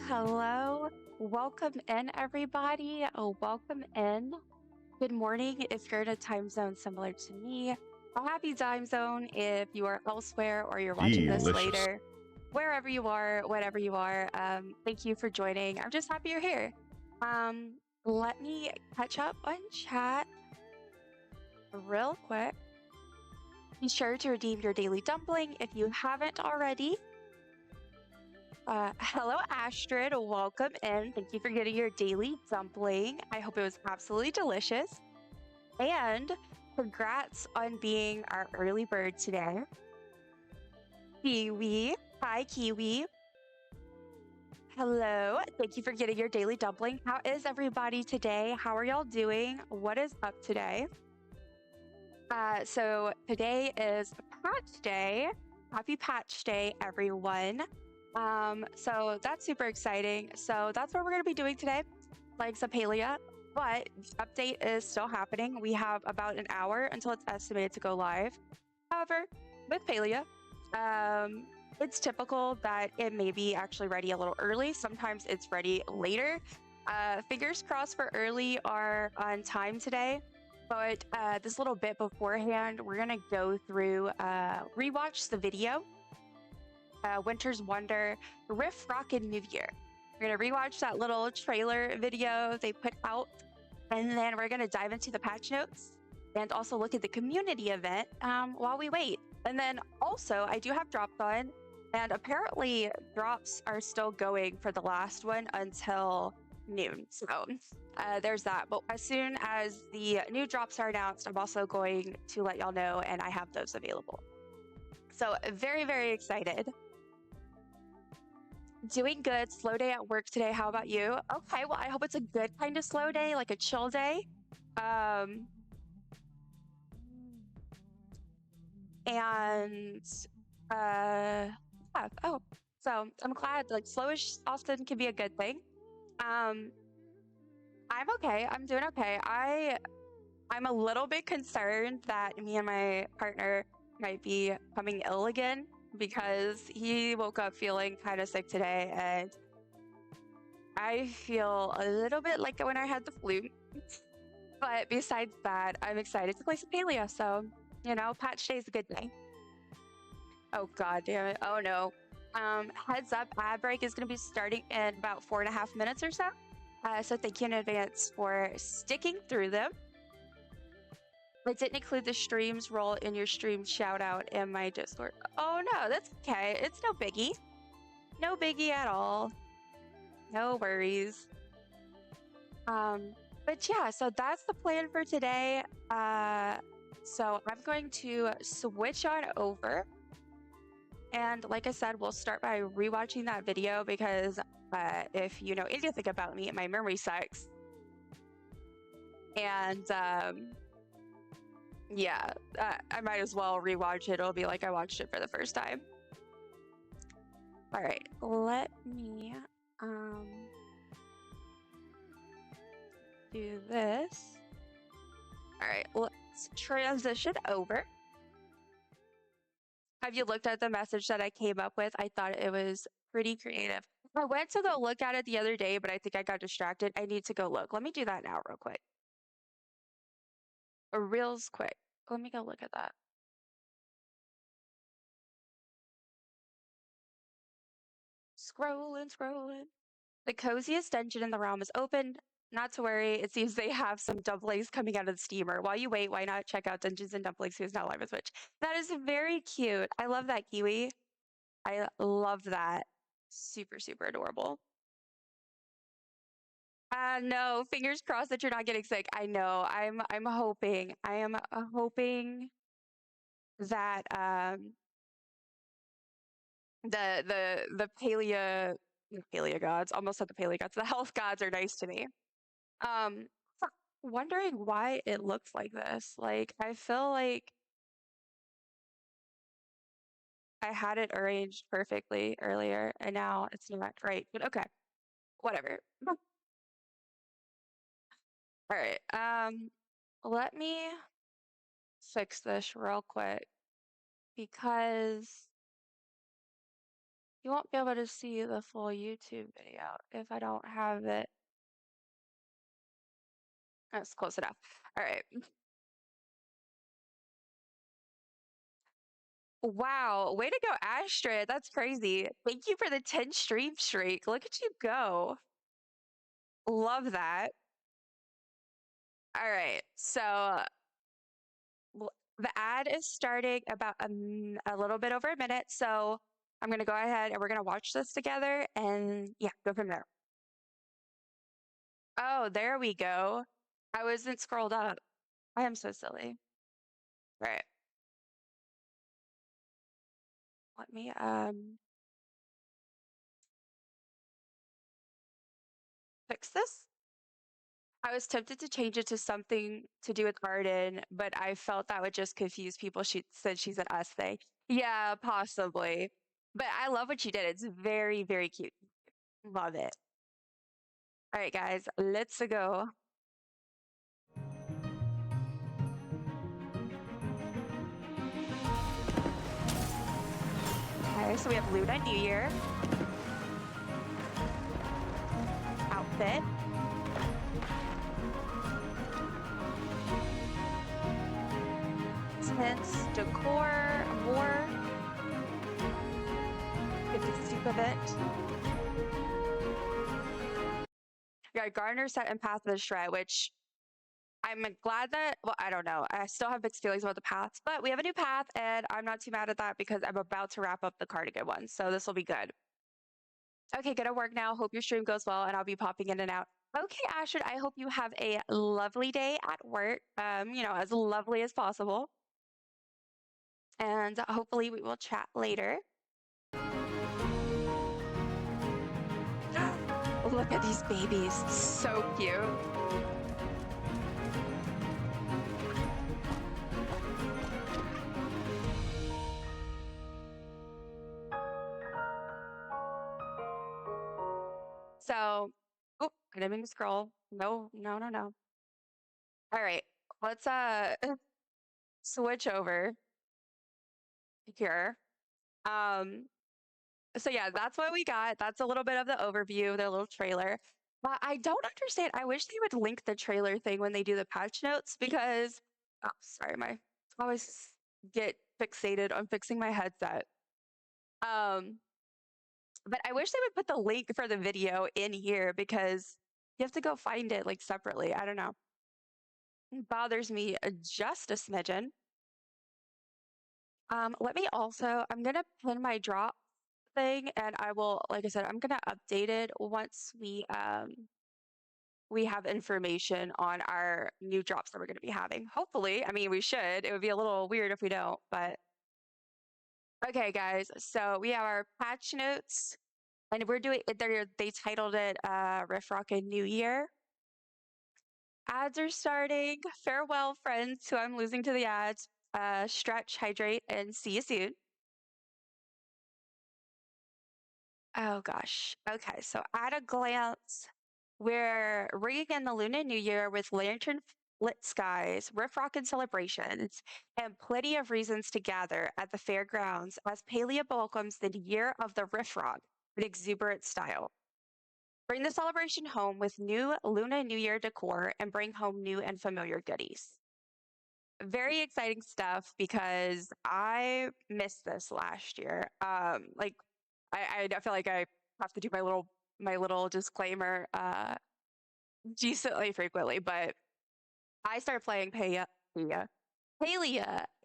hello. Welcome in, everybody. Welcome in. Good morning if you're in a time zone similar to me. A happy time zone if you are elsewhere or you're watching this Delicious. later. Wherever you are, whatever you are, thank you for joining. I'm just happy you're here. Let me catch up on chat real quick. Be sure to redeem your daily dumpling if you haven't already. Hello, Astrid. Welcome in. Thank you for getting your daily dumpling. I hope it was absolutely delicious. And congrats on being our early bird today. Kiwi. Hi, Kiwi. Hello. Thank you for getting your daily dumpling. How is everybody today? How are y'all doing? What is up today? So today is Patch Day. Happy Patch Day, everyone. So that's super exciting. So that's what we're going to be doing today, like some Palia. But the update is still happening. We have about an hour until it's estimated to go live. However, with Palia, it's typical that it may be actually ready a little early. Sometimes it's ready later. Fingers crossed for early are on time today. But this little bit beforehand, we're going to go through, rewatch the video Winter's Wonder, Riffrocin New Year. We're going to rewatch that little trailer video they put out, and then we're going to dive into the patch notes and also look at the community event while we wait. And then also, I do have drops on, and apparently drops are still going for the last one until noon. So there's that. But as soon as the new drops are announced, I'm also going to let y'all know, and I have those available. So very, very excited. Doing good. Slow day at work today. How about you? Okay, well, I hope it's a good kind of slow day, like a chill day. And yeah. Oh, so I'm glad. Like slowish often can be a good thing. I'm okay. I'm doing okay. I'm a little bit concerned that me and my partner might be coming ill again because he woke up feeling kind of sick today, and I feel a little bit like when I had the flu. But besides that, I'm excited to play some Palia. So, patch day is a good day. Oh, god damn it. Oh, no. Heads up, ad break is going to be starting in about 4.5 minutes or so. So thank you in advance for sticking through them. I didn't include the streams role in your stream shout out in my Discord. Oh, no, that's okay. It's no biggie. No biggie at all. No worries. But yeah, so that's the plan for today. So I'm going to switch on over. And like I said, we'll start by rewatching that video because if you know anything about me, my memory sucks. And yeah, I might as well rewatch it. It'll be like I watched it for the first time. All right, let me do this. All right, let's transition over. Have you looked at the message that I came up with? I thought it was pretty creative. I went to go look at it the other day, but I think I got distracted. I need to go look. Let me do that now real quick. Or reals quick. Let me go look at that. Scrolling. The coziest dungeon in the realm is open. Not to worry, it seems they have some dumplings coming out of the steamer. While you wait, why not check out Dungeons&Dumplings, who's now live with Twitch? That is very cute. I love that, Kiwi. I love that. Super, super adorable. No, fingers crossed that you're not getting sick. I know. I'm hoping. I am hoping that the paleo gods, almost said the paleo gods, the health gods are nice to me. Wondering why it looks like this. Like I feel like I had it arranged perfectly earlier and now it's not right. But okay. Whatever. All right. Let me fix this real quick because You won't be able to see the full YouTube video if I don't have it. That's close enough. All right. Wow. Way to go, Astrid. That's crazy. Thank you for the 10 stream streak. Look at you go. Love that. All right. So the ad is starting about a little bit over a minute. So I'm going to go ahead and we're going to watch this together and yeah, go from there. Oh, there we go. I wasn't scrolled up. I am so silly. All right. Let me fix this. I was tempted to change it to something to do with Arden, but I felt that would just confuse people. She said she's an us thing. Yeah, possibly. But I love what she did. It's very, very cute. Love it. All right, guys, let's go. Okay, so we have Luna New Year outfit. Hints, decor, more. Get the soup of it. We got Gardener set and Path of the Shred, which I'm glad that, well, I don't know. I still have mixed feelings about the paths, but we have a new path, and I'm not too mad at that because I'm about to wrap up the cardigan one. So this will be good. Okay, gonna work now. Hope your stream goes well, and I'll be popping in and out. Okay, Ashford, I hope you have a lovely day at work. As lovely as possible. And hopefully we will chat later. Look at these babies. So cute. So, oh, I didn't mean to scroll. No, no, no, no. All right, let's switch over here. So yeah, that's what we got. That's a little bit of the overview, their little trailer. But I don't understand. I wish they would link the trailer thing when they do the patch notes because, oh, sorry, I always get fixated on fixing my headset. But I wish they would put the link for the video in here because you have to go find it like separately. I don't know. It bothers me just a smidgen. Let me also, I'm gonna pin my drop thing and I will, like I said, I'm gonna update it once we have information on our new drops that we're gonna be having. Hopefully, I mean we should. It would be a little weird if we don't, but okay guys, so we have our patch notes and we're doing they titled it Riffrocin New Year. Ads are starting. Farewell, friends who I'm losing to the ads. Stretch, hydrate, and see you soon. Oh gosh. Okay, so at a glance, we're ringing in the Lunar New Year with lantern lit skies, riff-rockin' celebrations, and plenty of reasons to gather at the fairgrounds as Palia welcomes the year of the riff-rock with exuberant style. Bring the celebration home with new Luna New Year decor and bring home new and familiar goodies. Very exciting stuff because I missed this last year. I feel like I have to do my little disclaimer decently frequently, but I started playing Palia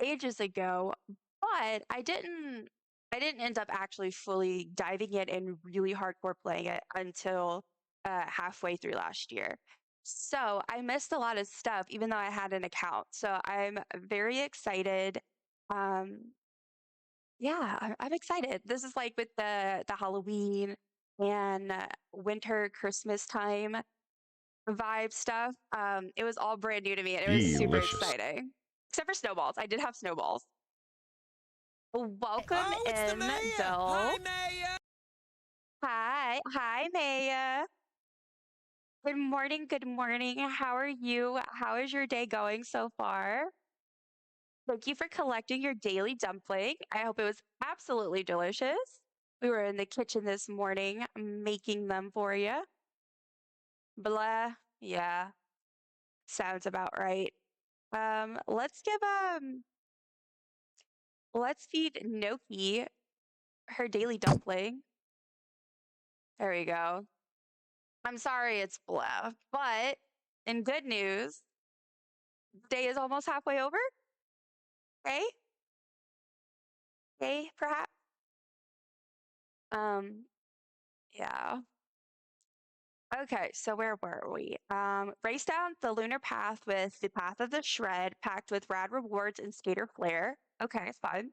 ages ago, but I didn't end up actually fully diving in and really hardcore playing it until halfway through last year. So I missed a lot of stuff, even though I had an account. So I'm very excited. Um, yeah, I'm excited. This is like with the Halloween and winter Christmas time vibe stuff. It was all brand new to me and it was super Delicious. exciting. Except for snowballs. I did have snowballs. Welcome it's the in, mayor. Bill. Hi, Mayor. Hi, Maya. Good morning, good morning. How are you? How is your day going so far? Thank you for collecting your daily dumpling. I hope it was absolutely delicious. We were in the kitchen this morning making them for you. Blah. Yeah, sounds about right. Let's give let's feed Noki her daily dumpling. There we go. I'm sorry it's blah, but in good news, day is almost halfway over. Okay, okay, perhaps. Um, yeah. Okay, so where were we? Race down the lunar path with the path of the shred, packed with rad rewards and skater flair. Okay, fun.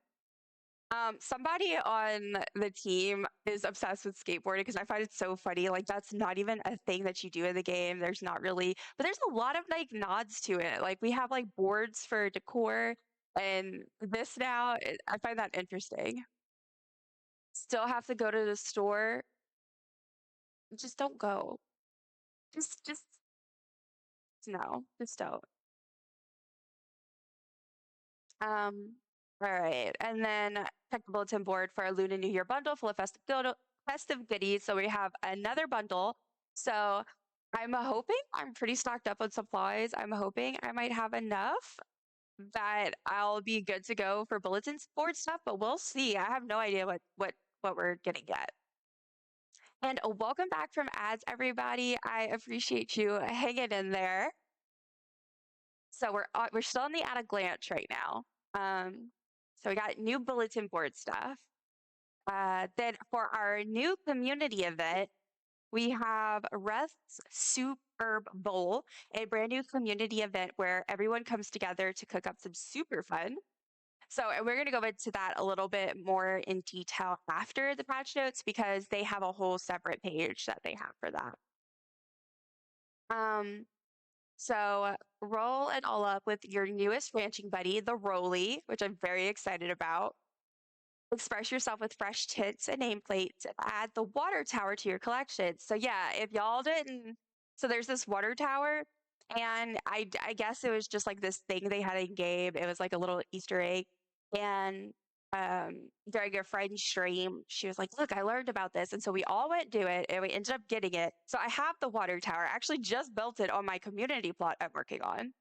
Somebody on the team is obsessed with skateboarding because I find it so funny. Like that's not even a thing that you do in the game. There's not really, but there's a lot of like nods to it. Like we have like boards for decor and this now. I find that interesting. Still have to go to the store. Just don't go. Just no. Just don't. Um. All right, and then check the bulletin board for a Luna New Year bundle full of festive goodies. So we have another bundle. So I'm hoping I'm pretty stocked up on supplies. I'm hoping I might have enough that I'll be good to go for bulletin board stuff, but we'll see. I have no idea what we're gonna get. And welcome back from ads, everybody. I appreciate you hanging in there. So we're still in the at a glance right now. So we got new bulletin board stuff. Then for our new community event, we have Reth's Soup-erb Bowl, a brand new community event where everyone comes together to cook up some super fun. So, and we're going to go into that a little bit more in detail after the patch notes because they have a whole separate page that they have for that. Um, so roll it all up with your newest ranching buddy, the Roly, which I'm very excited about. Express yourself with fresh tints and nameplates and add the water tower to your collection. So yeah, if y'all didn't, so there's this water tower, and I guess it was just like this thing they had in game. It was like a little Easter egg, and during a friend's stream, she was like, "Look, I learned about this," and so we all went do it, and we ended up getting it. So I have the water tower. I actually just built it on my community plot I'm working on.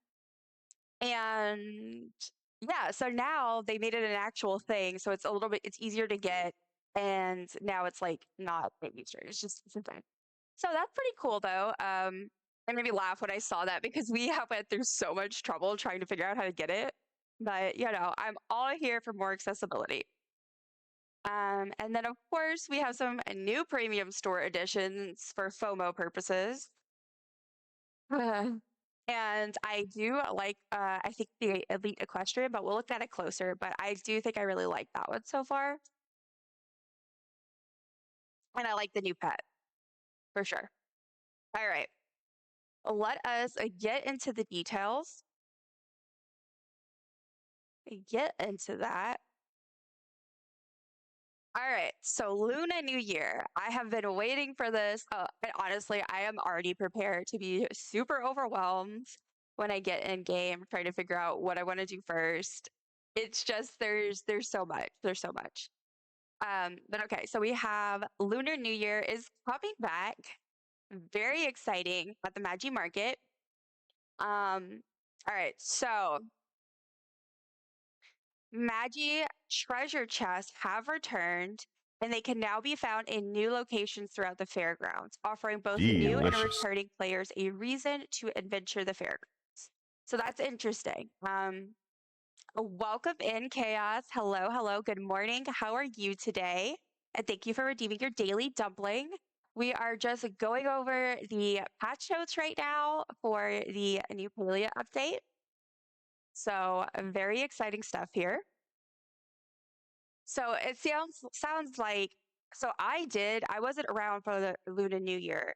And yeah, so now they made it an actual thing. So it's a little bit, it's easier to get. And now it's like not maybe straight. It's a thing. So that's pretty cool though. It made me laugh when I saw that because we have went through so much trouble trying to figure out how to get it. But you know, I'm all here for more accessibility. And then of course we have some new premium store editions for FOMO purposes. And I do like, I think the Elite Equestrian, but we'll look at it closer. But I do think I really like that one so far. And I like the new pet for sure. All right. Let us get into the details. Get into that. All right. So, Luna New Year. I have been waiting for this. And honestly, I am already prepared to be super overwhelmed when I get in game, trying to figure out what I want to do first. It's just there's so much. There's so much. But okay, so we have Lunar New Year is coming back. Very exciting at the Magi Market. All right, so Magi treasure chests have returned, and they can now be found in new locations throughout the fairgrounds, offering both new and Delicious. returning players a reason to adventure the fairgrounds. So that's interesting. Welcome in, Chaos. Hello, hello. Good morning. How are you today? And thank you for redeeming your daily dumpling. We are just going over the patch notes right now for the new Palia update. So, very exciting stuff here. So, it sounds like I wasn't around for the Luna New Year,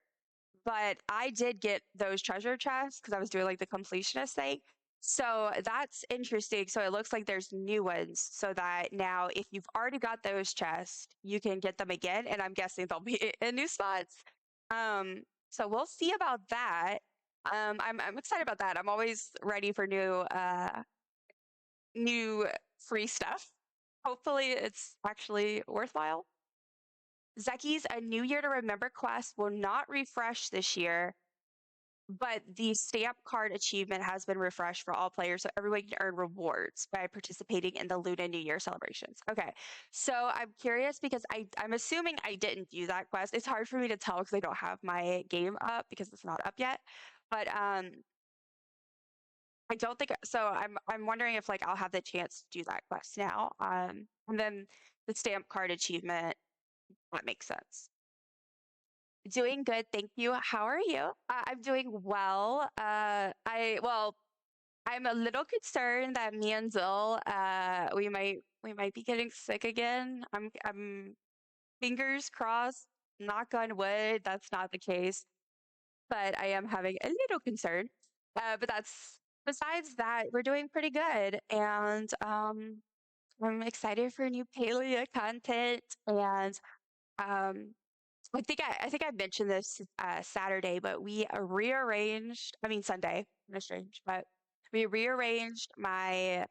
but I did get those treasure chests because I was doing like the completionist thing. So that's interesting. So it looks like there's new ones so that now if you've already got those chests, you can get them again. And I'm guessing they'll be in new spots. So we'll see about that. I'm excited about that. I'm always ready for new free stuff. Hopefully it's actually worthwhile. Zeki's A New Year to Remember quest will not refresh this year, but the stamp card achievement has been refreshed for all players, so everyone can earn rewards by participating in the Luna New Year celebrations. Okay, so I'm curious because I'm assuming I didn't do that quest. It's hard for me to tell because I don't have my game up because it's not up yet. But I don't think so. I'm wondering if like I'll have the chance to do that quest now. And then the stamp card achievement, that makes sense. Doing good, thank you. How are you? I'm doing well. I'm a little concerned that me and Zill, we might be getting sick again. I'm fingers crossed, knock on wood, that's not the case, but I am having a little concern. But that's besides that, we're doing pretty good, and I'm excited for new Palia content, and um, I think I mentioned this Saturday, but we rearranged. I mean Sunday, kind of strange, but we rearranged my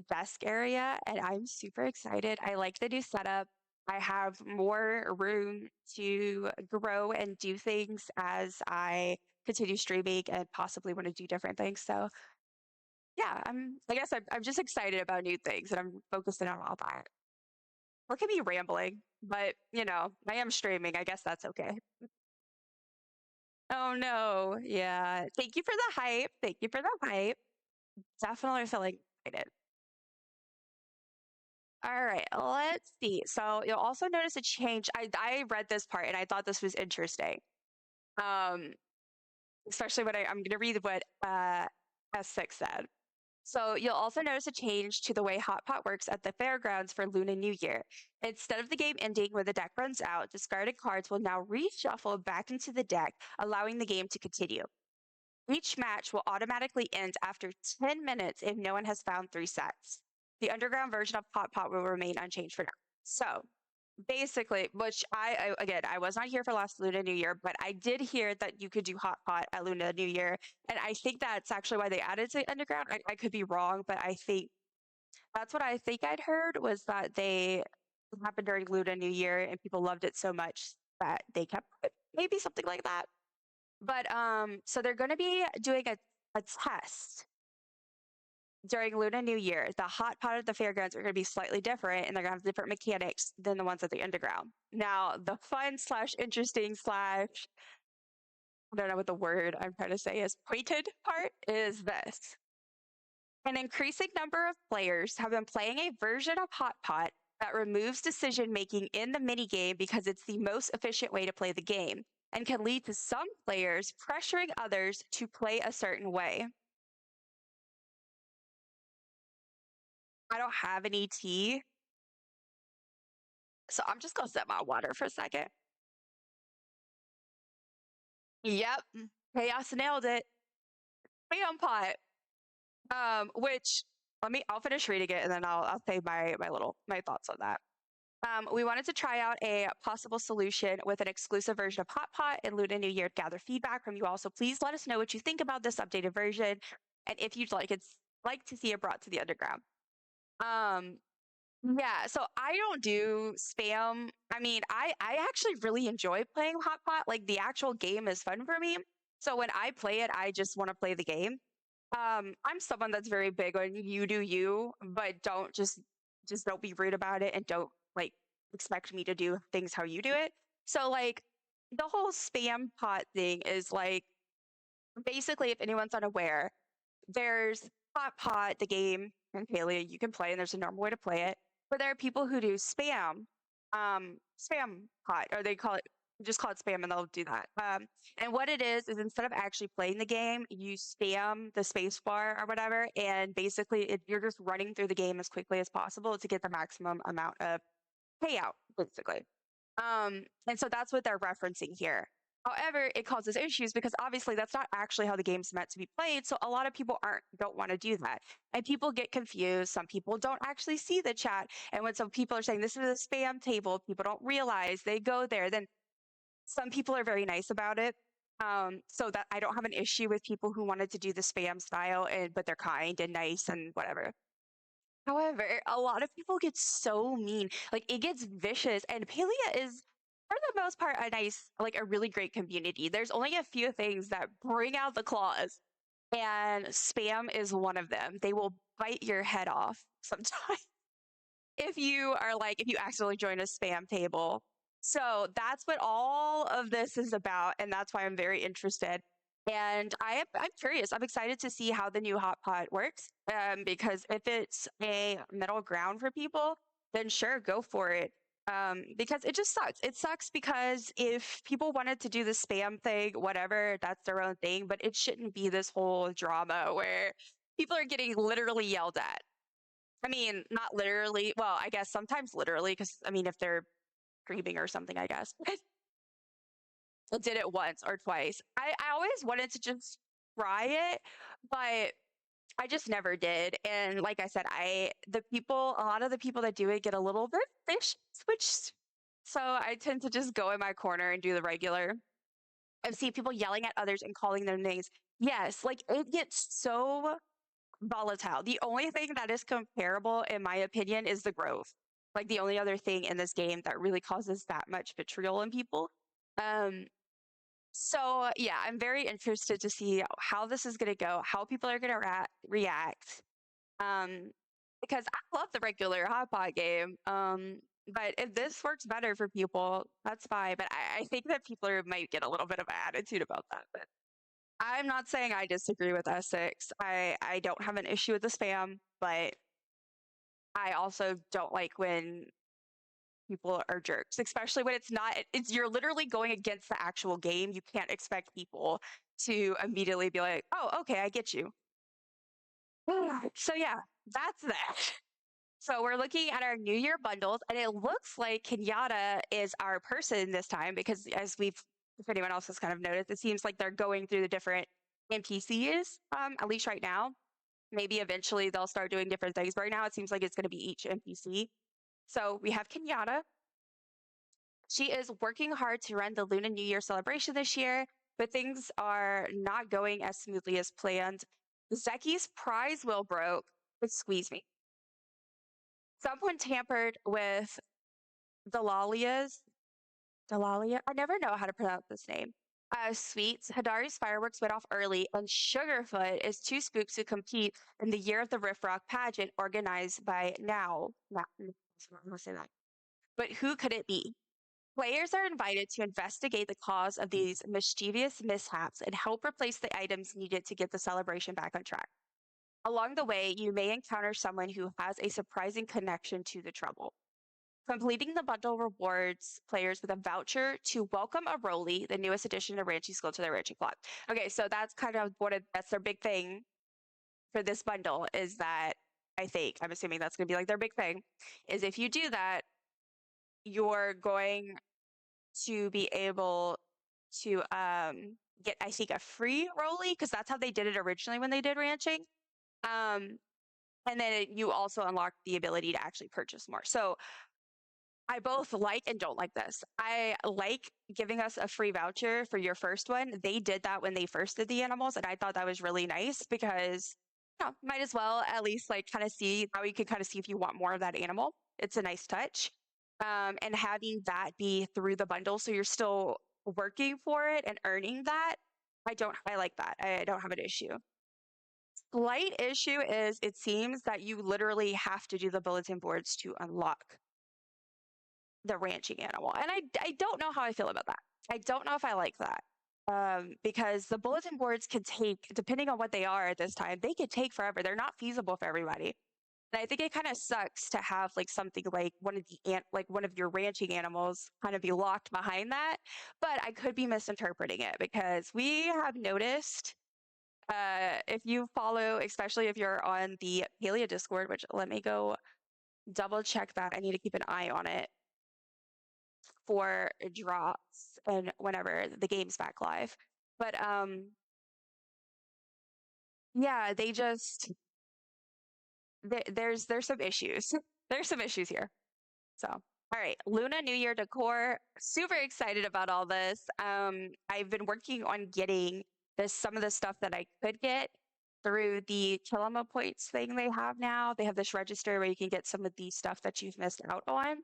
desk area, and I'm super excited. I like the new setup. I have more room to grow and do things as I continue streaming and possibly want to do different things. So yeah, I guess I'm just excited about new things, and I'm focusing on all that. Look at me rambling, but I am streaming. I guess that's okay. Oh no. Yeah. Thank you for the hype. Thank you for the hype. Definitely feeling excited. All right, let's see. So you'll also notice a change. I read this part and I thought this was interesting. Um, Especially when I'm going to read what S6 said. So you'll also notice a change to the way Hot Pot works at the fairgrounds for Lunar New Year. Instead of the game ending when the deck runs out, discarded cards will now reshuffle back into the deck, allowing the game to continue. Each match will automatically end after 10 minutes if no one has found 3 sets. The underground version of Hot Pot will remain unchanged for now. So basically, which again, I was not here for last Luna New Year, but I did hear that you could do Hot Pot at Luna New Year. And I think that's actually why they added to underground. I could be wrong, but I think that's what I think I'd heard was that they happened during Luna New Year and people loved it so much that they kept it. Maybe something like that. But so they're going to be doing a test during Luna New Year. The hot pot at the fairgrounds are going to be slightly different, and they're going to have different mechanics than the ones at the underground. Now, the fun slash interesting slash I don't know what the word I'm trying to say is pointed part is this. An increasing number of players have been playing a version of Hot Pot that removes decision making in the minigame because it's the most efficient way to play the game and can lead to some players pressuring others to play a certain way. I don't have any tea, so I'm just gonna sip my water for a second. Yep, chaos nailed it. Bam pot. Which I'll finish reading it and then I'll say my thoughts on that. We wanted to try out a possible solution with an exclusive version of Hot Pot and Luna New Year to gather feedback from you all. So please let us know what you think about this updated version and if you'd like to see it brought to the underground. Um, yeah, so I don't do spam. I mean, I actually really enjoy playing Hot Pot. Like the actual game is fun for me. So when I play it, I just want to play the game. I'm someone that's very big on you do you, but don't don't be rude about it and don't like expect me to do things how you do it. So like the whole spam pot thing is like basically if anyone's unaware, there's Hot Pot, the game, and Palia you can play, and there's a normal way to play it. But there are people who do spam pot, or they call it just call it spam, and they'll do that. And what it is instead of actually playing the game, you spam the space bar or whatever, and basically you're just running through the game as quickly as possible to get the maximum amount of payout, basically. And so that's what they're referencing here. However, it causes issues because obviously that's not actually how the game's meant to be played. So a lot of people don't want to do that. And people get confused. Some people don't actually see the chat. And when some people are saying this is a spam table, people don't realize they go there. Then some people are very nice about it. So that I don't have an issue with people who wanted to do the spam style but they're kind and nice and whatever. However, a lot of people get so mean. Like it gets vicious and Palia is for the most part, a nice, like a really great community. There's only a few things that bring out the claws, and spam is one of them. They will bite your head off sometimes if you are like, if you accidentally join a spam table. So that's what all of this is about. And that's why I'm very interested. And I'm curious. I'm excited to see how the new hot pot works. Because if it's a middle ground for people, then sure, go for it. Because it just sucks. It sucks because if people wanted to do the spam thing, whatever, that's their own thing. But it shouldn't be this whole drama where people are getting literally yelled at. I mean, not literally. Well, I guess sometimes literally, because I mean, if they're screaming or something, I guess. I did it once or twice. I always wanted to just try it, but I just never did. And like I said, a lot of the people that do it get a little bit vicious, which, so I tend to just go in my corner and do the regular. I've seen people yelling at others and calling them names. Yes, like it gets so volatile. The only thing that is comparable, in my opinion, is the growth. Like the only other thing in this game that really causes that much vitriol in people. Um, so yeah, I'm very interested to see how this is going to go, how people are going to react. Um, because I love the regular hot pot game. But if this works better for people, that's fine. But I think that might get a little bit of an attitude about that. But I'm not saying I disagree with Essex. I don't have an issue with the spam, but I also don't like when people are jerks, especially when it's not, it's you're literally going against the actual game. You can't expect people to immediately be like, "Oh, okay, I get you." So yeah, that's that. So we're looking at our New Year bundles, and it looks like Kenyatta is our person this time because if anyone else has kind of noticed, it seems like they're going through the different NPCs, at least right now. Maybe eventually they'll start doing different things. But right now, it seems like it's going to be each NPC. So we have Kenyatta. She is working hard to run the Lunar New Year celebration this year, but things are not going as smoothly as planned. Zeki's prize wheel broke. It squeezed me. Someone tampered with Dalalia's Dalalia. I never know how to pronounce this name. Sweets. Hadari's fireworks went off early, and Sugarfoot is too spooked to compete in the Year of the Riff Rock pageant organized by Now. I'm gonna say that. But who could it be? Players are invited to investigate the cause of these mischievous mishaps and help replace the items needed to get the celebration back on track. Along the way, you may encounter someone who has a surprising connection to the trouble. Completing the bundle rewards players with a voucher to welcome a Roly, the newest addition to Ranching School, to their ranching plot. Okay, so that's kind of that's their big thing for this bundle is that I'm assuming that's going to be like their big thing is if you do that, you're going to be able to get, I think, a free Roly because that's how they did it originally when they did ranching. And then you also unlock the ability to actually purchase more. So I both like and don't like this. I like giving us a free voucher for your first one. They did that when they first did the animals, and I thought that was really nice because might as well at least like kind of see how you can kind of see if you want more of that animal. It's a nice touch. And having that be through the bundle, so you're still working for it and earning that. I like that. I don't have an issue. Slight issue is it seems that you literally have to do the bulletin boards to unlock the ranching animal. And I don't know how I feel about that. I don't know if I like that. Because the bulletin boards can take, depending on what they are at this time, they could take forever. They're not feasible for everybody. And I think it kind of sucks to have like something like one of your ranching animals kind of be locked behind that. But I could be misinterpreting it because we have noticed if you follow, especially if you're on the Palia Discord, which let me go double check that. I need to keep an eye on it for drops and whenever the game's back live. But yeah, they just there's some issues. There's some issues here. So, all right, Luna New Year decor. Super excited about all this. I've been working on getting some of the stuff that I could get through the Kilima points thing they have now. They have this register where you can get some of the stuff that you've missed out on.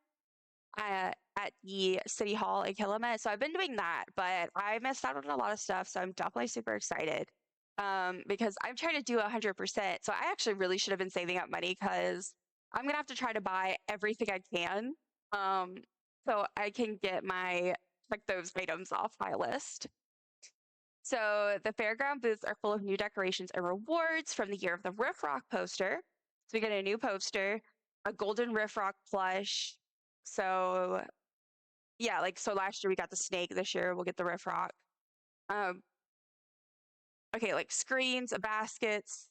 at the city hall in Kilima. So I've been doing that, but I missed out on a lot of stuff. So I'm definitely super excited because I'm trying to do 100%. So I actually really should have been saving up money because I'm gonna have to try to buy everything I can um, so I can get my like those items off my list. So the fairground booths are full of new decorations and rewards from the Year of the Riffroc poster. So we get a new poster, a golden Riffroc plush. So yeah, like so last year we got the snake. This year we'll get the Riffroc. Um, okay, like screens, baskets,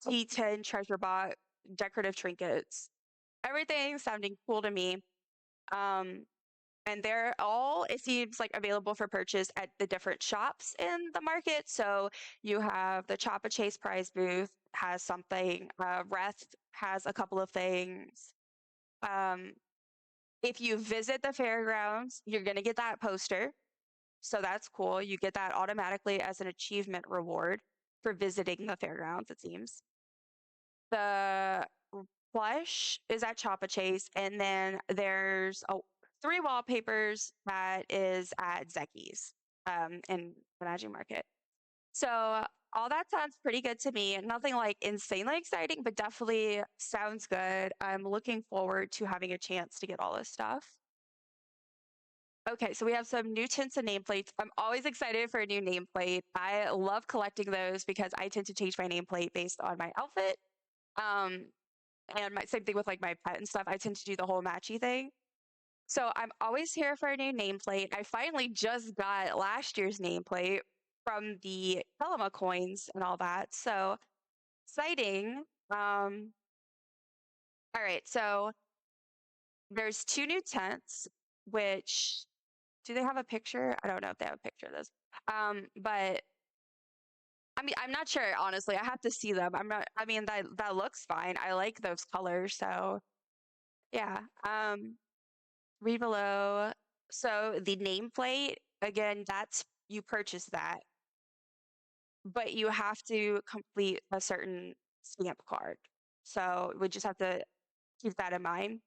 T10 treasure box, decorative trinkets, everything sounding cool to me. Um, and they're all, it seems like, available for purchase at the different shops in the market. So you have the Choppa Chase prize booth has something, Reth has a couple of things. Um, if you visit the fairgrounds, you're going to get that poster. So that's cool. You get that automatically as an achievement reward for visiting the fairgrounds, it seems. The plush is at Choppa Chase, and then there's three wallpapers that is at Zeki's in the Magic Market. So all that sounds pretty good to me. Nothing like insanely exciting, but definitely sounds good. I'm looking forward to having a chance to get all this stuff. Okay, so we have some new tints and nameplates. I'm always excited for a new nameplate. I love collecting those because I tend to change my nameplate based on my outfit. Um, and same thing with like my pet and stuff. I tend to do the whole matchy thing. So I'm always here for a new nameplate. I finally just got last year's nameplate from the Kilima coins and all that. So exciting. All right, so there's two new tents, which do they have a picture? I don't know if they have a picture of this. But I mean, I'm not sure, honestly. I have to see them. I'm not, I mean, that looks fine. I like those colors, so yeah. Read below. So the nameplate, again, that's you purchase that, but you have to complete a certain stamp card. So we just have to keep that in mind.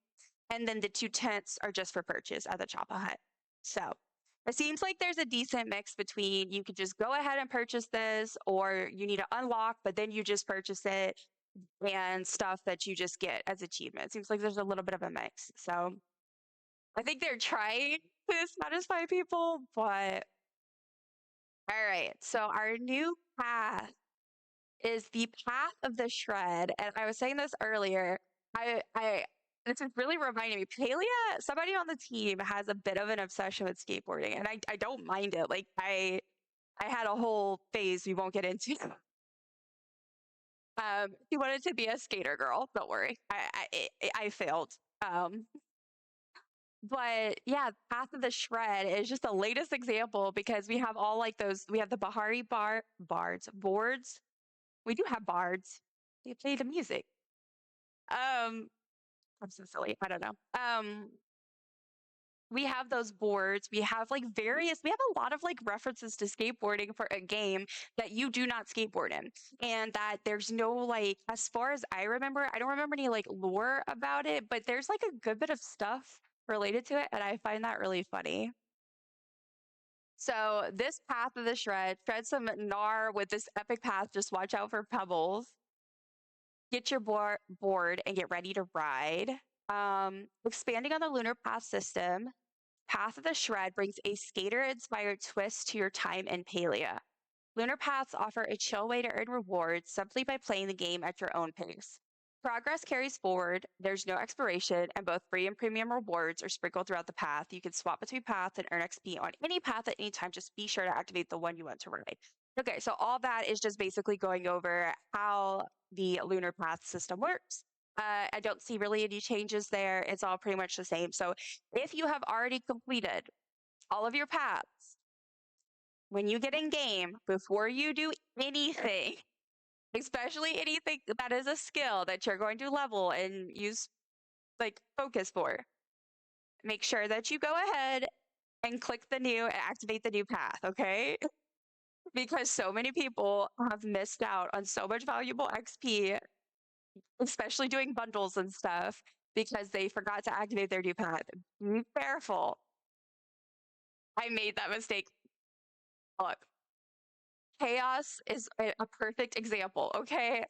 And then the two tents are just for purchase at the Choppa Hut. So it seems like there's a decent mix between you could just go ahead and purchase this, or you need to unlock, but then you just purchase it, and stuff that you just get as achievement. It seems like there's a little bit of a mix. So I think they're trying to satisfy people, but all right. So our new path is the path of the shred. And I was saying this earlier. I this is really reminding me. Palia, somebody on the team has a bit of an obsession with skateboarding, and I don't mind it. Like I had a whole phase we won't get into. She wanted to be a skater girl. Don't worry, I failed. But yeah, Path of the Shred is just the latest example because we have all like those. We have the Bahari boards. We do have bards. They play the music. Um, I'm so silly. I don't know. We have those boards. We have like various. We have a lot of like references to skateboarding for a game that you do not skateboard in, and that there's no like. As far as I remember, I don't remember any like lore about it, but there's like a good bit of stuff related to it, and I find that really funny. So this path of the shred some gnar with this epic path. Just watch out for pebbles. Get your board and get ready to ride. Expanding on the lunar path system, Path of the Shred brings a skater-inspired twist to your time in Palia. Lunar paths offer a chill way to earn rewards simply by playing the game at your own pace. Progress carries forward, there's no expiration, and both free and premium rewards are sprinkled throughout the path. You can swap between paths and earn XP on any path at any time. Just be sure to activate the one you want to ride. Okay, so all that is just basically going over how the lunar path system works. I don't see really any changes there. It's all pretty much the same. So if you have already completed all of your paths, when you get in game, before you do anything, especially anything that is a skill that you're going to level and use like focus for, make sure that you go ahead and click the new and activate the new path, okay? Because so many people have missed out on so much valuable XP, especially doing bundles and stuff, because they forgot to activate their new path. Be careful. I made that mistake. Look, chaos is a perfect example. Okay,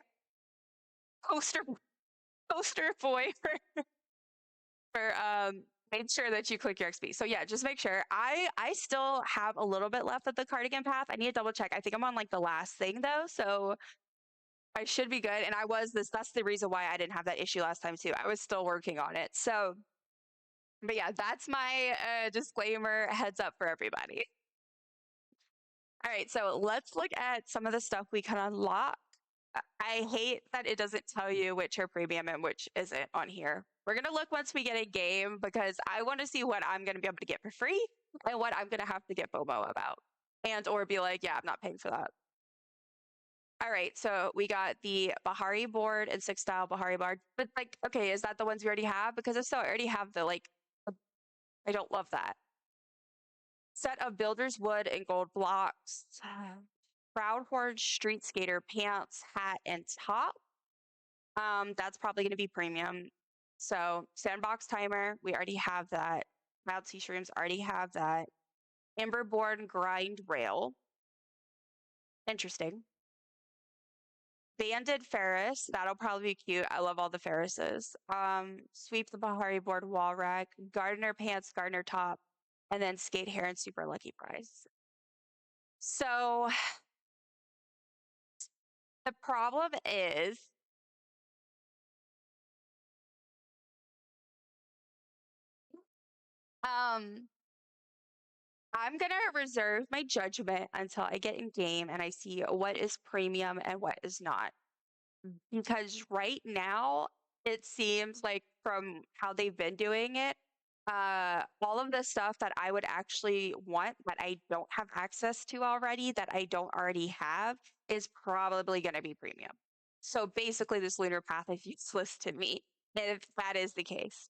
poster poster boy for make sure that you click your XP. So yeah, just make sure. I still have a little bit left of the cardigan path. I need to double check. I think I'm on like the last thing though, so I should be good. And I was this. That's the reason why I didn't have that issue last time too. I was still working on it. So, but yeah, that's my disclaimer. Heads up for everybody. All right, so let's look at some of the stuff we can unlock. I hate that it doesn't tell you which are premium and which isn't on here. We're going to look once we get a game because I want to see what I'm going to be able to get for free and what I'm going to have to get FOMO about. And or be like, yeah, I'm not paying for that. All right, so we got the Bahari board and 6-style Bahari board. But like, okay, is that the ones we already have? Because if so, I already have the like, I don't love that. Set of builder's wood and gold blocks. Proud Horde Street Skater pants, hat, and top. That's probably going to be premium. So sandbox timer, we already have that. Cloud sea shrooms already have that. Emberborn grind rail. Interesting. Banded Ferris, that'll probably be cute. I love all the Ferrises. Sweep the Bahari board wall rack, gardener pants, gardener top, and then skate hair and super lucky prize. So the problem is um I'm gonna reserve my judgment until I get in game and I see what is premium and what is not. Because right now it seems like from how they've been doing it, all of the stuff that I would actually want that I don't have access to already, that I don't already have, is probably gonna be premium. So basically this lunar path is useless to me, if that is the case.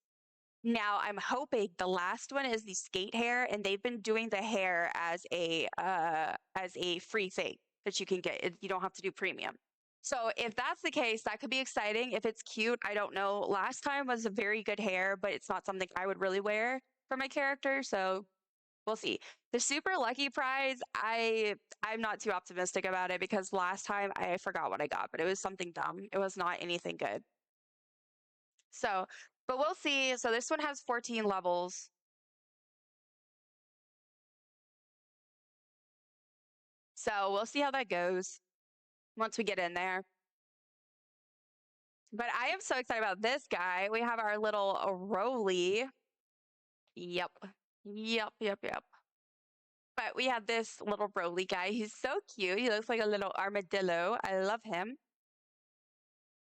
Now I'm hoping the last one is the skate hair, and they've been doing the hair as a free thing that you can get. You don't have to do premium. So if that's the case, that could be exciting. If it's cute, I don't know. Last time was a very good hair, but it's not something I would really wear for my character. So we'll see. The super lucky prize, I'm not too optimistic about it because last time I forgot what I got, but it was something dumb. It was not anything good. So, but we'll see. So this one has 14 levels. So we'll see how that goes once we get in there. But I am so excited about this guy. We have our little Roly. Yep. Yep, yep, yep. But we have this little Roly guy. He's so cute. He looks like a little armadillo. I love him.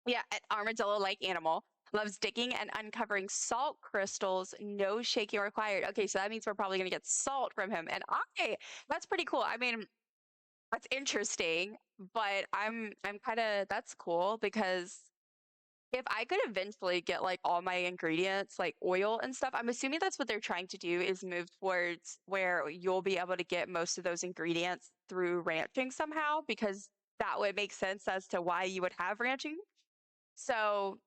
Yeah, an armadillo-like animal. Loves digging and uncovering salt crystals. No shaking required. Okay, so that means we're probably going to get salt from him. And that's pretty cool. I mean, that's interesting, but I'm kind of that's cool because if I could eventually get like all my ingredients, like oil and stuff, I'm assuming that's what they're trying to do is move towards where you'll be able to get most of those ingredients through ranching somehow, because that would make sense as to why you would have ranching. So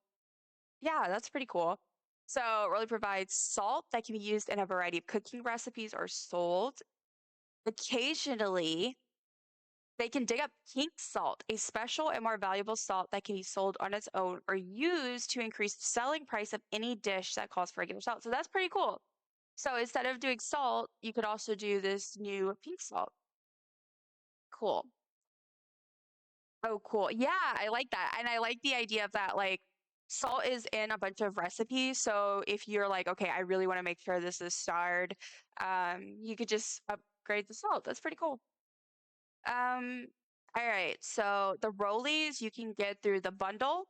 yeah, that's pretty cool. So it really provides salt that can be used in a variety of cooking recipes or sold. Occasionally, they can dig up pink salt, a special and more valuable salt that can be sold on its own or used to increase the selling price of any dish that calls for regular salt. So that's pretty cool. So instead of doing salt, you could also do this new pink salt. Cool. Oh, cool. Yeah, I like that. And I like the idea of that, like, salt is in a bunch of recipes. So if you're like, okay, I really want to make sure this is starred, you could just upgrade the salt. That's pretty cool. Um, all right. So the rollies you can get through the bundle,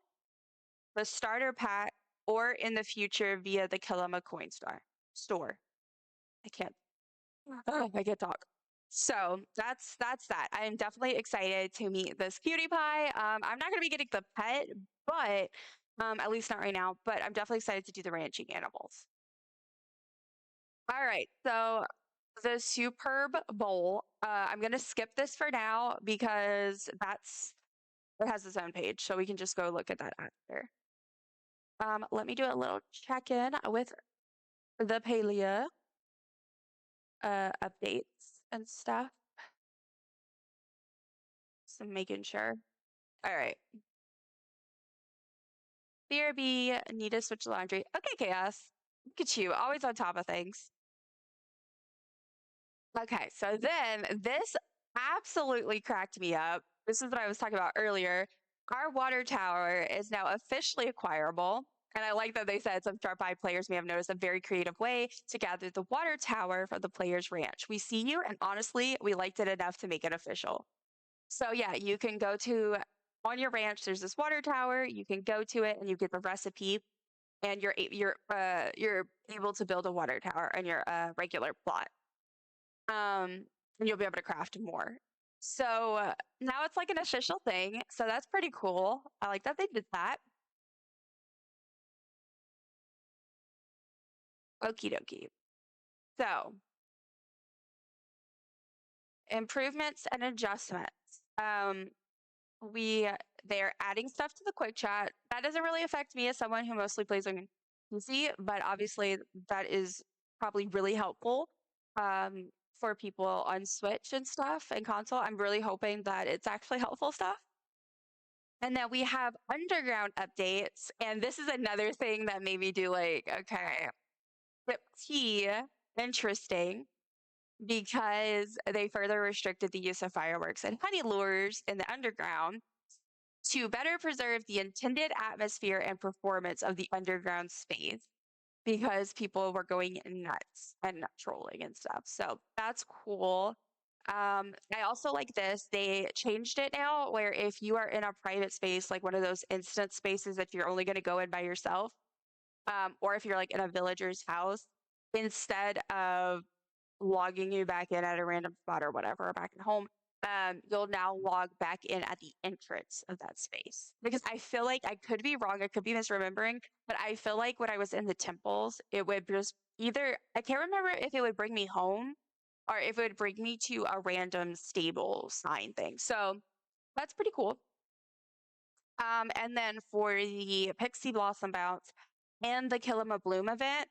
the starter pack, or in the future via the Kilima coin store. I can't. Oh, I can't talk. So that's that. I am definitely excited to meet this cutie pie. I'm not gonna be getting the pet, but at least not right now. But I'm definitely excited to do the ranching animals. All right, so the Soup-erb bowl. I'm gonna skip this for now because it has its own page, so we can just go look at that after. Let me do a little check-in with the Palia updates and stuff. So making sure. All right. BRB, need to switch laundry. Okay, Chaos. Look at you, always on top of things. Okay, so then this absolutely cracked me up. This is what I was talking about earlier. Our water tower is now officially acquirable. And I like that they said some sharp-eyed players may have noticed a very creative way to gather the water tower for the player's ranch. We see you, and honestly, we liked it enough to make it official. So yeah, you can go to on your ranch. There's this water tower. You can go to it, and you get the recipe, and you're able to build a water tower on your regular plot. And you'll be able to craft more. So now it's like an official thing. So that's pretty cool. I like that they did that. Okie dokie. So improvements and adjustments. We they're adding stuff to the quick chat. That doesn't really affect me as someone who mostly plays on PC, but obviously that is probably really helpful for people on Switch and stuff and console. I'm really hoping that it's actually helpful stuff. And then we have underground updates. And this is another thing that made me do like, okay, Tip T, interesting, because they further restricted the use of fireworks and honey lures in the underground to better preserve the intended atmosphere and performance of the underground space because people were going nuts and trolling and stuff. So that's cool. I also like this. They changed it now where if you are in a private space, like one of those instant spaces that you're only going to go in by yourself, or if you're like in a villager's house, instead of logging you back in at a random spot or whatever, or back at home, you'll now log back in at the entrance of that space. Because I feel like I could be wrong, I could be misremembering, but I feel like when I was in the temples, it would just either, I can't remember if it would bring me home or if it would bring me to a random stable sign thing. So that's pretty cool. And then for the Pixie Blossom Bounce and the Kilima Bloom event,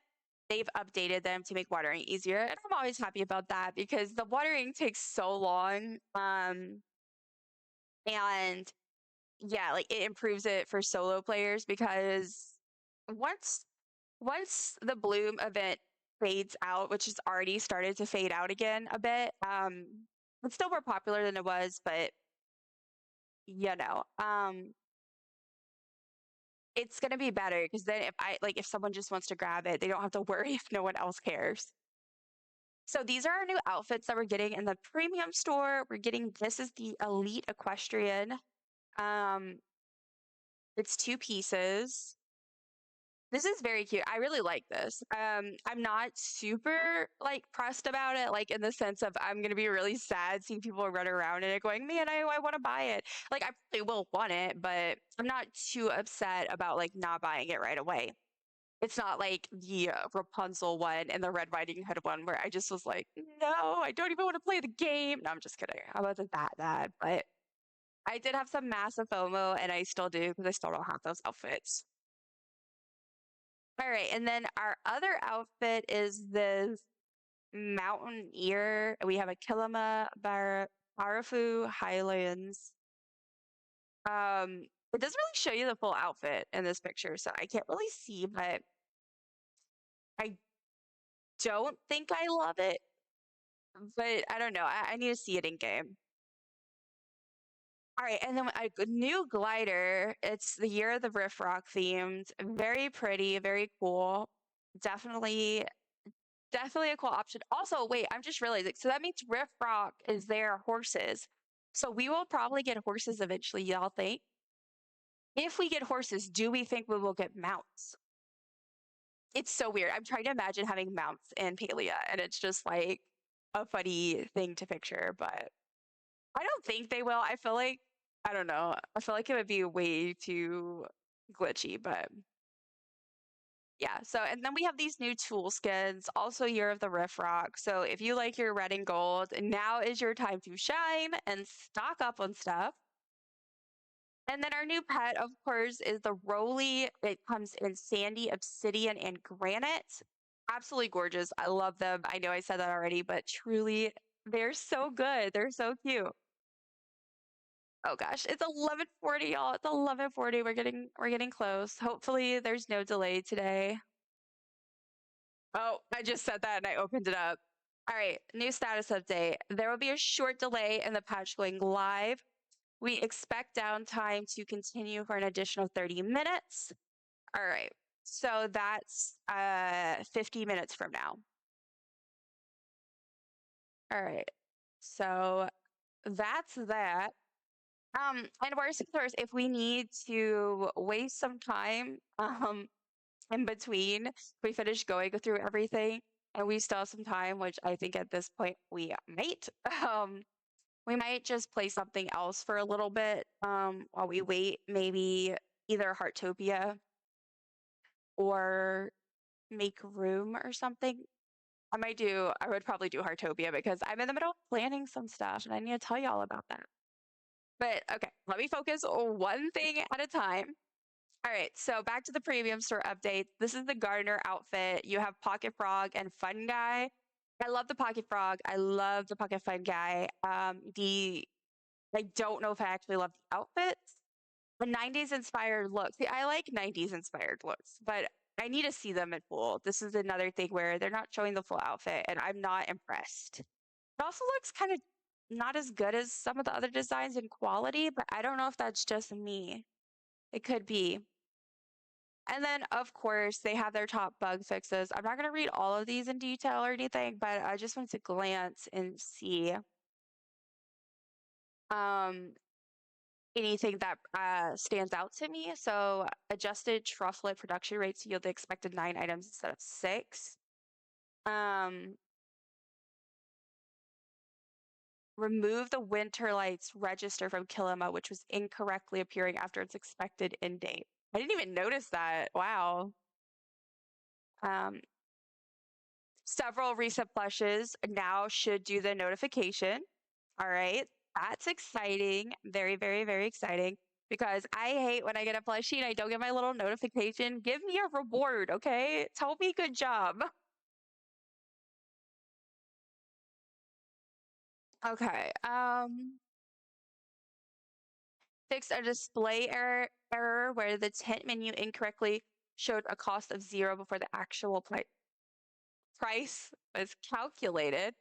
they've updated them to make watering easier. And I'm always happy about that because the watering takes so long. And yeah, like it improves it for solo players because once the bloom event fades out, which has already started to fade out again a bit, it's still more popular than it was, but you know, it's gonna be better because then if someone just wants to grab it, they don't have to worry if no one else cares. So these are our new outfits that we're getting in the premium store. We're getting this is the Elite Equestrian. Um, it's 2 pieces. This is very cute. I really like this. I'm not super like pressed about it, like in the sense of I'm gonna be really sad seeing people run around in it going, man, I want to buy it. Like I probably will want it, but I'm not too upset about like not buying it right away. It's not like the Rapunzel one and the Red Riding Hood one where I just was like, no, I don't even want to play the game. No, I'm just kidding. I wasn't that bad, but I did have some massive FOMO, and I still do because I still don't have those outfits. All right, and then our other outfit is this Mountaineer. We have a Kilima Barafu Highlands. It doesn't really show you the full outfit in this picture, so I can't really see, but I don't think I love it. But I don't know. I need to see it in game. All right, and then a new glider. It's the Year of the Riffrock themed. Very pretty, very cool. Definitely Definitely a cool option. Also, wait, I'm just realizing. So that means Riff Rock is their horses. So we will probably get horses eventually, y'all think? If we get horses, do we think we will get mounts? It's so weird. I'm trying to imagine having mounts in Palia, and it's just like a funny thing to picture, but I don't think they will. I feel like, I don't know. I feel like it would be way too glitchy, but yeah, so and then we have these new tool skins, also Year of the Riff Rock. So if you like your red and gold, now is your time to shine and stock up on stuff. And then our new pet, of course, is the Roly. It comes in sandy, obsidian, and granite. Absolutely gorgeous. I love them. I know I said that already, but truly, they're so good. They're so cute. Oh gosh, it's 11:40, y'all. It's 11:40. We're getting close. Hopefully, there's no delay today. Oh, I just said that and I opened it up. All right, new status update. There will be a short delay in the patch going live. We expect downtime to continue for an additional 30 minutes. All right. So that's 50 minutes from now. All right. So that's that. And worst comes to worst, if we need to waste some time in between, we finish going through everything and we still have some time, which I think at this point we might. Um, we might just play something else for a little bit while we wait, maybe either Heartopia or make room or something. I would probably do Heartopia because I'm in the middle of planning some stuff and I need to tell you all about that. But okay, let me focus on one thing at a time. All right, so back to the premium store update. This is the gardener outfit. You have Pocket Frog and Fun Guy. I love the Pocket Frog. I love the Pocket Fun Guy. I don't know if I actually love the outfits. The 90s inspired looks. See, I like 90s inspired looks, but I need to see them in full. This is another thing where they're not showing the full outfit, and I'm not impressed. It also looks kind of not as good as some of the other designs in quality, but I don't know if that's just me. It could be. And then, of course, they have their top bug fixes. I'm not going to read all of these in detail or anything, but I just wanted to glance and see um, anything that stands out to me. So, adjusted trufflet production rates yield the expected 9 items instead of 6. Um, remove the winter lights register from Kilima, which was incorrectly appearing after its expected end date. I didn't even notice that. Wow. Um, several recent plushes now should do the notification. All right. That's exciting. Very, very, very exciting. Because I hate when I get a plushie and I don't get my little notification. Give me a reward, okay? Tell me good job. Okay. Fixed a display error where the tent menu incorrectly showed a cost of 0 before the actual price was calculated.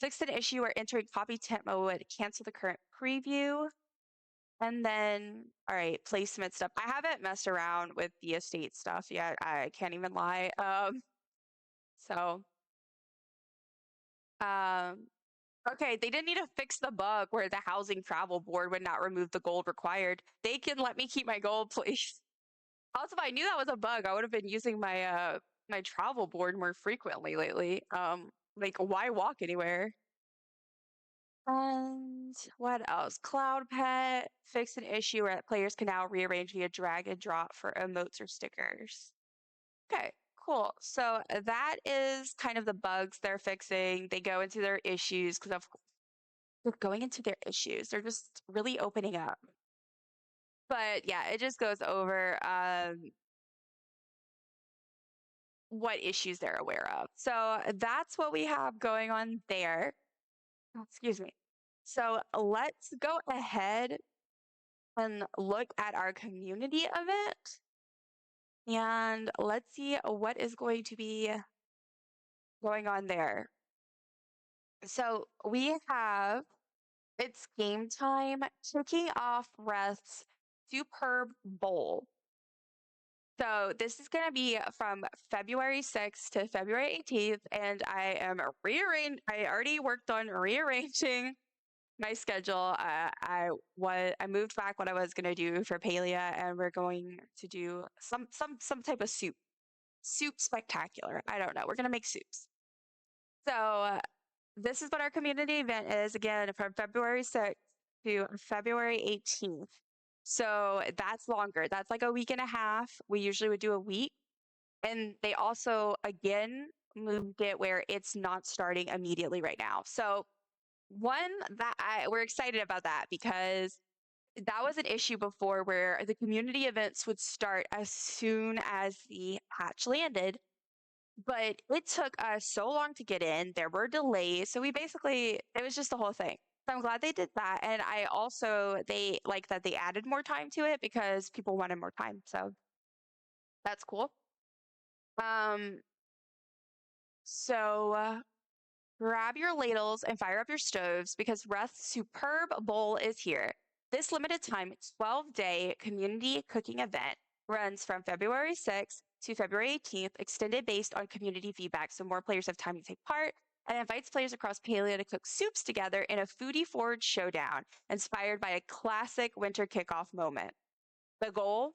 Fixed an issue where entering copy tent mode would cancel the current preview. And then, all right, placement stuff. I haven't messed around with the estate stuff yet. I can't even lie. So, um, okay, they didn't need to fix the bug where the housing travel board would not remove the gold required. They can let me keep my gold, please. Also, if I knew that was a bug, I would have been using my travel board more frequently lately. Like why walk anywhere? And what else? Cloud Pet fixed an issue where players can now rearrange via drag and drop for emotes or stickers. Okay, cool. So that is kind of the bugs they're fixing. They go into their issues because of they're going into their issues. They're just really opening up. But yeah, it just goes over what issues they're aware of. So that's what we have going on there. Oh, excuse me. So let's go ahead and look at our community event and let's see what is going to be going on there. So we have it's game time kicking off Reth's Soup-erb Bowl. So this is going to be from February 6th to February 18th, and I am rearranging. I already worked on rearranging my schedule. I moved back what I was going to do for Palia, and we're going to do some type of soup spectacular. I don't know. We're going to make soups. So this is what our community event is again from February 6th to February 18th. So that's longer. That's like a week and a half. We usually would do a week. And they also, again, moved it where it's not starting immediately right now. So, one, we're excited about that because that was an issue before where the community events would start as soon as the patch landed, but it took us so long to get in. There were delays. So we basically, it was just the whole thing. So I'm glad they did that. And I also, they like that they added more time to it because people wanted more time. So that's cool. Um, so grab your ladles and fire up your stoves because Reth's Soup-erb bowl is here. This limited time 12-day community cooking event runs from February 6th to February 18th, extended based on community feedback so more players have time to take part, and invites players across Palia to cook soups together in a foodie forward showdown inspired by a classic winter kickoff moment. The goal?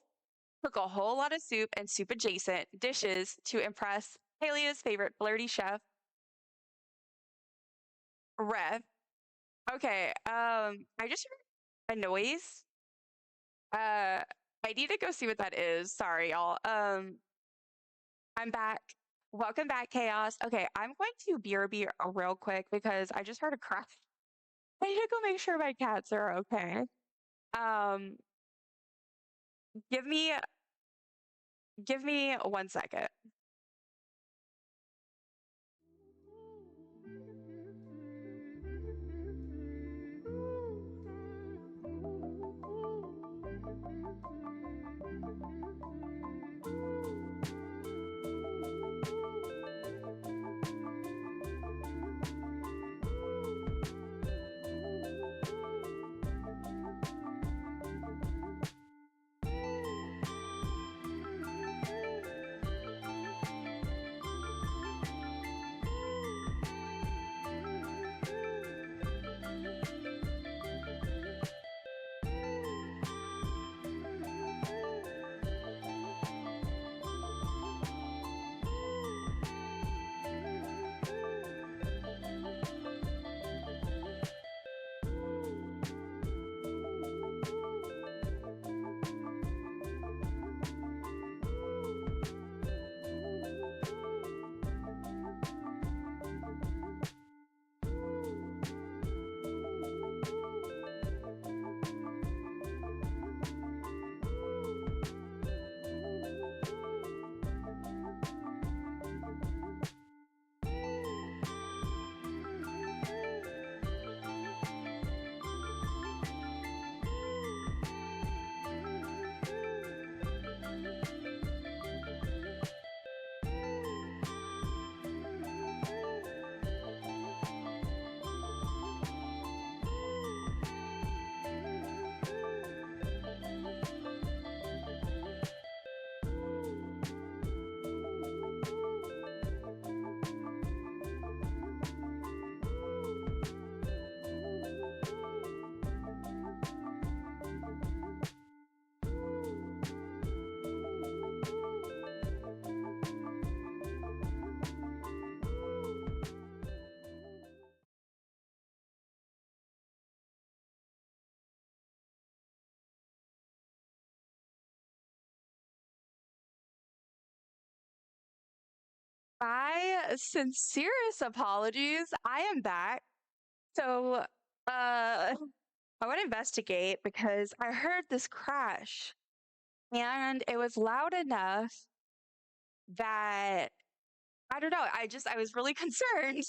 Cook a whole lot of soup and soup adjacent dishes to impress Palia's favorite flirty chef, Reth. Okay, I just heard a noise. Uh, I need to go see what that is. Sorry, y'all. I'm back. Welcome back, Chaos. Okay, I'm going to BRB real quick because I just heard a cry. I need to go make sure my cats are okay. Um, give me give me 1 second. My sincerest apologies. I am back. So, I want to investigate because I heard this crash and it was loud enough that I don't know. I was really concerned.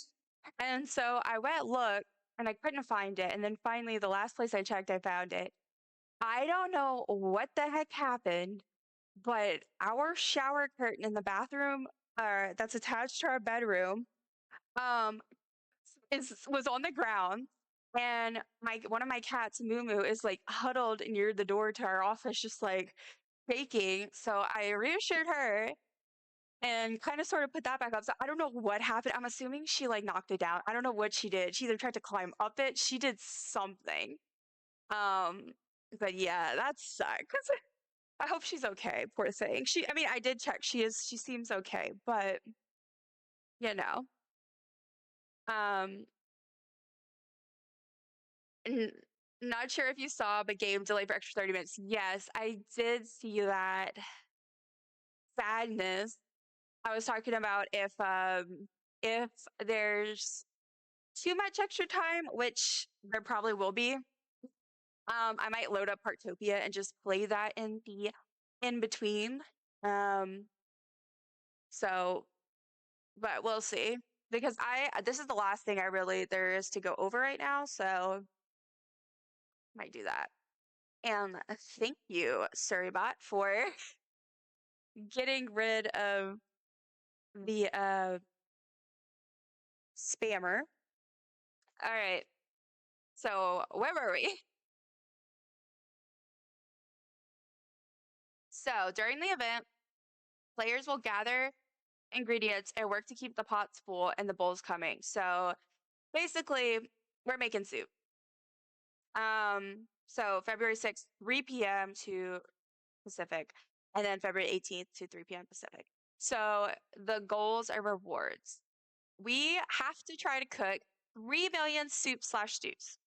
And so I went look and I couldn't find it. And then finally, the last place I checked, I found it. I don't know what the heck happened, but our shower curtain in the bathroom, that's attached to our bedroom, um, is was on the ground. And my one of my cats, Moo Moo, is like huddled near the door to our office, just like shaking. So I reassured her and kind of sort of put that back up. So I don't know what happened. I'm assuming she like knocked it down. I don't know what she did. She either tried to climb up it. She did something. Um, but yeah, that sucks. I hope she's okay. Poor thing. I mean, I did check. She seems okay, but you know, um, n- not sure if you saw, but game delayed for extra 30 minutes. Yes, I did see that. Sadness. I was talking about if there's too much extra time, which there probably will be. I might load up Heartopia and just play that in the in between. Um, so, but we'll see because this is the last thing I really there is to go over right now, so might do that. And thank you, Surrybot, for getting rid of the spammer. All right. So where were we? So during the event, players will gather ingredients and work to keep the pots full and the bowls coming. So basically, we're making soup. So February 6th, 3 p.m. to Pacific, and then February 18th to 3 p.m. Pacific. So the goals are rewards. We have to try to cook 3 million soup/stews.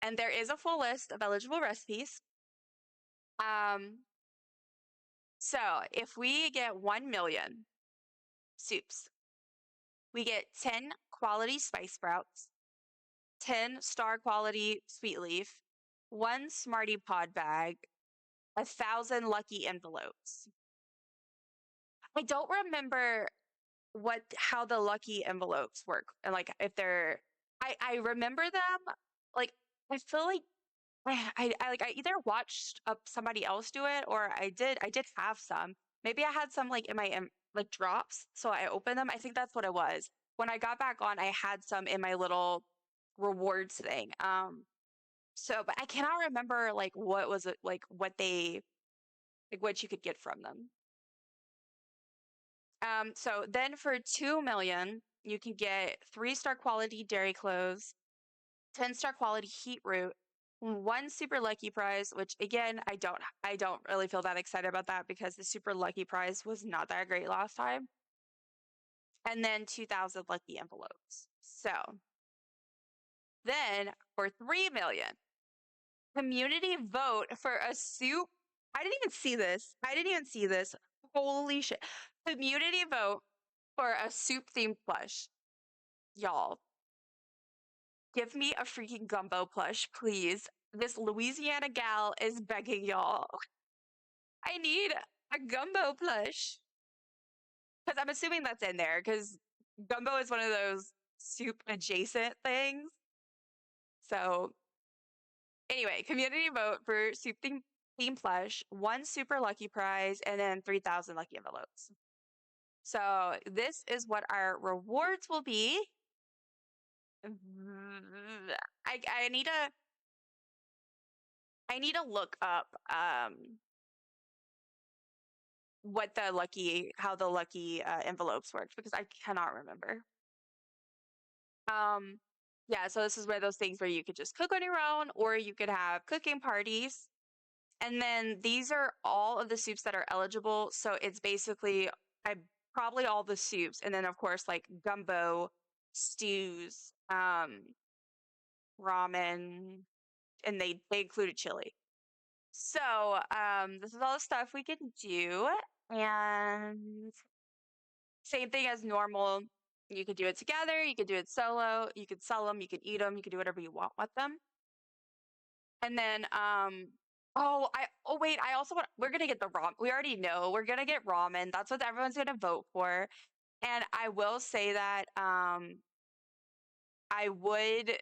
And there is a full list of eligible recipes. Um, so if we get 1 million soups, we get 10 quality spice sprouts, 10 star quality sweet leaf, 1 Smarty Pod bag, 1,000 lucky envelopes. I don't remember how the lucky envelopes work and like if they're I remember them like I feel like I either watched somebody else do it or I did have some. Maybe I had some like in my like drops, so I opened them. I think that's what it was. When I got back on, I had some in my little rewards thing. So but I cannot remember like what was it like what they like what you could get from them. So then for 2 million, you can get 3-star quality dairy cloves, 10-star quality heat root, 1 super lucky prize, which again, I don't really feel that excited about that because the super lucky prize was not that great last time. And then 2,000 lucky envelopes. So then for 3 million, community vote for a soup. I didn't even see this. I didn't even see this. Holy shit. Community vote for a soup themed plush. Y'all, give me a freaking gumbo plush, please. This Louisiana gal is begging y'all. I need a gumbo plush. Because I'm assuming that's in there, because gumbo is one of those soup adjacent things. So, anyway, community vote for soup theme plush, 1 super lucky prize, and then 3,000 lucky envelopes. So, this is what our rewards will be. I need to look up what how the lucky envelopes worked because I cannot remember. Um, yeah, so this is where those things where you could just cook on your own or you could have cooking parties. And then these are all of the soups that are eligible. So it's basically I probably all the soups and then of course like gumbo, stews, ramen, and they included chili. So, this is all the stuff we can do. And same thing as normal. You could do it together, you could do it solo, you could sell them, you could eat them, you could do whatever you want with them. And then, oh wait, I also we're gonna get the ramen. We already know we're gonna get ramen. That's what everyone's gonna vote for. And I will say that, I would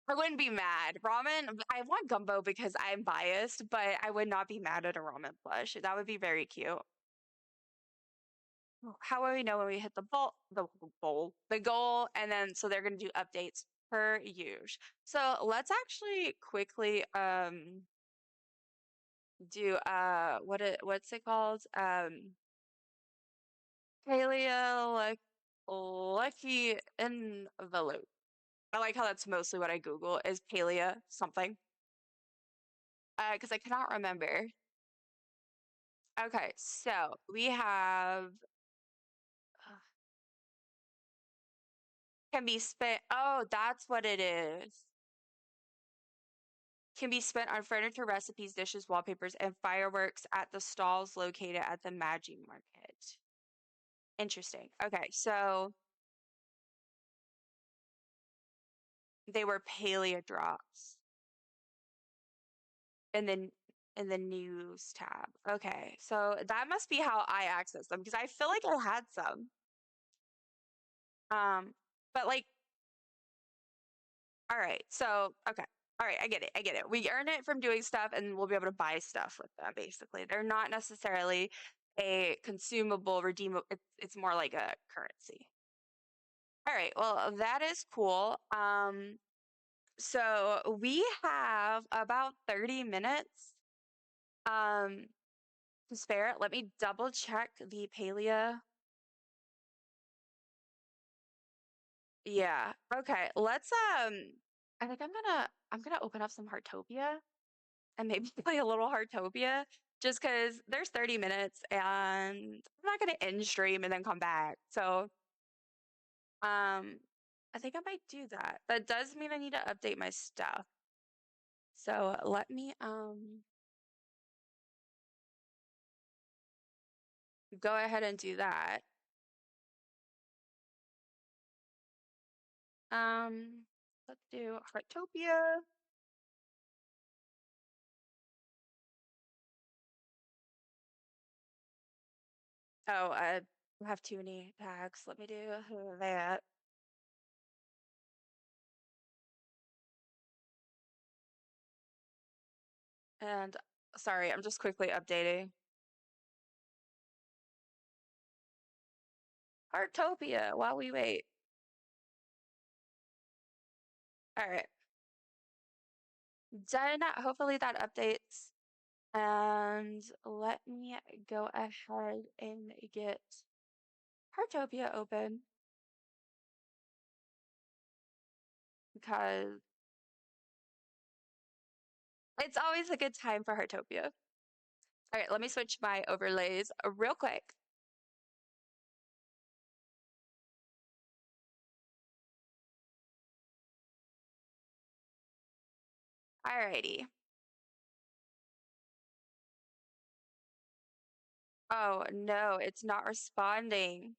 I wouldn't be mad. Ramen, I want gumbo because I'm biased, but I would not be mad at a ramen plush. That would be very cute. How will we know when we hit the goal, and then so they're gonna do updates per usual. So let's actually quickly do what's it called? Palia lucky envelope. I like how that's mostly what I Google is Palia something. Because I cannot remember. Okay, so we have can be spent. Oh, that's what it is. Can be spent on furniture, recipes, dishes, wallpapers, and fireworks at the stalls located at the Magi Market. Interesting. Okay, so they were paleo drops. and then in the news tab. Okay, so that must be how I access them because I feel like I had some. Um, but like, all right, so okay. All right, I get it. I get it. We earn it from doing stuff and we'll be able to buy stuff with them, basically. They're not necessarily a consumable, redeemable, it's more like a currency. All right, well, that is cool. So we have about 30 minutes um to spare. Let me double check the Palia. Yeah. Okay. Let's I think I'm gonna open up some Heartopia and maybe play a little Heartopia just because there's 30 minutes and I'm not gonna end stream and then come back. So I think I might do that. That does mean I need to update my stuff. So let me go ahead and do that. Let's do Heartopia. Oh, I have too many tags. Let me do that. And sorry, I'm just quickly updating. Heartopia while we wait. All right. Done. Hopefully that updates. And let me go ahead and get Heartopia open because it's always a good time for Heartopia. All right, let me switch my overlays real quick. Alrighty. Oh no, it's not responding.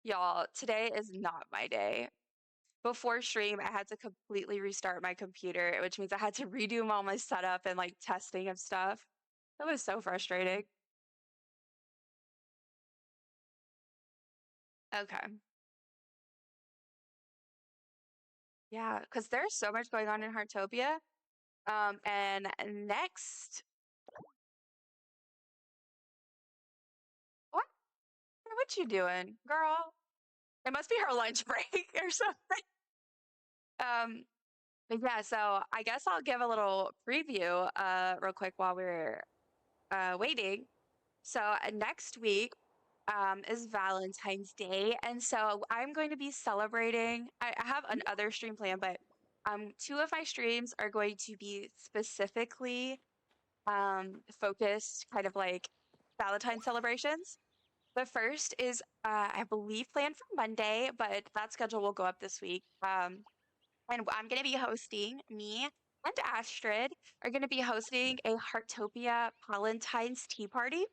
Y'all, today is not my day. Before stream, I had to completely restart my computer, which means I had to redo all my setup and like testing of stuff. That was so frustrating. Okay. Yeah, because there's so much going on in Heartopia. And next, what? What you doing, girl? It must be her lunch break or something. Um, but yeah, so I guess I'll give a little preview real quick while we're waiting. So next week is Valentine's Day, and so I'm going to be celebrating. I have another stream plan, but two of my streams are going to be specifically focused, kind of like Valentine celebrations. The first is, I believe, planned for Monday, but that schedule will go up this week. And I'm going to be hosting, me and Astrid are going to be hosting a Heartopia Valentine's tea party.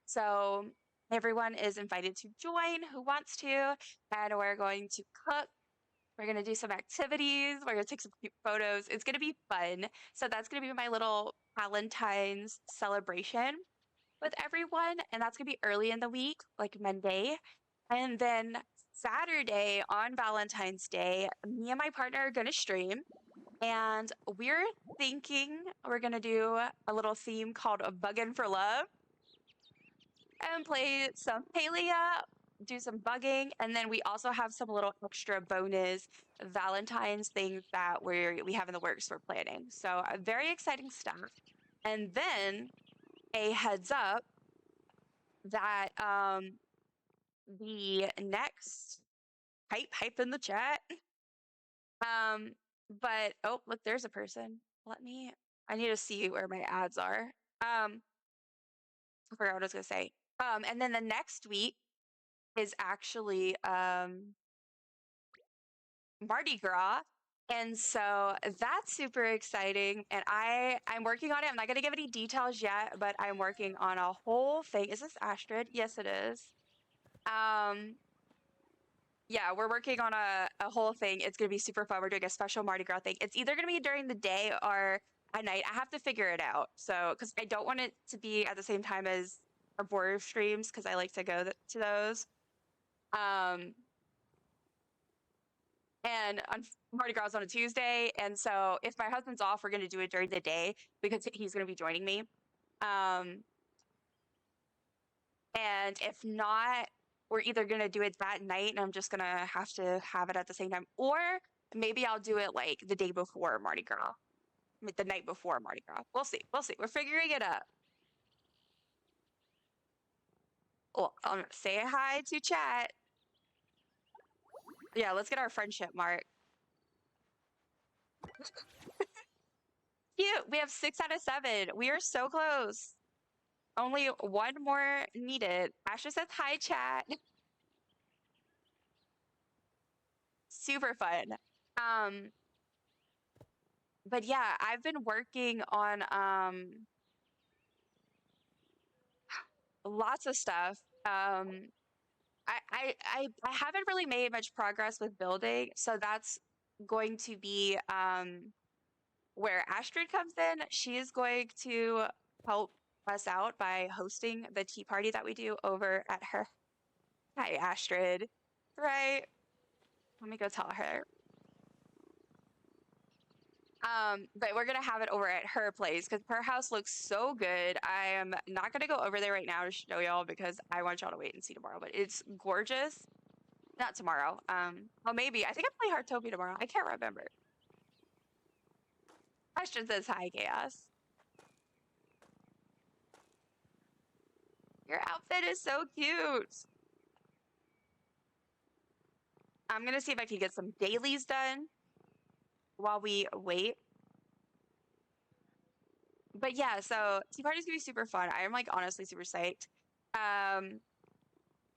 So everyone is invited to join who wants to, and we're going to cook. We're going to do some activities. We're going to take some cute photos. It's going to be fun. So that's going to be my little Valentine's celebration with everyone. And that's going to be early in the week, like Monday. And then Saturday on Valentine's Day, me and my partner are going to stream. And we're thinking we're going to do a little theme called a Buggin' for Love and play some Palia, do some bugging, and then we also have some little extra bonus Valentine's things that we have in the works we're planning. So very exciting stuff. And then a heads up that the next hype in the chat. Um, but oh look, there's a person. I need to see where my ads are. I forgot what I was gonna say. And then the next week is actually Mardi Gras. And so that's super exciting. And I'm working on it. I'm not gonna give any details yet, but I'm working on a whole thing. Is this Astrid? Yes, it is. Um, yeah, we're working on a whole thing. It's gonna be super fun. We're doing a special Mardi Gras thing. It's either gonna be during the day or at night. I have to figure it out. So, because I don't want it to be at the same time as our border streams, because I like to go to those. Um, and on Mardi Gras on a Tuesday, and so if my husband's off, we're going to do it during the day because he's going to be joining me. Um, and if not, we're either going to do it that night, and I'm just going to have it at the same time, or maybe I'll do it like the day before Mardi Gras, the night before Mardi Gras. We'll see. We'll see. We're figuring it out. Well, say hi to chat. Yeah, let's get our friendship mark. Cute. We have 6 out of 7. We are so close. Only one more needed. Asher says hi, chat. Super fun. Um, but yeah, I've been working on lots of stuff. I haven't really made much progress with building, so that's going to be where Astrid comes in. She is going to help us out by hosting the tea party that we do over at her. Hi, Astrid. Right. Let me go tell her. But we're gonna have it over at her place because her house looks so good. I am not gonna go over there right now to show y'all because I want y'all to wait and see tomorrow. But it's gorgeous. Not tomorrow. Well, maybe. I think I'm playing Heartopia tomorrow. I can't remember. Ashton says hi, Chaos. Your outfit is so cute. I'm gonna see if I can get some dailies done while we wait. But yeah, so tea party's gonna be super fun. I am like honestly super psyched. Um,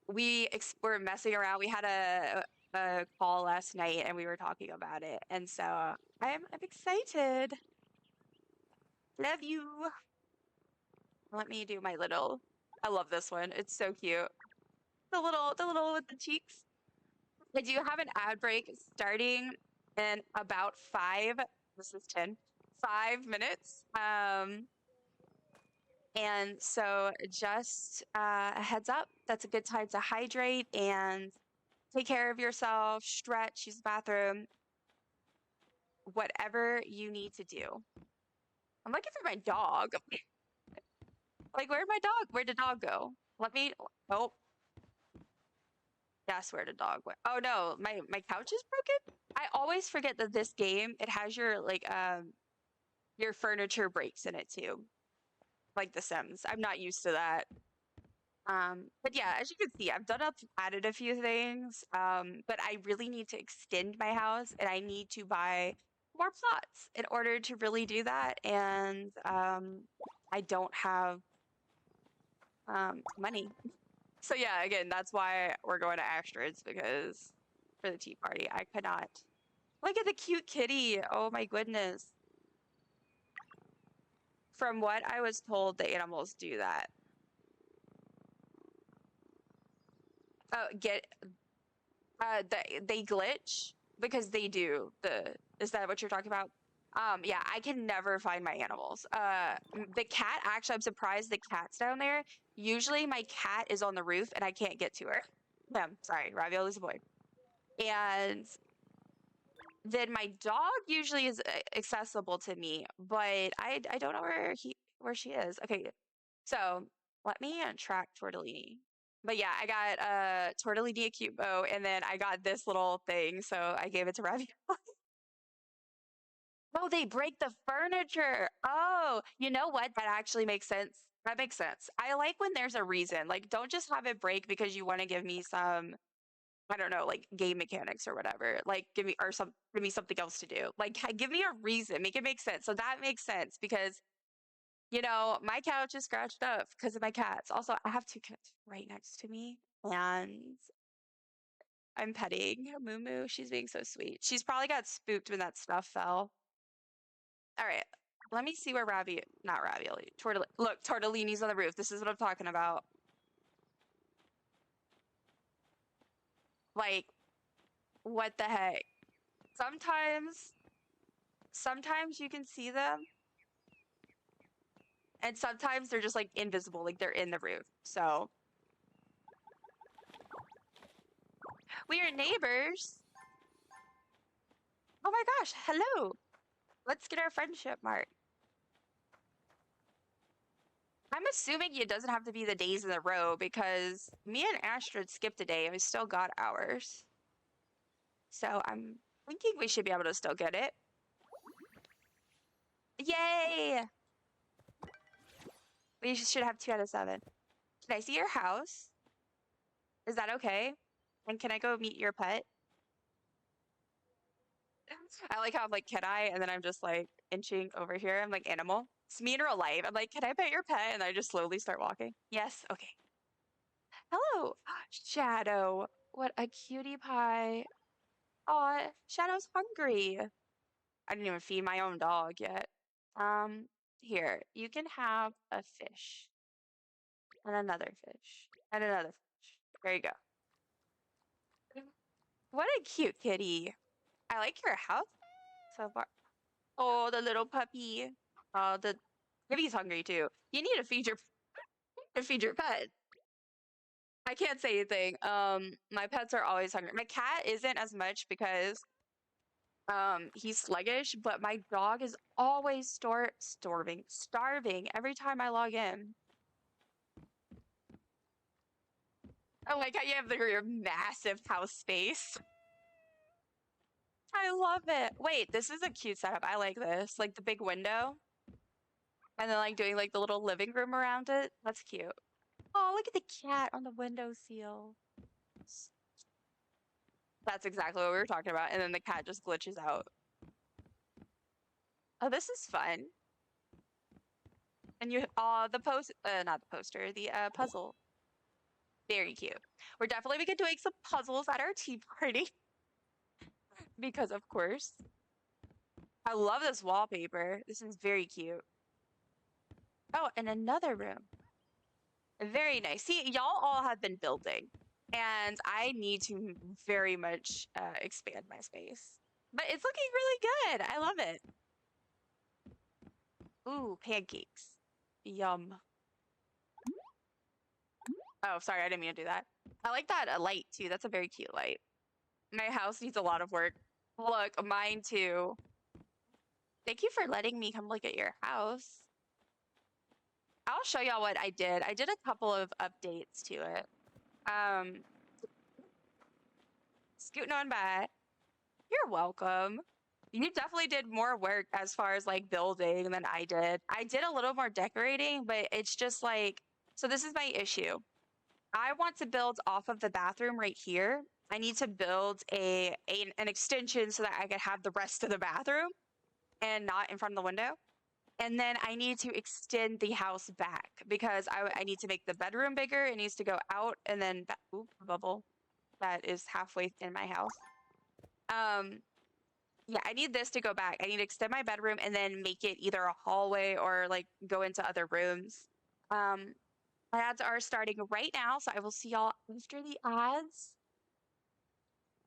we were messing around. We had a call last night and we were talking about it, and so I'm excited. Love you. Let me do my little. I love this one. It's so cute. The little with the cheeks. I do have an ad break starting in about 5. This is 10. 5 minutes. And so just a heads up, that's a good time to hydrate and take care of yourself, stretch, use the bathroom, whatever you need to do. I'm looking for my dog. Like, where'd my dog? Where'd the dog go? Let me. Oh, that's where the dog went. Oh no, my couch is broken. I always forget that this game it has your your furniture breaks in it too, like The Sims. I'm not used to that. But yeah, as you can see, added a few things. But I really need to extend my house and I need to buy more plots in order to really do that. And I don't have money. So yeah, again, that's why we're going to Astrid's because for the tea party, I could not. Look at the cute kitty. Oh my goodness. From what I was told, the animals do that. Get they glitch because they do is that what you're talking about? Yeah, I can never find my animals. The cat, actually, I'm surprised the cat's down there. Usually my cat is on the roof and I can't get to her. Sorry, Ravioli's a boy. And then my dog usually is accessible to me, but I don't know where she is. Okay, so let me track Tortellini. But yeah, I got Tortellini a cute bow, and then I got this little thing, so I gave it to Ravioli. Oh, they break the furniture. Oh, you know what? That actually makes sense. That makes sense. I like when there's a reason. Like, don't just have it break because you want to give me some, I don't know, like game mechanics or whatever. Like, give me something else to do. Like, give me a reason. Make it make sense. So that makes sense because my couch is scratched up because of my cats. Also, I have 2 cats right next to me, and I'm petting Moo Moo. She's being so sweet. She's probably got spooked when that stuff fell. All right, let me see where not ravioli, look, tortellini's on the roof. This is what I'm talking about. Like, what the heck? Sometimes you can see them, And sometimes they're just like invisible, like they're in the roof. So we are neighbors. Oh my gosh, hello. Let's get our friendship mark. I'm assuming it doesn't have to be the days in a row because me and Astrid skipped a day and we still got ours. So I'm thinking we should be able to still get it. Yay! We should have 2 out of 7. Can I see your house? Is that okay? And can I go meet your pet? I like how I'm like, can I? And then I'm just like inching over here. I'm like animal. It's me in real life. I'm like, can I pet your pet? And I just slowly start walking. Yes. Okay. Hello, Shadow. What a cutie pie. Aw, Shadow's hungry. I didn't even feed my own dog yet. Um, Here, you can have a fish and another fish and another fish. There you go. What a cute kitty. I like your house so far. Oh, the little puppy. Oh, the kitty's hungry too. You need to feed your pet. I can't say anything. My pets are always hungry. My cat isn't as much because he's sluggish, but my dog is always starving every time I log in. I like how you have your massive house space. I love it. Wait, this is a cute setup. I like this. Like the big window. And then like doing like the little living room around it. That's cute. Oh, look at the cat on the windowsill. That's exactly what we were talking about. And then the cat just glitches out. Oh, this is fun. And you, not the poster, the puzzle. Very cute. We're definitely we could doing some puzzles at our tea party because of course. I love this wallpaper. This is very cute. Oh, and another room. Very nice. See, y'all all have been building, and I need to very much expand my space. But it's looking really good. I love it. Ooh, pancakes. Yum. Oh, sorry, I didn't mean to do that. I like that light too. That's a very cute light. My house needs a lot of work. Look, mine too. Thank you for letting me come look at your house. I'll show y'all what I did. I did a couple of updates to it. Um, Scooting on by. You're welcome. You definitely did more work as far as like building than I did. I did a little more decorating, but it's just like, so this is my issue. I want to build off of the bathroom right here. I need to build an extension so that I could have the rest of the bathroom and not in front of the window. And then I need to extend the house back because I need to make the bedroom bigger. It needs to go out and then, oop, bubble that is halfway in my house. Yeah, I need this to go back. I need to extend my bedroom and then make it either a hallway or like go into other rooms. Ads are starting right now, so I will see y'all after the ads.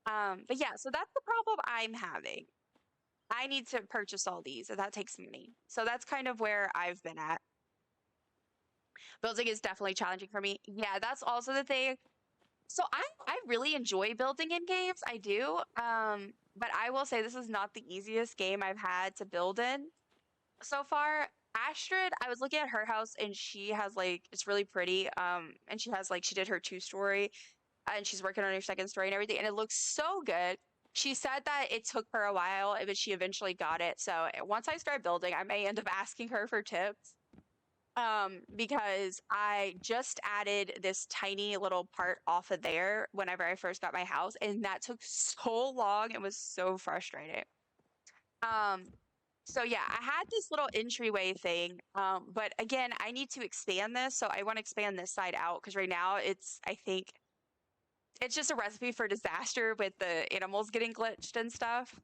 But yeah, so that's the problem I'm having. I need to purchase all these, and that takes money. So that's kind of where I've been at. Building is definitely challenging for me. Yeah, that's also the thing. So I really enjoy building in games. I do. But I will say this is not the easiest game I've had to build in so far. Astrid, I was looking at her house and she has like it's really pretty. And she has like she did her 2-story and she's working on her 2nd story and everything, and it looks so good. She said that it took her a while, but she eventually got it. So once I start building, I may end up asking her for tips. Because I just added this tiny little part off of there whenever I first got my house, and that took so long. It was so frustrating. Um, so yeah, I had this little entryway thing. But again, I need to expand this, so I want to expand this side out because right now I think it's just a recipe for disaster with the animals getting glitched and stuff.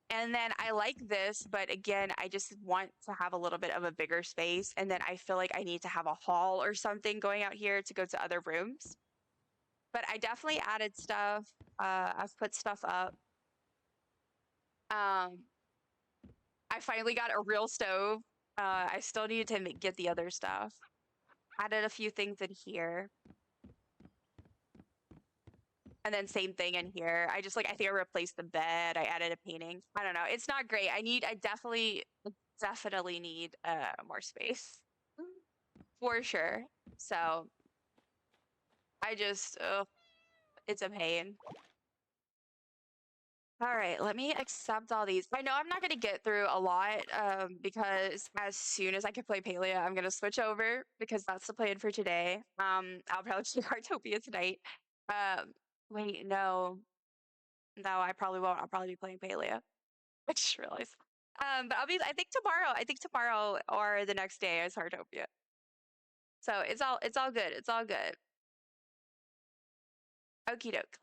And then I like this, but again, I just want to have a little bit of a bigger space. And then I feel like I need to have a hall or something going out here to go to other rooms. But I definitely added stuff. I've put stuff up. I finally got a real stove. I still need to get the other stuff. Added a few things in here. And then same thing in here. I just like, I think I replaced the bed. I added a painting. I don't know. It's not great. I definitely need more space for sure. So I just, it's a pain. All right, let me accept all these. I know I'm not going to get through a lot because as soon as I can play Palia, I'm going to switch over because that's the plan for today. I'll probably just do Heartopia tonight. Um, wait, no, I probably won't. I'll probably be playing Palia. I just realized. But I think tomorrow or the next day is Heartopia. So it's all good. It's all good. Okie doke.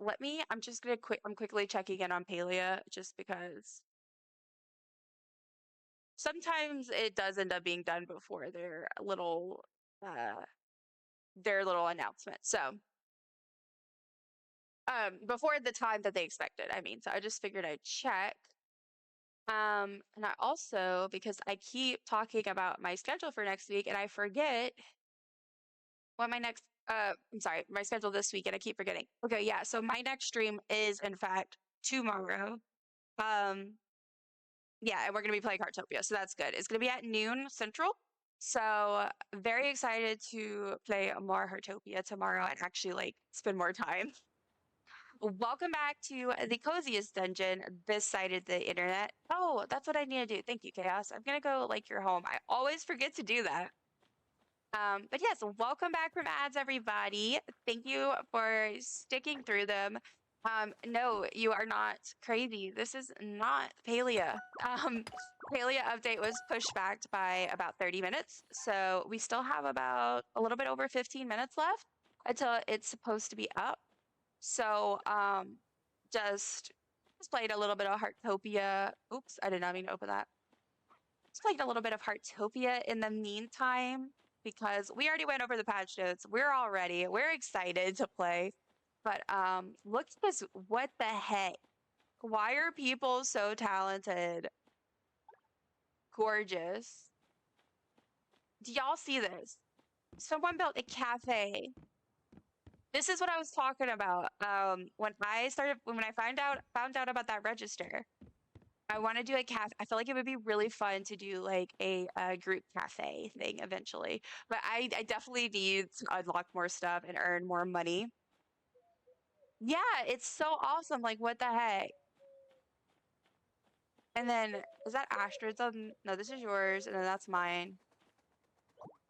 I'm quickly checking in on Palia just because sometimes it does end up being done before uh their little announcement. So before the time that they expected, I mean. So I just figured I'd check. And I also, because I keep talking about my schedule for next week and I forget what I'm sorry, my schedule this week and I keep forgetting. Okay, yeah. So my next stream is in fact tomorrow. Um yeah, and we're gonna be playing Heartopia, so that's good. It's gonna be at noon Central. So very excited to play more Heartopia tomorrow and actually like spend more time. Welcome back to the coziest dungeon this side of the internet. Oh, that's what I need to do. Thank you, Chaos. I'm gonna go like your home. I always forget to do that. But yes, welcome back from ads, everybody. Thank you for sticking through them. No, you are not crazy. This is not Palia. Palia update was pushed back by about 30 minutes. So we still have about a little bit over 15 minutes left until it's supposed to be up. So just played a little bit of Heartopia. Oops, I did not mean to open that. Just played a little bit of Heartopia in the meantime because we already went over the patch notes. We're all ready. We're excited to play. But look at this. What the heck? Why are people so talented? Gorgeous. Do y'all see this? Someone built a cafe. This is what I was talking about. When I found out about that register, I want to do a cafe. I feel like it would be really fun to do like a group cafe thing eventually. But I definitely need to unlock more stuff and earn more money. Yeah, it's so awesome. Like, what the heck? And then, is that Astrid's on? No, this is yours, and then that's mine.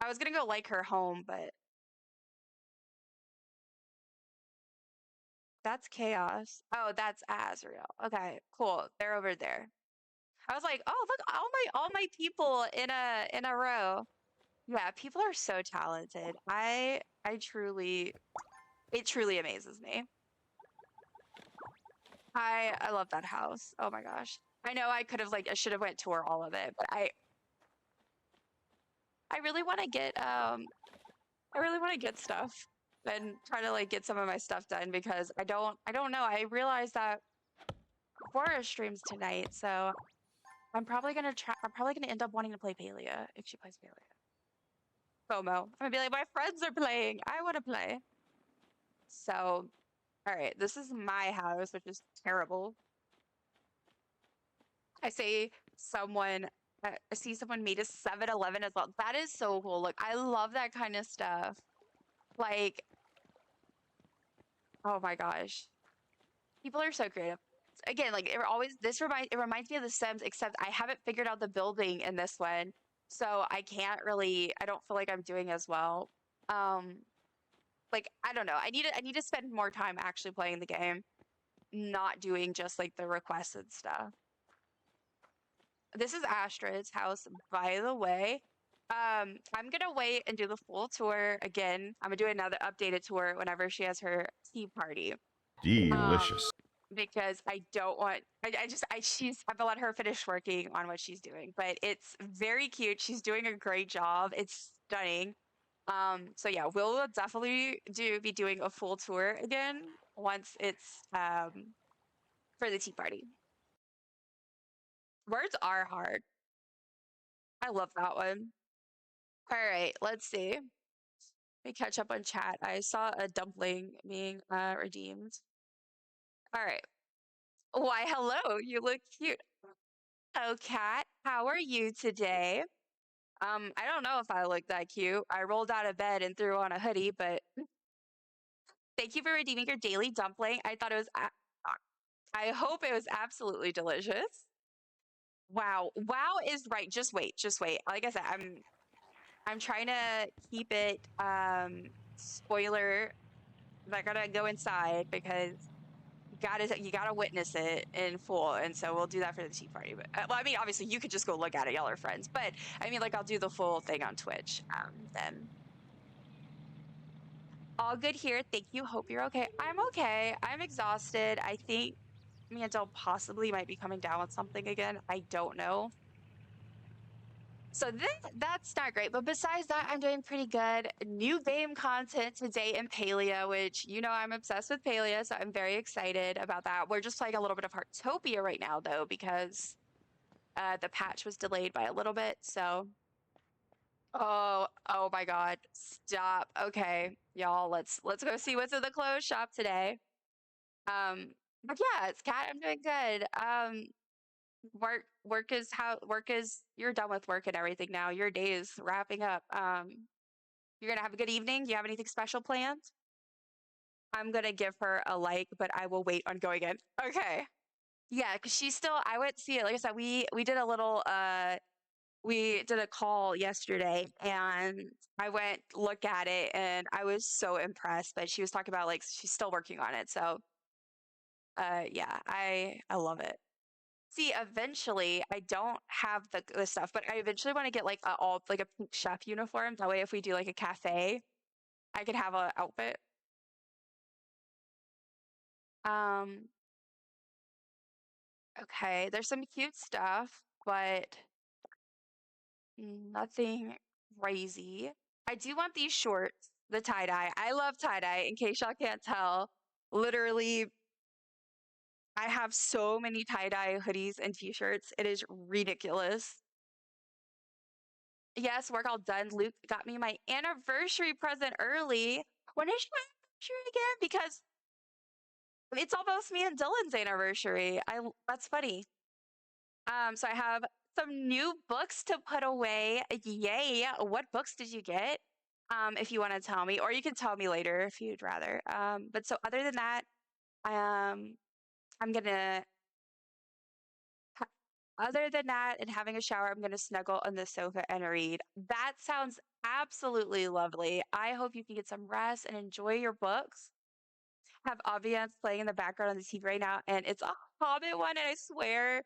I was gonna go like her home, but that's Chaos. Oh, that's Azrael. Okay, cool. They're over there. I was like, oh, look, all my people in a row. Yeah, people are so talented. I truly it truly amazes me. I love that house. Oh my gosh. I know I could have like I should have went tour all of it, but I really want to get I really want to get stuff and try to like get some of my stuff done because I don't know. I realized that Cora streams tonight, so I'm probably gonna end up wanting to play Palia if she plays Palia. FOMO. I'm gonna be like, my friends are playing. I want to play. So, all right, this is my house, which is terrible. I see someone made a 7-Eleven as well. That is so cool. Look, I love that kind of stuff. Like, oh my gosh. People are so creative. Again, like it reminds me of The Sims, except I haven't figured out the building in this one. So I don't feel like I'm doing as well. Um, like I don't know. I need to spend more time actually playing the game, not doing just like the requests and stuff. This is Astrid's house, by the way. I'm gonna wait and do the full tour again. I'm gonna do another updated tour whenever she has her tea party. Delicious. Because I don't want I've let her finish working on what she's doing, but it's very cute. She's doing a great job. It's stunning. So yeah, we'll definitely be doing a full tour again once it's for the tea party. Words are hard. I love that one. All right, let's see. Let me catch up on chat. I saw a dumpling being redeemed. All right. Why, hello. You look cute. Oh, Kat, how are you today? I don't know if I look that cute. I rolled out of bed and threw on a hoodie, but thank you for redeeming your daily dumpling. I thought it was, I hope it was absolutely delicious. Wow. Wow is right. Just wait. Just wait. Like I said, I'm trying to keep it spoiler. I gotta go inside because you gotta witness it in full, and so we'll do that for the tea party. But well, I mean, obviously you could just go look at it, y'all are friends. But I mean, like I'll do the full thing on Twitch. Then all good here. Thank you. Hope you're okay. I'm okay. I'm exhausted. I think me and Del possibly might be coming down with something again. I don't know. So that's not great. But besides that, I'm doing pretty good. New game content today in Palia, which you know I'm obsessed with Palia, so I'm very excited about that. We're just playing a little bit of Heartopia right now though, because the patch was delayed by a little bit. So oh my God. Stop. Okay, y'all, let's go see what's in the clothes shop today. But yeah, it's Cat. I'm doing good. Work is you're done with work and everything now. Your day is wrapping up. You're gonna have a good evening. Do you have anything special planned? I'm gonna give her a like, but I will wait on going in. Okay. Yeah, because she's still I went to see it. Like I said, we did a little we did a call yesterday and I went look at it and I was so impressed. But she was talking about like she's still working on it. So yeah, I love it. See, eventually, I don't have the stuff, but I eventually want to get like a all like a pink chef uniform. That way, if we do like a cafe, I could have a outfit. Um, okay, there's some cute stuff, but nothing crazy. I do want these shorts, the tie-dye. I love tie-dye, in case y'all can't tell. Literally, I have so many tie-dye hoodies and t-shirts. It is ridiculous. Yes, work all done. Luke got me my anniversary present early. When is your anniversary again? Because it's almost me and Dylan's anniversary. That's funny. So I have some new books to put away. Yay. What books did you get? If you want to tell me, or you can tell me later if you'd rather. But so other than that, um, I'm gonna other than that and having a shower, I'm gonna snuggle on the sofa and read. That sounds absolutely lovely. I hope you can get some rest and enjoy your books. Have ambiance playing in the background on the TV right now, and it's a Hobbit one, and I swear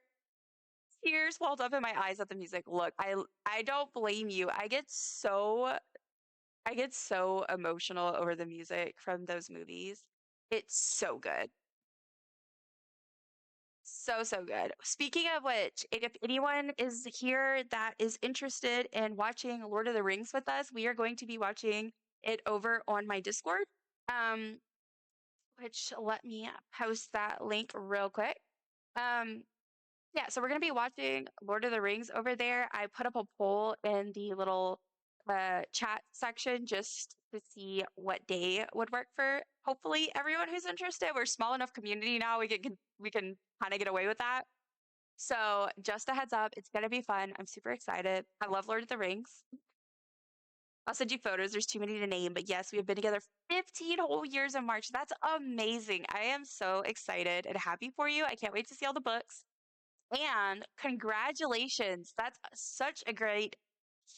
tears welled up in my eyes at the music. Look, I don't blame you. I get so emotional over the music from those movies. It's so good. So good. Speaking of which, if anyone is here that is interested in watching Lord of the Rings with us, we are going to be watching it over on my Discord. Um, which let me post that link real quick. Um, yeah, so we're gonna be watching Lord of the Rings over there. I put up a poll in the little chat section just to see what day would work for hopefully everyone who's interested. We're a small enough community now we can kind of get away with that. So just a heads up, it's gonna be fun. I'm super excited. I love Lord of the Rings. I'll send you photos. There's too many to name, but yes, we have been together 15 whole years in March. That's amazing. I am so excited and happy for you. I can't wait to see all the books. And congratulations. That's such a great,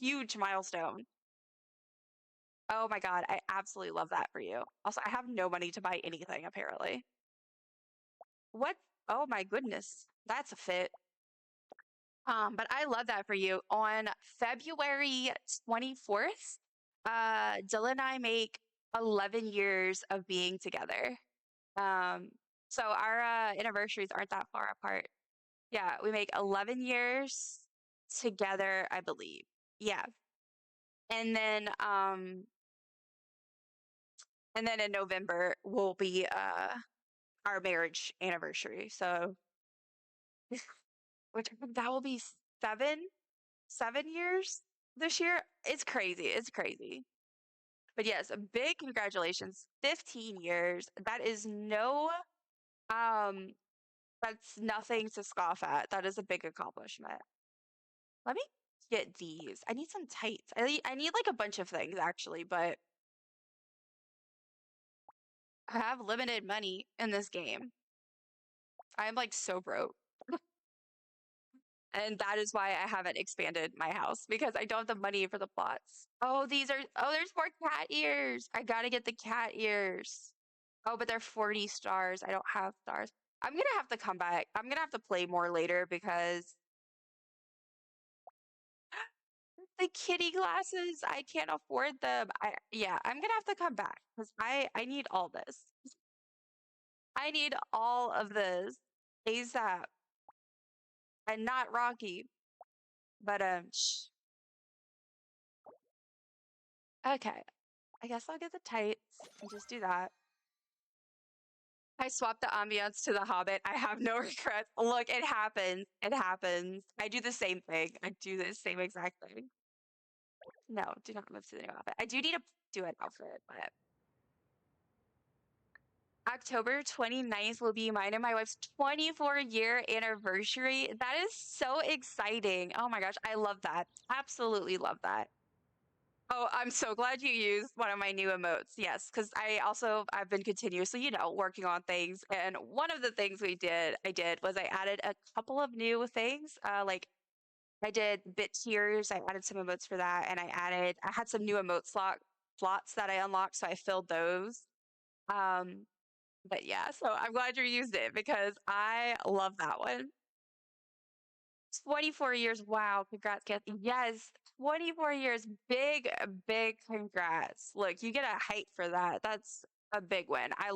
huge milestone. Oh my God, I absolutely love that for you. Also, I have no money to buy anything, apparently. What? Oh my goodness. That's a fit. But I love that for you. On February 24th, Dylan and I make 11 years of being together. Um, so our anniversaries aren't that far apart. Yeah, we make 11 years together, I believe. Yeah. And then in November will be our marriage anniversary. So which I think that will be 7. 7 years this year. It's crazy. It's crazy. But yes, a big congratulations. 15 years. That is um, that's nothing to scoff at. That is a big accomplishment. Let me get these. I need some tights. I need like a bunch of things actually, but I have limited money in this game. I'm like so broke. And that is why I haven't expanded my house because I don't have the money for the plots. Oh, there's more cat ears. I gotta get the cat ears. Oh, but they're 40 stars. I don't have stars. I'm gonna have to come back. I'm gonna have to play more later because the kitty glasses, I can't afford them. Yeah, I'm gonna have to come back because I need all this. I need all of this ASAP and not Rocky. But shh. Okay. I guess I'll get the tights and just do that. I swapped the ambiance to the Hobbit. I have no regrets. Look, it happens. It happens. I do the same thing. I do the same exact thing. No, do not move to the new outfit. I do need to do an outfit, but October 29th will be mine and my wife's 24-year anniversary. That is so exciting. Oh my gosh, I love that. Absolutely love that. Oh, I'm so glad you used one of my new emotes. Yes, because I've been continuously, working on things. And one of the things I did was I added a couple of new things. Like I did bit tiers. I added some emotes for that, and I had some new emote slots that I unlocked, so I filled those. Um, but yeah, so I'm glad you used it because I love that one. 24 years. Wow. Congrats, Kathy. Yes. 24 years. Big, big congrats. Look, you get a height for that. That's a big win. I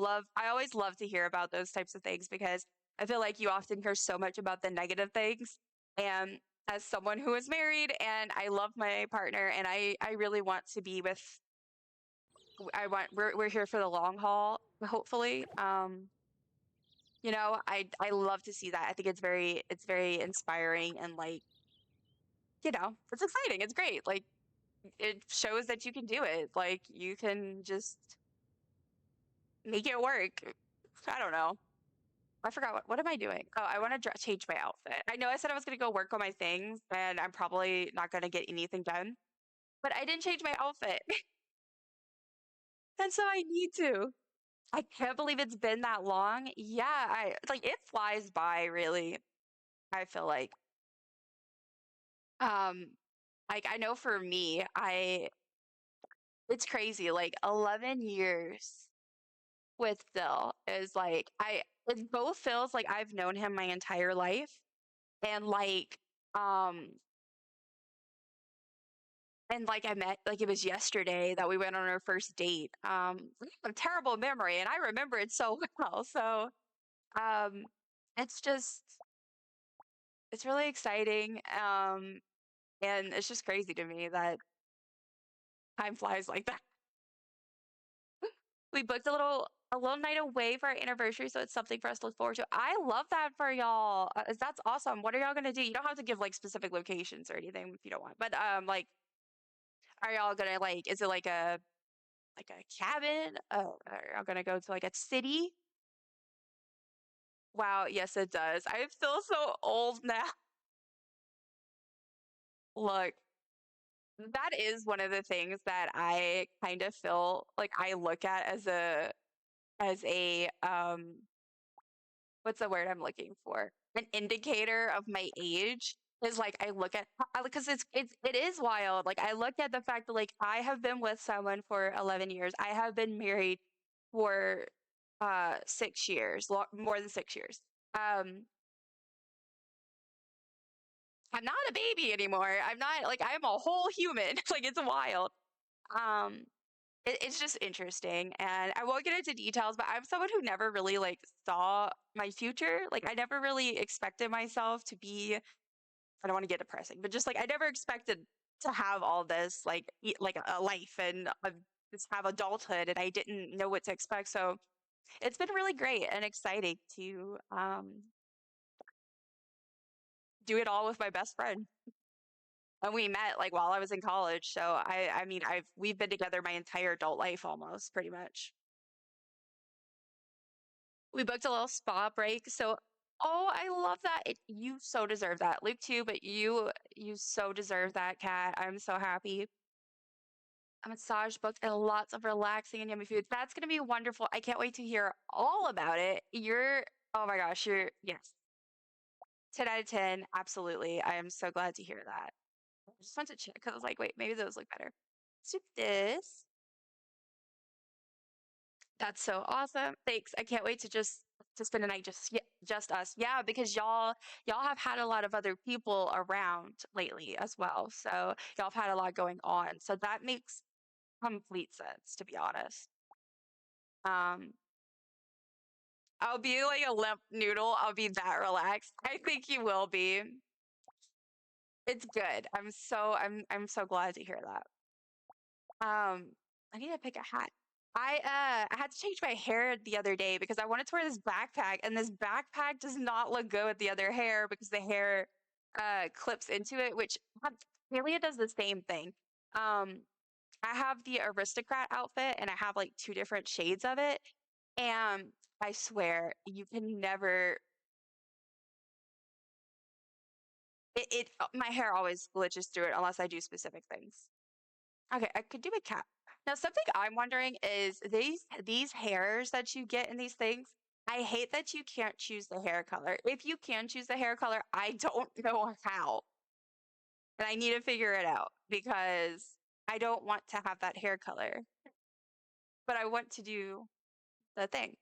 always love to hear about those types of things because I feel like you often hear so much about the negative things. And as someone who is married and I love my partner and I really want to be with, we're here for the long haul, hopefully. I love to see that. I think it's very inspiring and like, it's exciting. It's great. Like it shows that you can do it. Like you can just make it work. I don't know. I forgot what am I doing? Oh, I want to change my outfit. I know I said I was going to go work on my things and I'm probably not going to get anything done, but I didn't change my outfit. And so I need to. I can't believe it's been that long. Yeah, I like it flies by really. I feel um like I know for me, I it's crazy. Like 11 years with Phil is like it both feels like I've known him my entire life and um like I met like it was yesterday that we went on our first date. I have a terrible memory and I remember it so well. So um it's just it's really exciting. And it's just crazy to me that time flies like that. We booked a little night away for our anniversary, so it's something for us to look forward to. I love that for y'all. That's awesome. What are y'all gonna do? You don't have to give like specific locations or anything if you don't want. But are y'all gonna like? Is it like a cabin? Are y'all gonna go to like a city? Wow, yes, it does. I feel so old now. Look, that is one of the things that I kind of feel like I look at as a what's the word I'm looking for? An indicator of my age is like I look at because it is wild. Like I look at the fact that like I have been with someone for 11 years. I have been married for 6 years, more than 6 years. Um I'm not a baby anymore. I'm not like I'm a whole human. Like it's wild. Um it's just interesting and I won't get into details, but I'm someone who never really like saw my future. Like I never really expected myself to be, I don't want to get depressing, but just like I never expected to have all this like a life and just have adulthood and I didn't know what to expect. So it's been really great and exciting to do it all with my best friend. And we met like while I was in college. So I mean, we've been together my entire adult life almost, pretty much. We booked a little spa break. So, oh, I love that. You so deserve that. Luke too, but you so deserve that, Cat. I'm so happy. A massage booked and lots of relaxing and yummy food. That's gonna be wonderful. I can't wait to hear all about it. Oh my gosh, yes. 10 out of 10. Absolutely. I am so glad to hear that. I just want to check because I was like, wait, maybe those look better. Soup this. That's so awesome. Thanks. I can't wait to spend a night just us. Yeah, because y'all have had a lot of other people around lately as well. So y'all have had a lot going on. So that makes complete sense, to be honest. Um, I'll be like a limp noodle. I'll be that relaxed. I think you will be. It's good. I'm so glad to hear that. I need to pick a hat. I had to change my hair the other day because I wanted to wear this backpack, and this backpack does not look good with the other hair because the hair clips into it, which Palia does the same thing. Um, I have the aristocrat outfit and I have like two different shades of it, and I swear you can never my hair always glitches through it unless I do specific things. Okay, I could do a cap. Now, something I'm wondering is these hairs that you get in these things, I hate that you can't choose the hair color. If you can choose the hair color, I don't know how. And I need to figure it out because I don't want to have that hair color, but I want to do the thing.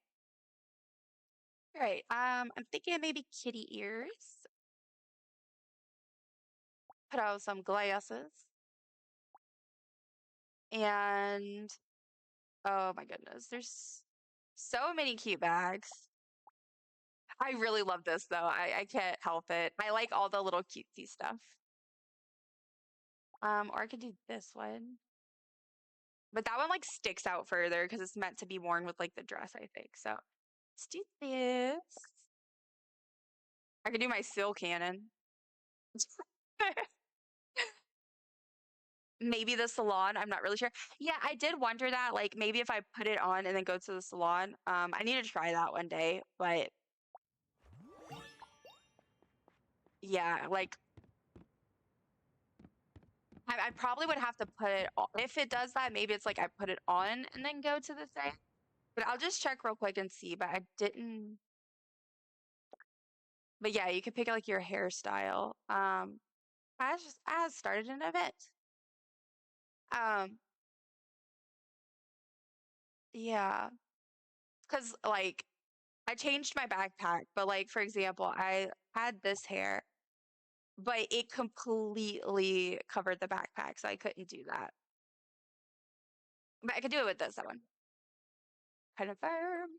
All right. I'm thinking maybe kitty ears. Put out some glasses. And oh my goodness, there's so many cute bags. I really love this though. I can't help it. I like all the little cutesy stuff. Or I could do this one. But that one like sticks out further because it's meant to be worn with like the dress, I think. So let's do this. I could do my seal cannon. Maybe the salon. I'm not really sure. Yeah, I did wonder that. Like maybe if I put it on and then go to the salon. I need to try that one day. But yeah, like I probably would have to put it on. If it does that, maybe it's like I put it on and then go to the thing. But I'll just check real quick and see. But I didn't. But yeah, you could pick like your hairstyle. I started an event. Um, yeah, because like I changed my backpack, but like for example, I had this hair, but it completely covered the backpack, so I couldn't do that. But I could do it with this one. Confirm.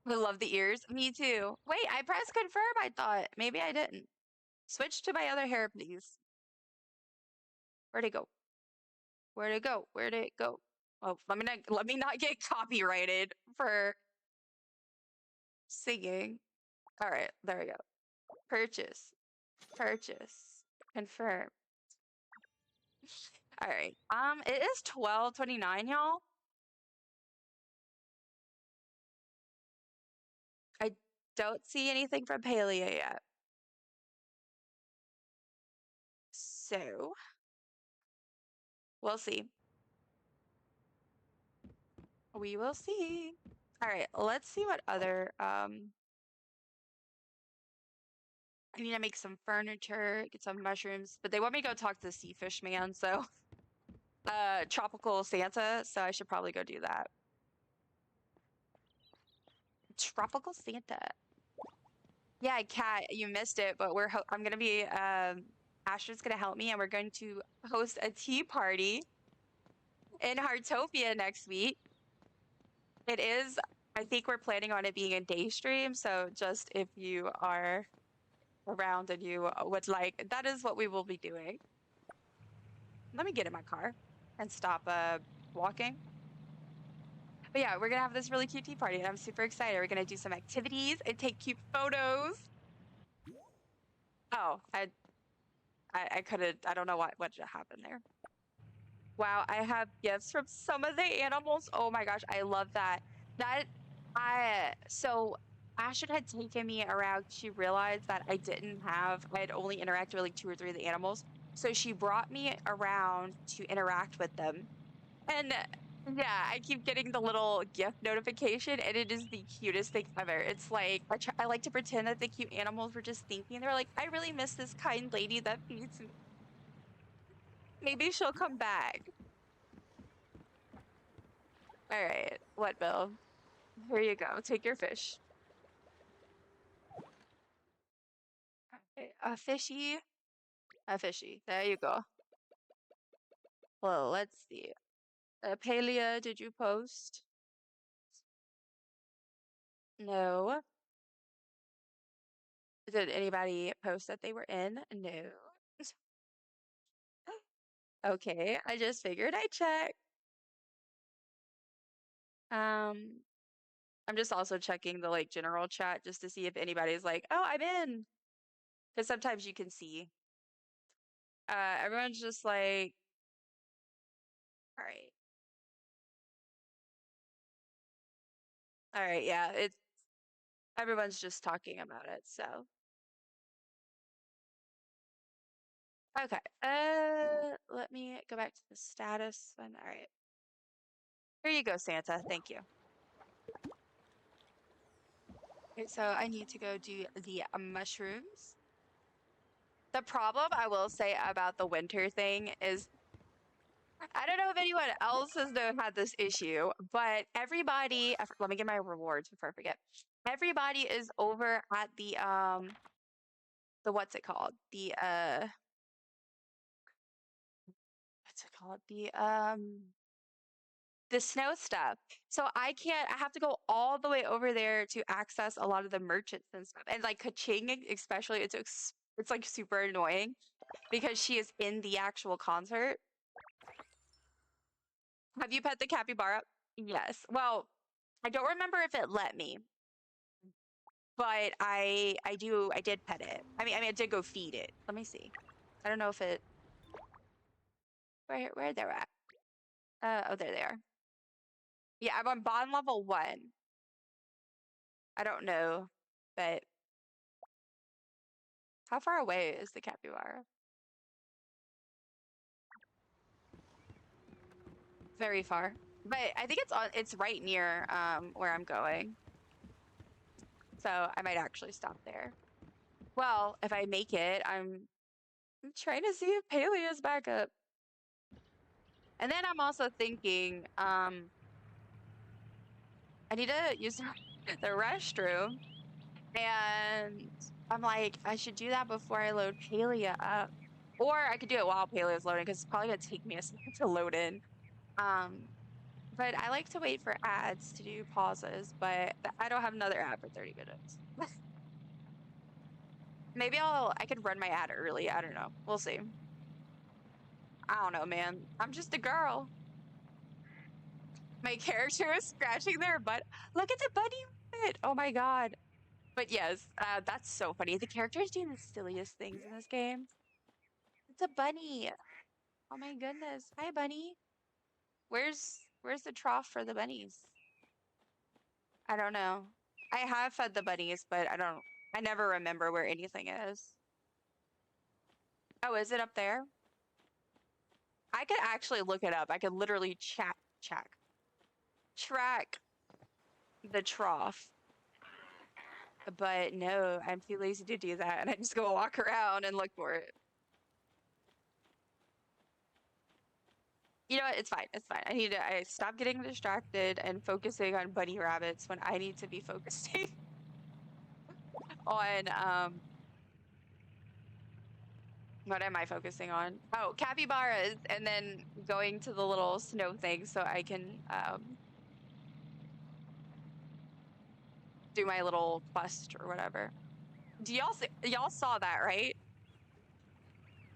I love the ears. Me too. Wait, I pressed confirm. I thought maybe I didn't. Switch to my other hair, please. Where'd it go? Where'd it go? Where'd it go? Oh, let me not get copyrighted for singing. All right, there we go. Purchase. Purchase. Confirm. All right. It is 12:29, y'all. I don't see anything from Palia yet. So we'll see. We will see. All right, let's see what other I need to make some furniture, get some mushrooms, but they want me to go talk to the sea fish man, so tropical Santa, so I should probably go do that. Tropical Santa. Yeah, Kat, you missed it, but I'm gonna be Ashton's gonna help me and we're going to host a tea party in Heartopia next week. It is, I think we're planning on it being a day stream, so just if you are around and you would like, that is what we will be doing. Let me get in my car and stop walking. But yeah, we're gonna have this really cute tea party and I'm super excited. We're gonna do some activities and take cute photos. Oh, I couldn't, I don't know what just happened there. Wow, I have gifts from some of the animals. Oh my gosh, I love that. That so Ashton had taken me around. She realized that I had only interacted with like two or three of the animals. So she brought me around to interact with them. And yeah, I keep getting the little gift notification, and it is the cutest thing ever. It's like I like to pretend that the cute animals were just thinking. They're like, I really miss this kind lady that feeds me. Maybe she'll come back. All right, what, Bill? Here you go. Take your fish. Okay, a fishy, a fishy. There you go. Well, let's see. Palia, did you post? No. Did anybody post that they were in? No. Okay, I just figured I'd check. Um, I'm just also checking the like general chat just to see if anybody's like, oh, I'm in. Because sometimes you can see. Everyone's just like, all right. All right, yeah, it's everyone's just talking about it, so okay. Let me go back to the status one. All right. Here you go, Santa. Thank you. Okay, so I need to go do the mushrooms. The problem I will say about the winter thing is I don't know if anyone else has had this issue, but everybody, let me get my rewards before I forget. Everybody is over at the what's it called? What's it called? The snow stuff. So I can't, I have to go all the way over there to access a lot of the merchants and stuff. And like Kaching, especially, it's like super annoying because she is in the actual concert. Have you pet the capybara? Yes. Well, I don't remember if it let me, but I did pet it. I did go feed it. Let me see. I don't know if it where they're at. Oh, there they are. Yeah, I'm on bottom level 1. I don't know, but how far away is the capybara? Very far. But I think it's right near where I'm going. So I might actually stop there. Well, if I make it, I'm trying to see if Paley is back up. And then I'm also thinking, I need to use the restroom. And I'm like, I should do that before I load Palia up. Or I could do it while Palia is loading because it's probably gonna take me a second to load in. But I like to wait for ads to do pauses, but I don't have another ad for 30 minutes. Maybe I could run my ad early. I don't know. We'll see. I don't know, man. I'm just a girl. My character is scratching their butt. Look at the bunny rabbit. Oh my god. But yes, that's so funny. The character is doing the silliest things in this game. It's a bunny. Oh my goodness. Hi, bunny. Where's the trough for the bunnies? I don't know. I have fed the bunnies, but I never remember where anything is. Oh, is it up there? I could actually look it up. I could literally track the trough. But no, I'm too lazy to do that, and I just go walk around and look for it. You know what? It's fine. It's fine. I stop getting distracted and focusing on bunny rabbits when I need to be focusing on what am I focusing on? Oh, capybaras, and then going to the little snow thing so I can do my little quest or whatever. Do y'all saw that, right?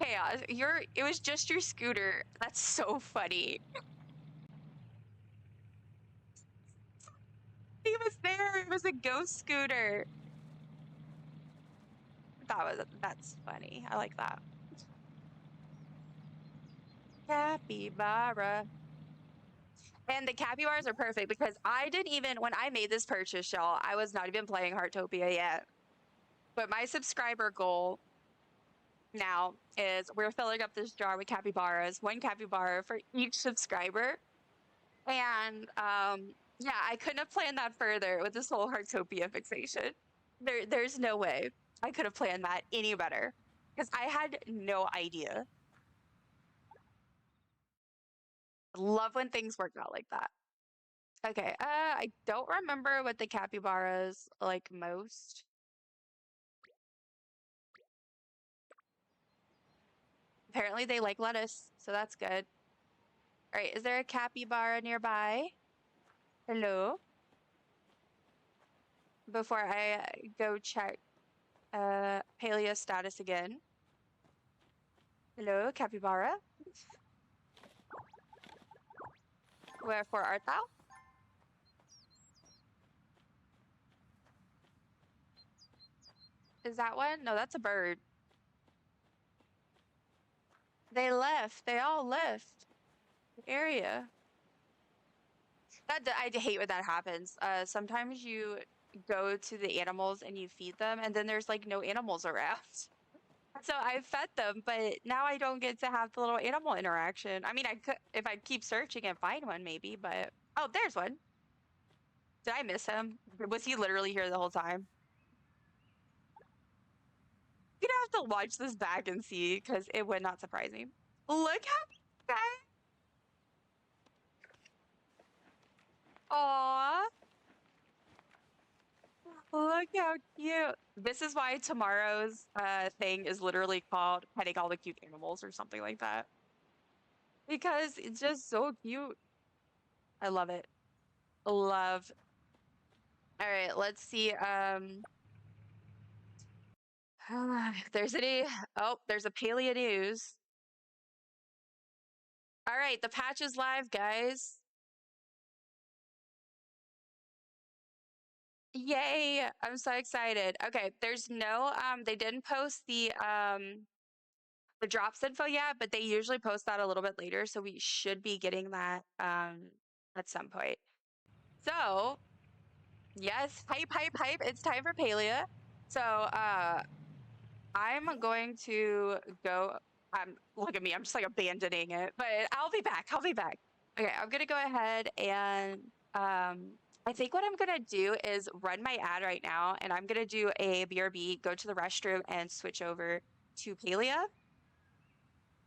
Chaos. It was just your scooter. That's so funny. He was there. It was a ghost scooter. That's funny. I like that. Capybara. And the capybaras are perfect because I didn't even, when I made this purchase, y'all, I was not even playing Heartopia yet. But my subscriber goal now is we're filling up this jar with capybaras, one capybara for each subscriber. And yeah, I couldn't have planned that further with this whole Heartopia fixation. There's no way I could have planned that any better because I had no idea. Love when things work out like that. Okay, I don't remember what the capybaras like most. Apparently they like lettuce, so that's good. All right, is there a capybara nearby? Hello? Before I go check Palia status again. Hello, capybara? Wherefore art thou? Is that one? No, that's a bird. They left. They all left the area. I hate when that happens. Sometimes you go to the animals and you feed them, and then there's like no animals around. So I fed them, but now I don't get to have the little animal interaction. I mean, I could if I keep searching and find one, maybe, but oh, there's one. Did I miss him? Was he literally here the whole time? You'd have to watch this back and see because it would not surprise me. Look how guys. Aw, look how cute. This is why tomorrow's thing is literally called petting all the cute animals or something like that. Because it's just so cute. I love it. Love. All right, let's see. If there's any. Oh, there's a Palia news. All right, the patch is live, guys. Yay! I'm so excited. Okay, there's no they didn't post the drops info yet, but they usually post that a little bit later, so we should be getting that at some point. So, yes, hype, hype, hype. It's time for Palia. So, I'm going to go. Look at me. I'm just like abandoning it, but I'll be back. I'll be back. Okay, I'm gonna go ahead and I think what I'm gonna do is run my ad right now, and I'm gonna do a BRB, go to the restroom, and switch over to Palia.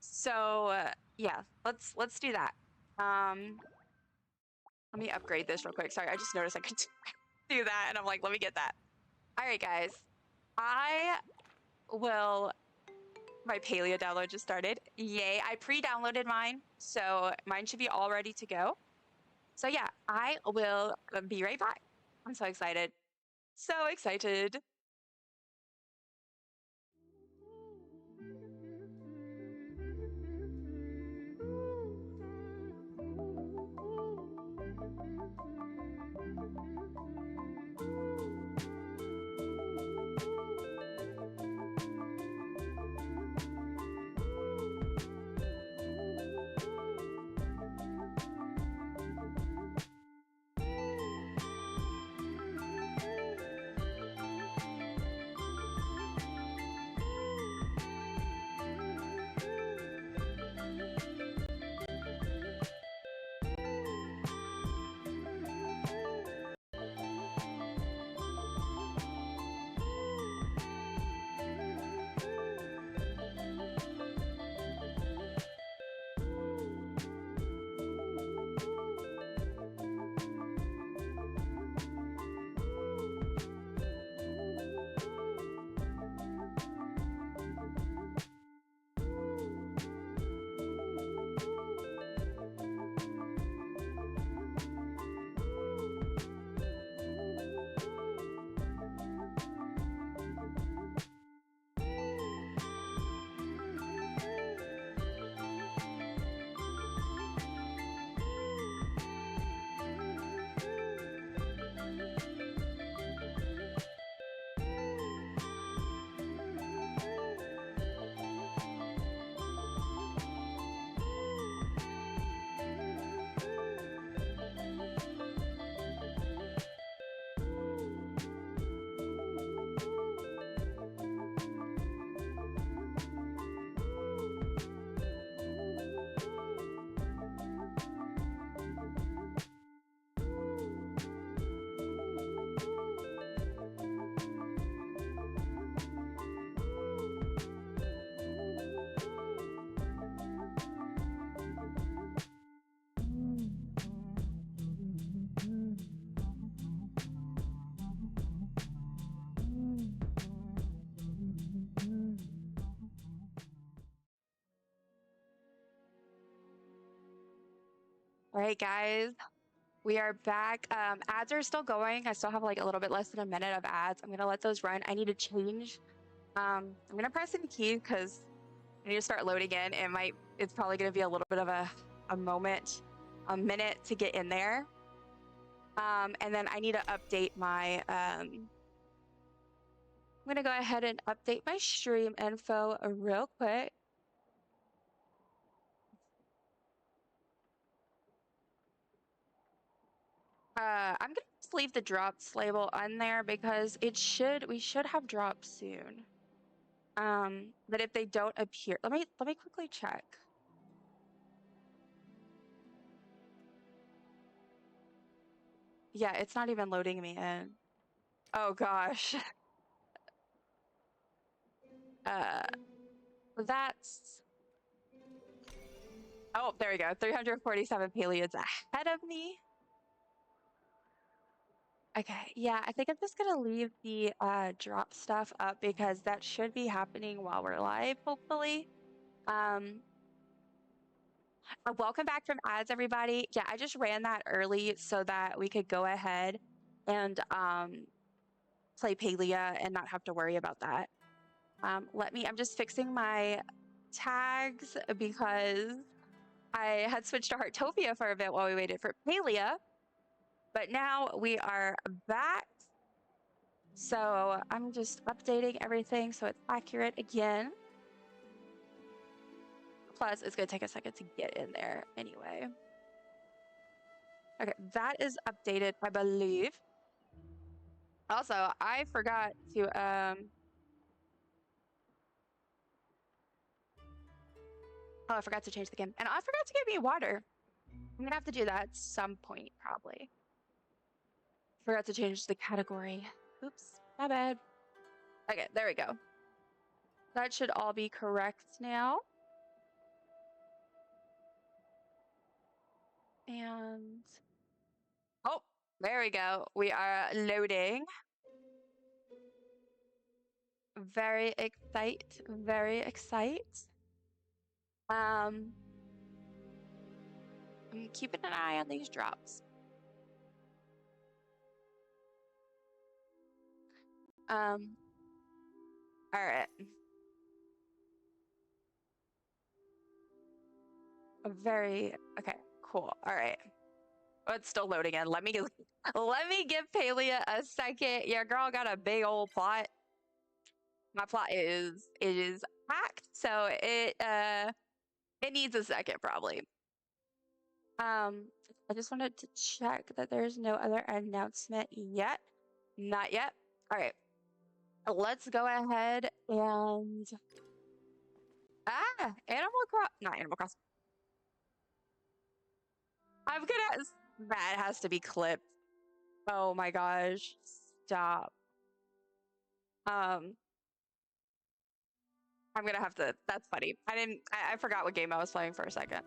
So yeah, let's do that. Let me upgrade this real quick. Sorry, I just noticed I could do that, and I'm like, let me get that. All right, guys, I will. My Palia download just started. Yay! I pre-downloaded mine, so mine should be all ready to go. So yeah, I will be right back. I'm so excited. So excited. All right, guys, we are back. Ads are still going. I still have like a little bit less than a minute of ads. I'm gonna let those run. I need to change. I'm gonna press any key because I need to start loading in. It's probably gonna be a little bit of a minute to get in there. And then I need to update my, I'm gonna go ahead and update my stream info real quick. I'm gonna just leave the drops label on there because we should have drops soon. But if they don't appear, let me quickly check. Yeah, it's not even loading me in. Oh gosh. Uh, that's, oh, there we go. 347 Paliads ahead of me. Okay, yeah, I think I'm just gonna leave the drop stuff up because that should be happening while we're live, hopefully. Welcome back from ads, everybody. Yeah, I just ran that early so that we could go ahead and play Palia and not have to worry about that. I'm just fixing my tags because I had switched to Heartopia for a bit while we waited for Palia, but now we are back. So I'm just updating everything so it's accurate again. Plus, it's gonna take a second to get in there anyway. Okay, that is updated, I believe. Also, I forgot to oh, I forgot to change the game. And I forgot to get me water. I'm gonna have to do that at some point, probably. Forgot to change the category. Oops, my bad. Okay, there we go. That should all be correct now. And oh, there we go. We are loading. Very excite, very excite. I'm keeping an eye on these drops. All right. Very okay, cool. All right. Oh, it's still loading in. Let me give Palia a second. Your girl got a big old plot. My plot is packed, so it needs a second probably. I just wanted to check that there's no other announcement yet. Not yet. All right. Let's go ahead and not Animal Crossing. I'm gonna that has to be clipped. Oh my gosh. Stop. I'm gonna have to that's funny. I forgot what game I was playing for a second.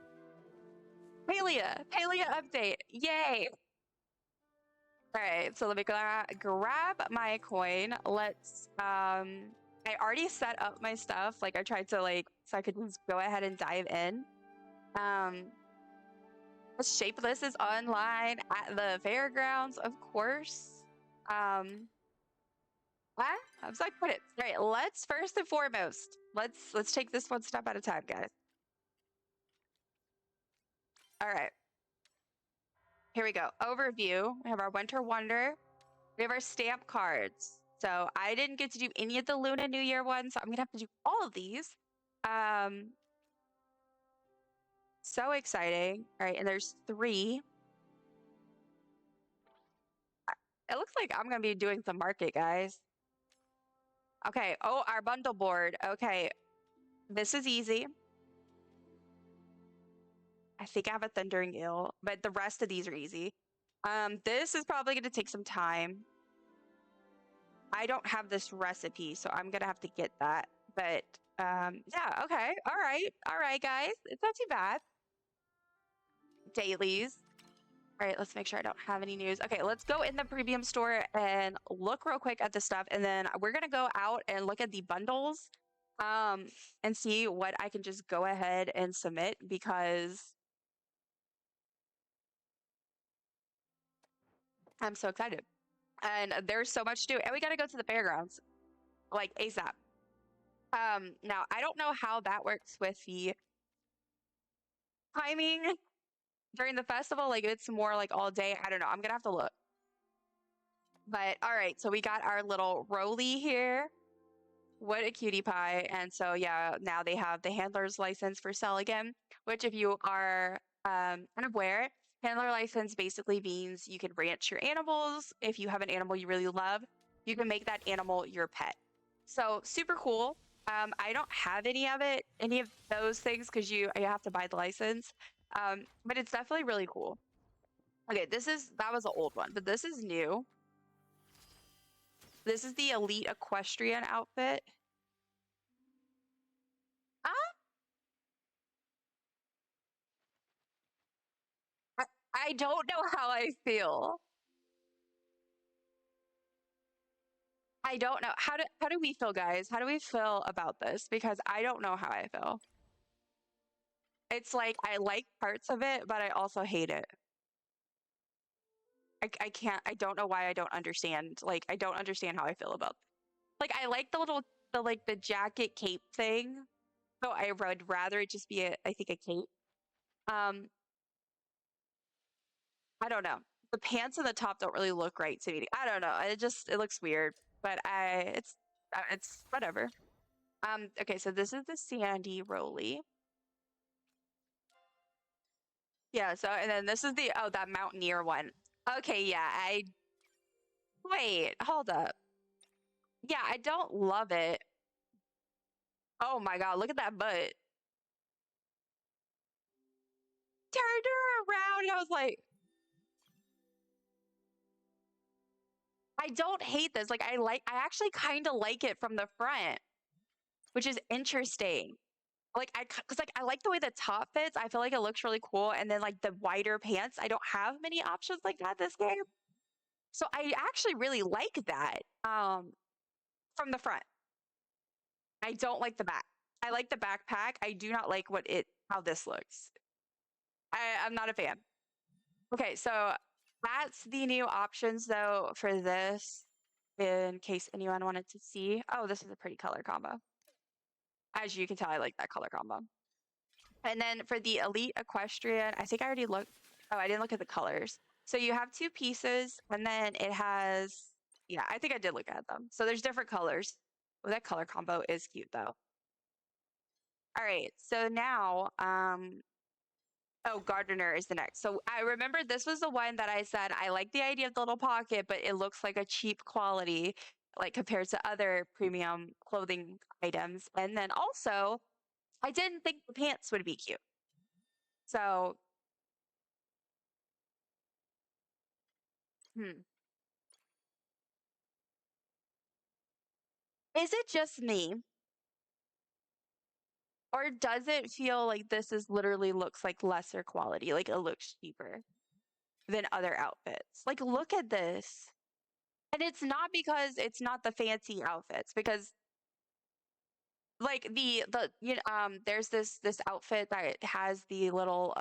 Palia update. Yay. All right, so let me grab my coin. Let's I already set up my stuff. Like I tried to so I could just go ahead and dive in. Shapeless is online at the fairgrounds, of course. I'm so excited. All right, let's first and foremost, let's take this one step at a time, guys. All right. Here we go. Overview. We have our Winter Wonder. We have our stamp cards. So I didn't get to do any of the Luna New Year ones, so I'm gonna have to do all of these. So exciting. All right, and there's 3. It looks like I'm gonna be doing some market, guys. Okay. Oh, our bundle board. Okay. This is easy. I think I have a Thundering Eel, but the rest of these are easy. This is probably gonna take some time. I don't have this recipe, so I'm gonna have to get that. But yeah, okay. All right, guys. It's not too bad. Dailies. All right, let's make sure I don't have any news. Okay, let's go in the premium store and look real quick at the stuff, and then we're gonna go out and look at the bundles and see what I can just go ahead and submit because I'm so excited. And there's so much to do. And we got to go to the fairgrounds like ASAP. Now I don't know how that works with the timing during the festival. Like it's more like all day. I don't know. I'm gonna have to look. But all right, so we got our little Roly here. What a cutie pie. And so yeah, now they have the handler's license for sale again, which if you are unaware, handler license basically means you can ranch your animals. If you have an animal you really love, you can make that animal your pet. So super cool. I don't have any of those things because you have to buy the license. But it's definitely really cool. Okay, that was an old one, but this is new. This is the elite equestrian outfit. Ah, I don't know how I feel. I don't know. How do we feel, guys? How do we feel about this? Because I don't know how I feel. It's like I like parts of it, but I also hate it. I can't I don't know why I don't understand. Like I don't understand how I feel about like I like the jacket cape thing. So I would rather it just be I think a cape. Um, I don't know. The pants and the top don't really look right to me. I don't know. It looks weird, but it's whatever. Okay, so this is the Sandy Roly. Yeah, so and then this is the oh that Mountaineer one. Okay, yeah, I wait, hold up. Yeah, I don't love it. Oh my God, look at that butt. Turned her around and I was like, I don't hate this. Like I actually kind of like it from the front, which is interesting. Like cause like I like the way the top fits. I feel like it looks really cool. And then like the wider pants, I don't have many options like that this game. So I actually really like that. From the front. I don't like the back. I like the backpack. I do not like how this looks. I'm not a fan. Okay, so that's the new options though for this, in case anyone wanted to see. Oh, this is a pretty color combo. As you can tell, I like that color combo. And then for the Elite Equestrian, I think I already looked. Oh, I didn't look at the colors. So you have two pieces, and then it has, yeah, I think I did look at them. So there's different colors. Oh, that color combo is cute though. All right, so now, oh, Gardener is the next. So I remember this was the one that I said I like the idea of the little pocket, but it looks like a cheap quality, like compared to other premium clothing items. And then also, I didn't think the pants would be cute. So, hmm. Is it just me, or does it feel like this is literally looks like lesser quality, like it looks cheaper than other outfits? Like, look at this. And it's not because it's not the fancy outfits, because like there's this outfit that has the little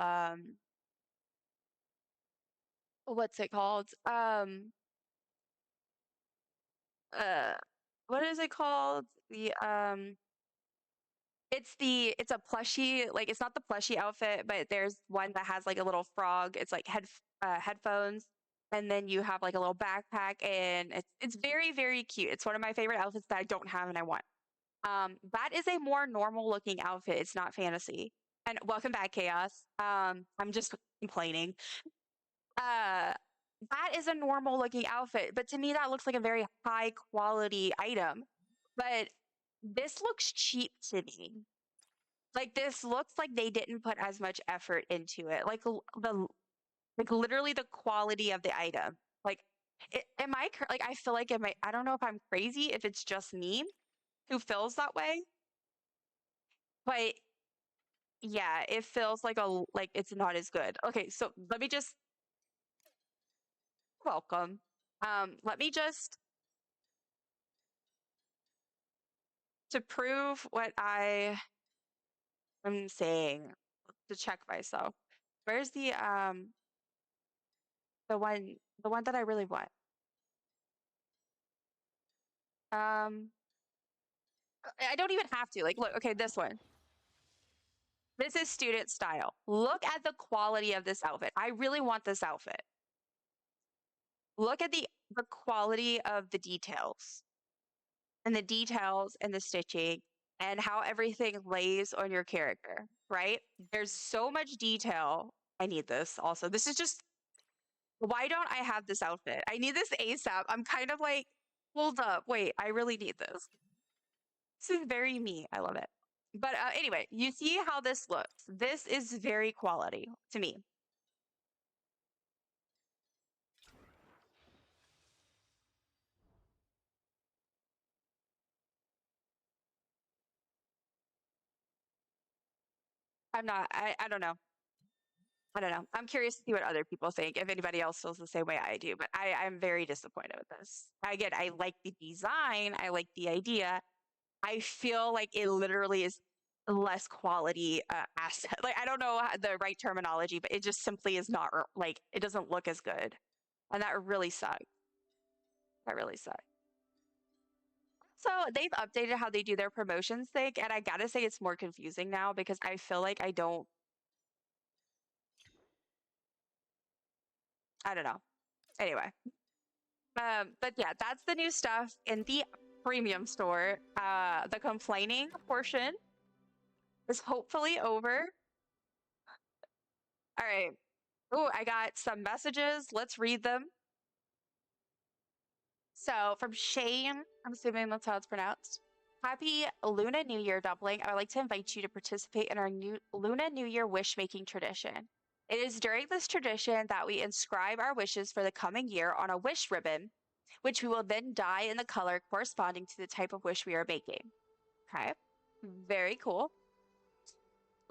what's it called? Uh what is it called? It's a plushie, like it's not the plushie outfit, but there's one that has like a little frog. It's like headphones, and then you have like a little backpack, and it's very, very cute. It's one of my favorite outfits that I don't have and I want. That is a more normal looking outfit. It's not fantasy. And welcome back, Chaos. I'm just complaining. Uh, that is a normal looking outfit, but to me that looks like a very high quality item. But this looks cheap to me. Like this looks like they didn't put as much effort into it. Like literally the quality of the item. Like am like I feel like I don't know if I'm crazy if it's just me who feels that way, but yeah, it feels like like it's not as good. Okay, so let me just welcome. Let me just to prove what I am saying to check myself. Where's the The one that I really want. Um, I don't even have to. Like, look, okay, this one. This is student style. Look at the quality of this outfit. I really want this outfit. Look at the quality of the details and the stitching and how everything lays on your character, right? There's so much detail. I need this also. This is just, why don't I have this outfit? I need this ASAP. I'm kind of like, hold up, wait, I really need this. This is very me. I love it. But anyway, you see how this looks. This is very quality to me. I'm not, I don't know. I don't know. I'm curious to see what other people think, if anybody else feels the same way I do, but I'm very disappointed with this. Again, I like the design, I like the idea. I feel like it literally is less quality asset. Like, I don't know the right terminology, but it just simply is not like, it doesn't look as good. And that really sucks. That really sucks. So they've updated how they do their promotions thing, and I gotta say it's more confusing now because I feel like I don't know. Anyway, but yeah, that's the new stuff in the premium store. The complaining portion is hopefully over. All right. Oh, I got some messages. Let's read them. So from Shane, I'm assuming that's how it's pronounced. Happy Luna New Year, Dumpling. I would like to invite you to participate in our new Luna New Year wish making tradition. It is during this tradition that we inscribe our wishes for the coming year on a wish ribbon, which we will then dye in the color corresponding to the type of wish we are making. Okay, very cool.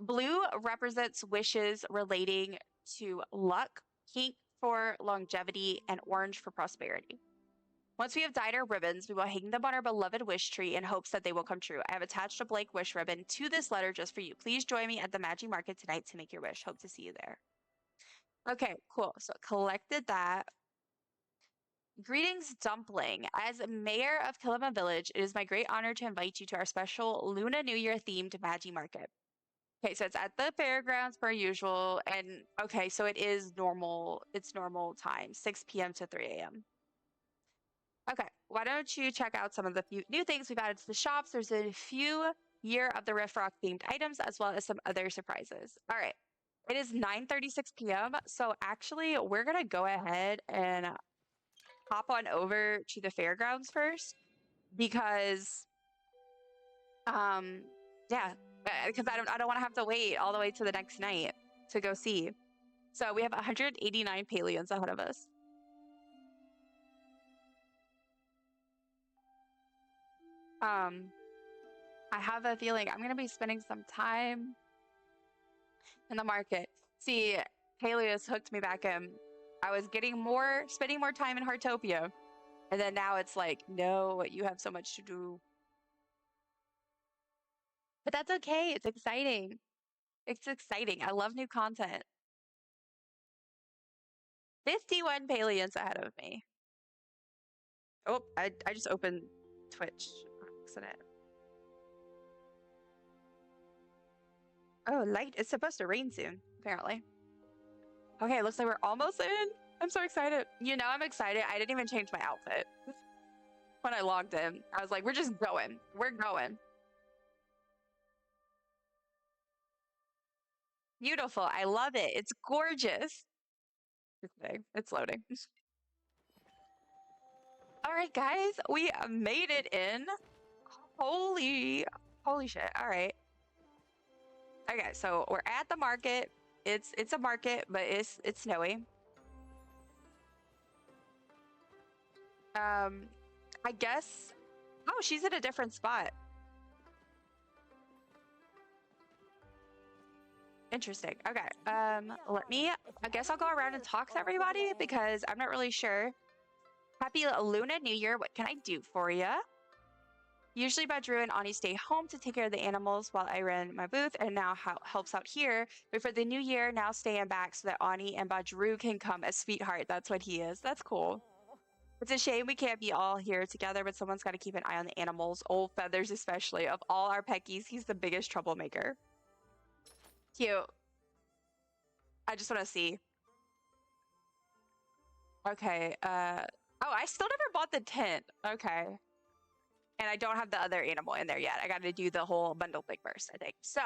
Blue represents wishes relating to luck, pink for longevity, and orange for prosperity. Once we have dyed our ribbons, we will hang them on our beloved wish tree in hopes that they will come true. I have attached a blank wish ribbon to this letter just for you. Please join me at the Magic Market tonight to make your wish. Hope to see you there. Okay, cool. So collected that. Greetings, Dumpling. As mayor of Kilima Village, it is my great honor to invite you to our special Luna New Year themed Magic Market. Okay, so it's at the fairgrounds per usual, and okay, so it is normal. It's normal time, 6 p.m. to 3 a.m. Okay, why don't you check out some of the few new things we've added to the shops? There's a few Year of the Riffroc themed items as well as some other surprises. All right, it is 9:36 p.m. So actually, we're gonna go ahead and hop on over to the fairgrounds first because, um, yeah, because I don't want to have to wait all the way to the next night to go see. So we have 189 Palians ahead of us. Um, I have a feeling I'm gonna be spending some time in the market. See, Peleus hooked me back in. I was spending more time in Heartopia, and then now it's like, no, you have so much to do. But that's okay. It's exciting. It's exciting. I love new content. 51 Palians ahead of me. Oh, I just opened Twitch on accident. Oh, light. It's supposed to rain soon, apparently. Okay, looks like we're almost in. I'm so excited. You know, I'm excited. I didn't even change my outfit when I logged in. I was like, we're just going. We're going. Beautiful. I love it. It's gorgeous. It's loading. All right, guys, we made it in. Holy shit. All right. Okay, so we're at the market. It's a market, but it's snowy. I guess. Oh, she's in a different spot. Interesting. Okay. I guess I'll go around and talk to everybody because I'm not really sure. Happy Luna New Year. What can I do for you? Usually Badru and Ani stay home to take care of the animals while I run my booth and now helps out here. But for the new year, now staying back so that Ani and Badru can come as sweetheart. That's what he is. That's cool. It's a shame we can't be all here together, but someone's got to keep an eye on the animals, old Feathers especially. Of all our peckies, he's the biggest troublemaker. Cute. I just want to see. Okay, oh, I still never bought the tent. Okay. And I don't have the other animal in there yet. I got to do the whole bundle thing first, I think. So,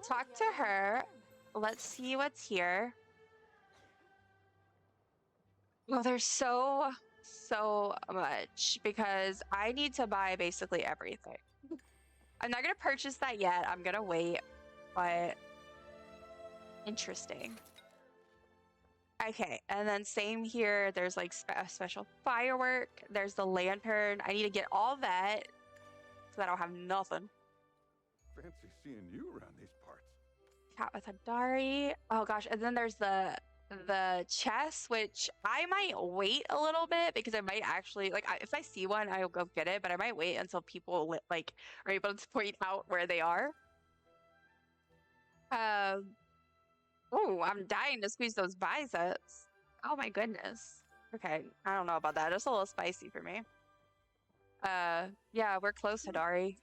talk to her. Let's see what's here. Well, there's so much because I need to buy basically everything. I'm not going to purchase that yet. I'm going to wait, but interesting. Okay, and then same here. There's like a special firework. There's the lantern. I need to get all that so that I don't have nothing. Fancy seeing you around these parts. Cat with a Dari. Oh gosh, and then there's the chest, which I might wait a little bit because I might actually like if I see one, I'll go get it. But I might wait until people like are able to point out where they are. Oh, I'm dying to squeeze those biceps. Oh my goodness. Okay, I don't know about that. It's a little spicy for me. Yeah, we're close, Hadari.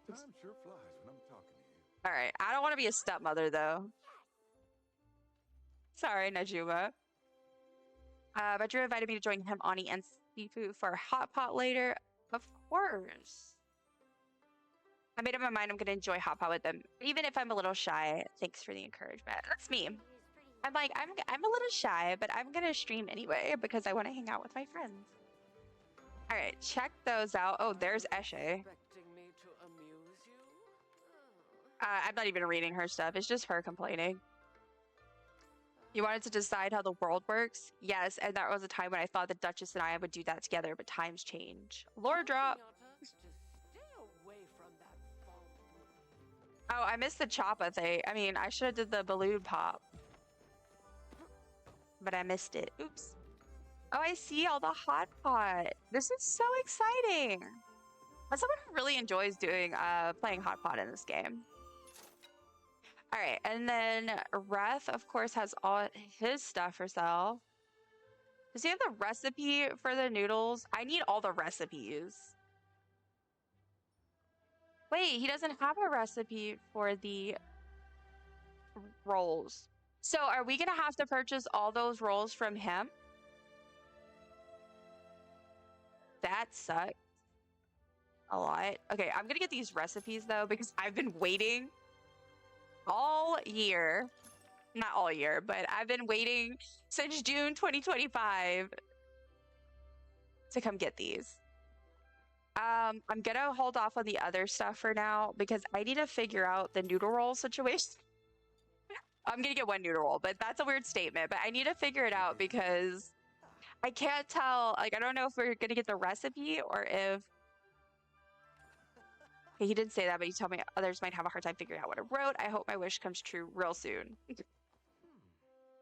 Time sure flies when I'm talking to you. All right, I don't want to be a stepmother though. Sorry, Najuma. Badru invited me to join him, Ani, and Sifu for a hot pot later. Of course. I made up my mind I'm going to enjoy hot pot with them, even if I'm a little shy. Thanks for the encouragement. That's me. I'm like, I'm a little shy, but I'm going to stream anyway because I want to hang out with my friends. All right, check those out. Oh, there's Eshe. I'm not even reading her stuff. It's just her complaining. You wanted to decide how the world works? Yes, and that was a time when I thought the Duchess and I would do that together, but times change. Lore drop. Oh, I missed the Choppa thing. I mean, I should have did the balloon pop. But I missed it. Oops. Oh, I see all the hot pot. This is so exciting. As someone who really enjoys doing playing hot pot in this game. All right, and then Reth, of course, has all his stuff for sale. Does he have the recipe for the noodles? I need all the recipes. Wait, he doesn't have a recipe for the rolls. So are we going to have to purchase all those rolls from him? That sucks a lot. Okay, I'm going to get these recipes, though, because I've been waiting all year. Not all year, but I've been waiting since June 2025 to come get these. I'm gonna hold off on the other stuff for now because I need to figure out the noodle roll situation. I'm gonna get one noodle roll, but that's a weird statement. But I need to figure it out because I can't tell. Like, I don't know if we're gonna get the recipe or if... Okay, he didn't say that, but he told me others might have a hard time figuring out what it wrote. I hope my wish comes true real soon.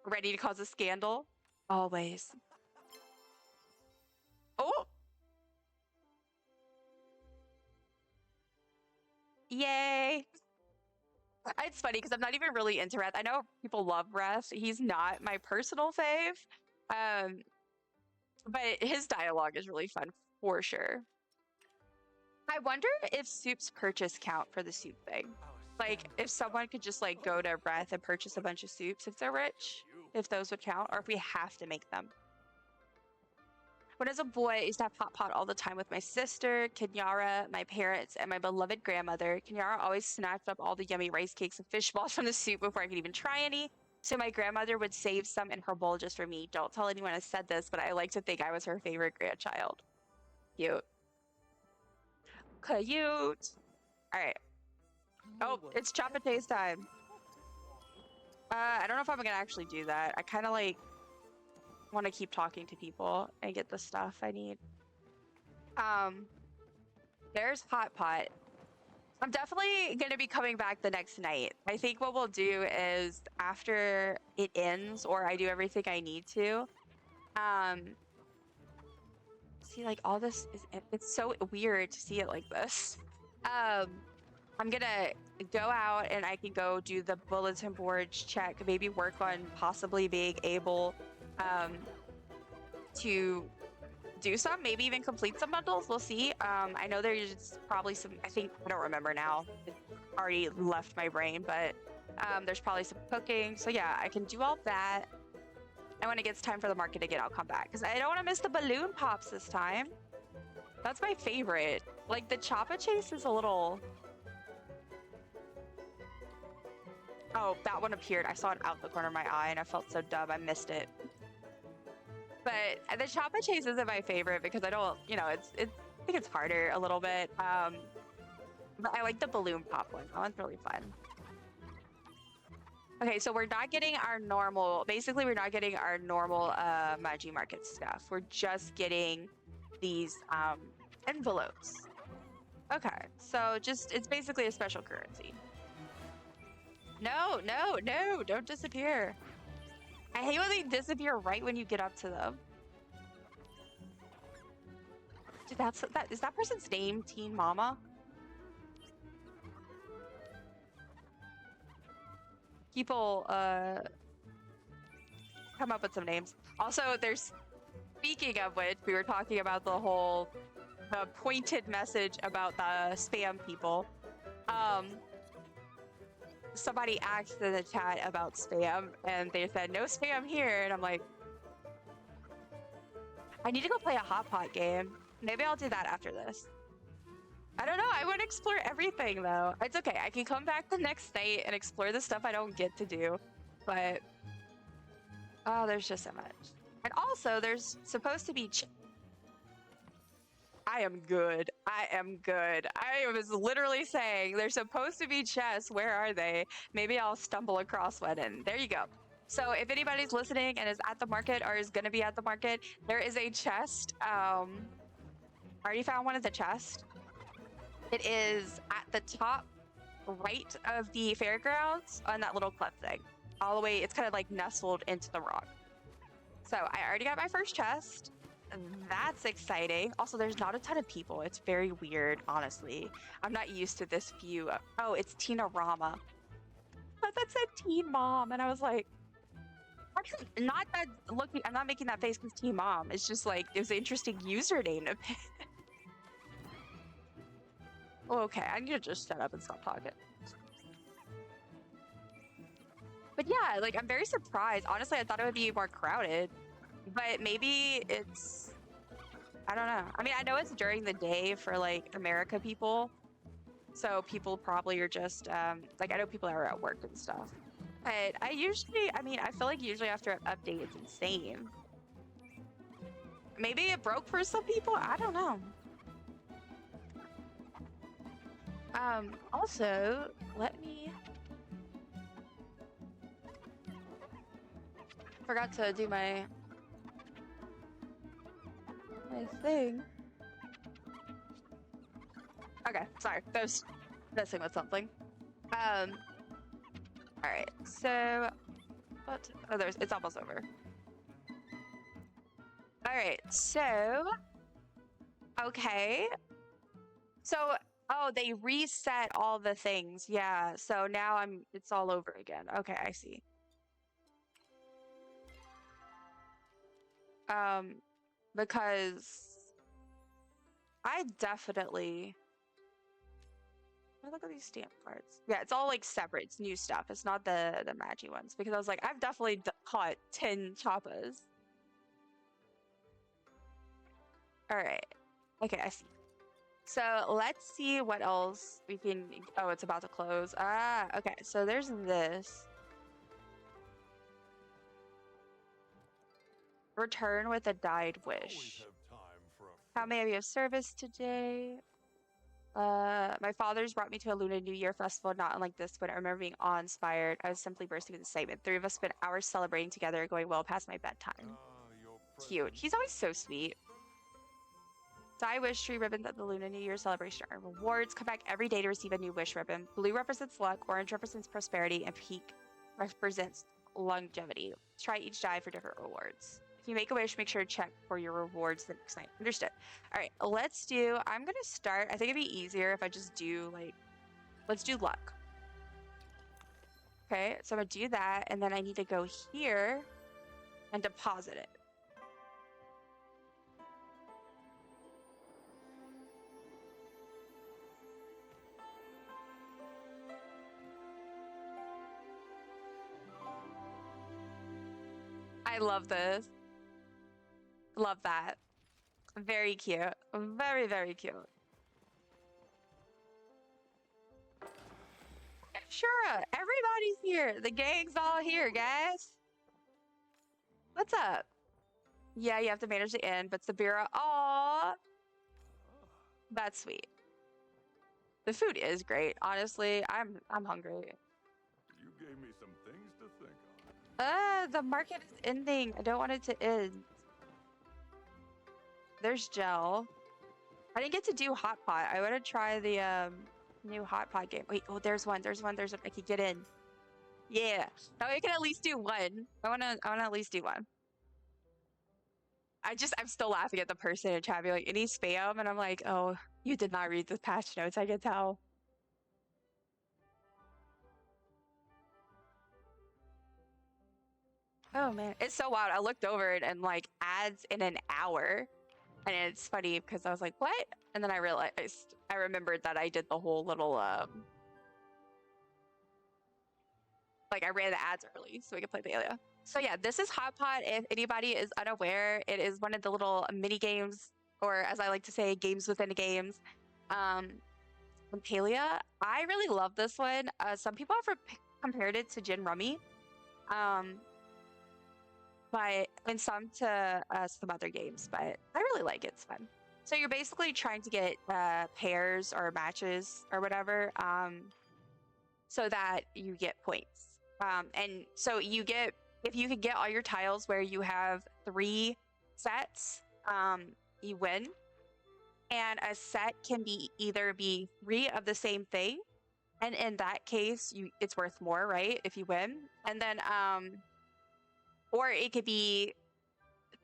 Ready to cause a scandal? Always. Oh! Yay! It's funny because I'm not even really into Reth. I know people love Reth. He's not my personal fave. But his dialogue is really fun for sure. I wonder if Soup's purchase count for the soup thing. Like, if someone could just like go to Reth and purchase a bunch of soups if they're rich, if those would count, or if we have to make them. When I was a boy, I used to have hot pot all the time with my sister, Kenyara, my parents, and my beloved grandmother. Kenyara always snatched up all the yummy rice cakes and fish balls from the soup before I could even try any. So my grandmother would save some in her bowl just for me. Don't tell anyone I said this, but I like to think I was her favorite grandchild. Cute. Cute. All right. Oh, it's Choppa taste time. I don't know if I'm gonna actually do that. I kind of like want to keep talking to people and get the stuff I need. There's hot pot. I'm definitely gonna be coming back the next night. I think what we'll do is after it ends or I do everything I need to, See, like all this is it's so weird to see it like this. Um, I'm gonna go out and I can go do the bulletin boards check, maybe work on possibly being able um to do some, maybe even complete some bundles. We'll see. I know there's probably some, I think, I don't remember now. It already left my brain, but there's probably some cooking. So yeah, I can do all that. And when it gets time for the market again, I'll come back because I don't want to miss the balloon pops this time. That's my favorite. Like the Choppa Chase is a little. Oh, that one appeared. I saw it out the corner of my eye and I felt so dumb. I missed it. But the Choppa Chase isn't my favorite because I don't, I think it's harder a little bit. But I like the balloon pop one. That one's really fun. Okay, so we're not getting our normal, basically we're not getting our normal Magi Market stuff. We're just getting these envelopes. Okay, so it's basically a special currency. No, don't disappear. I hate when they disappear right when you get up to them. Dude, is that person's name Teen Mama? People come up with some names. Also, speaking of which, we were talking about the pointed message about the spam people. Somebody asked in the chat about spam and they said no spam here, and I'm like, I need to go play a hot pot game. Maybe I'll do that after this. I don't know. I want to explore everything though. It's okay. I can come back the next night and explore the stuff I don't get to do. But oh, there's just so much. And also, there's supposed to be. I am good. I was literally saying there's supposed to be chests. Where are they? Maybe I'll stumble across one, and there you go. So if anybody's listening and is at the market or is going to be at the market, there is a chest. I already found one of the chests. It is at the top right of the fairgrounds on that little cliff thing. All the way, it's kind of like nestled into the rock. So I already got my first chest. That's exciting. Also, there's not a ton of people. It's very weird, honestly. I'm not used to this view. Oh, it's Tina Rama. But that said Teen Mom, and I was like, actually, not that looking. I'm not making that face because Teen Mom. It's just like it was an interesting username to pick. Okay, I need to just shut up and stop talking. But yeah, like I'm very surprised. Honestly, I thought it would be more crowded. But maybe it's, I don't know. I mean, I know it's during the day for like America people. So people probably are just, like I know people are at work and stuff. But I feel like usually after an update, it's insane. Maybe it broke for some people? I don't know. Also, forgot to do my thing. Okay, sorry. I was messing with something. Alright, so it's almost over. Alright, so okay. So they reset all the things. Yeah, so now it's all over again. Okay, I see. Because I definitely look at these stamp cards. Yeah, it's all like separate. It's new stuff. It's not the Magi ones, because I was like, I've definitely caught 10 Choppas. All right. Okay, I see. So let's see what else we can. Oh, it's about to close. Ah, okay. So there's this. Return with a dyed wish. How may I be of service today? My father's brought me to a Lunar New Year festival, not unlike this, but I remember being awe-inspired. I was simply bursting with excitement. 3 of us spent hours celebrating together, going well past my bedtime. Cute. He's always so sweet. Dye wish tree ribbons at the Lunar New Year celebration are rewards. Come back every day to receive a new wish ribbon. Blue represents luck, orange represents prosperity, and pink represents longevity. Try each dye for different rewards. If you make a wish, make sure to check for your rewards the next night. Understood. All right, let's do, I'm going to start. I think it'd be easier if I just do like, let's do luck. Okay, so I'm going to do that. And then I need to go here and deposit it. I love this. Love that. Very cute. Very, very cute. Sure, everybody's here. The gang's all here, guys. What's up? Yeah, you have to manage the inn, but Sabira, aw, that's sweet. The food is great. Honestly, I'm hungry. You gave me some things to think on. The market is ending. I don't want it to end. There's gel. I didn't get to do hot pot. I want to try the new hot pot game. Wait, oh, there's one. I could get in. Yeah. Now I can at least do one. I wanna at least do one. I'm still laughing at the person in chat being like, any spam? And I'm like, oh, you did not read the patch notes, I can tell. Oh man, it's so wild. I looked over it and like ads in an hour. And it's funny because I was like, what? And then I realized, I remembered that I did the whole little, like I ran the ads early so we could play Palia. So yeah, this is Hot Pot. If anybody is unaware, it is one of the little mini games, or as I like to say, games within games. In Palia, I really love this one. Some people have compared it to Gin Rummy, but and some to some other games. But I really like it. It's fun. So you're basically trying to get pairs or matches or whatever, so that you get points. And so you get, if you can get all your tiles where you have 3 sets, you win. And a set can be either be 3 of the same thing, and in that case, it's worth more, right? If you win, and then or it could be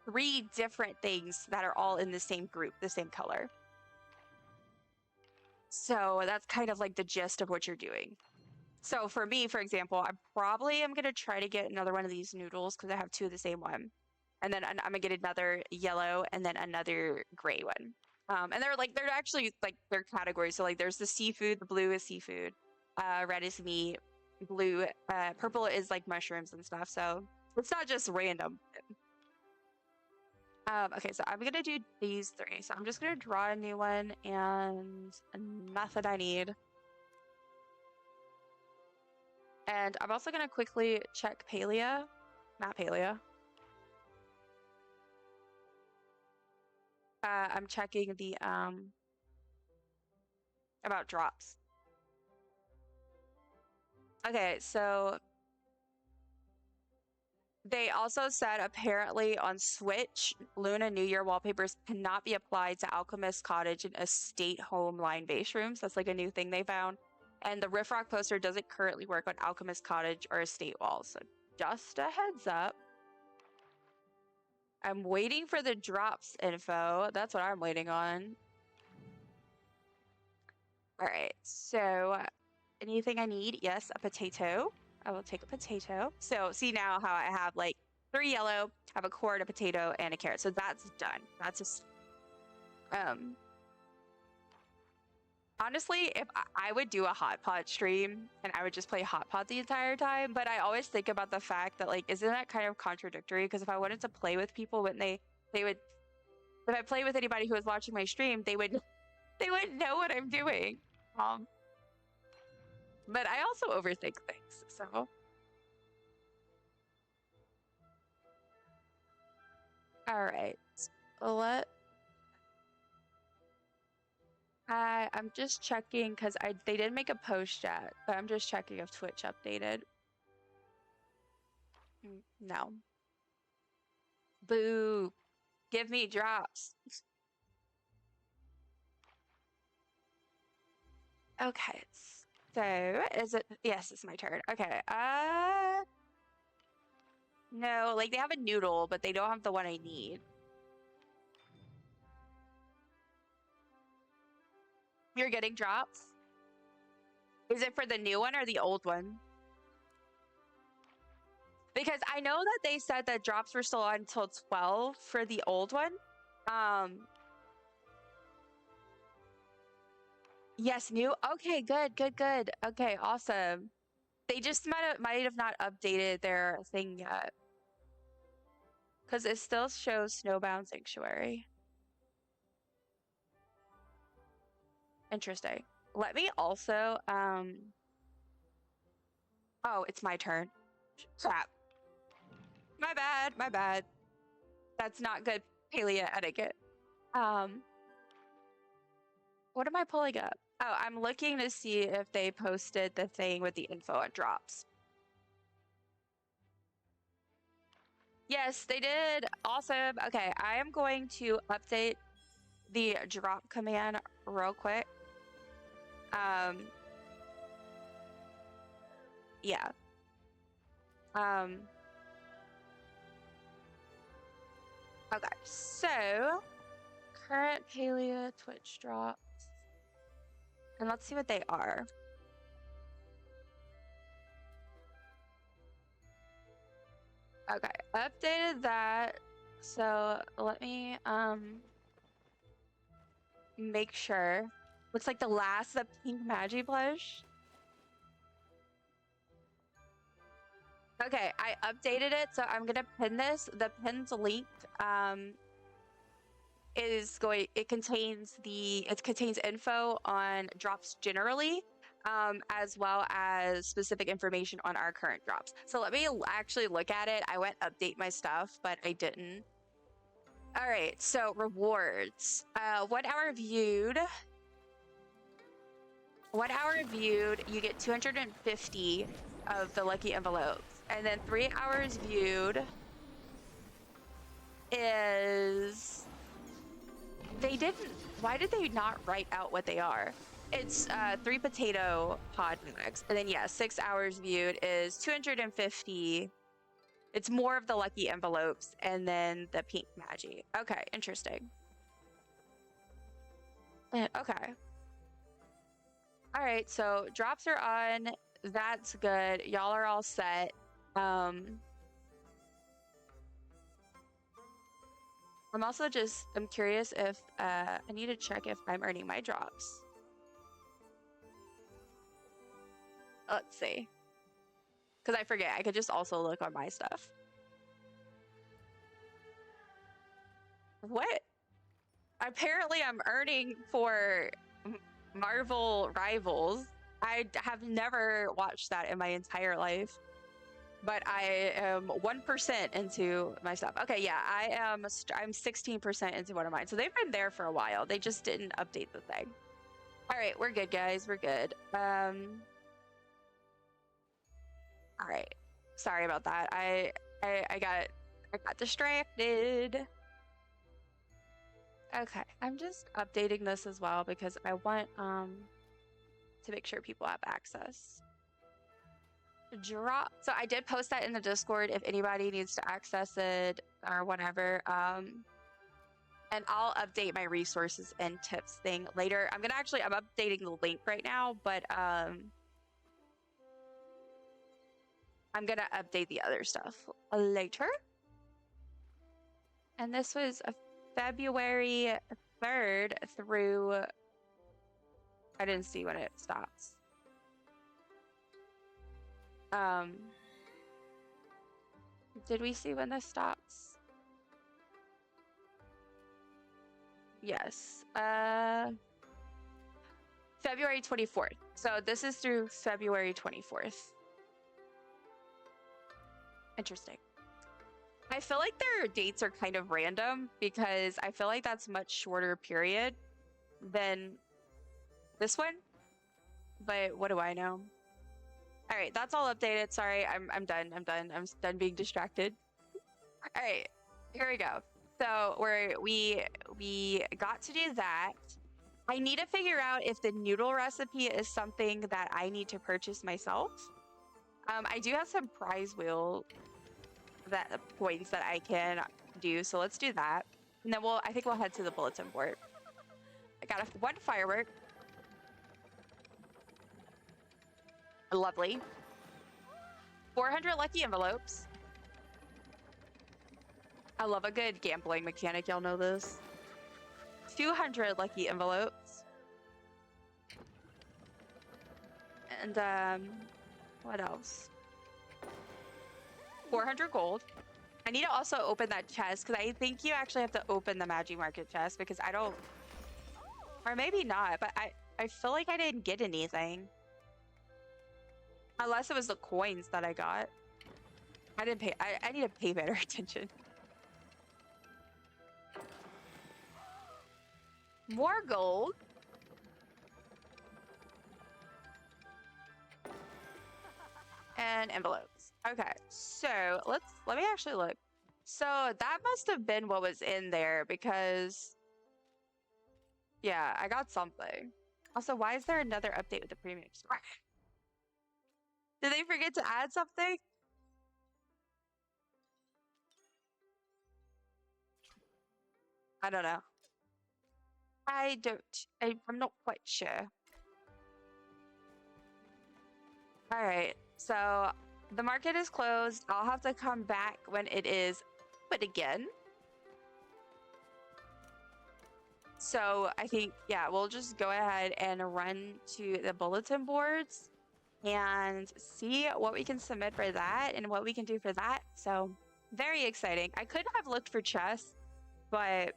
3 different things that are all in the same group, the same color. So that's kind of like the gist of what you're doing. So for me, for example, I probably am going to try to get another one of these noodles because I have 2 of the same one. And then I'm going to get another yellow and then another gray one. And they're actually like, they're categories. So like there's the seafood, the blue is seafood, red is meat, blue, purple is like mushrooms and stuff. So it's not just random. Okay, so I'm going to do these 3. So I'm just going to draw a new one and nothing I need. And I'm also going to quickly check Palia. Not Palia. I'm checking the, about drops. Okay, so they also said apparently on Switch, Luna New Year wallpapers cannot be applied to Alchemist Cottage and Estate Home line base rooms. That's like a new thing they found. And the Riffroc poster doesn't currently work on Alchemist Cottage or Estate walls. So just a heads up. I'm waiting for the drops info. That's what I'm waiting on. All right, so anything I need? Yes, a potato. I will take a potato. So see now how I have like 3 yellow, have a quart, a potato, and a carrot. So that's done. That's just, honestly, if I would do a hot pot stream and I would just play hot pot the entire time, but I always think about the fact that like, isn't that kind of contradictory? Because if I wanted to play with people, wouldn't they would, if I play with anybody who was watching my stream, they wouldn't know what I'm doing. But I also overthink things, so. All right, I'm just checking because they didn't make a post yet, but I'm just checking if Twitch updated. No. Boo. Give me drops. Okay, so is it? Yes, it's my turn. Okay. No, like they have a noodle, but they don't have the one I need. You're getting drops? Is it for the new one or the old one? Because I know that they said that drops were still on until 12 for the old one. Yes, new. Okay, good, good, good. Okay, awesome. They just might have not updated their thing yet. Because it still shows Snowbound Sanctuary. Interesting. Let me also, oh, it's my turn. Crap. My bad, my bad. That's not good Palia etiquette. What am I pulling up? Oh, I'm looking to see if they posted the thing with the info on drops. Yes, they did. Awesome. Okay, I am going to update the drop command real quick. Yeah. Okay, so current Palia Twitch drops. And let's see what they are. Okay, updated that. So let me make sure. Looks like the last the pink Magi blush. Okay, I updated it, so I'm gonna pin this. The pinned link it contains info on drops generally, as well as specific information on our current drops. So let me actually look at it. I went update my stuff, but I didn't. All right, so rewards. 1 hour viewed. 1 hour viewed, you get 250 of the lucky envelopes. And then 3 hours viewed is... Why did they not write out what they are? It's 3 potato pod bags. And then, yeah, 6 hours viewed is 250. It's more of the lucky envelopes and then the pink Magi. Okay, interesting. Okay. All right, so drops are on. That's good. Y'all are all set. I'm also I'm curious if I need to check if I'm earning my drops. Let's see. Because I forget, I could just also look on my stuff. What? Apparently I'm earning for Marvel Rivals. I have never watched that in my entire life. But I am 1% into my stuff. Okay, yeah, I'm 16% into one of mine. So they've been there for a while. They just didn't update the thing. All right, we're good, guys. We're good. All right. Sorry about that. I got distracted. Okay, I'm just updating this as well because I want to make sure people have access. Drop. So I did post that in the Discord if anybody needs to access it or whatever. And I'll update my resources and tips thing later. I'm updating the link right now, but I'm gonna update the other stuff later. And this was February 3rd through, I didn't see when it stops. Did we see when this stops? Yes. February 24th. So this is through February 24th. Interesting. I feel like their dates are kind of random because I feel like that's much shorter period than this one. But what do I know? All right, that's all updated. Sorry, I'm done. I'm done being distracted. All right, here we go. So we got to do that. I need to figure out if the noodle recipe is something that I need to purchase myself. I do have some prize wheel that points that I can do. So let's do that. And then I think we'll head to the bulletin board. I got one firework. Lovely. 400 lucky envelopes. I love a good gambling mechanic. Y'all know this. 200 lucky envelopes. And what else? 400 gold. I need to also open that chest because I think you actually have to open the Magic Market chest because I don't, or maybe not, but I feel like I didn't get anything. Unless it was the coins that I got. I didn't pay, I need to pay better attention. More gold. And envelopes. Okay, so let me actually look. So that must have been what was in there because yeah, I got something. Also, why is there another update with the premium store? Did they forget to add something? I don't know. I'm not quite sure. All right, so the market is closed. I'll have to come back when it is open again. So I think, yeah, we'll just go ahead and run to the bulletin boards and see what we can submit for that and what we can do for that. So very exciting. I could have looked for chests, but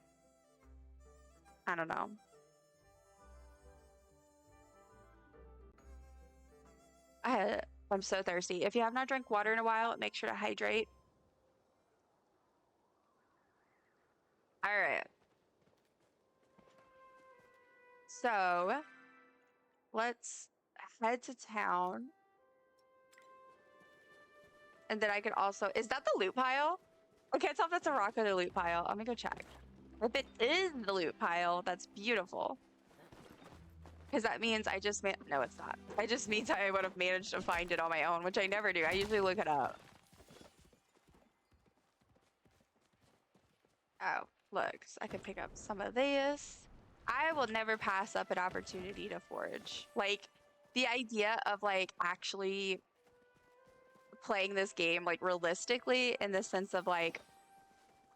I don't know. I'm so thirsty. If you have not drank water in a while, make sure to hydrate. All right. So let's head to town. And then I could also, is that the loot pile? I can't tell if that's a rock or the loot pile. I'm gonna go check. If it is the loot pile, that's beautiful. Because that means I just no, it's not. It just means I would have managed to find it on my own, which I never do. I usually look it up. Oh, look, so I can pick up some of this. I will never pass up an opportunity to forage. Like, the idea of, like, actually playing this game, like, realistically, in the sense of, like,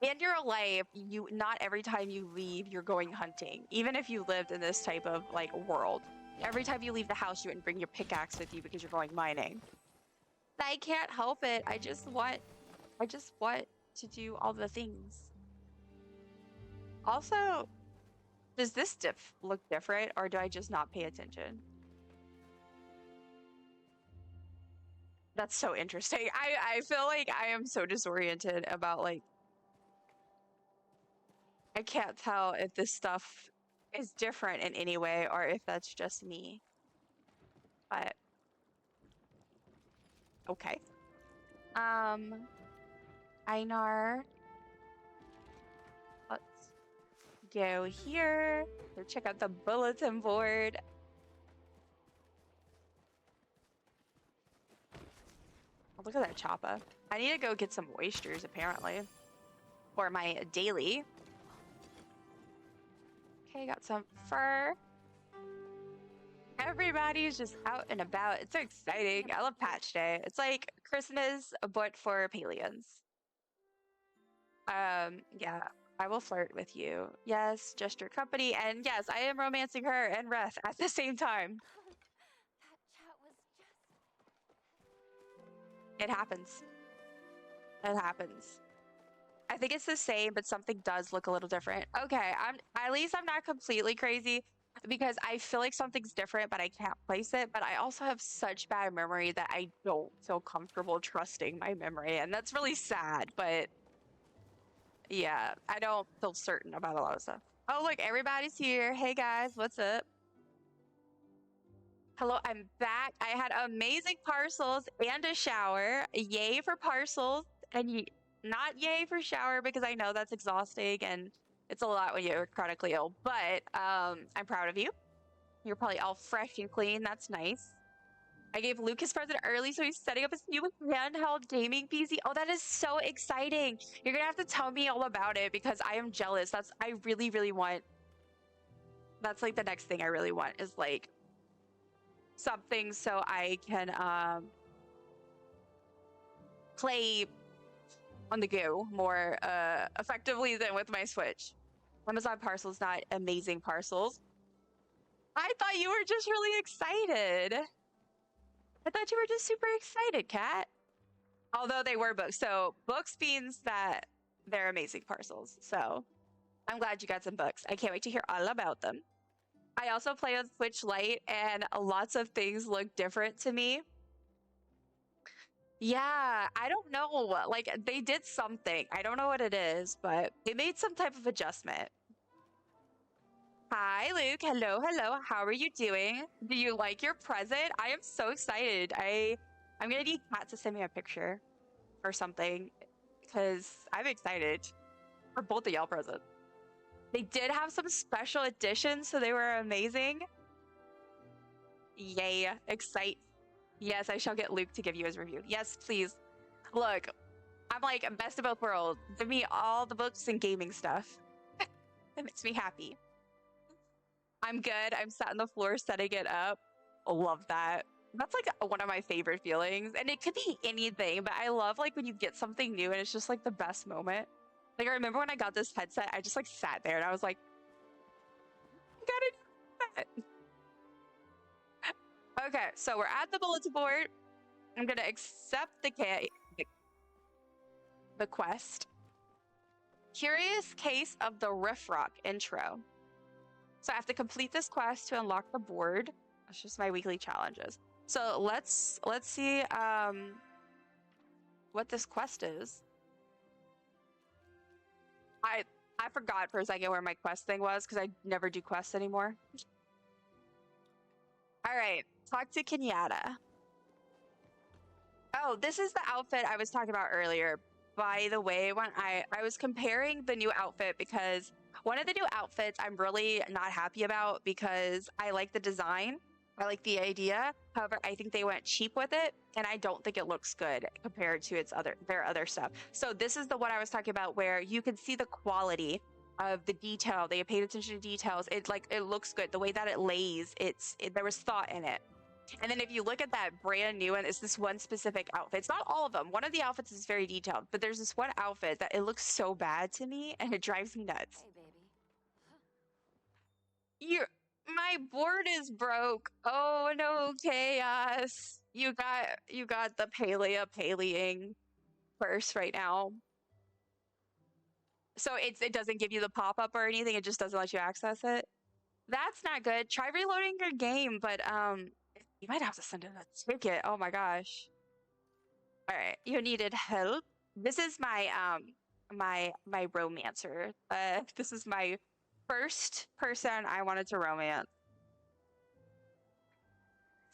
in your life, not every time you leave, you're going hunting. Even if you lived in this type of, like, world. Every time you leave the house, you wouldn't bring your pickaxe with you because you're going mining. I can't help it. I just want to do all the things. Also, does this look different, or do I just not pay attention? That's so interesting. I feel like I am so disoriented about, like, I can't tell if this stuff is different in any way or if that's just me. But okay. Einar. Let's go here. Go check out the bulletin board. Oh, look at that choppa. I need to go get some oysters, apparently. For my daily. Okay, got some fur. Everybody's just out and about. It's so exciting. I love Patch Day. It's like Christmas, but for Palians. Yeah, I will flirt with you. Yes, just your company. And yes, I am romancing her and Reth at the same time. That chat was just... It happens. It happens. I think it's the same, but something does look a little different. Okay, at least I'm not completely crazy because I feel like something's different, but I can't place it. But I also have such bad memory that I don't feel comfortable trusting my memory, and that's really sad. But yeah, I don't feel certain about a lot of stuff. Oh, look, everybody's here. Hey guys, what's up? Hello, I'm back. I had amazing parcels and a shower. Yay for parcels, and not yay for shower because I know that's exhausting and it's a lot when you're chronically ill. But I'm proud of you. You're probably all fresh and clean. That's nice. I gave Luke his present early, so he's setting up his new handheld gaming PC. Oh, that is so exciting. You're gonna have to tell me all about it because I am jealous. I really, really want, that's like the next thing I really want is like something so I can play on the go more effectively than with my Switch. Amazon parcels, not amazing parcels. I thought you were just really excited. I thought you were just super excited, Kat. Although they were books. So books means that they're amazing parcels. So I'm glad you got some books. I can't wait to hear all about them. I also play on Switch Lite and lots of things look different to me. Yeah, I don't know. Like they did something. I don't know what it is, but it made some type of adjustment. Hi, Luke. Hello, hello. How are you doing? Do you like your present? I am so excited. I'm gonna need Kat to send me a picture or something because I'm excited for both of y'all presents. They did have some special editions, so they were amazing. Yay, excite. Yes, I shall get Luke to give you his review. Yes, please. Look, I'm like best of both worlds. Give me all the books and gaming stuff. That makes me happy. I'm good. I'm sat on the floor setting it up. Love that. That's like one of my favorite feelings. And it could be anything, but I love like when you get something new and it's just like the best moment. Like I remember when I got this headset, I just like sat there and I was like, I gotta do that. Okay, so we're at the bulletin board. I'm gonna accept the quest. Curious Case of the Riffroc intro. So I have to complete this quest to unlock the board. That's just my weekly challenges. So let's see what this quest is. I forgot for a second where my quest thing was because I never do quests anymore. All right, talk to Kenyatta. Oh, this is the outfit I was talking about earlier. By the way, when I was comparing the new outfit because one of the new outfits I'm really not happy about because I like the design. I like the idea. However, I think they went cheap with it and I don't think it looks good compared to their other stuff. So this is the one I was talking about where you can see the quality of the detail. They paid attention to details. It looks good. The way that it lays, there was thought in it. And then if you look at that brand new one, it's this one specific outfit. It's not all of them. One of the outfits is very detailed, but there's this one outfit that it looks so bad to me and it drives me nuts. Hey, baby. My board is broke. Oh no, chaos. You got the Palia first right now. So it doesn't give you the pop-up or anything, it just doesn't let you access it. That's not good. Try reloading your game, but you might have to send in a ticket. Oh my gosh. All right, you needed help. This is my my romancer. This is my first person I wanted to romance.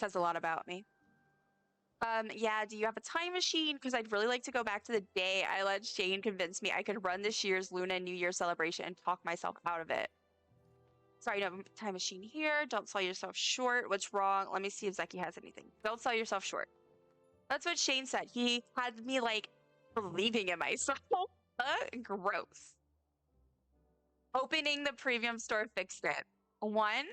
Says a lot about me. Yeah, do you have a time machine? Because I'd really like to go back to the day I let Shane convince me I could run this year's Luna New Year celebration and talk myself out of it. Sorry, no time machine here. Don't sell yourself short. What's wrong? Let me see if Zeki has anything. Don't sell yourself short. That's what Shane said. He had me like believing in myself. Gross. Opening the premium store fixed it. 1,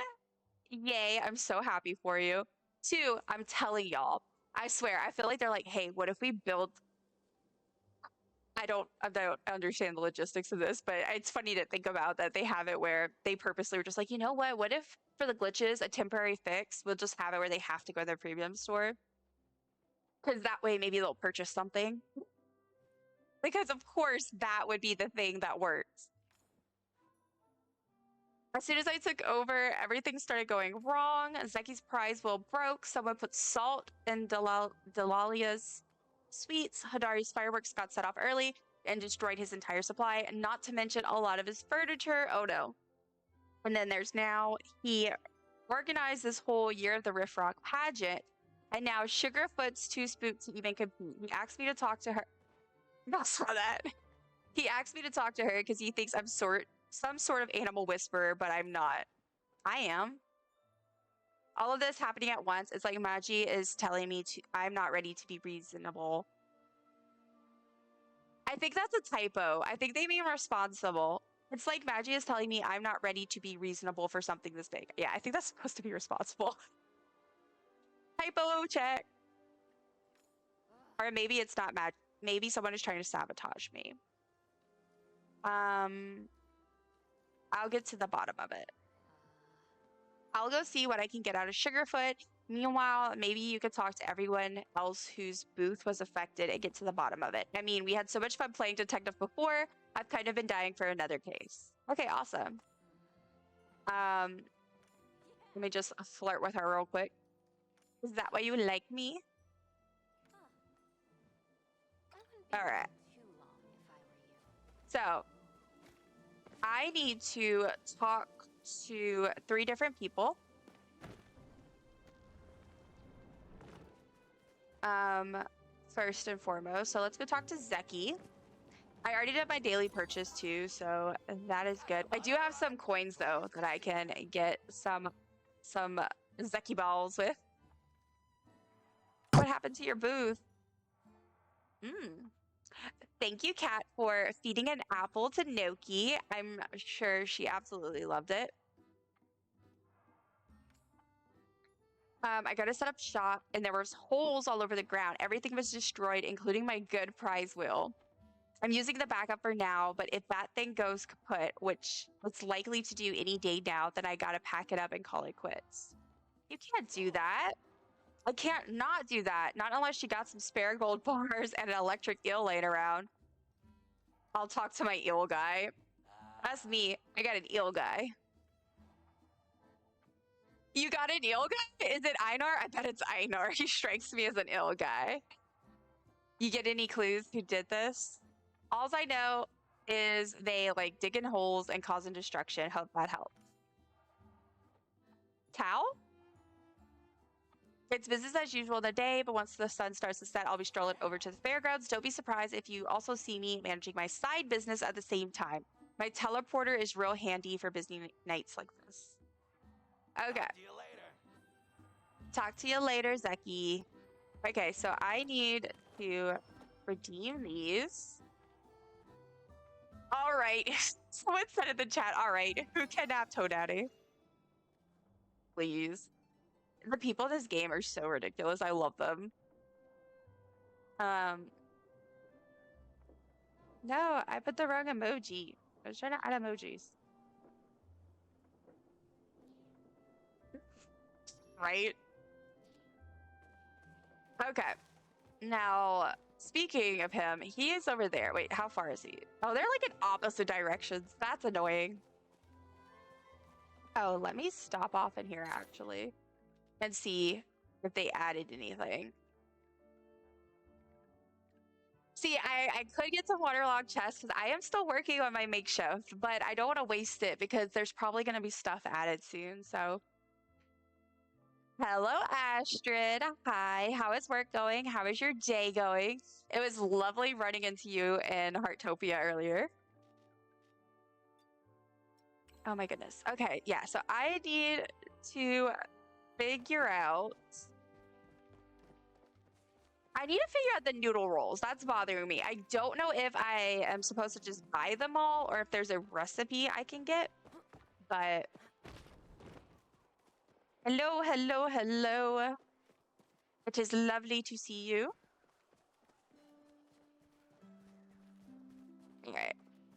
yay, I'm so happy for you. 2, I'm telling y'all, I swear, I feel like they're like, hey, what if we build... I don't understand the logistics of this, but it's funny to think about that they have it where they purposely were just like, you know what if for the glitches, a temporary fix, we'll just have it where they have to go to their premium store? Because that way maybe they'll purchase something. Because of course that would be the thing that works. As soon as I took over, everything started going wrong. Zeki's prize wheel broke. Someone put salt in Delalia's sweets. Hadari's fireworks got set off early and destroyed his entire supply, not to mention a lot of his furniture. Oh no. And then there's now, he organized this whole Year of the Riffroc pageant, and now Sugarfoot's too spooked to even compete. He asked me to talk to her. I saw that. He asked me to talk to her because he thinks I'm some sort of animal whisperer, but I'm not. I am. all of this happening at once. It's like Magi is telling me I'm not ready to be reasonable. I think that's a typo. I think they mean responsible. It's like Magi is telling me I'm not ready to be reasonable for something this big. Yeah, I think that's supposed to be responsible. Typo check. Or maybe it's not Magi. Maybe someone is trying to sabotage me. I'll get to the bottom of it. I'll go see what I can get out of Sugarfoot. Meanwhile, maybe you could talk to everyone else whose booth was affected and get to the bottom of it. I mean, we had so much fun playing detective before. I've kind of been dying for another case. Okay, awesome. Let me just flirt with her real quick. Is that why you like me? All right. So, I need to talk to 3 different people. First and foremost. So let's go talk to Zeki. I already did my daily purchase too, so that is good. I do have some coins though that I can get some Zeki balls with. What happened to your booth? Thank you, Kat, for feeding an apple to Noki. I'm sure she absolutely loved it. I got to set up shop, and there was holes all over the ground. Everything was destroyed, including my good prize wheel. I'm using the backup for now, but if that thing goes kaput, which it's likely to do any day now, then I gotta pack it up and call it quits. You can't do that. I can't not do that. Not unless you got some spare gold bars and an electric eel laying around. I'll talk to my eel guy. That's me. I got an eel guy. You got an eel guy? Is it Einar? I bet it's Einar. He strikes me as an eel guy. You get any clues who did this? Alls I know is they like dig in holes and causing destruction. Hope that helps. Tao? It's business as usual in the day, but once the sun starts to set, I'll be strolling over to the fairgrounds. Don't be surprised if you also see me managing my side business at the same time. My teleporter is real handy for busy nights like this. Okay. Talk to you later, Zeki. Okay, so I need to redeem these. All right. Someone said in the chat, all right, who kidnapped Toadaddy? Please. The people in this game are so ridiculous. I love them. No, I put the wrong emoji. I was trying to add emojis. Right? Okay. Now, speaking of him, he is over there. Wait, how far is he? Oh, they're like in opposite directions. That's annoying. Oh, let me stop off in here actually and see if they added anything. See, I could get some waterlogged chests because I am still working on my makeshift, but I don't want to waste it because there's probably going to be stuff added soon. So, hello, Astrid. Hi, how is work going? How is your day going? It was lovely running into you in Heartopia earlier. Oh my goodness. Okay, yeah, so I need to figure out... I need to figure out the noodle rolls. That's bothering me. I don't know if I am supposed to just buy them all or if there's a recipe I can get, but... Hello, hello, hello. It is lovely to see you. Okay,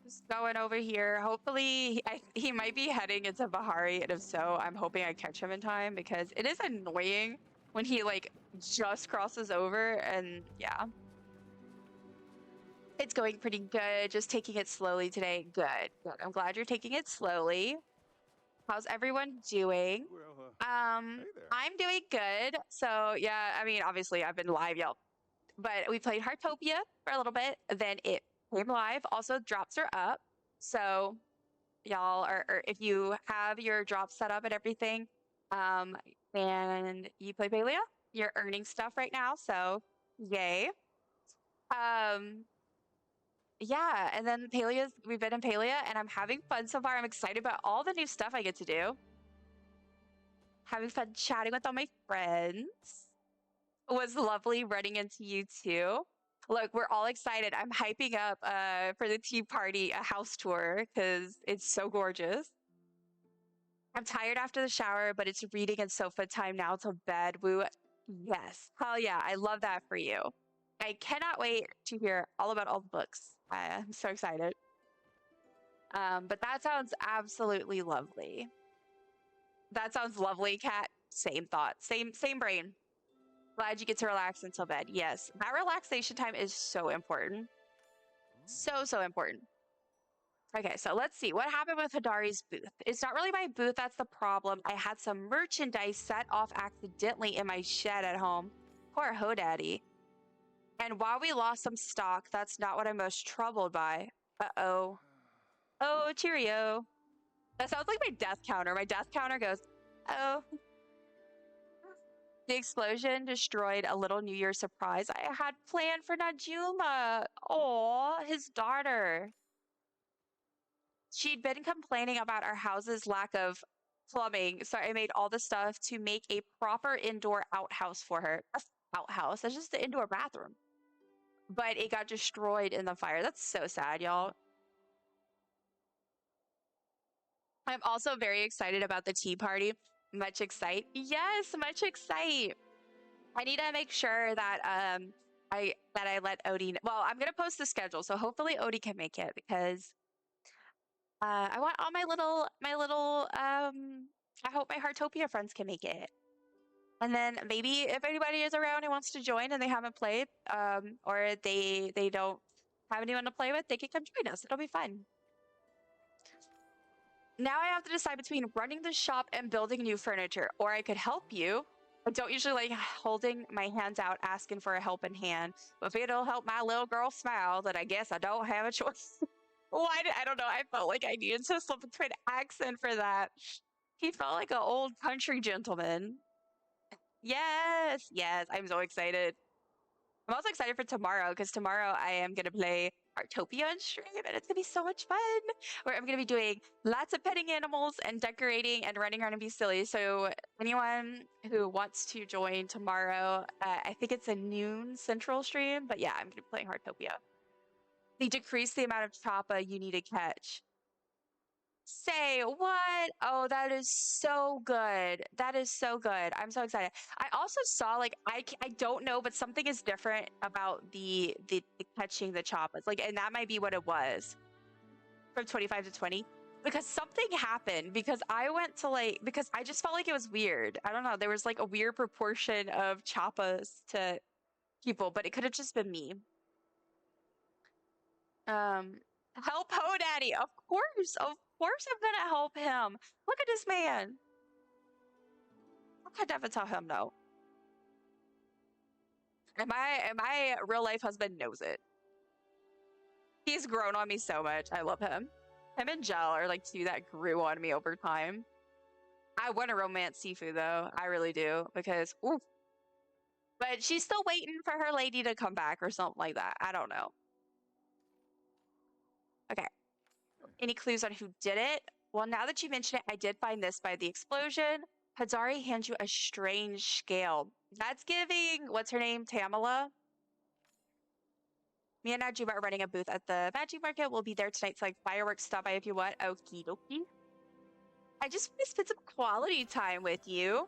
just going over here. Hopefully, he might be heading into Bahari, and if so, I'm hoping I catch him in time because it is annoying when he like just crosses over, and yeah. It's going pretty good. Just taking it slowly today. Good. Good. I'm glad you're taking it slowly. How's everyone doing? Well, Um, hey there. I'm doing good. So yeah, I mean, obviously I've been live, y'all, but we played Heartopia for a little bit. Then it came live. Also, drops are up. So y'all are, or if you have your drops set up and everything, and you play Palia, you're earning stuff right now. So yay. Yeah, and then we've been in Palia and I'm having fun so far. I'm excited about all the new stuff I get to do. having fun chatting with all my friends. It was lovely running into you too. Look, we're all excited. I'm hyping up for the tea party a house tour because it's so gorgeous. I'm tired after the shower, but it's reading and sofa time now till bed. Woo. Yes. Hell yeah. I love that for you. I cannot wait to hear all about all the books. I'm so excited. But that sounds absolutely lovely. That sounds lovely, Kat. Same thought. Same brain. Glad you get to relax until bed. Yes. That relaxation time is so important. So important. Okay, so let's see. What happened with Hidari's booth? It's not really my booth, that's the problem. I had some merchandise set off accidentally in my shed at home. Poor Hodaddy. And while we lost some stock, that's not what I'm most troubled by. Uh-oh. Oh, cheerio. That sounds like my death counter. My death counter goes, oh. The explosion destroyed a little New Year's surprise I had planned for Najuma. Oh, his daughter. She'd been complaining about our house's lack of plumbing, so I made all the stuff to make a proper indoor outhouse for her. Outhouse? That's just the indoor bathroom. But it got destroyed in the fire. That's so sad, y'all. I'm also very excited about the tea party. Much excite. Yes, much excite. I need to make sure that I let Odie. Well, I'm gonna post the schedule, so hopefully Odie can make it because I want all my little I hope my Heartopia friends can make it. And then maybe if anybody is around and wants to join and they haven't played, or they don't have anyone to play with, they can come join us. It'll be fun. Now I have to decide between running the shop and building new furniture, or I could help you. I don't usually like holding my hands out asking for a helping hand, but if it'll help my little girl smile, then I guess I don't have a choice. Why I don't know. I felt like I needed to slip into an accent for that. He felt like an old country gentleman. Yes, yes. I'm so excited. I'm also excited for tomorrow because tomorrow I am going to play Heartopia on stream and it's going to be so much fun. Where I'm going to be doing lots of petting animals and decorating and running around and be silly. So anyone who wants to join tomorrow, I think it's a noon central stream, but yeah, I'm going to be playing Heartopia. They decrease the amount of choppa you need to catch. Say what? Oh, that is so good. That is so good. I'm so excited. I also saw like I don't know, but something is different about the catching the choppas. Like, and that might be what it was from 25 to 20 because something happened because I went to like because I just felt like it was weird. I don't know. There was like a weird proportion of choppas to people, but it could have just been me. Help Hodaddy. Of course I'm gonna help him. Look at this man. I could never tell him no. And my real life husband knows it. He's grown on me so much. I love him. Him and Gel are like two that grew on me over time. I want to romance Sifu though. I really do because ooh. But she's still waiting for her lady to come back or something like that. I don't know. Okay. Any clues on who did it? Well, now that you mention it, I did find this by the explosion. Hadari hands you a strange scale. That's giving, what's her name, Tamala? Me and Najuma are running a booth at the Magic Market. We'll be there tonight to like fireworks. Stop by if you want. Okie dokie. I just want to spend some quality time with you.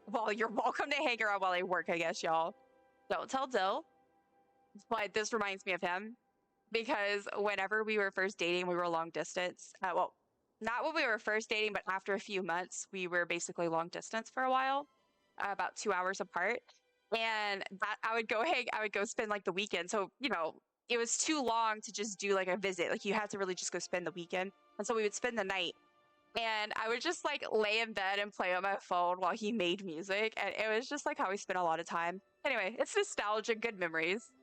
Well, you're welcome to hang around while I work, I guess, y'all. Don't tell Dill. But this reminds me of him. Because whenever we were first dating, we were long distance. Well, not when we were first dating, but after a few months, we were basically long distance for a while, about 2 hours apart. And that I would go spend like the weekend. So, you know, it was too long to just do like a visit. Like you had to really just go spend the weekend. And so we would spend the night. And I would just like lay in bed and play on my phone while he made music. And it was just like how we spent a lot of time. Anyway, it's nostalgic, good memories.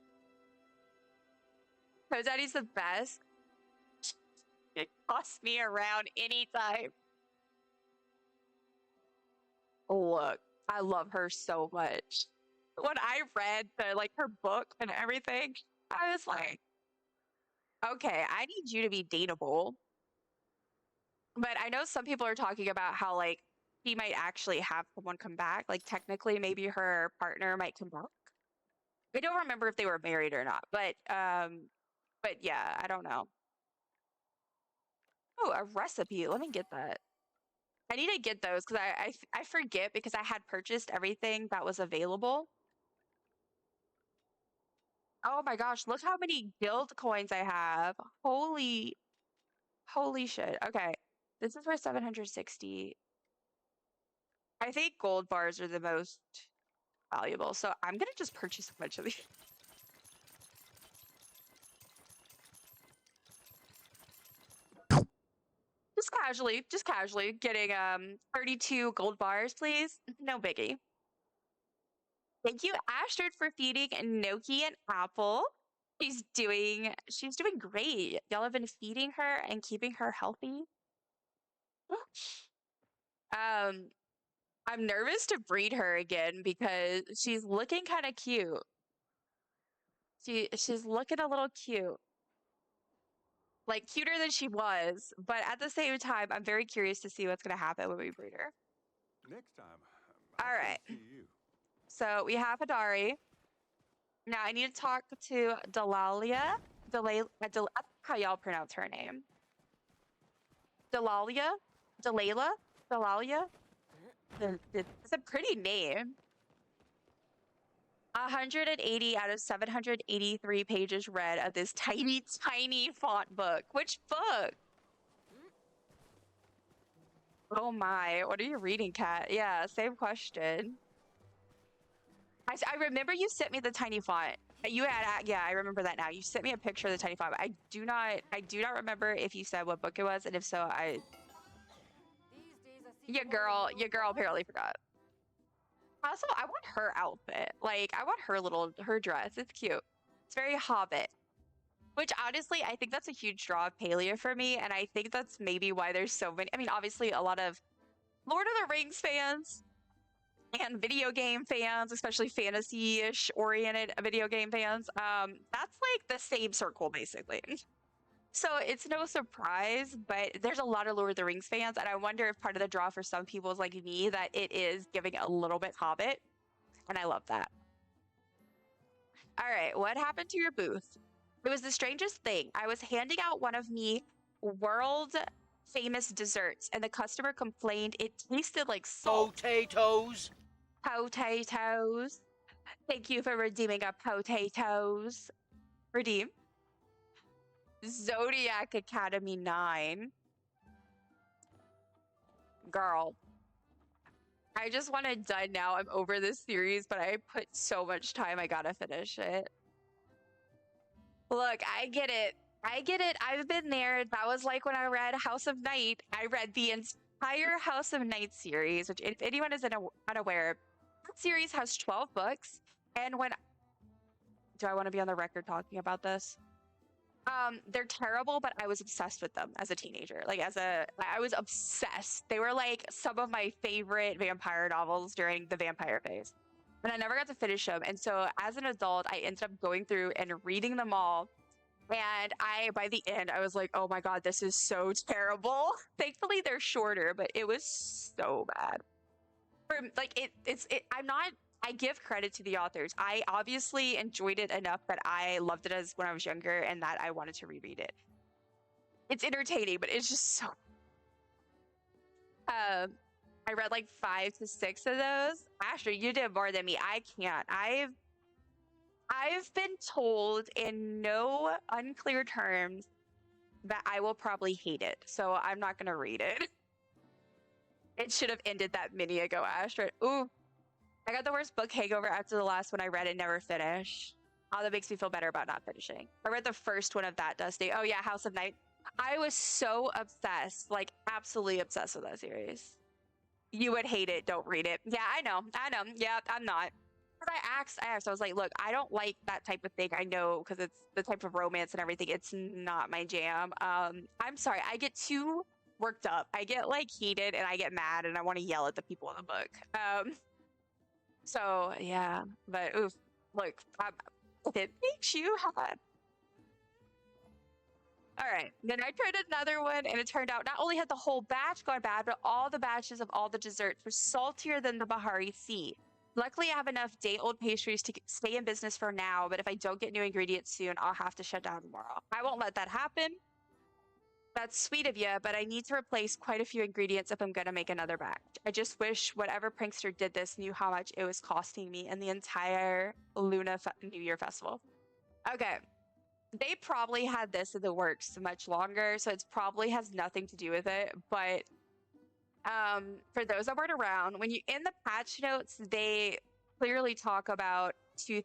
Daddy's the best. It costs me around anytime. Look, I love her so much. When I read the like her book and everything, I was like, okay, I need you to be dateable. But I know some people are talking about how like she might actually have someone come back. Like technically, maybe her partner might come back. I don't remember if they were married or not, but yeah, I don't know. Oh, a recipe. Let me get that. I need to get those because I forget because I had purchased everything that was available. Oh my gosh, look how many guild coins I have. Holy shit. Okay. This is for 760. I think gold bars are the most valuable. So I'm gonna just purchase a bunch of these. Just casually getting 32 gold bars, please. No biggie. Thank you, Astrid, for feeding Noki an apple. She's doing great. Y'all have been feeding her and keeping her healthy. Um, I'm nervous to breed her again because she's looking kind of cute. She's looking a little cute. Like cuter than she was, but at the same time, I'm very curious to see what's gonna happen when we breed her. Next time, All I'll right. come see you. So we have Hadari. Now I need to talk to Delalia. How y'all pronounce her name? Delalia? Delayla? Delalia? It's a pretty name. 180 out of 783 pages read of this tiny, tiny font book. Which book? Oh my, what are you reading, Kat? Yeah, same question. I remember you sent me the tiny font. Yeah, I remember that now. You sent me a picture of the tiny font, but I do not remember if you said what book it was, and if so, These days I see your girl apparently forgot. Also, I want her outfit. Like, I want her dress. It's cute. It's very Hobbit. Which honestly, I think that's a huge draw of Palia for me, and I think that's maybe why there's so many. I mean, obviously, a lot of Lord of the Rings fans and video game fans, especially fantasy-ish oriented video game fans. That's like the same circle basically. So it's no surprise, but there's a lot of Lord of the Rings fans, and I wonder if part of the draw for some people is like me that it is giving a little bit Hobbit, and I love that. All right, what happened to your booth? It was the strangest thing. I was handing out one of me world famous desserts, and the customer complained it tasted like salt. Potatoes. Potatoes. Thank you for redeeming a potatoes. Redeem. Zodiac Academy 9. Girl. I just want it done now. I'm over this series, but I put so much time. I gotta finish it. Look, I get it. I get it. I've been there. That was like when I read House of Night. I read the entire House of Night series, which, if anyone is unaware, that series has 12 books. And do I want to be on the record talking about this? They're terrible, but I was obsessed with them as a teenager. I was obsessed. They were like some of my favorite vampire novels during the vampire phase. And I never got to finish them. And so as an adult, I ended up going through and reading them all. And by the end, I was like, oh my God, this is so terrible. Thankfully, they're shorter, but it was so bad. I give credit to the authors. I obviously enjoyed it enough that I loved it as when I was younger and that I wanted to reread it. It's entertaining, but it's just so. I read like 5 to 6 of those. Ashley, you did more than me. I can't. I've been told in no unclear terms that I will probably hate it, so I'm not gonna read it. It should have ended that many ago, Astrid. Ooh, I got the worst book hangover after the last one I read and never finished. Oh, that makes me feel better about not finishing. I read the first one of that, Dusty. Oh yeah, House of Night. I was so obsessed, like absolutely obsessed with that series. You would hate it. Don't read it. Yeah, I know. Yeah, I'm not. But I was like, look, I don't like that type of thing. I know because it's the type of romance and everything. It's not my jam. I'm sorry. I get too worked up. I get like heated and I get mad and I want to yell at the people in the book. So yeah, but oof, look, if it makes you hot. All right. Then I tried another one, and it turned out not only had the whole batch gone bad, but all the batches of all the desserts were saltier than the Bahari Sea. Luckily, I have enough day-old pastries to stay in business for now, but if I don't get new ingredients soon, I'll have to shut down tomorrow. I won't let that happen. That's sweet of you, but I need to replace quite a few ingredients if I'm going to make another batch. I just wish whatever prankster did this knew how much it was costing me in the entire New Year festival. Okay. They probably had this in the works much longer, so it probably has nothing to do with it. But for those that weren't around, when you in the patch notes, they clearly talk about two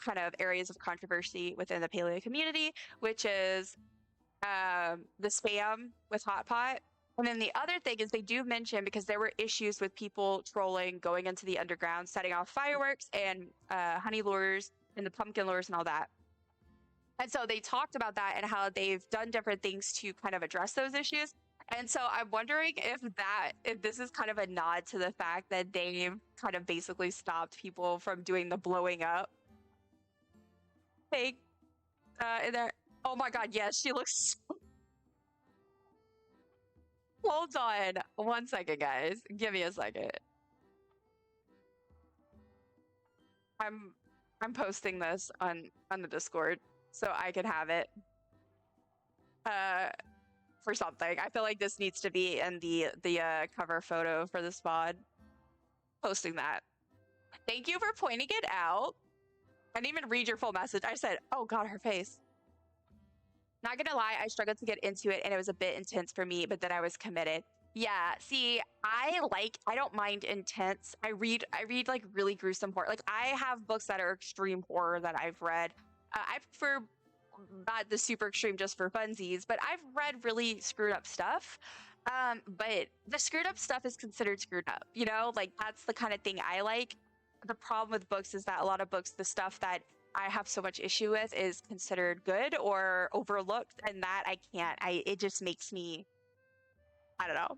kind of areas of controversy within the paleo community, which is the spam with hot pot. And then the other thing is they do mention, because there were issues with people trolling, going into the underground, setting off fireworks and honey lures and the pumpkin lures and all that. And so they talked about that and how they've done different things to kind of address those issues. And so I'm wondering if this is kind of a nod to the fact that they've kind of basically stopped people from doing the blowing up thing in there. Oh my God, yes, she looks so... Hold on 1 second, guys. Give me a second. I'm posting this on the Discord so I can have it for something. I feel like this needs to be in the cover photo for this mod. Posting that. Thank you for pointing it out. I didn't even read your full message. I said, oh God, her face. Not gonna lie, I struggled to get into it and it was a bit intense for me, but then I was committed. Yeah, see, I don't mind intense. I read like really gruesome horror. Like I have books that are extreme horror that I've read. I prefer not the super extreme just for funsies, but I've read really screwed up stuff. But the screwed up stuff is considered screwed up, you know? Like that's the kind of thing I like. The problem with books is that a lot of books, the stuff that I have so much issue with is considered good or overlooked, and that I can't. It just makes me, I don't know.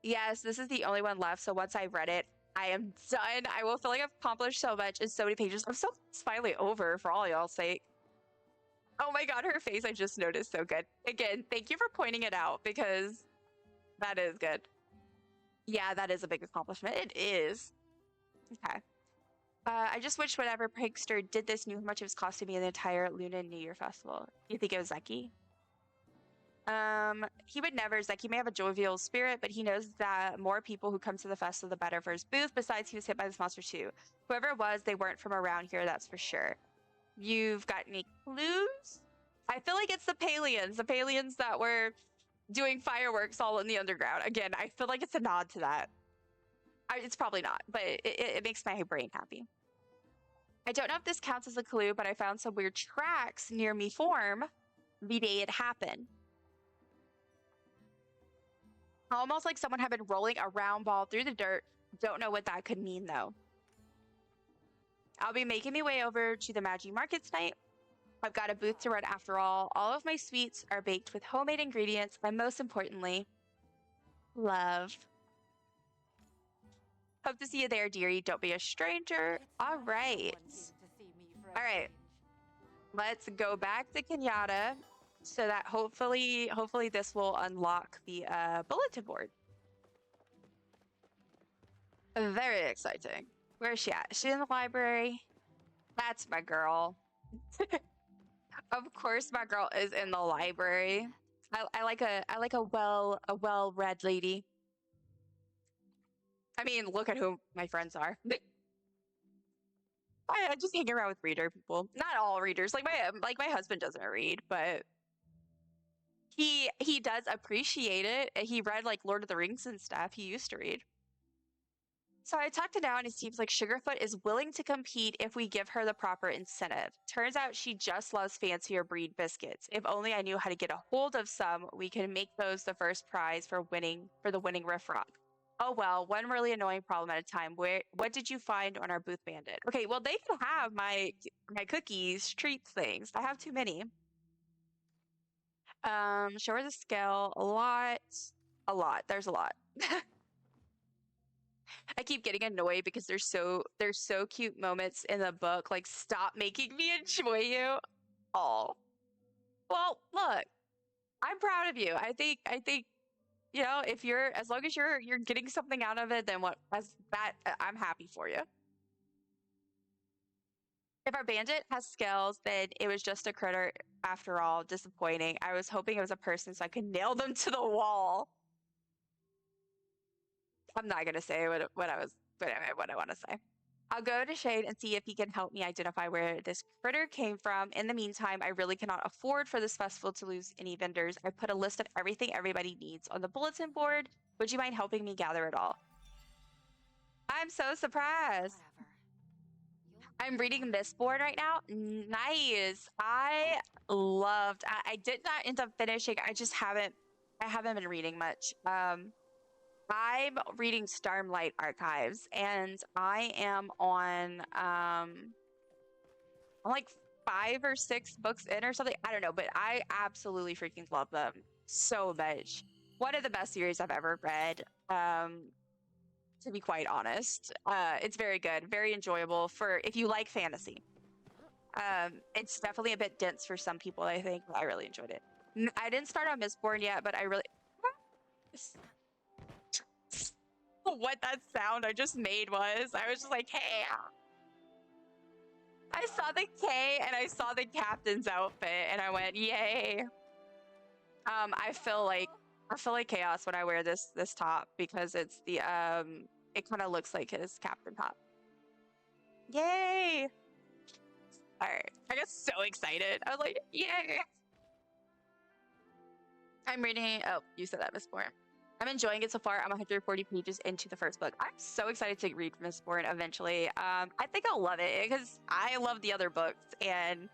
Yes, this is the only one left, so once I read it, I am done. I will feel like I've accomplished so much in so many pages. I'm so it's finally over for all y'all's sake. Oh my God, her face I just noticed, so good. Again, thank you for pointing it out because that is good. Yeah, that is a big accomplishment. It is. Okay. I just wish whatever prankster did this knew how much it was costing me in the entire Luna New Year festival. You think it was Zeki? He would never. Zeki may have a jovial spirit, but he knows that more people who come to the festival, the better for his booth. Besides, he was hit by this monster too. Whoever it was, they weren't from around here, that's for sure. You've got any clues? I feel like it's the Palians that were doing fireworks all in the underground. Again, I feel like it's a nod to that. It's probably not, but it makes my brain happy. I don't know if this counts as a clue, but I found some weird tracks near me form the day it happened. Almost like someone had been rolling a round ball through the dirt. Don't know what that could mean, though. I'll be making my way over to the Magi Market tonight. I've got a booth to run after all. All of my sweets are baked with homemade ingredients, and most importantly, love. Hope to see you there, dearie. Don't be a stranger. All right. All right. Let's go back to Kenyatta so that hopefully this will unlock the bulletin board. Very exciting. Where is she at? Is she in the library? That's my girl. Of course my girl is in the library. I like a well-read lady. I mean, look at who my friends are. I just hang around with reader people. Not all readers. Like my husband doesn't read, but he does appreciate it. He read like Lord of the Rings and stuff. He used to read. So I talked to now, and it seems like Sugarfoot is willing to compete if we give her the proper incentive. Turns out she just loves fancier breed biscuits. If only I knew how to get a hold of some, we can make those the first prize for the winning Riffroc. Oh well, one really annoying problem at a time. What did you find on our booth bandit? Okay, well they can have my cookies, treats things. I have too many. Show her the scale. A lot. There's a lot. I keep getting annoyed because there's so cute moments in the book. Like, stop making me enjoy you. Oh, well, look, I'm proud of you. I think, if you're, as long as you're getting something out of it, then what, as that, I'm happy for you. If our bandit has skills, then it was just a critter after all. Disappointing. I was hoping it was a person so I could nail them to the wall. I'm not gonna say what I want to say. I'll go to Shade and see if he can help me identify where this critter came from. In the meantime, I really cannot afford for this festival to lose any vendors. I put a list of everything everybody needs on the bulletin board. Would you mind helping me gather it all? I'm so surprised. Whatever. I'm reading this board right now. Nice. I did not end up finishing. I haven't been reading much. I'm reading Starlight Archives and I am on like 5 or 6 books in or something. I don't know, but I absolutely freaking love them so much. One of the best series I've ever read. To be quite honest, it's very good, very enjoyable for if you like fantasy. It's definitely a bit dense for some people, I think, but I really enjoyed it. I didn't start on Mistborn yet, but I really what that sound I just made was. I was just like, hey. I saw the K and I saw the captain's outfit and I went, yay. I feel like chaos when I wear this top because it's the it kind of looks like his captain top. Yay! All right, I got so excited. I was like, yay! I'm reading. Oh, you said that, Miss Bourne. I'm enjoying it so far. I'm 140 pages into the first book. I'm so excited to read Miss Bourne eventually. I think I'll love it because I love the other books and.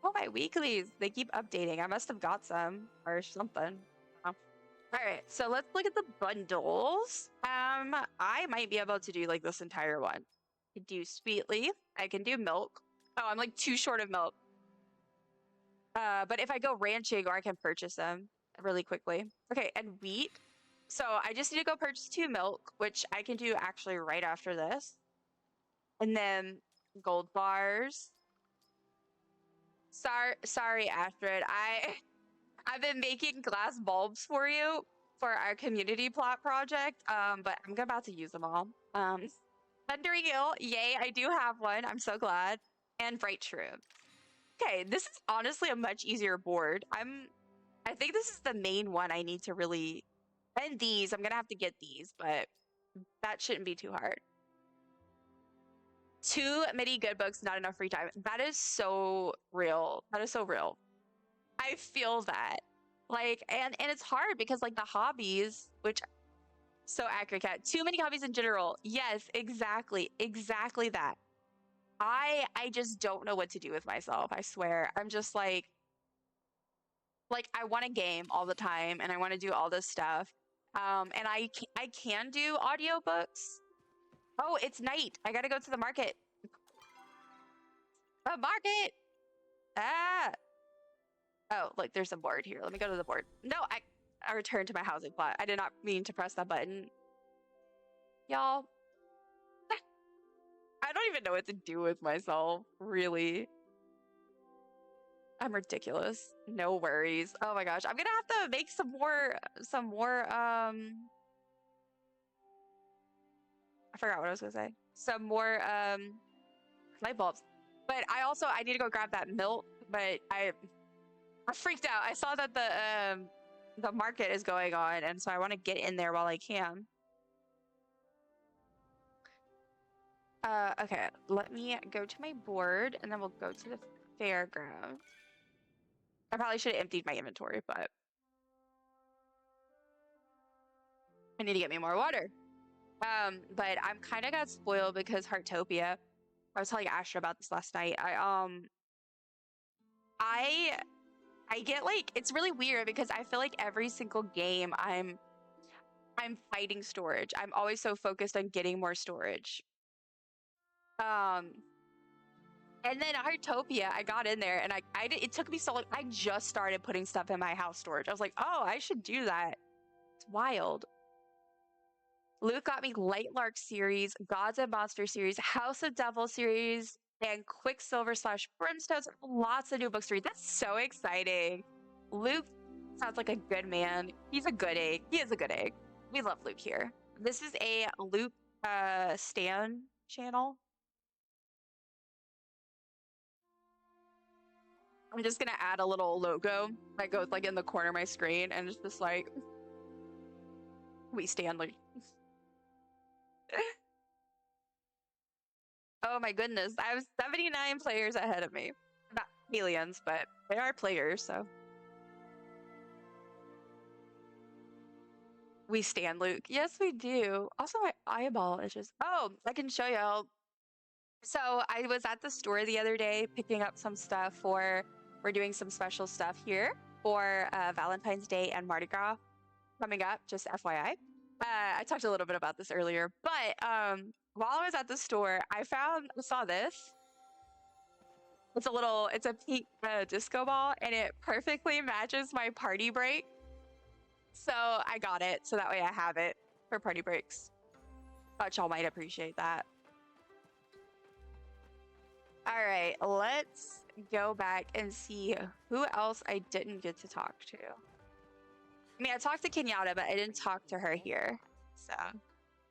Oh, my weeklies. They keep updating. I must have got some or something. Oh. All right, so let's look at the bundles. I might be able to do like this entire one. I can do sweet leaf. I can do milk. Oh, I'm like too short of milk. But if I go ranching, or I can purchase them really quickly. Okay, and wheat. So I just need to go purchase 2 milk, which I can do actually right after this. And then gold bars. Sorry, Astrid. I've been making glass bulbs for you for our community plot project. But I'm about to use them all. Thundering Hill, yay! I do have one. I'm so glad. And bright shroom. Okay, this is honestly a much easier board. I think this is the main one I need to really. And these, I'm gonna have to get these, but that shouldn't be too hard. 2 many good books, not enough free time. That is so real. That is so real. I feel that. Like, and it's hard because like the hobbies, which so accurate, Cat. Too many hobbies in general. Yes, exactly. Exactly that. I just don't know what to do with myself. I swear. I'm just like I want to game all the time and I want to do all this stuff. And I can do audiobooks. Oh, it's night. I gotta go to the market. The market! Ah! Oh, look, there's a board here. Let me go to the board. No, I returned to my housing plot. I did not mean to press that button. Y'all. I don't even know what to do with myself, really. I'm ridiculous. No worries. Oh my gosh. I'm gonna have to make some more, I forgot what I was gonna say. Some more, light bulbs. But I need to go grab that milk, but I freaked out. I saw that the market is going on, and so I want to get in there while I can. Okay, let me go to my board, and then we'll go to the fairground. I probably should have emptied my inventory, but I need to get me more water. But I'm kind of got spoiled because Heartopia. I was telling Asher about this last night. I get like it's really weird because I feel like every single game I'm fighting storage. I'm always so focused on getting more storage. And then Heartopia, I got in there and it took me so long. I just started putting stuff in my house storage. I was like, oh, I should do that. It's wild. Luke got me Lightlark series, Gods and Monsters series, House of Devil series, and Quicksilver slash Brimstones. Lots of new books to read. That's so exciting. Luke sounds like a good man. He's a good egg. He is a good egg. We love Luke here. This is a Luke Stan channel. I'm just gonna add a little logo that goes like in the corner of my screen, and it's just like, we stand Luke. Oh my goodness, I have 79 players ahead of me. Not aliens, but they are players, so. We stand Luke. Yes, we do. Also, my eyeball is just. Oh, I can show you. So I was at the store the other day picking up some stuff for. We're doing some special stuff here for Valentine's Day and Mardi Gras coming up. Just FYI. I talked a little bit about this earlier, but while I was at the store, I saw this. It's a pink disco ball, and it perfectly matches my party break. So I got it, so that way I have it for party breaks. Thought y'all might appreciate that. All right, let's go back and see who else I didn't get to talk to. I mean, I talked to Kenyatta, but I didn't talk to her here. So,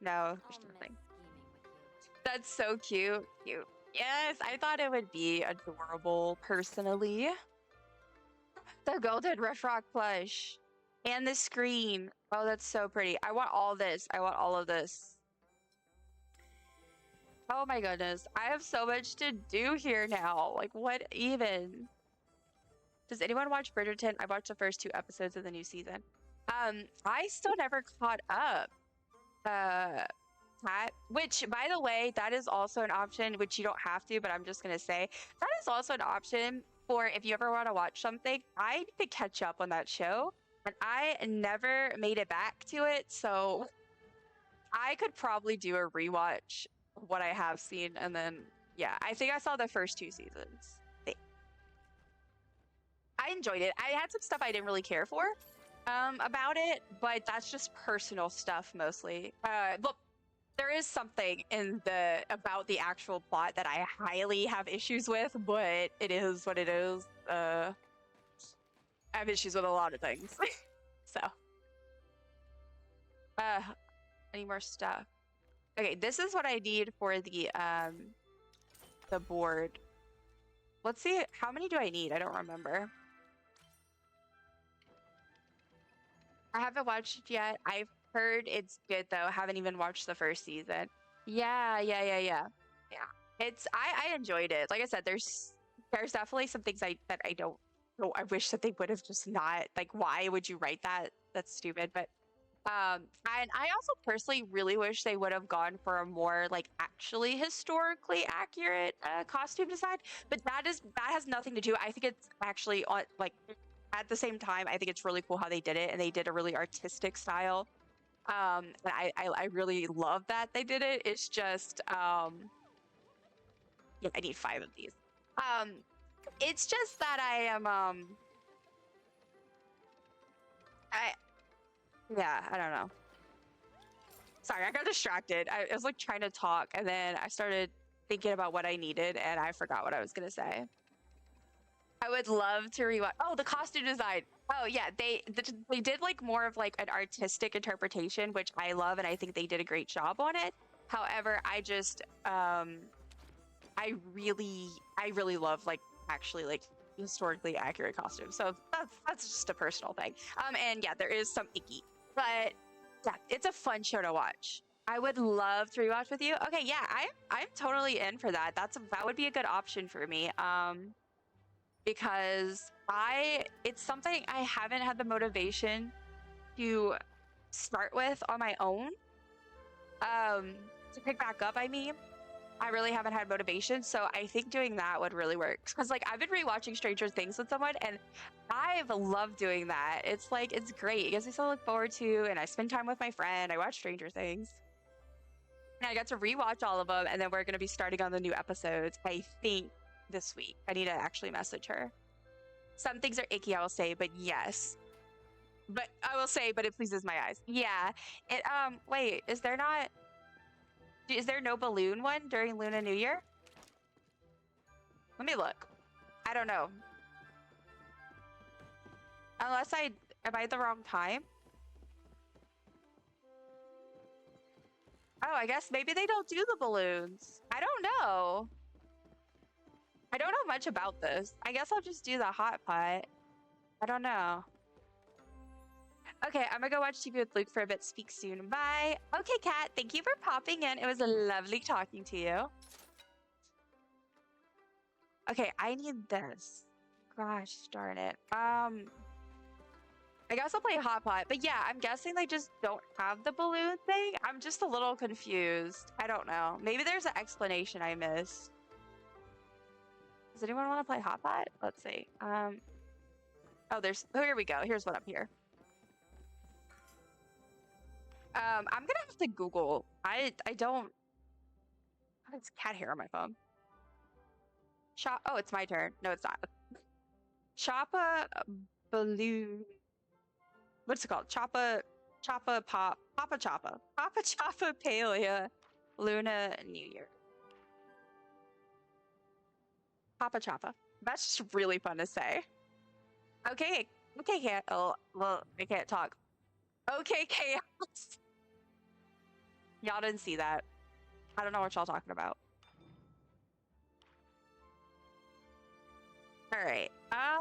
no, there's nothing. That's so cute. Cute. Yes, I thought it would be adorable, personally. The golden Riffroc plush. And the screen. Oh, that's so pretty. I want all this. I want all of this. Oh my goodness. I have so much to do here now. Like, what even? Does anyone watch Bridgerton? I watched the first 2 episodes of the new season. I still never caught up. That, which, by the way, that is also an option, which you don't have to, but I'm just going to say, that is also an option for if you ever want to watch something. I need to catch up on that show. And I never made it back to it, so I could probably do a rewatch of what I have seen, and then, yeah, I think I saw the first 2 seasons. I enjoyed it. I had some stuff I didn't really care for about it, but that's just personal stuff mostly. Look, there is something about the actual plot that I highly have issues with, but it is what it is. I have issues with a lot of things. So. Any more stuff? Okay, this is what I need for the board. Let's see, how many do I need? I don't remember. I haven't watched it yet. I've heard it's good though. Haven't even watched the first season. Yeah. I enjoyed it. Like I said, there's definitely some things that I don't. Oh, I wish that they would have just not, like, why would you write that? That's stupid. But and I also personally really wish they would have gone for a more like actually historically accurate costume design. But that has nothing to do. I think it's actually on like at the same time, I think it's really cool how they did it, and they did a really artistic style. And I really love that they did it. It's just yeah, I need 5 of these. It's just that I am I don't know. Sorry, I got distracted. I was like trying to talk, and then I started thinking about what I needed, and I forgot what I was gonna say. I would love to rewatch. Oh, the costume design. Oh yeah, they did like more of like an artistic interpretation, which I love, and I think they did a great job on it. However, I just I really love like actually like historically accurate costumes. So that's just a personal thing. And yeah, there is some icky, but yeah, it's a fun show to watch. I would love to rewatch with you. Okay, yeah, I'm totally in for that. That would be a good option for me. Because it's something I haven't had the motivation to start with on my own. To pick back up, I mean. I really haven't had motivation, so I think doing that would really work. Because like I've been rewatching Stranger Things with someone, and I've loved doing that. It's like it's great. It gives me something to look forward to, and I spend time with my friend. I watch Stranger Things, and I got to rewatch all of them. And then we're gonna be starting on the new episodes. I think this week. I need to actually message her. Some things are icky, I will say, but yes. But I will say, but it pleases my eyes. Yeah. It wait, is there no balloon one during Lunar New Year? Let me look. I don't know. Unless am I at the wrong time? Oh, I guess maybe they don't do the balloons. I don't know. I don't know much about this. I guess I'll just do the hot pot. I don't know. Okay, I'm gonna go watch TV with Luke for a bit. Speak soon. Bye. Okay, Kat, thank you for popping in. It was lovely talking to you. Okay, I need this. Gosh darn it. I guess I'll play hot pot, but yeah, I'm guessing they just don't have the balloon thing. I'm just a little confused. I don't know. Maybe there's an explanation I missed. Does anyone want to play hot pot? Let's see. Oh, here we go. Here's what I'm here. I'm gonna have to Google. I don't. Oh, it's cat hair on my phone. Oh, it's my turn. No, it's not. Choppa balloon. What's it called? Choppa Papa Choppa Palia Luna New Year. Papa Choppa. That's just really fun to say. Okay, cat. Oh, well, I can't talk. Okay, chaos. Y'all didn't see that. I don't know what y'all talking about. All right. I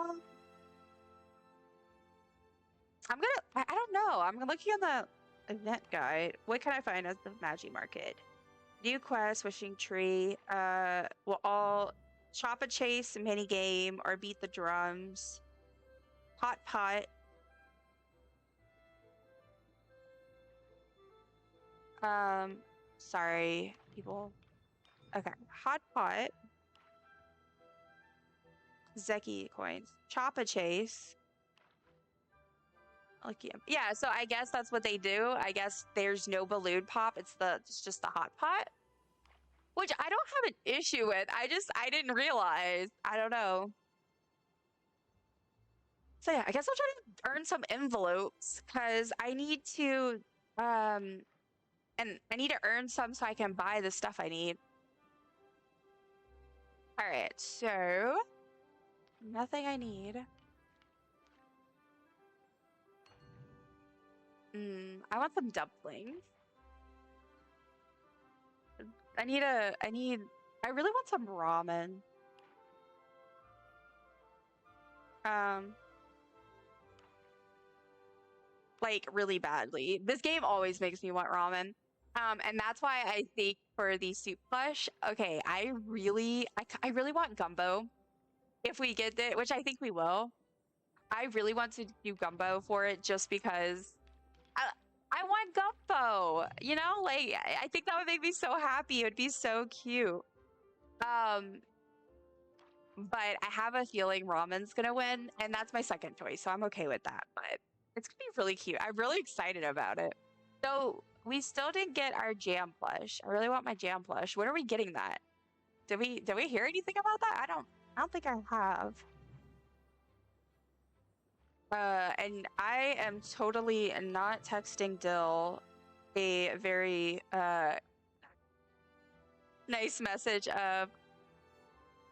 don't know. I'm looking on the event guide. What can I find as the Magi Market? New quest, wishing tree. Will all chop a chase, mini game, or beat the drums. Hot pot. Sorry, people. Okay, hot pot. Zeki coins. Chop a chase. Yeah, so I guess that's what they do. I guess there's no balloon pop. It's just the hot pot, which I don't have an issue with. I didn't realize. I don't know. So yeah, I guess I'll try to earn some envelopes because I need to and I need to earn some so I can buy the stuff I need. All right, so nothing I need. I want some dumplings. I really want some ramen. Like really badly. This game always makes me want ramen. And that's why I think for the soup plush, okay, I really want gumbo. If we get it, which I think we will. I really want to do gumbo for it just because I want gumbo, you know, like I think that would make me so happy. It would be so cute. But I have a feeling ramen's gonna win, and that's my second choice, so I'm okay with that. But it's gonna be really cute. I'm really excited about it. So we still didn't get our jam plush. I really want my jam plush. When are we getting that? Did we hear anything about that? I don't think I have. And I am totally not texting Dill a very nice message of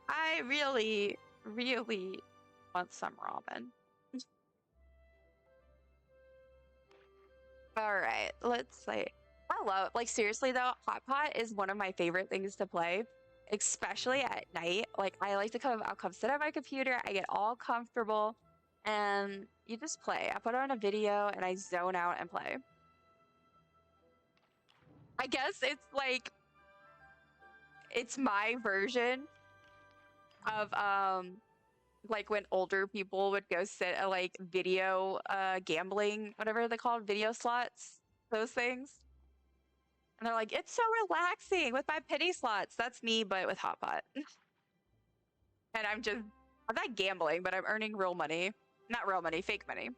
I really, really want some ramen. All right, let's see. Like seriously though, hot pot is one of my favorite things to play, especially at night. Like I'll come sit at my computer, I get all comfortable, and you just play. I put on a video and I zone out and play. I guess it's my version of like when older people would go sit at like video gambling, whatever they're called, video slots, those things. And they're like, it's so relaxing with my penny slots. That's me, but with hot pot. And I'm not gambling, but I'm earning real money. Not real money, fake money.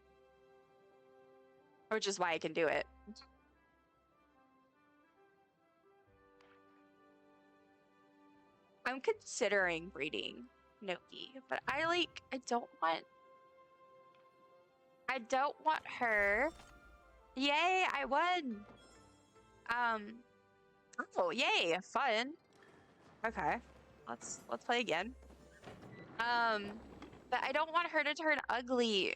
Which is why I can do it. I'm considering breeding Noki, but I don't want her. Yay, I won. Oh, yay, fun. Okay. Let's play again. But I don't want her to turn ugly.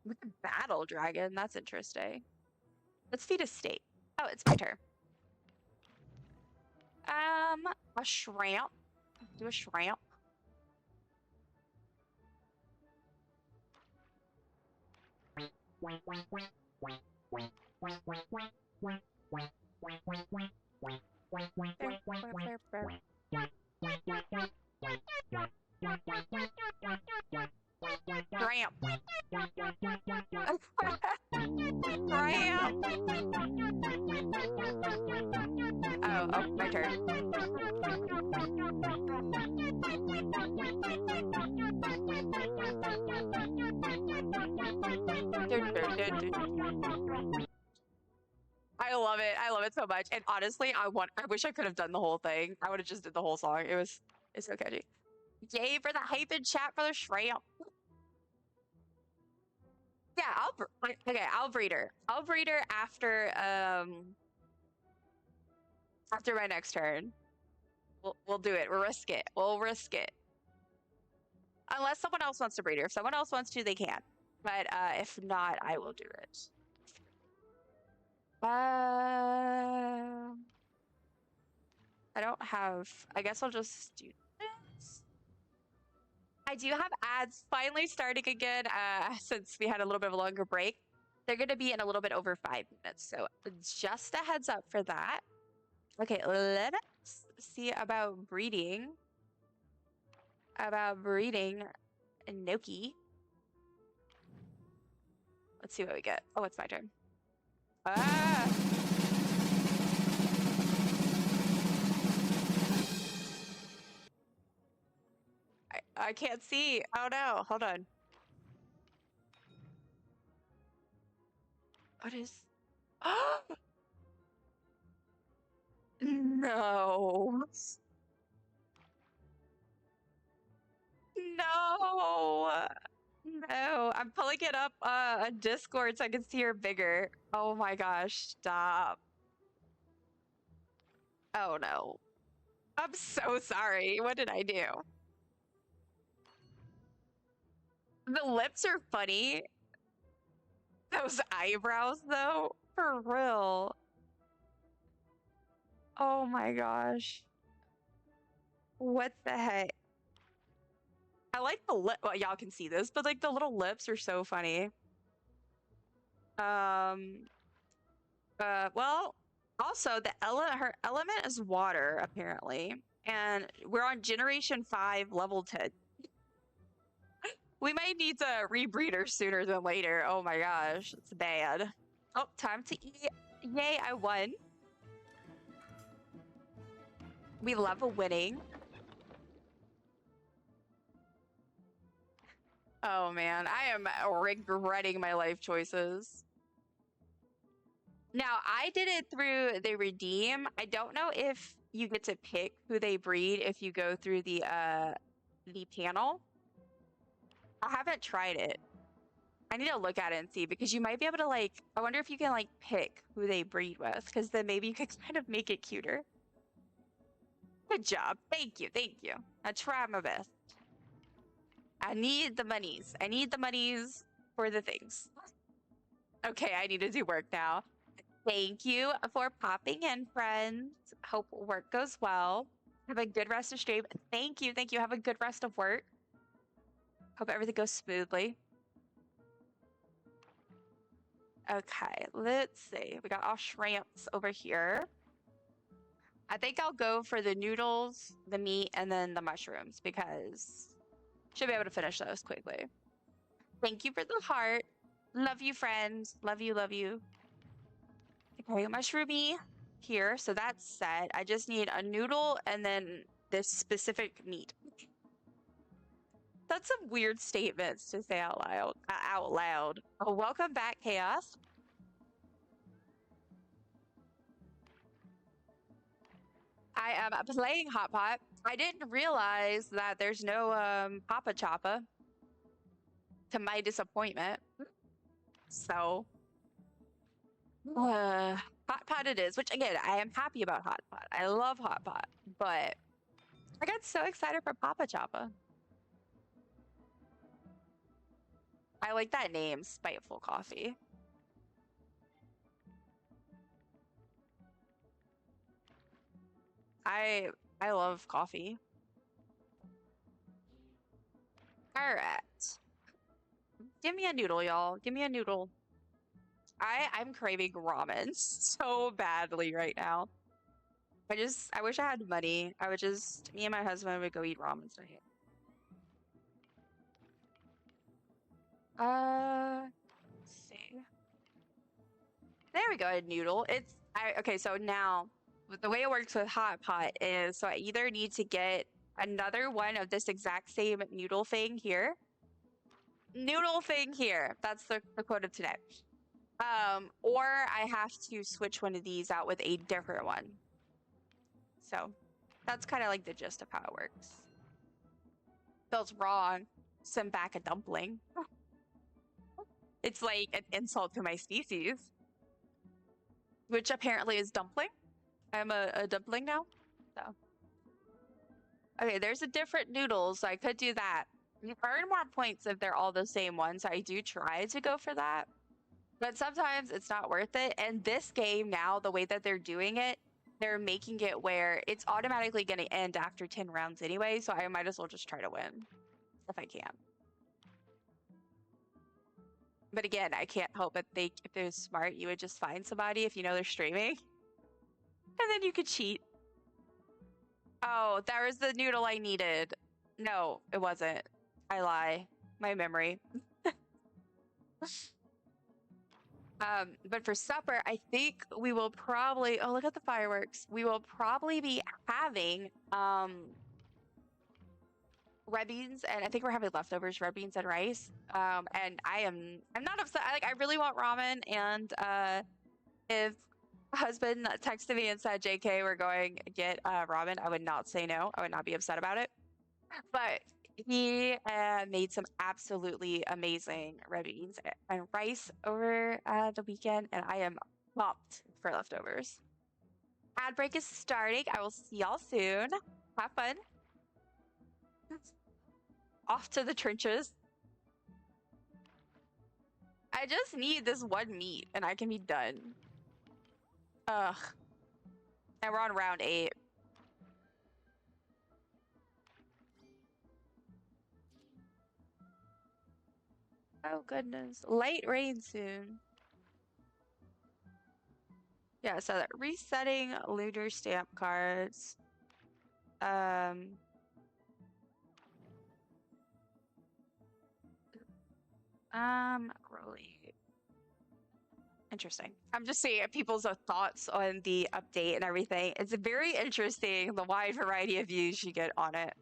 With a battle dragon, that's interesting. Let's feed a steak. Oh, it's my turn. A shrimp. Do a shrimp. Shrimp. Shrimp. Oh, my turn. I love it. I love it so much. And honestly, I wish I could have done the whole thing. I would have just did the whole song. It's so catchy. Yay for the hype in chat for the shrimp. Yeah, I'll breed her. I'll breed her after my next turn. We'll do it. We'll risk it. We'll risk it. Unless someone else wants to breed her. If someone else wants to, they can. But if not, I will do it. I don't have. I guess I'll just do this. I do have ads finally starting again. Since we had a little bit of a longer break, they're going to be in a little bit over 5 minutes. So just a heads up for that. Okay, let us see about breeding. Noki. Let's see what we get. Oh, it's my turn. Ah! I can't see. Oh no, hold on. What is... No. No. No. I'm pulling it up on Discord so I can see her bigger. Oh my gosh, stop. Oh no. I'm so sorry. What did I do? The lips are funny. Those eyebrows, though, for real. Oh my gosh. What the heck? I like the lip. Well, y'all can see this, but like the little lips are so funny. Well, also her element is water, apparently. And we're on generation 5, level 10. We might need to rebreed her sooner than later. Oh my gosh, it's bad. Oh, time to eat. Yay, I won. We love a winning. Oh man, I am regretting my life choices. Now, I did it through the redeem. I don't know if you get to pick who they breed if you go through the panel. I haven't tried it. I need to look at it and see, because you might be able to like, I wonder if you can like pick who they breed with, because then maybe you could kind of make it cuter. Good job. Thank you. Thank you. I try my best. I need the monies. I need the monies for the things. Okay, I need to do work now. Thank you for popping in, friends. Hope work goes well. Have a good rest of stream. Thank you. Thank you. Have a good rest of work. Hope everything goes smoothly. Okay, let's see. We got our shrimps over here. I think I'll go for the noodles, the meat, and then the mushrooms, because should be able to finish those quickly. Thank you for the heart. Love you, friends. Love you, love you. Okay, mushroomy here. So that's set. I just need a noodle and then this specific meat. That's some weird statements to say out loud. Oh, welcome back, Chaos. I am playing Hot Pot. I didn't realize that there's no Papa Choppa, to my disappointment. So, Hot pot it is, which again, I am happy about hot pot. I love hot pot, but I got so excited for Papa Choppa. I like that name, Spiteful Coffee. I love coffee. All right. Give me a noodle, y'all. Give me a noodle. I'm craving ramen so badly right now. I wish I had money. Me and my husband would go eat ramen tonight. Let's see. There we go, a noodle. Okay, so now the way it works with hot pot is so I either need to get another one of this exact same noodle thing here. Noodle thing here. That's the quote of today. Or I have to switch one of these out with a different one. So that's kind of like the gist of how it works. Feels wrong. Send back a dumpling. It's like an insult to my species. Which apparently is dumpling. I'm a dumpling now. So. Okay, there's a different noodle, so I could do that. You earn more points if they're all the same one, so I do try to go for that. But sometimes it's not worth it. And this game now, the way that they're doing it, they're making it where it's automatically going to end after 10 rounds anyway, so I might as well just try to win if I can. But again, I can't help but think if they're smart, you would just find somebody if you know they're streaming. And then you could cheat. Oh, that was the noodle I needed. No, it wasn't. I lie. My memory. But for supper, I think we will probably, oh, look at the fireworks. We will probably be having red beans, and I think we're having leftovers, red beans and rice. And I'm not upset. I really want ramen, and if husband texted me and said, JK, we're going to get ramen, I would not say no. I would not be upset about it. But he made some absolutely amazing red beans and rice over the weekend, and I am pumped for leftovers. Ad break is starting. I will see y'all soon. Have fun. Off to the trenches. I just need this one meat, and I can be done. Ugh. And we're on round 8. Oh goodness. Light rain soon. Yeah, so resetting lunar stamp cards. Really interesting. I'm just seeing people's thoughts on the update and everything. It's very interesting the wide variety of views you get on it.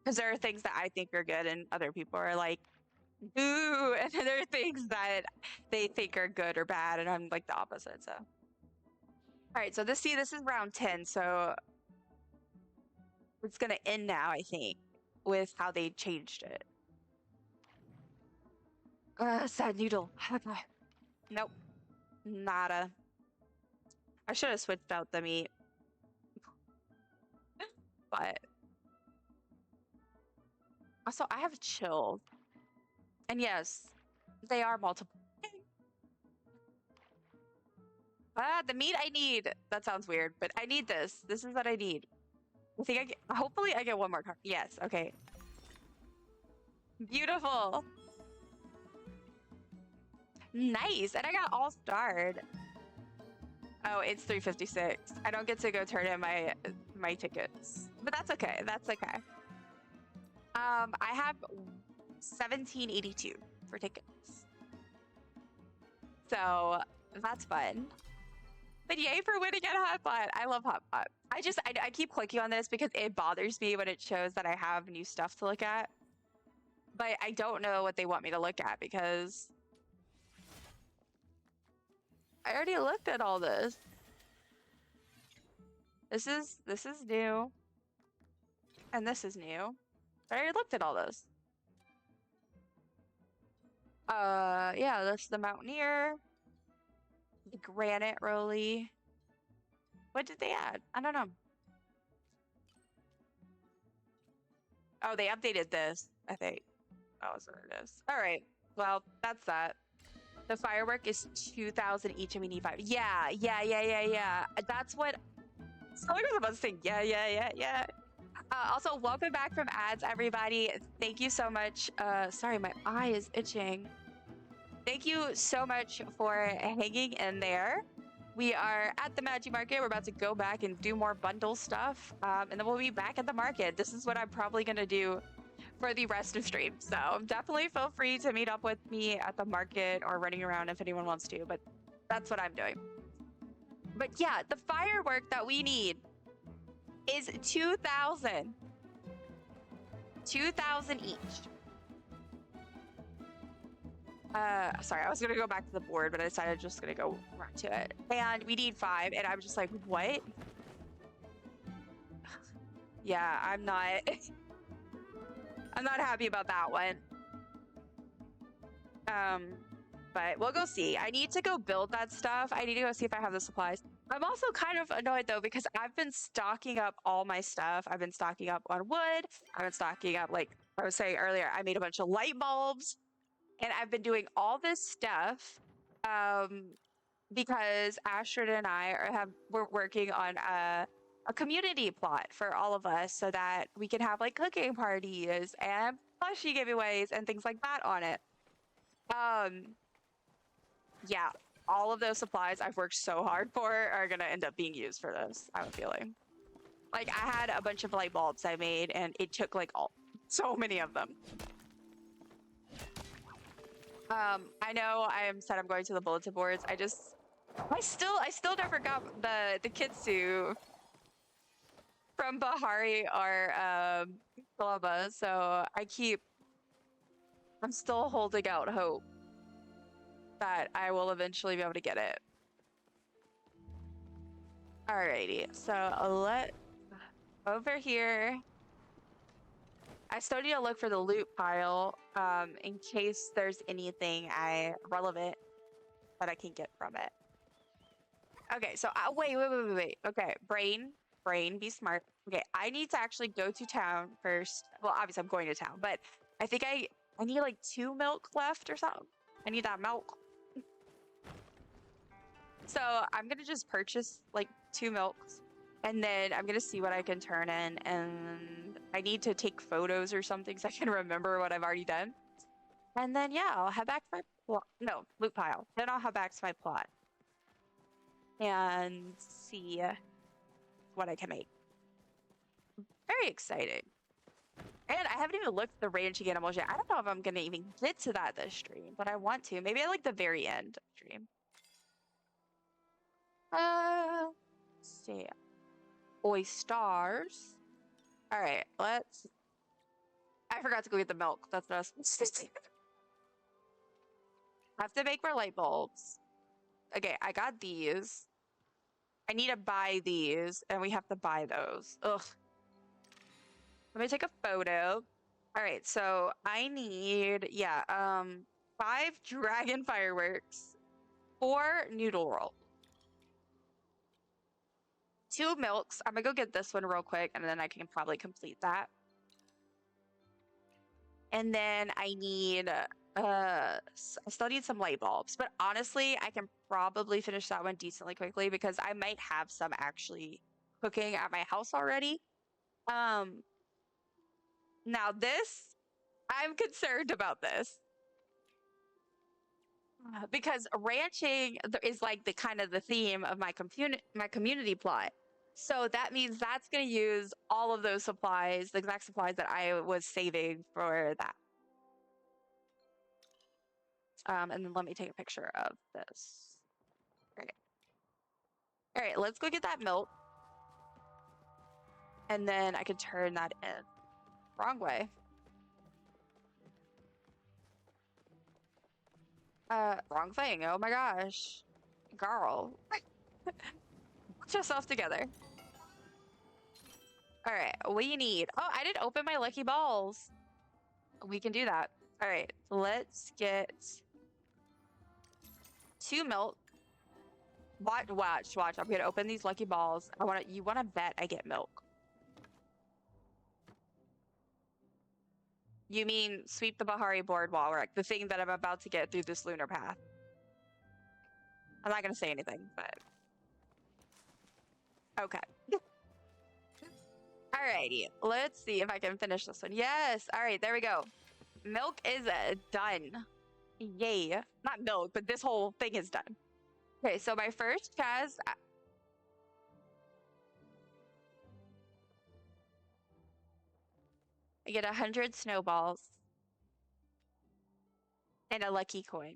Because there are things that I think are good and other people are like, boo, and then there are things that they think are good or bad, and I'm like the opposite. So, all right. So this is round 10. So it's gonna end now, I think, with how they changed it. Sad noodle. Nope. Nada. I should have switched out the meat. But also, I have chilled. And yes, they are multiple. The meat I need. That sounds weird, but I need this. This is what I need. I think hopefully I get one more card. Yes, okay. Beautiful. Nice. And I got all starred. Oh, it's 356. I don't get to go turn in my tickets. But that's okay. That's okay. I have 1782 for tickets. So that's fun. But yay for winning at Hotpot. I love Hotpot. I keep clicking on this because it bothers me when it shows that I have new stuff to look at. But I don't know what they want me to look at because I already looked at all this. This is new. And this is new. I already looked at all this. Yeah, that's the Mountaineer, the Granite Roly. What did they add? I don't know. Oh, they updated this, I think. Oh, that's what it is. All right. Well, that's that. The firework is 2,000 each, and we need 5. Yeah. That's what someone was about to say. Yeah. Also, welcome back from ads, everybody. Thank you so much. Sorry, my eye is itching. Thank you so much for hanging in there. We are at the Magic Market. We're about to go back and do more bundle stuff. And then we'll be back at the market. This is what I'm probably going to do for the rest of stream. So definitely feel free to meet up with me at the market or running around if anyone wants to. But that's what I'm doing. But yeah, the firework that we need is 2,000. 2,000 each. Sorry, I was gonna go back to the board, but I decided just gonna go right to it. And we need 5, and I'm just like, what? Yeah, I'm not I'm not happy about that one. But we'll go see. I need to go build that stuff. I need to go see if I have the supplies. I'm also kind of annoyed though because I've been stocking up all my stuff. I've been stocking up on wood. I've been stocking up, like I was saying earlier, I made a bunch of light bulbs. And I've been doing all this stuff because Astrid and I we're working on a community plot for all of us so that we can have like cooking parties and plushie giveaways and things like that on it. Yeah, all of those supplies I've worked so hard for are gonna end up being used for this, I have a feeling. Like I had a bunch of light bulbs I made and it took like so many of them. I know I said I'm going to the bulletin boards. I still never got the Kitsu from Bahari or Kilima, so I'm still holding out hope that I will eventually be able to get it. Alrighty, so over here. I still need to look for the loot pile, in case there's anything relevant that I can get from it. Okay, so wait. Okay, brain, be smart. Okay, I need to actually go to town first. Well, obviously I'm going to town, but I think I need like 2 milk left or something. I need that milk. So I'm gonna just purchase like 2 milks. And then I'm gonna see what I can turn in, and I need to take photos or something so I can remember what I've already done. And then yeah, I'll head back to my plot. No, loot pile. Then I'll head back to my plot and see what I can make. Very exciting. And I haven't even looked at the ranching animals yet. I don't know if I'm gonna even get to that this stream, but I want to. Maybe at like the very end of the stream. Let's see. Oysters. All right, I forgot to go get the milk. That's what I was supposed to do. I have to make more light bulbs. Okay, I got these. I need to buy these, and we have to buy those. Ugh. Let me take a photo. All right, so I need, 5 dragon fireworks, 4 noodle rolls. 2 milks. I'm gonna go get this one real quick, and then I can probably complete that. And then I need, I still need some light bulbs, but honestly, I can probably finish that one decently quickly because I might have some actually cooking at my house already. Now this, I'm concerned about this. Because ranching is like the kind of the theme of my community plot. So that means that's going to use all of those supplies, the exact supplies that I was saving for that. And then let me take a picture of this. All right, let's go get that milk. And then I can turn that in. Wrong way. Wrong thing. Oh my gosh. Girl. Put yourself together. All right, what do you need? Oh, I didn't open my lucky balls. We can do that. All right, let's get 2 milk. Watch. I'm gonna open these lucky balls. You wanna bet I get milk. You mean sweep the Bahari boardwalk, the thing that I'm about to get through this lunar path. I'm not gonna say anything, but okay. Alrighty, let's see if I can finish this one. Yes, all right, there we go. Milk is done. Yay. Not milk, but this whole thing is done. Okay, so my first task. I get 100 snowballs and a lucky coin.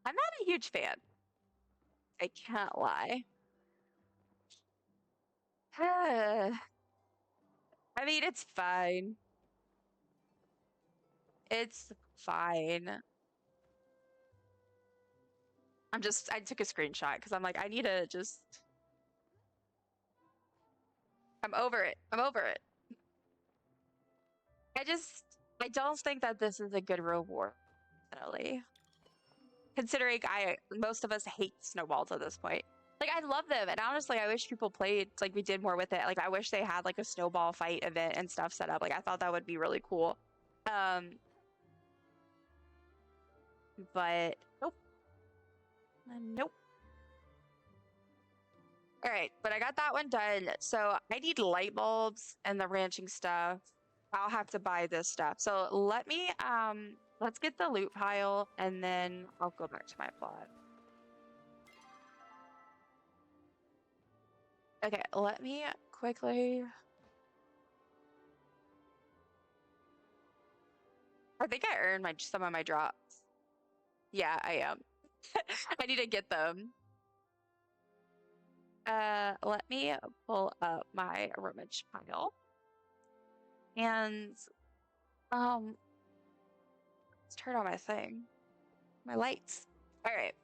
I'm not a huge fan. I can't lie. I mean, it's fine. It's fine. I took a screenshot because I'm like, I need to just. I'm over it. I don't think that this is a good reward, personally. Considering most of us hate snowballs at this point. Like, I love them, and honestly, I wish people played, like, we did more with it. Like, I wish they had, like, a snowball fight event and stuff set up. Like, I thought that would be really cool. But, nope. Nope. All right, but I got that one done. So I need light bulbs and the ranching stuff. I'll have to buy this stuff. So let's get the loot pile and then I'll go back to my plot. Okay, let me quickly. I think I earned some of my drops. Yeah, I am. I need to get them. Let me pull up my rummage pile. And let's turn on my thing. My lights. All right.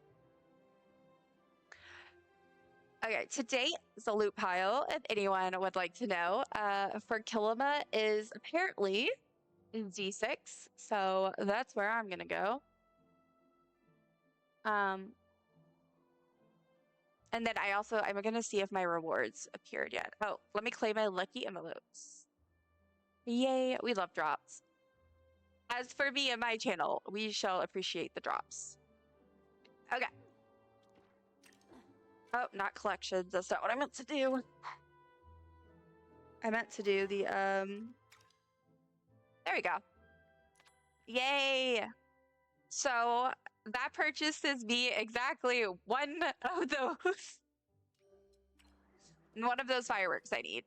Okay, today is a loot pile, if anyone would like to know. For Kilima is apparently in D6, so that's where I'm gonna go. And then I'm gonna see if my rewards appeared yet. Oh, let me claim my lucky envelopes. Yay, we love drops. As for me and my channel, we shall appreciate the drops. Okay. Oh, not collections. That's not what I meant to do. I meant to do the, there we go. Yay! So, that purchases me exactly one of those fireworks I need.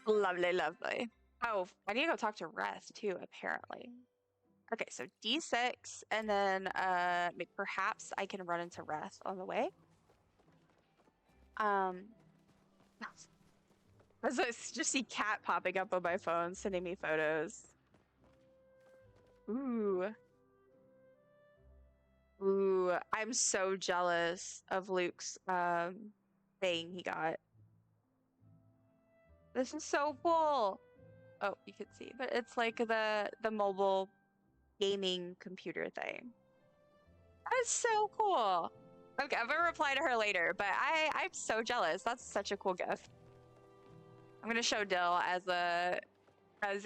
Lovely, lovely. Oh, I need to go talk to Reth too, apparently. Okay, so D6, and then perhaps I can run into Reth on the way. I just see Cat popping up on my phone, sending me photos. Ooh, I'm so jealous of Luke's thing he got. This is so cool. Oh, you can see, but it's like the mobile gaming computer thing. That's so cool. Okay, I'm gonna reply to her later, but I'm so jealous. That's such a cool gift. I'm gonna show Dill as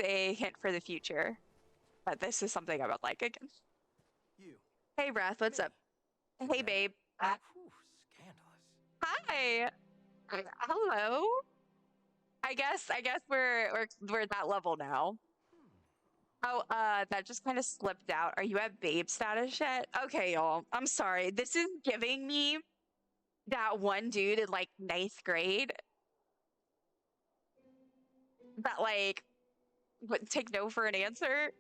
a hint for the future. But this is something I would like again. You. Hey, Reth, what's up? Hey, babe. Scandalous. Hi. Hello. I guess we're that level now. Oh, that just kind of slipped out. Are you at babe status yet? Okay, y'all. I'm sorry. This is giving me that one dude in like 9th grade that like would take no for an answer.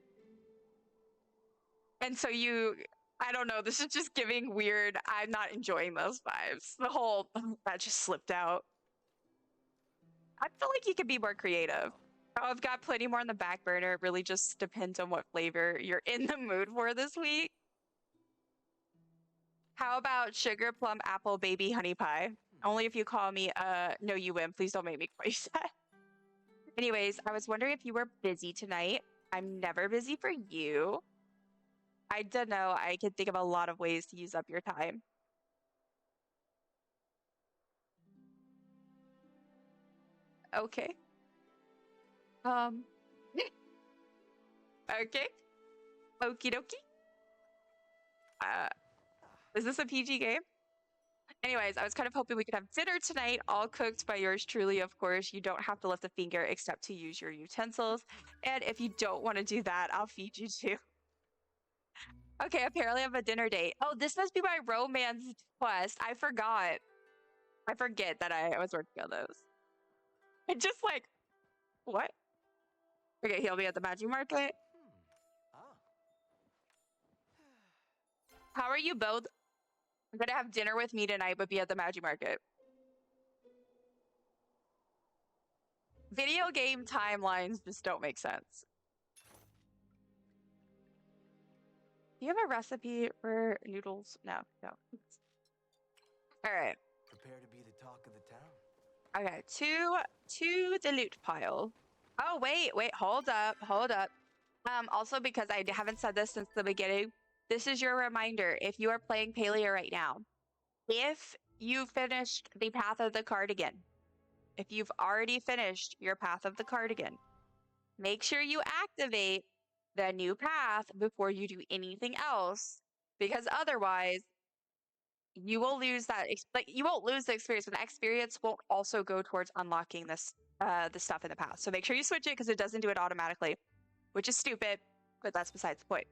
And so I don't know, this is just giving weird, I'm not enjoying those vibes. The whole, that just slipped out. I feel like you could be more creative. Oh, I've got plenty more on the back burner. It really just depends on what flavor you're in the mood for this week. How about sugar plum apple baby honey pie? Only if you call me, no, you win. Please don't make me call you that. Anyways, I was wondering if you were busy tonight. I'm never busy for you. I don't know. I can think of a lot of ways to use up your time. Okay. Um, okay. Okie dokie. Is this a PG game? Anyways, I was kind of hoping we could have dinner tonight, all cooked by yours truly, of course. You don't have to lift a finger except to use your utensils. And if you don't want to do that, I'll feed you too. Okay, apparently I have a dinner date. Oh, this must be my romance quest. I forgot. I forget that I was working on those. And just like, what? Okay, he'll be at the magic market. How are you both? I'm gonna have dinner with me tonight, but be at the magic market. Video game timelines just don't make sense. Do you have a recipe for noodles? No. All right. Prepare to be the talk of the town. Okay, to the loot pile. Oh, wait, hold up. Also, because I haven't said this since the beginning, this is your reminder. If you are playing Palia right now, if you finished the Path of the Cardigan, if you've already finished your Path of the Cardigan, make sure you activate the new path before you do anything else, because otherwise you will lose that. You won't lose the experience, but the experience won't also go towards unlocking this the stuff in the path. So make sure you switch it because it doesn't do it automatically, which is stupid, but that's besides the point.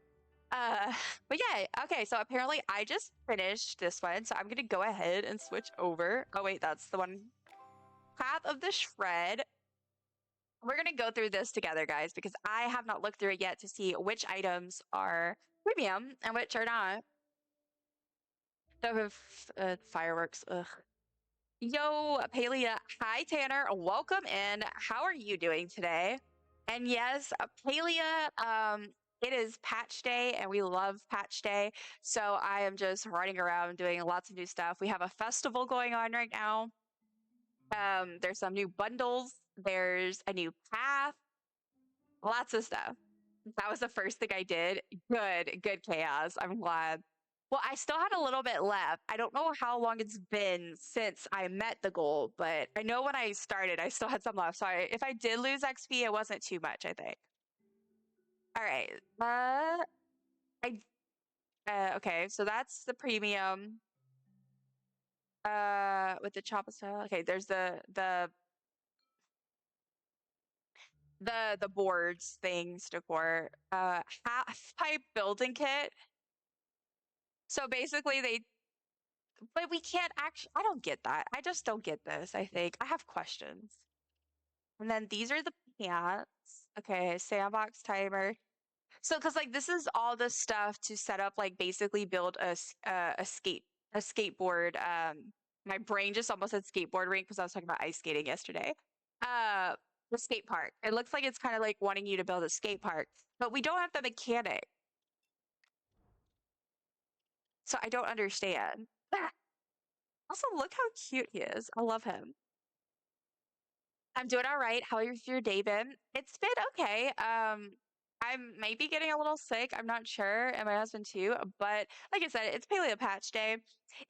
But yeah, okay, so apparently I just finished this one, so I'm gonna go ahead and switch over. Oh wait, that's the one. Path of the Shred. We're gonna go through this together, guys, because I have not looked through it yet to see which items are premium and which are not. The fireworks, ugh. Yo, Palia. Hi, Tanner. Welcome in. How are you doing today? And yes, Palia, it is patch day and we love patch day. So I am just running around doing lots of new stuff. We have a festival going on right now. There's some new bundles. There's a new path. Lots of stuff. That was the first thing I did. Good chaos. I'm glad. Well, I still had a little bit left. I don't know how long it's been since I met the goal, but I know when I started, I still had some left. So if I did lose XP, it wasn't too much, I think. All right. Okay, so that's the premium. With the chopper style. Okay, there's the boards things decor. Half pipe building kit. So basically but we can't actually, I don't get that. I just don't get this, I think. I have questions. And then these are the pants. Okay, sandbox timer. So, because like this is all the stuff to set up, like basically build a skateboard. My brain just almost said skateboard rink because I was talking about ice skating yesterday. The skate park. It looks like it's kind of like wanting you to build a skate park, but we don't have the mechanic. So I don't understand. Also, look how cute he is. I love him. I'm doing all right. How has your day been? It's been okay. I'm maybe getting a little sick. I'm not sure, and my husband too. But like I said, it's Paleo Patch Day.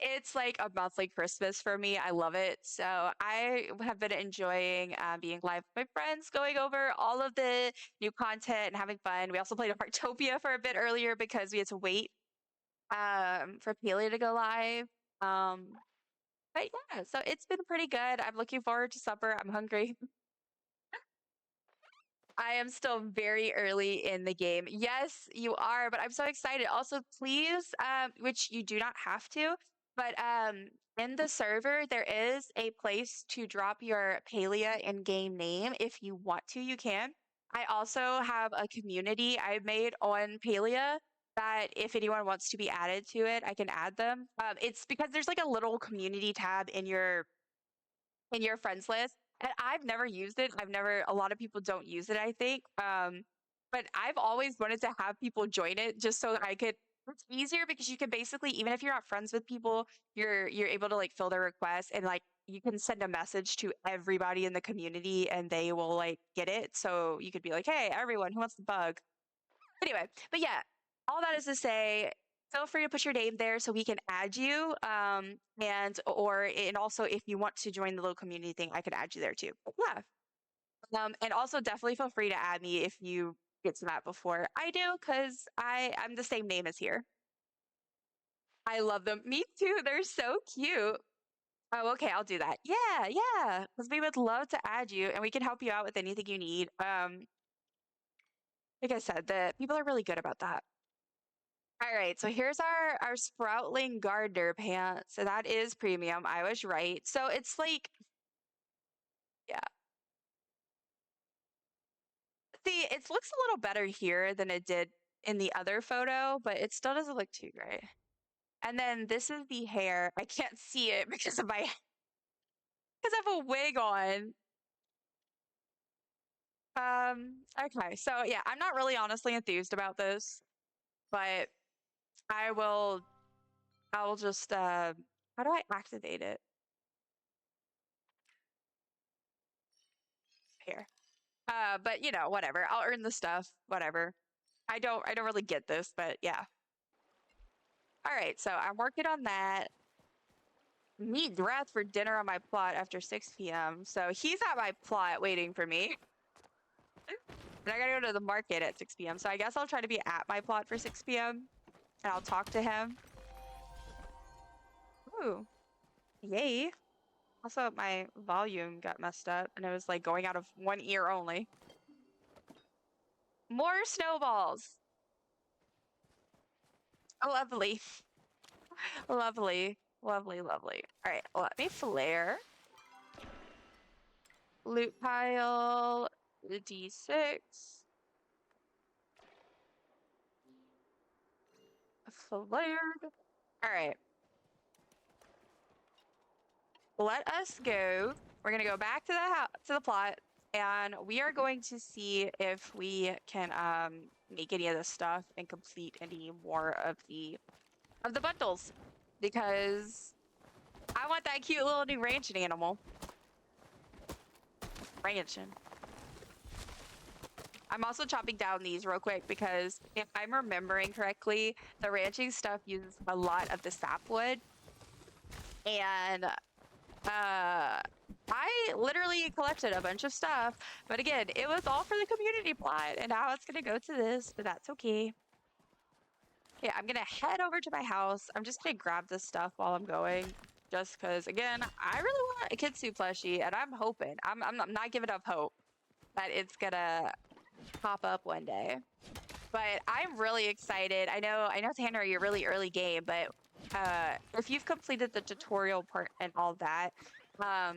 It's like a monthly Christmas for me. I love it. So I have been enjoying being live with my friends, going over all of the new content and having fun. We also played a Heartopia for a bit earlier because we had to wait for Paleo to go live. But yeah, so it's been pretty good. I'm looking forward to supper. I'm hungry. I am still very early in the game. Yes, you are, but I'm so excited. Also, please, which you do not have to, but in the server, there is a place to drop your Palia in-game name. If you want to, you can. I also have a community I've made on Palia that if anyone wants to be added to it, I can add them. It's because there's like a little community tab in your friends list. And I've never used it. A lot of people don't use it, I think. But I've always wanted to have people join it just so I could, it's easier because you can basically, even if you're not friends with people, you're able to like fill their requests and like you can send a message to everybody in the community and they will like get it. So you could be like, hey, everyone who wants the bug. Anyway, but yeah, all that is to say, feel free to put your name there so we can add you. And also if you want to join the little community thing, I could add you there too. But yeah. And also definitely feel free to add me if you get to that before I do, because I'm the same name as here. I love them. Me too. They're so cute. Oh, okay, I'll do that. Yeah, yeah. Because we would love to add you and we can help you out with anything you need. Like I said, the people are really good about that. All right, so here's our Sproutling Gardener pants. So that is premium. I was right. So it's like, yeah. See, it looks a little better here than it did in the other photo, but it still doesn't look too great. And then this is the hair. I can't see it because of my because I have a wig on. Okay, so yeah, I'm not really honestly enthused about this, but I will just how do I activate it? Here. But you know, whatever. I'll earn the stuff, whatever. I don't really get this, but yeah. All right, so I'm working on that. Meet Reth for dinner on my plot after 6 p.m. So he's at my plot waiting for me. And I gotta go to the market at 6 p.m. So I guess I'll try to be at my plot for 6 p.m. and I'll talk to him. Ooh. Yay. Also, my volume got messed up and it was like going out of one ear only. More snowballs. Lovely. Lovely. Lovely, lovely. All right, let me flare. Loot pile, the D6. Flared. All right. Let us go. We're gonna go back to the house, to the plot, and we are going to see if we can make any of this stuff and complete any more of the bundles, because I want that cute little new ranching animal. Ranching. I'm also chopping down these real quick because if I'm remembering correctly, the ranching stuff uses a lot of the sapwood, and I literally collected a bunch of stuff, but again, it was all for the community plot, and now it's gonna go to this, but that's okay. Okay, I'm gonna head over to my house. I'm just gonna grab this stuff while I'm going, just because, again, I really want a Kitsu plushie, and I'm hoping, I'm not giving up hope that it's gonna pop up one day. But I'm really excited. I know, Tanner, you're really early game, but if you've completed the tutorial part and all that, I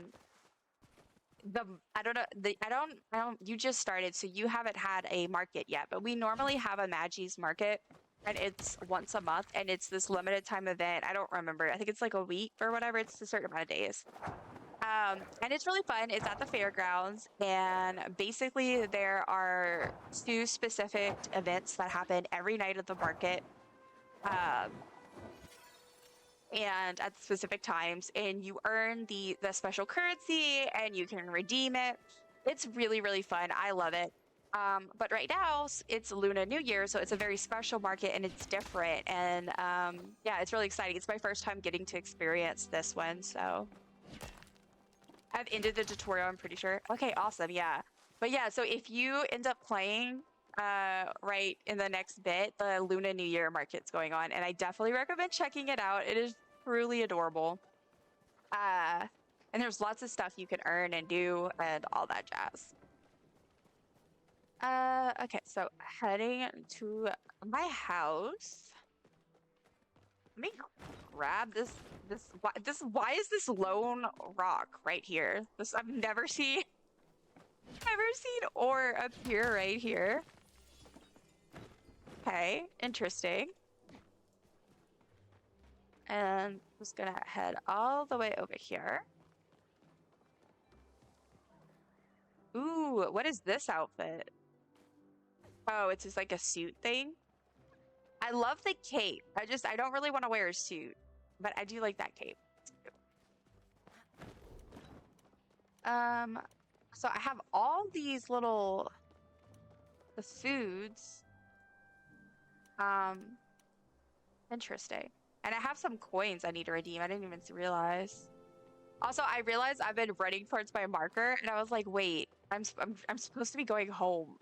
don't, you just started, so you haven't had a market yet, but we normally have a Magi's market, and it's once a month, and it's this limited time event. I don't remember. I think it's like a week or whatever. It's a certain amount of days. And it's really fun. It's at the fairgrounds, and basically there are 2 specific events that happen every night of the market. And at specific times, and you earn the special currency and you can redeem it. It's really, really fun. I love it. But right now it's Lunar New Year, so it's a very special market and it's different. And yeah, it's really exciting. It's my first time getting to experience this one, so I've ended the tutorial, I'm pretty sure. Okay, awesome. Yeah. But yeah, so if you end up playing right in the next bit, the Luna New Year market's going on, and I definitely recommend checking it out. It is truly adorable. And there's lots of stuff you can earn and do and all that jazz. Okay, so heading to my house. Let me grab this. Why is this lone rock right here? This I've never seen ore appear right here. Okay, interesting. And I'm just gonna head all the way over here. Ooh, what is this outfit? Oh, it's just like a suit thing. I love the cape. I don't really want to wear a suit, but I do like that cape. So I have all these little the foods. Interesting. And I have some coins I need to redeem. I didn't even realize. Also, I realized I've been running towards my marker, and I was like, wait, I'm supposed to be going home.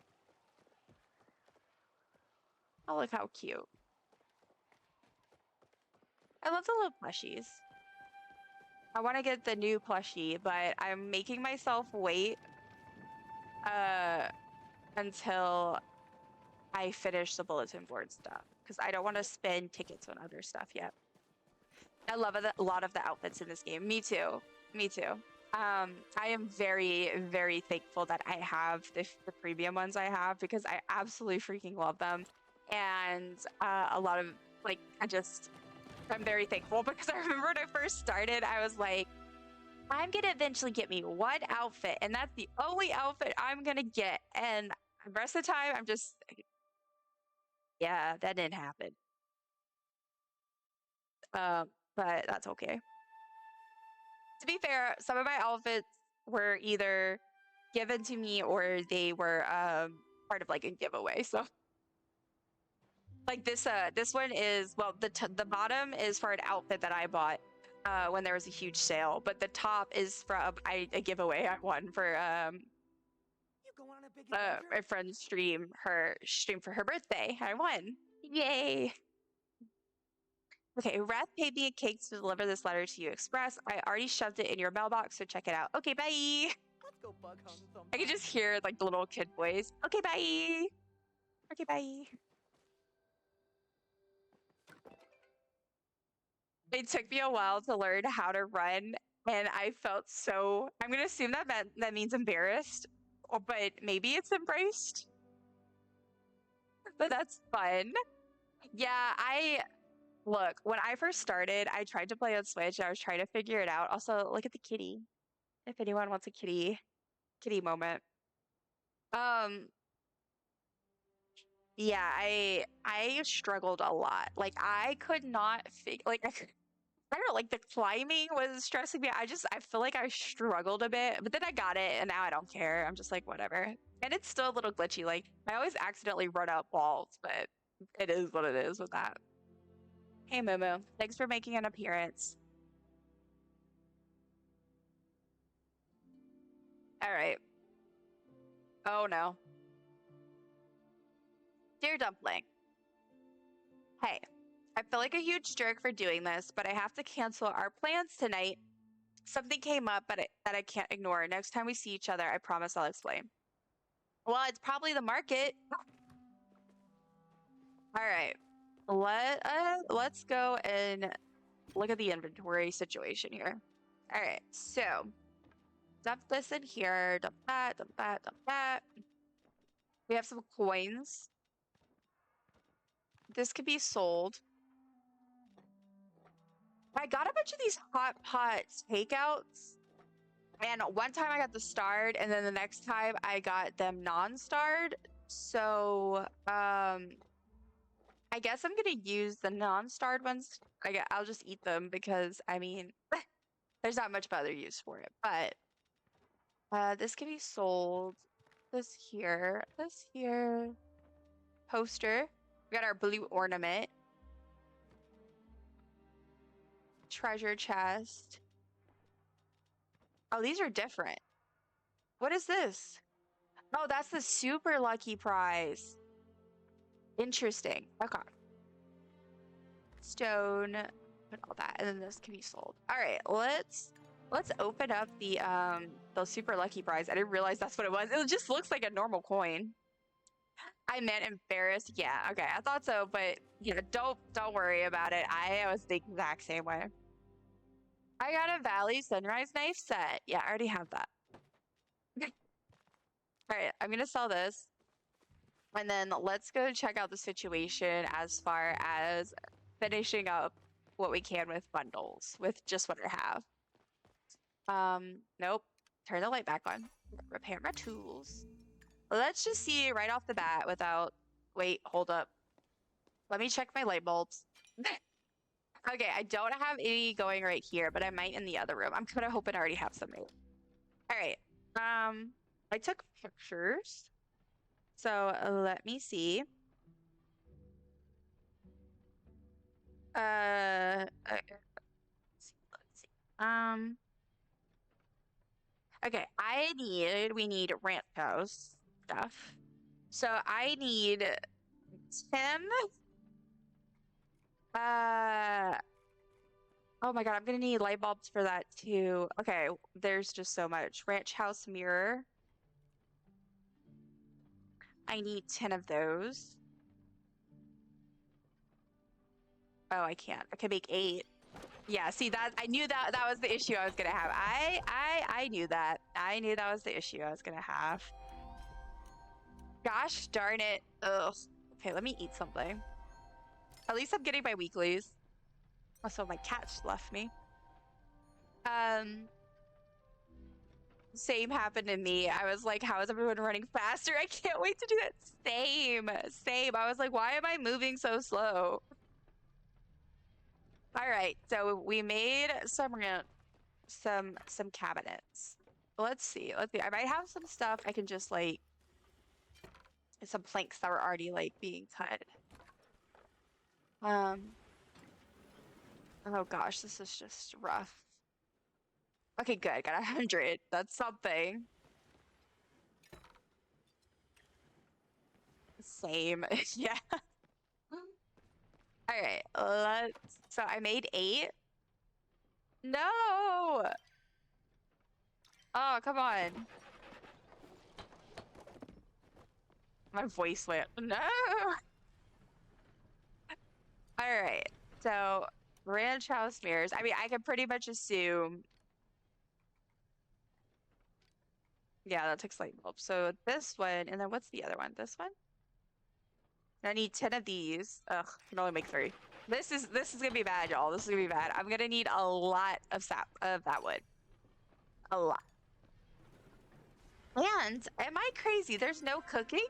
Oh, look how cute. I love the little plushies. I want to get the new plushie, but I'm making myself wait until I finish the bulletin board stuff because I don't want to spend tickets on other stuff yet. I love a lot of the outfits in this game. Me too. Me too. I am very, very thankful that I have the premium ones I have because I absolutely freaking love them. And a lot of, like, I'm very thankful because I remember when I first started, I was like, I'm going to eventually get me one outfit, and that's the only outfit I'm going to get. And the rest of the time, I'm just, yeah, that didn't happen. But that's okay. To be fair, some of my outfits were either given to me or they were part of like a giveaway. So like this one is, well, the bottom is for an outfit that I bought when there was a huge sale, but the top is from a giveaway I won for You go on a big adventure? my friend's stream for her birthday. I won. Yay. Okay, Reth paid me a cake to deliver this letter to you express. I already shoved it in your mailbox, so check it out. Okay, bye. Let's go bug hunt sometime. I can just hear like the little kid voice. Okay, bye. Okay, bye. It took me a while to learn how to run, and I felt so. I'm gonna assume that means embarrassed, but maybe it's embraced. But that's fun. Yeah, look, when I first started, I tried to play on Switch. I was trying to figure it out. Also, look at the kitty. If anyone wants a kitty moment. Yeah, I struggled a lot. Like I could not figure like I don't know, like the climbing was stressing me. I feel like I struggled a bit, but then I got it and now I don't care. I'm just like whatever. And it's still a little glitchy. Like I always accidentally run up walls, but it is what it is with that. Hey Momo, thanks for making an appearance. All right. Oh no. Dear Dumpling. Hey, I feel like a huge jerk for doing this, but I have to cancel our plans tonight. Something came up that I can't ignore. Next time we see each other, I promise I'll explain. Well, it's probably the market. All right. Let's go and look at the inventory situation here. All right. So, dump this in here. Dump that, dump that, dump that. We have some coins. This could be sold. I got a bunch of these hot pot takeouts. And one time I got the starred, and then the next time I got them non-starred. So, I guess I'm gonna use the non-starred ones. I'll just eat them because, I mean, there's not much other use for it. But, this can be sold. This here. Poster. We got our blue ornament. Treasure chest. Oh, these are different. What is this? Oh, that's the super lucky prize. Interesting. Okay. Stone and all that, and then this can be sold. All right, let's open up the super lucky prize. I didn't realize that's what it was. It just looks like a normal coin. I meant embarrassed. Yeah, okay, I thought so, but yeah, don't worry about it. I was the exact same way. I got a Valley Sunrise knife set. Yeah, I already have that. All right, I'm gonna sell this. And then let's go check out the situation as far as finishing up what we can with bundles, with just what I have. Nope. Turn the light back on. Repair my tools. Let's just see right off the bat without... Wait, hold up. Let me check my light bulbs. Okay, I don't have any going right here, but I might in the other room. I'm kind of hoping I already have some made. All right. I took pictures. So let me see. Let's see. Okay, we need ranch house stuff. So I need 10. Oh my God, I'm gonna need light bulbs for that too. Okay, there's just so much. Ranch house mirror. I need 10 of those. Oh, I can't. I can make 8. Yeah, see that I knew that was the issue I was gonna have. I knew that. I knew that was the issue I was gonna have. Gosh darn it. Ugh. Okay, let me eat something. At least I'm getting my weeklies. Also, my cat just left me. Same happened to me. I was like, how is everyone running faster? I can't wait to do that. Same. I was like, why am I moving so slow? All right, so we made some cabinets. Let's see. I might have some stuff I can just like some planks that were already like being cut. Oh gosh, this is just rough. Okay, good. Got 100. That's something. Same. Yeah. All right. So I made 8. No. Oh, come on. My voice went. No. All right. So ranch house mirrors. I mean, I can pretty much assume. Yeah, that takes light bulb. So this one, and then what's the other one? This one? I need 10 of these. Ugh, I can only make 3. This is gonna be bad, y'all. This is gonna be bad. I'm gonna need a lot of that wood. A lot. And am I crazy? There's no cooking?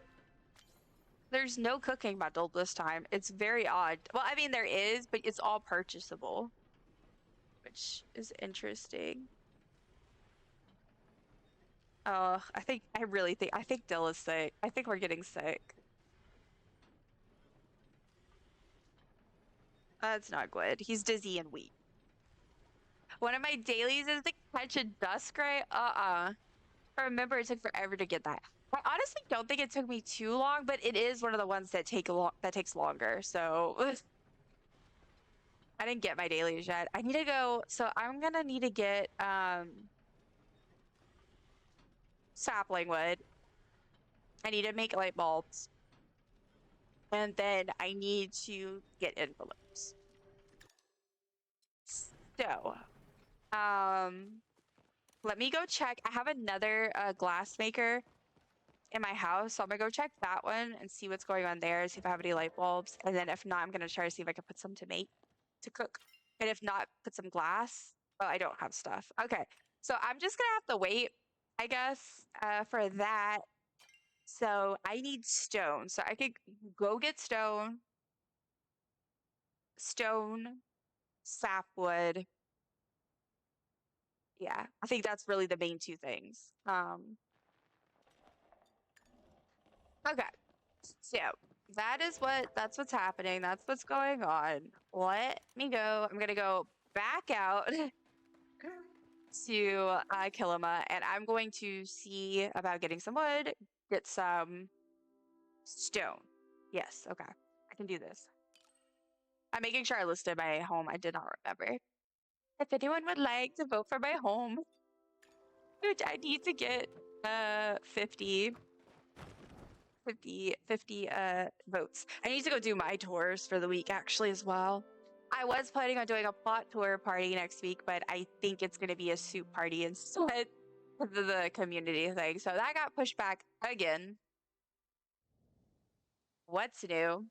There's no cooking bundle this time. It's very odd. Well, I mean there is, but it's all purchasable, which is interesting. Oh, I think Dill is sick. I think we're getting sick. That's not good. He's dizzy and weak. One of my dailies is to catch a dusk ray. I remember it took forever to get that. I honestly don't think it took me too long, but it is one of the ones that takes longer. So I didn't get my dailies yet. I need to go. So I'm gonna need to get sapling wood. I need to make light bulbs. And then I need to get envelopes. So, let me go check. I have another glass maker in my house, so I'm gonna go check that one and see what's going on there, see if I have any light bulbs. And then if not, I'm gonna try to see if I can put some to cook. And if not, put some glass. Oh, I don't have stuff. Okay, so I'm just gonna have to wait, I guess, for that. So I need stone. So I could go get stone, sapwood. Yeah, I think that's really the main 2 things. Okay. So that's what's happening. That's what's going on. Let me go. I'm gonna go back out to Kilima, and I'm going to see about getting some wood, get some stone. Yes, okay. I can do this. I'm making sure I listed my home. I did not remember. If anyone would like to vote for my home, which I need to get 50 votes. I need to go do my tours for the week actually as well. I was planning on doing a plot tour party next week, but I think it's going to be a soup party instead of the community thing. So that got pushed back again. What's new?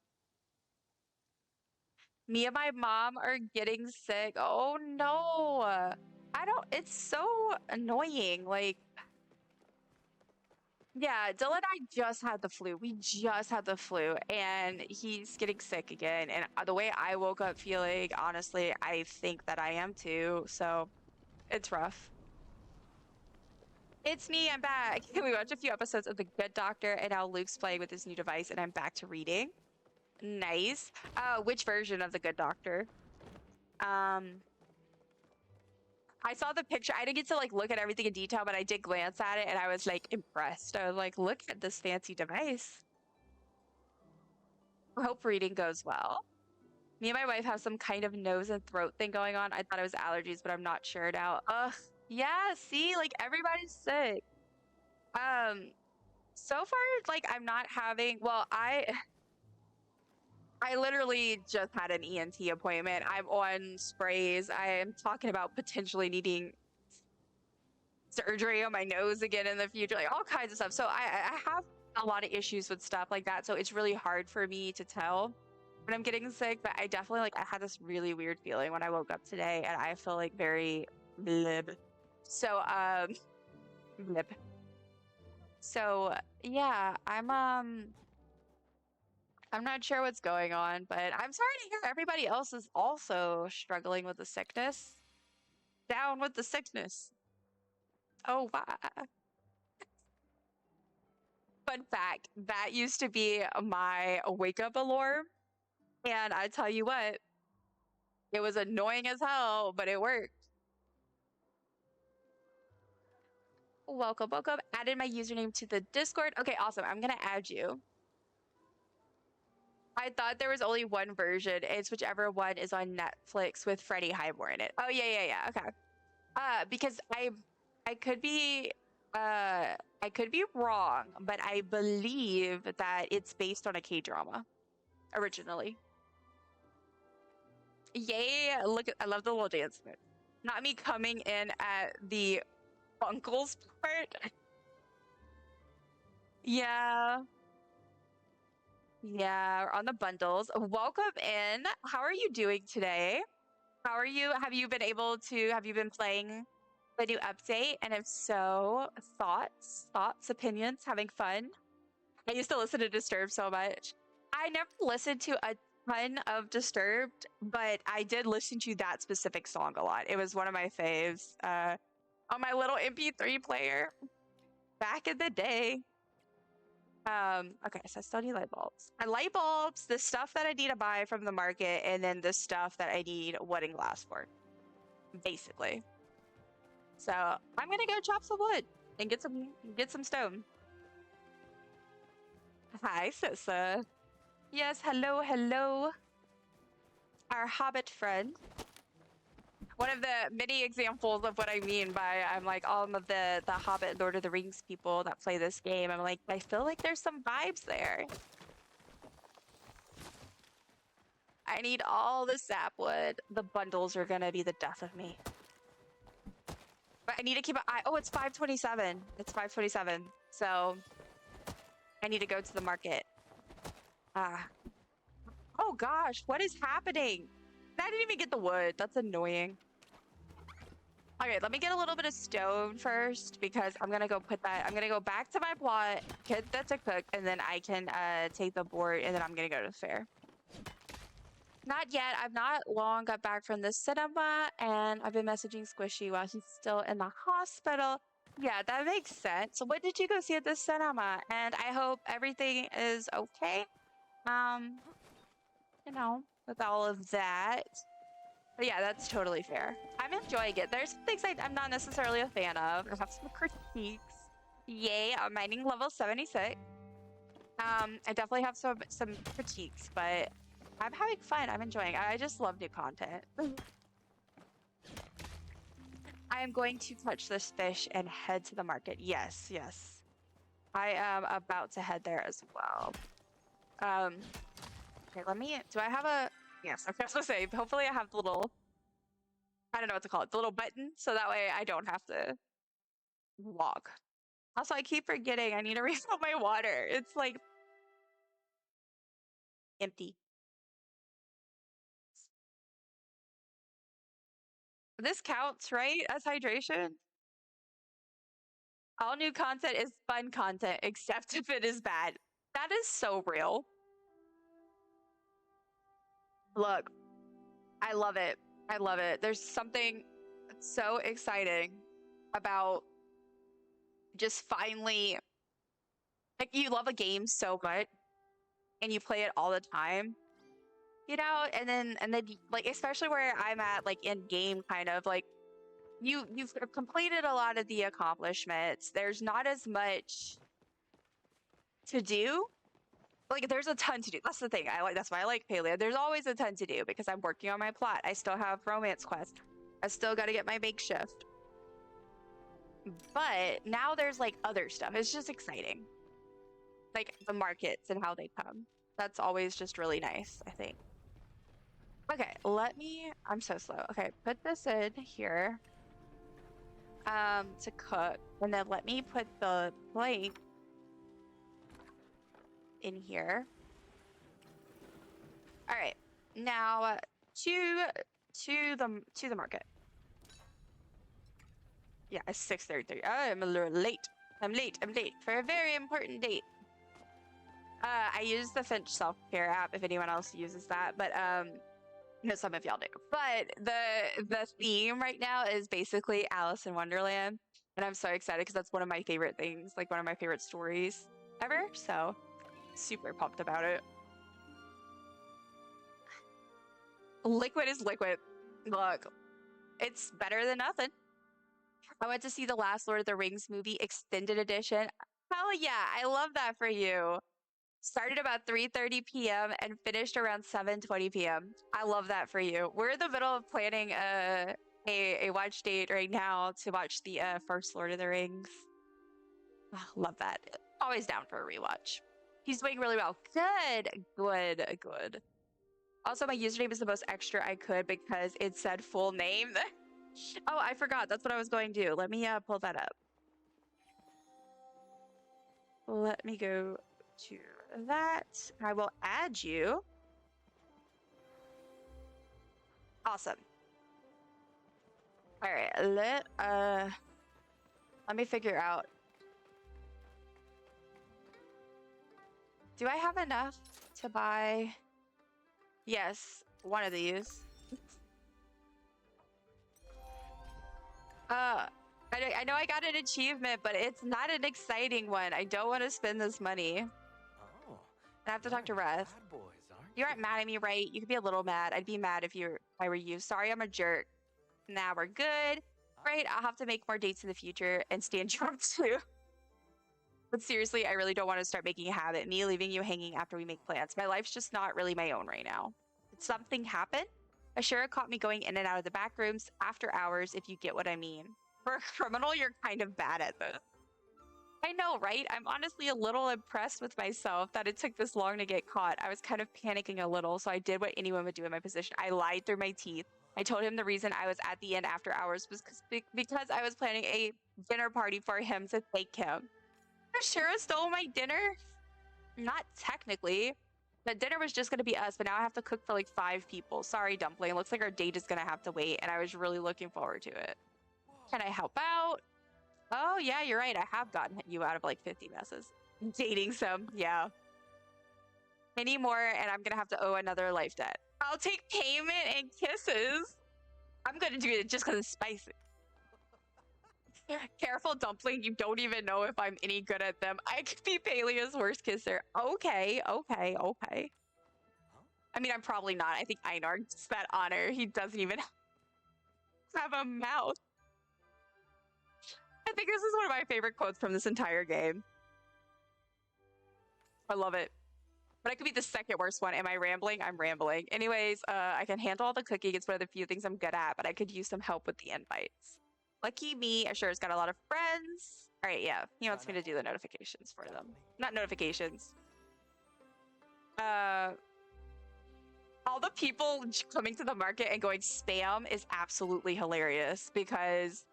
Me and my mom are getting sick. Oh no. It's so annoying. Like, yeah, Dylan and I just had the flu. We just had the flu, and he's getting sick again. And the way I woke up feeling, honestly, I think that I am too. So it's rough. It's me, I'm back. We watched a few episodes of The Good Doctor, and now Luke's playing with his new device, and I'm back to reading. Nice. Which version of The Good Doctor? I saw the picture. I didn't get to like look at everything in detail, but I did glance at it, and I was like impressed. I was like, look at this fancy device. I hope reading goes well. Me and my wife have some kind of nose and throat thing going on. I thought it was allergies, but I'm not sure now. Ugh. Yeah, see, like everybody's sick. So far, like I'm not having, well, I literally just had an ENT appointment. I'm on sprays. I am talking about potentially needing surgery on my nose again in the future, like all kinds of stuff. So I have a lot of issues with stuff like that. So it's really hard for me to tell when I'm getting sick, but I definitely like I had this really weird feeling when I woke up today and I feel like very blib. So blib. So yeah, I'm not sure what's going on, but I'm sorry to hear everybody else is also struggling with the sickness. Down with the sickness. Oh wow. Fun fact, that used to be my wake up alarm. And I tell you what, it was annoying as hell, but it worked. Welcome, welcome. Added my username to the Discord. Okay, awesome. I'm gonna add you. I thought there was only one version. It's whichever one is on Netflix with Freddie Highmore in it. Oh yeah. Okay. Because I could be I could be wrong, but I believe that it's based on a K-drama originally. Yay, look at I love the little dance move. Not me coming in at the uncle's part. Yeah. Yeah, on the bundles. Welcome in. How are you doing today? How are you? Have you been playing the new update? And if so, thoughts, opinions, having fun? I used to listen to Disturbed so much. I never listened to a ton of Disturbed, but I did listen to that specific song a lot. It was one of my faves on my little MP3 player back in the day. Okay, so I still need light bulbs. Light bulbs, the stuff that I need to buy from the market, and then the stuff that I need wooden glass for, basically. So I'm gonna go chop some wood and get some stone. Hi, Sissa. Yes, hello. Our hobbit friend. One of the many examples of what I mean by I'm like all of the Hobbit Lord of the Rings people that play this game. I'm like, I feel like there's some vibes there. I need all the sapwood. The bundles are gonna be the death of me. But I need to keep an eye. Oh, it's 5:27. It's 5:27. So I need to go to the market. Oh gosh, what is happening? I didn't even get the wood. That's annoying. Okay, let me get a little bit of stone first because I'm gonna go put that. I'm gonna go back to my plot, get that to cook, and then I can take the board, and then I'm gonna go to the fair. Not yet. I've not long got back from the cinema, and I've been messaging Squishy while he's still in the hospital. Yeah, that makes sense. So what did you go see at the cinema? And I hope everything is okay. You know, with all of that. But yeah, that's totally fair. I'm enjoying it. There's some things I'm not necessarily a fan of. I have some critiques. Yay, I'm mining level 76. I definitely have some critiques, but I'm having fun. I'm enjoying it. I just love new content. I am going to touch this fish and head to the market. Yes. I am about to head there as well. Okay, do I have a, yes, I was gonna say, hopefully I have the little, I don't know what to call it, the little button, so that way I don't have to walk. Also, I keep forgetting I need to refill my water. It's like empty. This counts, right? As hydration? All new content is fun content, except if it is bad. That is so real. Look, I love it. I love it. There's something so exciting about just finally, like, you love a game so much and you play it all the time, you know, and then like, especially where I'm at, like in game kind of like you've completed a lot of the accomplishments. There's not as much to do. Like there's a ton to do. That's the thing. That's why I like Palia. There's always a ton to do because I'm working on my plot. I still have romance quests. I still got to get my makeshift. But now there's like other stuff. It's just exciting. Like the markets and how they come. That's always just really nice, I think. Okay, I'm so slow. Okay, put this in here. To cook. And then let me put the plate in here. All right. Now to the market. Yeah, it's 6:33. I'm a little late. I'm late for a very important date. I use the Finch self-care app if anyone else uses that, but no, some of y'all do. But the theme right now is basically Alice in Wonderland, and I'm so excited because that's one of my favorite things, like one of my favorite stories ever. So super pumped about it. Liquid is liquid. Look, it's better than nothing. I went to see the last Lord of the Rings movie extended edition. Hell yeah, I love that for you. Started about 3:30 p.m. and finished around 7:20 p.m. I love that for you. We're in the middle of planning a watch date right now to watch the first Lord of the Rings. Oh, love that. Always down for a rewatch. He's doing really well. Good. Also, my username is the most extra I could because it said full name. Oh, I forgot. That's what I was going to do. Let me pull that up. Let me go to that. I will add you. Awesome. All right. Let me figure out. Do I have enough to buy? Yes, one of these. I know I got an achievement, but it's not an exciting one. I don't want to spend this money. Oh. I have to talk to Reth. Bad boys, aren't You aren't mad at me, right? You could be a little mad. I'd be mad if I were you. Sorry, I'm a jerk. Nah, we're good. Right, I'll have to make more dates in the future and stand drunk too. But seriously, I really don't want to start making a habit. Me leaving you hanging after we make plans. My life's just not really my own right now. Did something happen? Ashura caught me going in and out of the back rooms after hours, if you get what I mean. For a criminal, you're kind of bad at this. I know, right? I'm honestly a little impressed with myself that it took this long to get caught. I was kind of panicking a little, so I did what anyone would do in my position. I lied through my teeth. I told him the reason I was at the inn after hours was because I was planning a dinner party for him to thank him. Ashura stole my dinner? Not technically. The dinner was just going to be us, but now I have to cook for like 5 people. Sorry, Dumpling. Looks like our date is going to have to wait, and I was really looking forward to it. Can I help out? Oh, yeah, you're right. I have gotten you out of like 50 messes. Dating some, yeah. Any more, and I'm going to have to owe another life debt. I'll take payment and kisses. I'm going to do it just because it's spicy. Careful, Dumpling. You don't even know if I'm any good at them. I could be Palia's worst kisser. Okay. I mean, I'm probably not. I think Einar gets that honor. He doesn't even have a mouth. I think this is one of my favorite quotes from this entire game. I love it. But I could be the second worst one. Am I rambling? I'm rambling. Anyways, I can handle all the cooking. It's one of the few things I'm good at, but I could use some help with the invites. Lucky me, Ashura's got a lot of friends. All right, yeah. He wants me to do the notifications for them. Not notifications. All the people coming to the market and going spam is absolutely hilarious because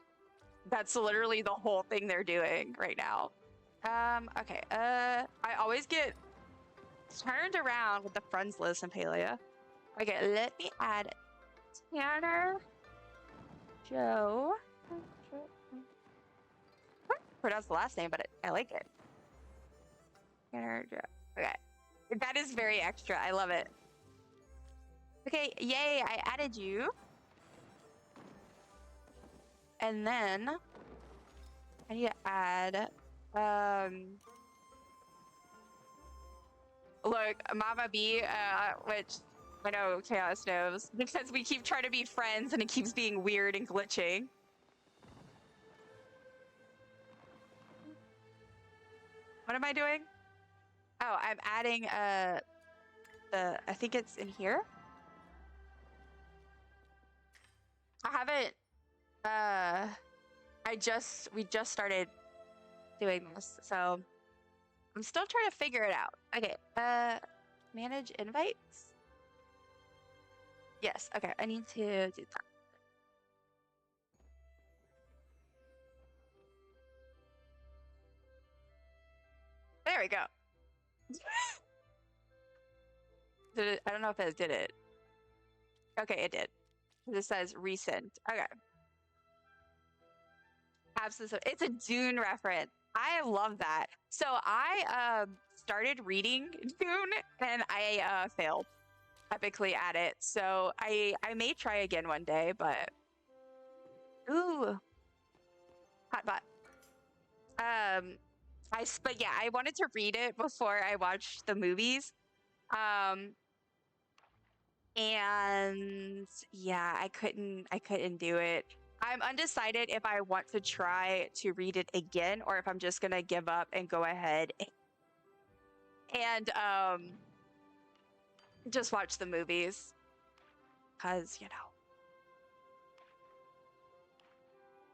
that's literally the whole thing they're doing right now. Okay. I always get turned around with the friends list in Palia. Okay, let me add Tanner, Joe. I pronounce the last name, but I like it. Tanner, Joe. Okay. That is very extra. I love it. Okay, yay, I added you. And then I need to add. Look, Mama B, which I know Chaos knows, because we keep trying to be friends and it keeps being weird and glitching. What am I doing? Oh, I'm adding I think it's in here. I haven't we just started doing this, so I'm still trying to figure it out. Okay, manage invites. Yes, okay, I need to do that. There we go. Did it? I don't know if it did it. Okay, it did. This says recent. Okay. Absolutely. It's a Dune reference. I love that. So I started reading Dune and I failed epically at it. So I may try again one day, but ooh, hot bot. But yeah, I wanted to read it before I watched the movies. And yeah, I couldn't do it. I'm undecided if I want to try to read it again or if I'm just gonna give up and go ahead and just watch the movies. Cause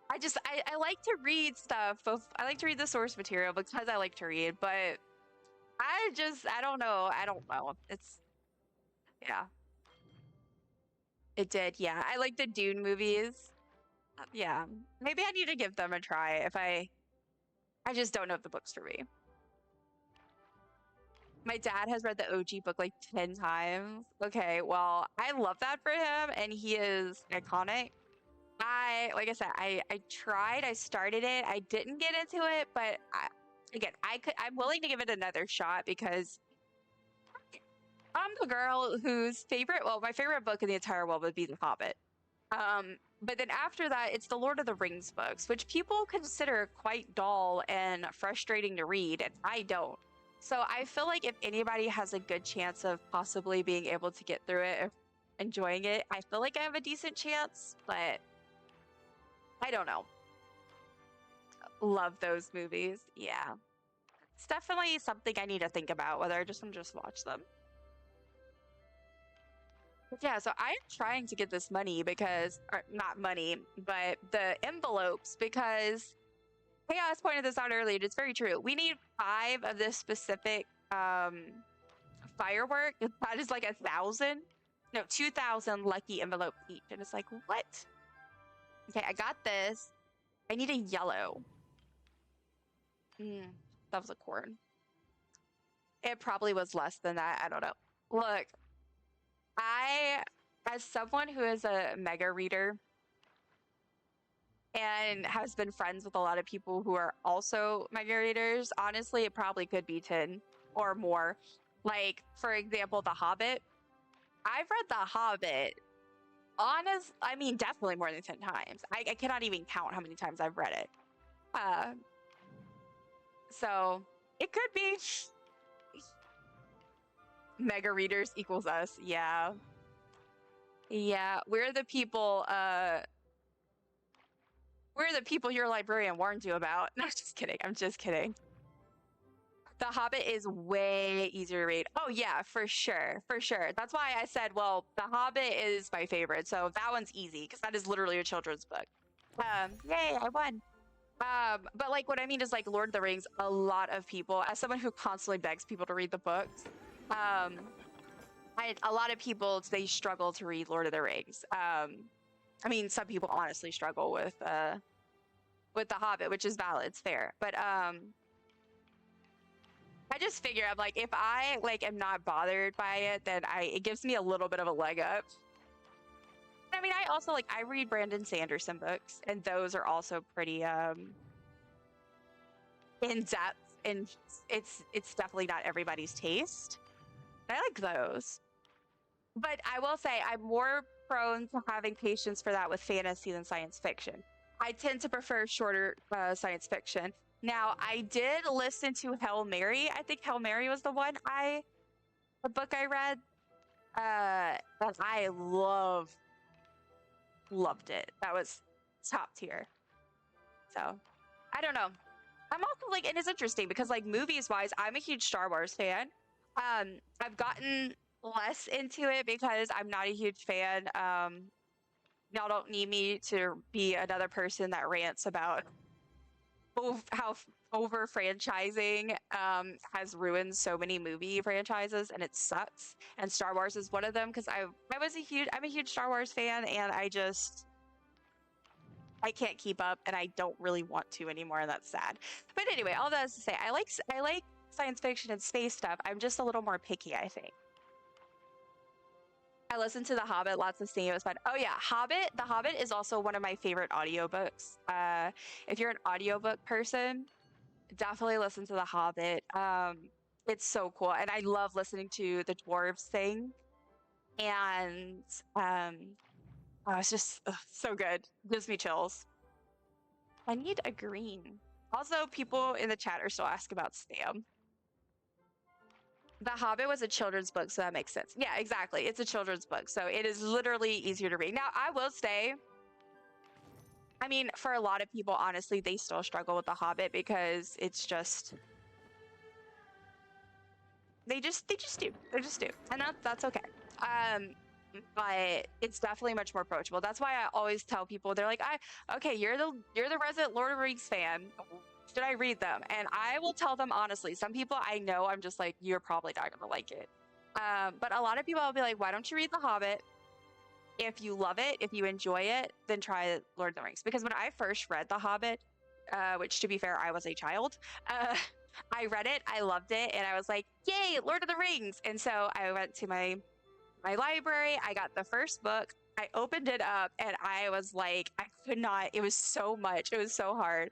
I like to read stuff. I like to read the source material because I like to read, but I don't know. It's yeah. It did, yeah. I like the Dune movies. Yeah. Maybe I need to give them a try if I just don't know if the book's for me. My dad has read the OG book like 10 times. Okay, well, I love that for him and he is iconic. Like I said, I tried, I started it, I didn't get into it, but I'm willing to give it another shot because I'm the girl whose my favorite book in the entire world would be The Hobbit. But then after that, it's the Lord of the Rings books, which people consider quite dull and frustrating to read, and I don't. So I feel like if anybody has a good chance of possibly being able to get through it, or enjoying it, I feel like I have a decent chance, but I don't know. Love those movies. Yeah. It's definitely something I need to think about, whether I just watch them. Yeah, so I am trying to get this money or not money, but the envelopes because Chaos pointed this out earlier. It's very true. We need 5 of this specific firework. That is like 1,000. No, 2,000 lucky envelopes each. And it's like, what? Okay, I got this. I need a yellow. That was a corn. It probably was less than that. I don't know. Look, as someone who is a mega reader and has been friends with a lot of people who are also mega readers, honestly, it probably could be 10 or more. Like, for example, The Hobbit. I've read The Hobbit, definitely more than 10 times. I cannot even count how many times I've read it. So, it could be. Mega readers equals us, yeah. Yeah, we're the people your librarian warned you about. No, just kidding. I'm just kidding. The Hobbit is way easier to read. Oh yeah, for sure. For sure. That's why I said, well, The Hobbit is my favorite. So that one's easy because that is literally a children's book. Yay, I won. But like what I mean is like Lord of the Rings, a lot of people, as someone who constantly begs people to read the books, a lot of people, they struggle to read Lord of the Rings. Some people honestly struggle with The Hobbit, which is valid, it's fair. But I just figure I'm like, if I am not bothered by it, then it gives me a little bit of a leg up. I also I read Brandon Sanderson books, and those are also pretty in depth, and it's definitely not everybody's taste. I like those. But I will say I'm more prone to having patience for that with fantasy than science fiction. I tend to prefer shorter science fiction. Now, I did listen to Hail Mary. I think Hail Mary was the book I read. That I loved it. That was top tier. So, I don't know. I'm also like, and it's interesting because like movies wise, I'm a huge Star Wars fan. I've gotten less into it because I'm not a huge fan. Y'all don't need me to be another person that rants about how over franchising has ruined so many movie franchises, and it sucks. And Star Wars is one of them because I'm a huge Star Wars fan, and I can't keep up, and I don't really want to anymore, and that's sad. But anyway, all that is to say, I like science fiction and space stuff. I'm just a little more picky, I think. I listened to The Hobbit, lots of singing, it was fun. Oh yeah, The Hobbit is also one of my favorite audiobooks. If you're an audiobook person, definitely listen to The Hobbit. It's so cool, and I love listening to the dwarves sing. And oh, it's just so good. Gives me chills. I need a green. Also, people in the chat are still asking about Stam. The Hobbit was a children's book, so that makes sense. Yeah, exactly. It's a children's book, so it is literally easier to read. Now, I will say, I mean, for a lot of people, honestly, they still struggle with The Hobbit because it's just they just do. They just do. And that's okay. But it's definitely much more approachable. That's why I always tell people, they're like, okay, you're the resident Lord of the Rings fan. Should I read them? And I will tell them honestly, some people I know, I'm just like, you're probably not gonna like it. But a lot of people I'll be like, why don't you read The Hobbit? If you love it, if you enjoy it, then try Lord of the Rings. Because when I first read The Hobbit, which to be fair, I was a child, I read it, I loved it, and I was like, yay, Lord of the Rings. And so I went to my library, I got the first book, I opened it up, and I was like, I could not, it was so much, it was so hard.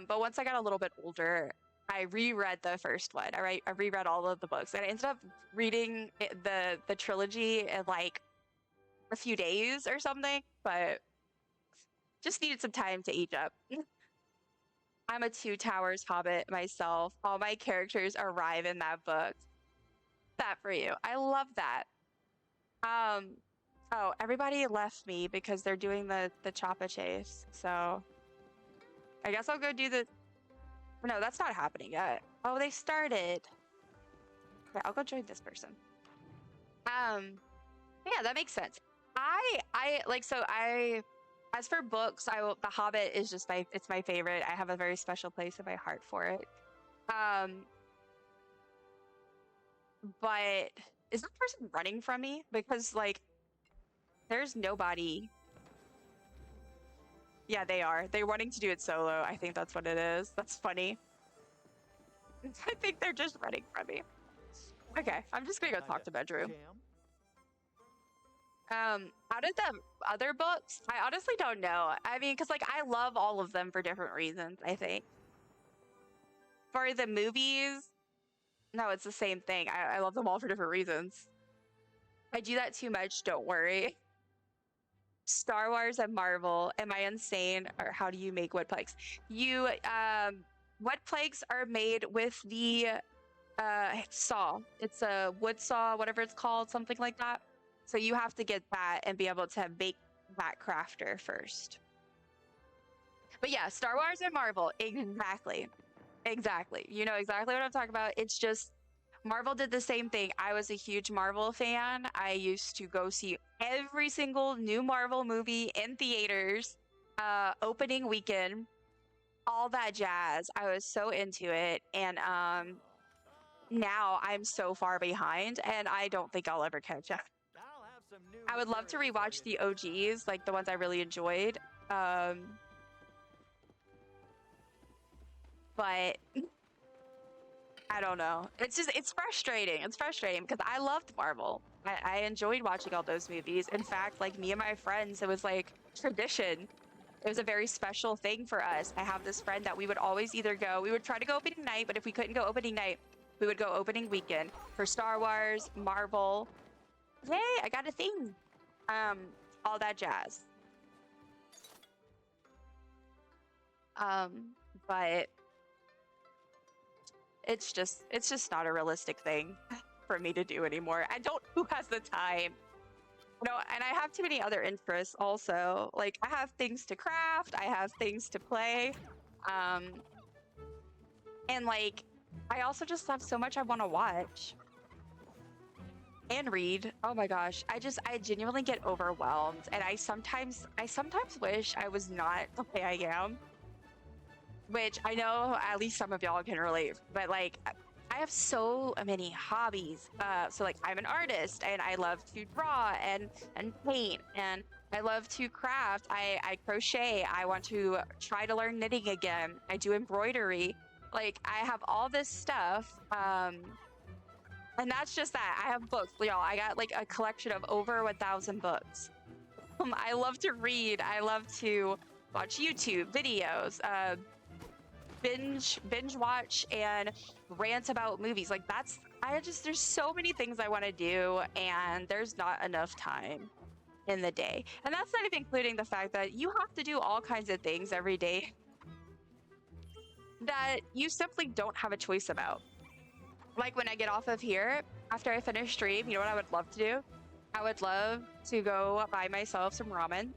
But once I got a little bit older, I reread the first one. I reread all of the books, and I ended up reading the trilogy in like a few days or something, but just needed some time to age up. I'm a Two Towers Hobbit myself. All my characters arrive in that book. That for you. I love that. Oh, everybody left me because they're doing the Choppa chase. So I guess I'll go do the... No, that's not happening yet. Oh, they started. Okay, I'll go join this person. Yeah, that makes sense. As for books, The Hobbit is just it's my favorite. I have a very special place in my heart for it. But is that person running from me? Because like, there's nobody. Yeah, they are. They're wanting to do it solo. I think that's what it is. That's funny. I think they're just running from me. Okay, I'm just gonna go talk to Bedroom. Out of the other books, I honestly don't know. I mean, because like I love all of them for different reasons, I think. For the movies, no, it's the same thing. I love them all for different reasons. I do that too much, don't worry. Star Wars and Marvel, am I insane? Or how do you make wood planks? Wood planks are made with the saw. It's a wood saw, whatever it's called, something like that. So you have to get that and be able to make that crafter first. But yeah, Star Wars and Marvel, exactly. Exactly. You know exactly what I'm talking about. It's just, Marvel did the same thing. I was a huge Marvel fan. I used to go see every single new Marvel movie in theaters, opening weekend, all that jazz. I was so into it. And now I'm so far behind, and I don't think I'll ever catch up. I would love to rewatch the OGs, like the ones I really enjoyed. But I don't know. It's frustrating. It's frustrating because I loved Marvel. I enjoyed watching all those movies. In fact, like me and my friends, it was like tradition. It was a very special thing for us. I have this friend that we would always either go, we would try to go opening night, but if we couldn't go opening night, we would go opening weekend for Star Wars, Marvel. Yay, I got a thing. All that jazz. But it's just not a realistic thing for me to do anymore. I don't who has the time. No, and I have too many other interests also. Like I have things to craft, I have things to play. Um and like I also just have so much I want to watch and read. Oh my gosh. I genuinely get overwhelmed and I sometimes wish I was not the way I am, which I know at least some of y'all can relate, but like I have so many hobbies. So like I'm an artist and I love to draw and paint and I love to craft. I crochet. I want to try to learn knitting again. I do embroidery. Like I have all this stuff. And that's just that. I have books, y'all. I got like a collection of over 1,000 books. I love to read. I love to watch YouTube videos, binge watch and rant about movies. Like there's so many things I want to do and there's not enough time in the day. And that's not even including the fact that you have to do all kinds of things every day that you simply don't have a choice about. Like when I get off of here, after I finish stream, you know what I would love to do? I would love to go buy myself some ramen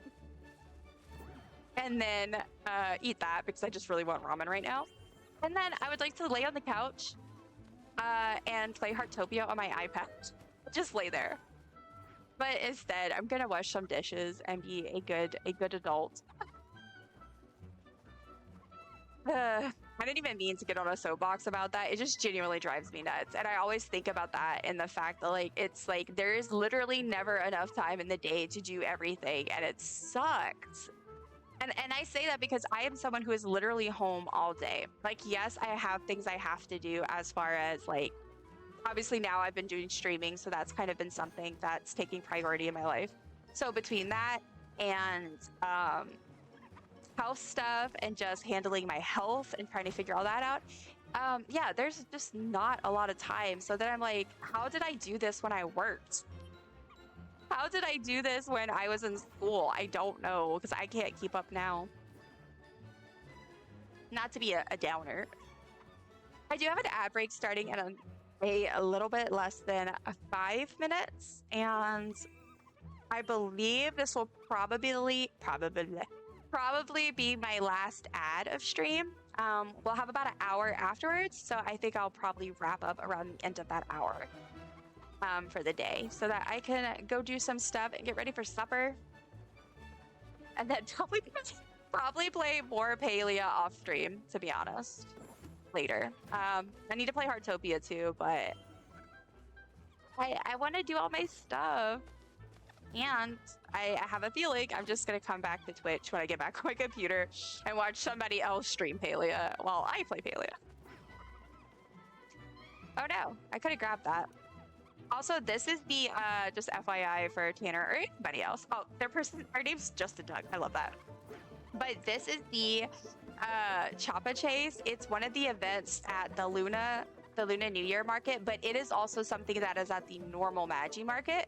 and then eat that because I just really want ramen right now. And then I would like to lay on the couch and play Heartopia on my iPad. Just lay there. But instead, I'm gonna wash some dishes and be a good adult. I didn't even mean to get on a soapbox about that. It just genuinely drives me nuts. And I always think about that in the fact that like it's like there is literally never enough time in the day to do everything and it sucks. And I say that because I am someone who is literally home all day. Like yes, I have things I have to do as far as like obviously now I've been doing streaming, so that's kind of been something that's taking priority in my life. So between that and health stuff and just handling my health and trying to figure all that out, yeah, there's just not a lot of time. So then I'm like, how did I do this when I worked? How did I do this when I was in school? I don't know, because I can't keep up now. Not to be a downer. I do have an ad break starting in a little bit less than 5 minutes, and I believe this will probably be my last ad of stream. We'll have about an hour afterwards, so I think I'll probably wrap up around the end of that hour for the day so that I can go do some stuff and get ready for supper. And then probably play more Palia off stream, to be honest, later. I need to play Heartopia too, but I want to do all my stuff. And I have a feeling I'm just going to come back to Twitch when I get back on my computer and watch somebody else stream Palia while I play Palia. Oh no, I could have grabbed that. Also, this is the, just FYI for Tanner or anybody else. Oh, her name's Just a Duck. I love that. But this is the Choppa Chase. It's one of the events at the Luna New Year market, but it is also something that is at the normal Magi market.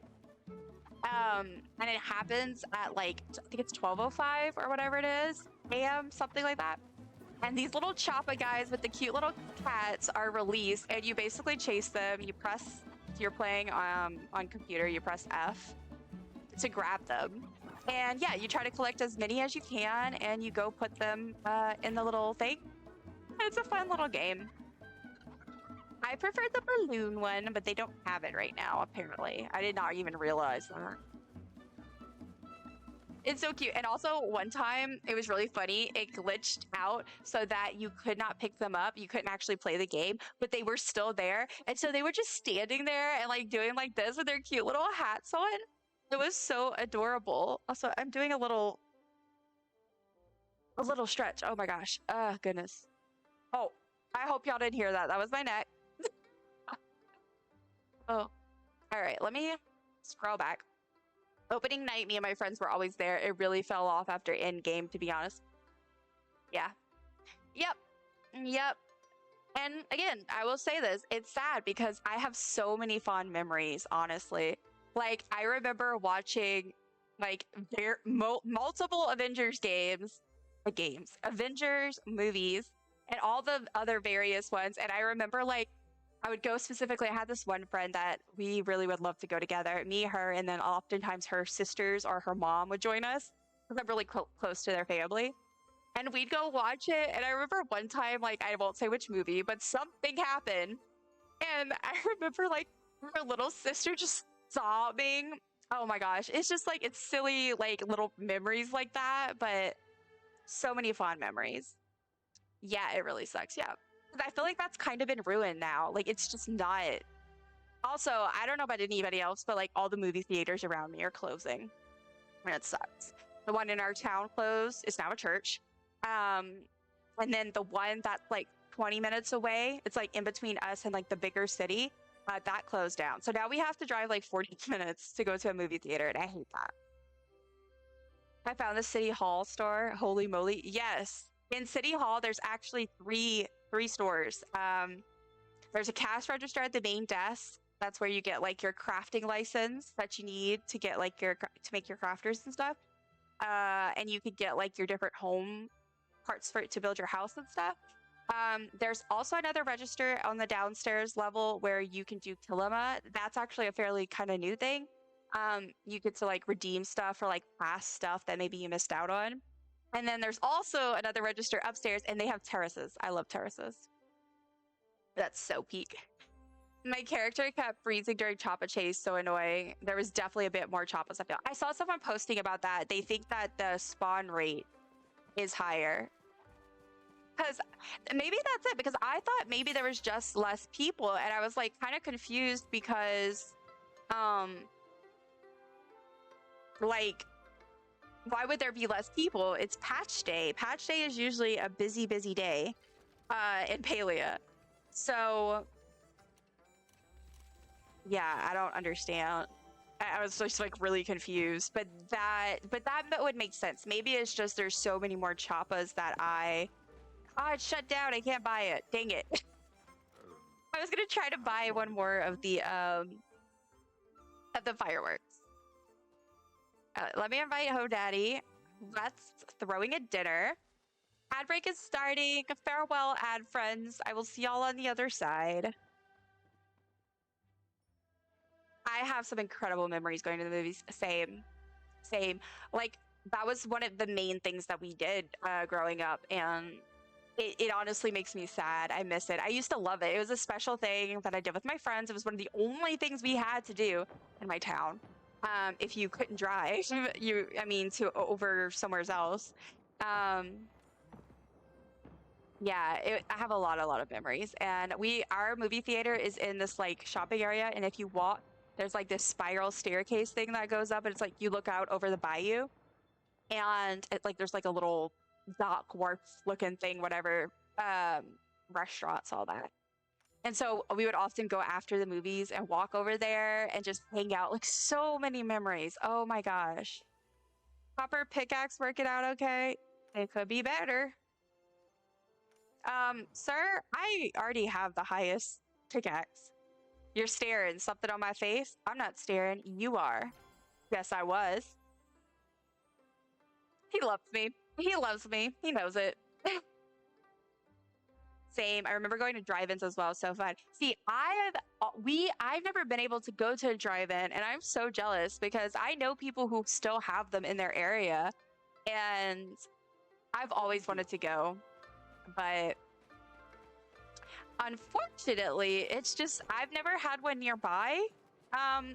And it happens at like, I think it's 12:05 or whatever it is, AM, something like that. And these little Choppa guys with the cute little cats are released, and you basically chase them. You press, if you're playing on computer, you press F to grab them. And yeah, you try to collect as many as you can, and you go put them in the little thing. It's a fun little game. I prefer the balloon one, but they don't have it right now, apparently. I did not even realize that. It's so cute. And also, one time, it was really funny. It glitched out so that you could not pick them up. You couldn't actually play the game, but they were still there. And so they were just standing there and like doing like this with their cute little hats on. It was so adorable. Also, I'm doing a little stretch. Oh my gosh. Goodness. Oh, I hope y'all didn't hear that. That was my neck. Oh, all right. Let me scroll back. Opening night, me and my friends were always there. It really fell off after end game, to be honest. Yeah. Yep. And again, I will say this. It's sad because I have so many fond memories, honestly. Like, I remember watching, like, multiple Avengers games the games, Avengers, movies, and all the other various ones. And I remember like I would go specifically. I had this one friend that we really would love to go together, me, her, and then oftentimes her sisters or her mom would join us because I'm really close to their family. And we'd go watch it. And I remember one time, like, I won't say which movie, but something happened. And I remember, like, her little sister just sobbing. Oh my gosh. It's just like, it's silly, like, little memories like that, but so many fond memories. Yeah, it really sucks. Yeah. 'Cause I feel like that's kind of been ruined now. Like, it's just not. Also, I don't know about anybody else, but like, all the movie theaters around me are closing. And it sucks. The one in our town closed. It's now a church. Um, and then the one that's like 20 minutes away, it's like in between us and like the bigger city, that closed down. So now we have to drive like 40 minutes to go to a movie theater, and I hate that. I found the City Hall store. Holy moly. Yes. In City Hall, there's actually three stores. There's a cash register at the main desk. That's where you get like your crafting license that you need to get like to make your crafters and stuff. And you could get like your different home parts for it to build your house and stuff. There's also another register on the downstairs level where you can do Kilima. That's actually a fairly kind of new thing. You get to like redeem stuff for like past stuff that maybe you missed out on. And then there's also another register upstairs, and they have terraces. I love terraces. That's so peak. My character kept freezing during Choppa Chase, so annoying. There was definitely a bit more Choppas, I feel. I saw someone posting about that. They think that the spawn rate is higher. Because maybe that's it, because I thought maybe there was just less people, and I was like kind of confused because like, why would there be less people? It's patch day. Patch day is usually a busy day in Palia. So yeah, I don't understand. I was just like really confused, but that would make sense. Maybe it's just there's so many more choppas that it's shut down. I can't buy it. Dang it. I was gonna try to buy one more of the fireworks. Let me invite Ho Daddy. Let's throwing a dinner. Ad break is starting. Farewell, ad friends. I will see y'all on the other side. I have some incredible memories going to the movies. Same. Like, that was one of the main things that we did growing up, and it honestly makes me sad. I miss it. I used to love it. It was a special thing that I did with my friends. It was one of the only things we had to do in my town. If you couldn't drive, to over somewhere else. Yeah, I have a lot of memories. And our movie theater is in this like shopping area, and if you walk, there's like this spiral staircase thing that goes up, and it's like you look out over the bayou, and there's like a little dock wharf looking thing, whatever, restaurants, all that. And so we would often go after the movies and walk over there and just hang out. Like, so many memories. Oh my gosh. Copper pickaxe working out okay? It could be better. Sir, I already have the highest pickaxe. You're staring. Something on my face? I'm not staring. You are. Yes, I was. He loves me. He loves me. He knows it. Same. I remember going to drive-ins as well. So fun. See, I've never been able to go to a drive-in, and I'm so jealous because I know people who still have them in their area, and I've always wanted to go, but unfortunately, it's just I've never had one nearby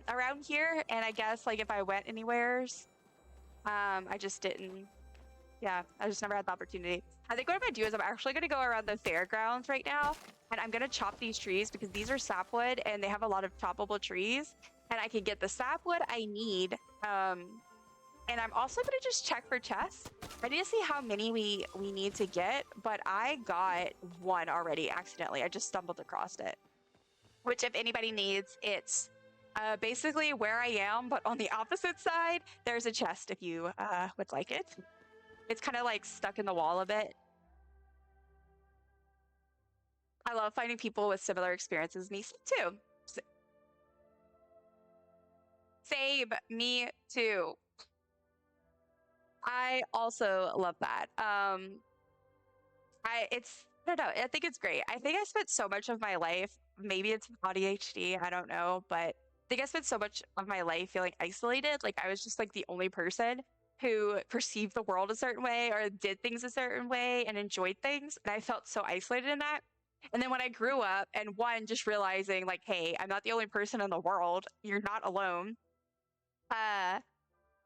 around here, and I guess like if I went anywheres, I just didn't. Yeah, I just never had the opportunity. I think what I'm gonna do is I'm actually gonna go around the fairgrounds right now, and I'm gonna chop these trees because these are sapwood and they have a lot of choppable trees, and I can get the sapwood I need. And I'm also gonna just check for chests. I need to see how many we need to get, but I got one already accidentally. I just stumbled across it. Which, if anybody needs, it's basically where I am, but on the opposite side, there's a chest if you would like it. It's kind of like stuck in the wall a bit. I love finding people with similar experiences as me too. Same, me too. I also love that. I don't know. I think it's great. I think I spent so much of my life, maybe it's ADHD, I don't know, but I think I spent so much of my life feeling isolated. Like I was just like the only person who perceived the world a certain way or did things a certain way and enjoyed things. And I felt so isolated in that. And then when I grew up and one, just realizing like, hey, I'm not the only person in the world. You're not alone. Uh,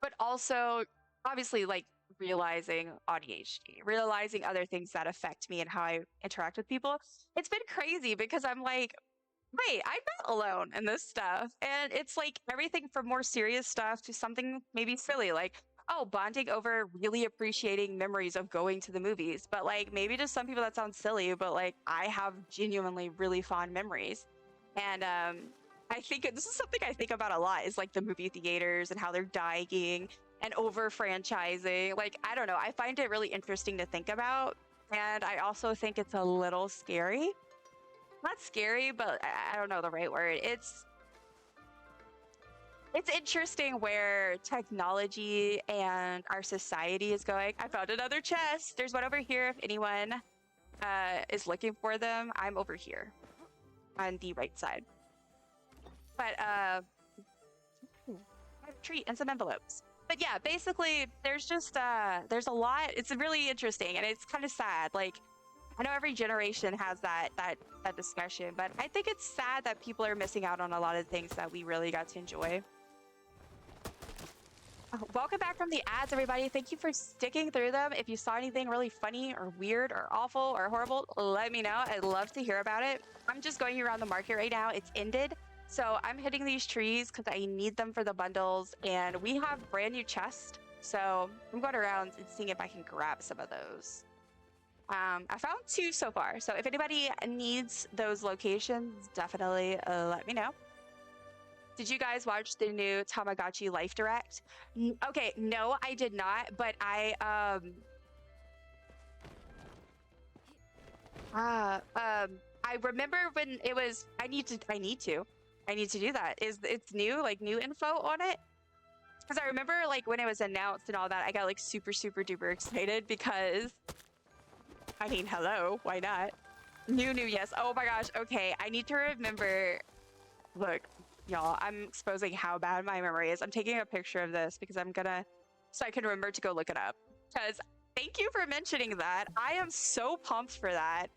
but also obviously like realizing ADHD, realizing other things that affect me and how I interact with people. It's been crazy because I'm like, wait, I'm not alone in this stuff. And it's like everything from more serious stuff to something maybe silly, like, oh, bonding over really appreciating memories of going to the movies. But like maybe to some people that sounds silly, but like I have genuinely really fond memories. And I think this is something I think about a lot is like the movie theaters and how they're dying and over franchising. Like, I don't know. I find it really interesting to think about. And I also think it's a little scary. Not scary, but I don't know the right word. It's interesting where technology and our society is going. I found another chest. There's one over here if anyone is looking for them. I'm over here on the right side. But I have a treat and some envelopes. But yeah, basically there's just there's a lot. It's really interesting and it's kind of sad. Like I know every generation has that discussion, but I think it's sad that people are missing out on a lot of things that we really got to enjoy. Welcome back from the ads, everybody. Thank you for sticking through them. If you saw anything really funny or weird or awful or horrible, let me know. I'd love to hear about it. I'm just going around the market right now. It's ended. So I'm hitting these trees because I need them for the bundles. And we have brand new chests. So I'm going around and seeing if I can grab some of those. I found 2 so far. So if anybody needs those locations, definitely let me know. Did you guys watch the new Tamagotchi Life Direct? Okay, no, I did not, but I remember when it was I need to do that. It's new, like new info on it? Because I remember like when it was announced and all that, I got like super duper excited because I mean, hello, why not? New, yes. Oh my gosh, okay. I need to remember. Look, y'all, I'm exposing how bad my memory is. I'm taking a picture of this because so I can remember to go look it up. Because thank you for mentioning that. I am so pumped for that.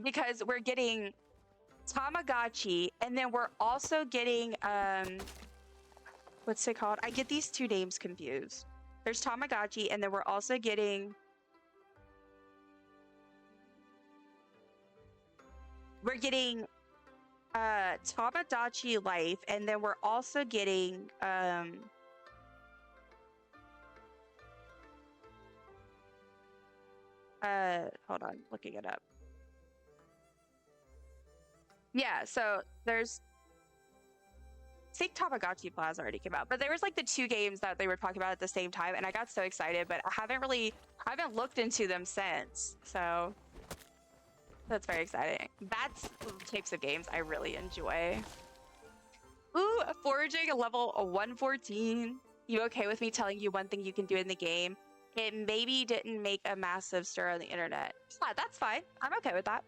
Because we're getting Tamagotchi, and then we're also getting, what's it called? I get these 2 names confused. There's Tamagotchi, and then we're also getting... We're getting Tamagotchi Life, and then we're also getting hold on, looking it up. Yeah, so there's I think Tamagotchi Plaza already came out, but there was like the 2 games that they were talking about at the same time, and I got so excited, but I haven't looked into them since, so that's very exciting. That's the types of games I really enjoy. Ooh, foraging a level 114. You okay with me telling you one thing you can do in the game? It maybe didn't make a massive stir on the internet. Yeah, that's fine. I'm okay with that.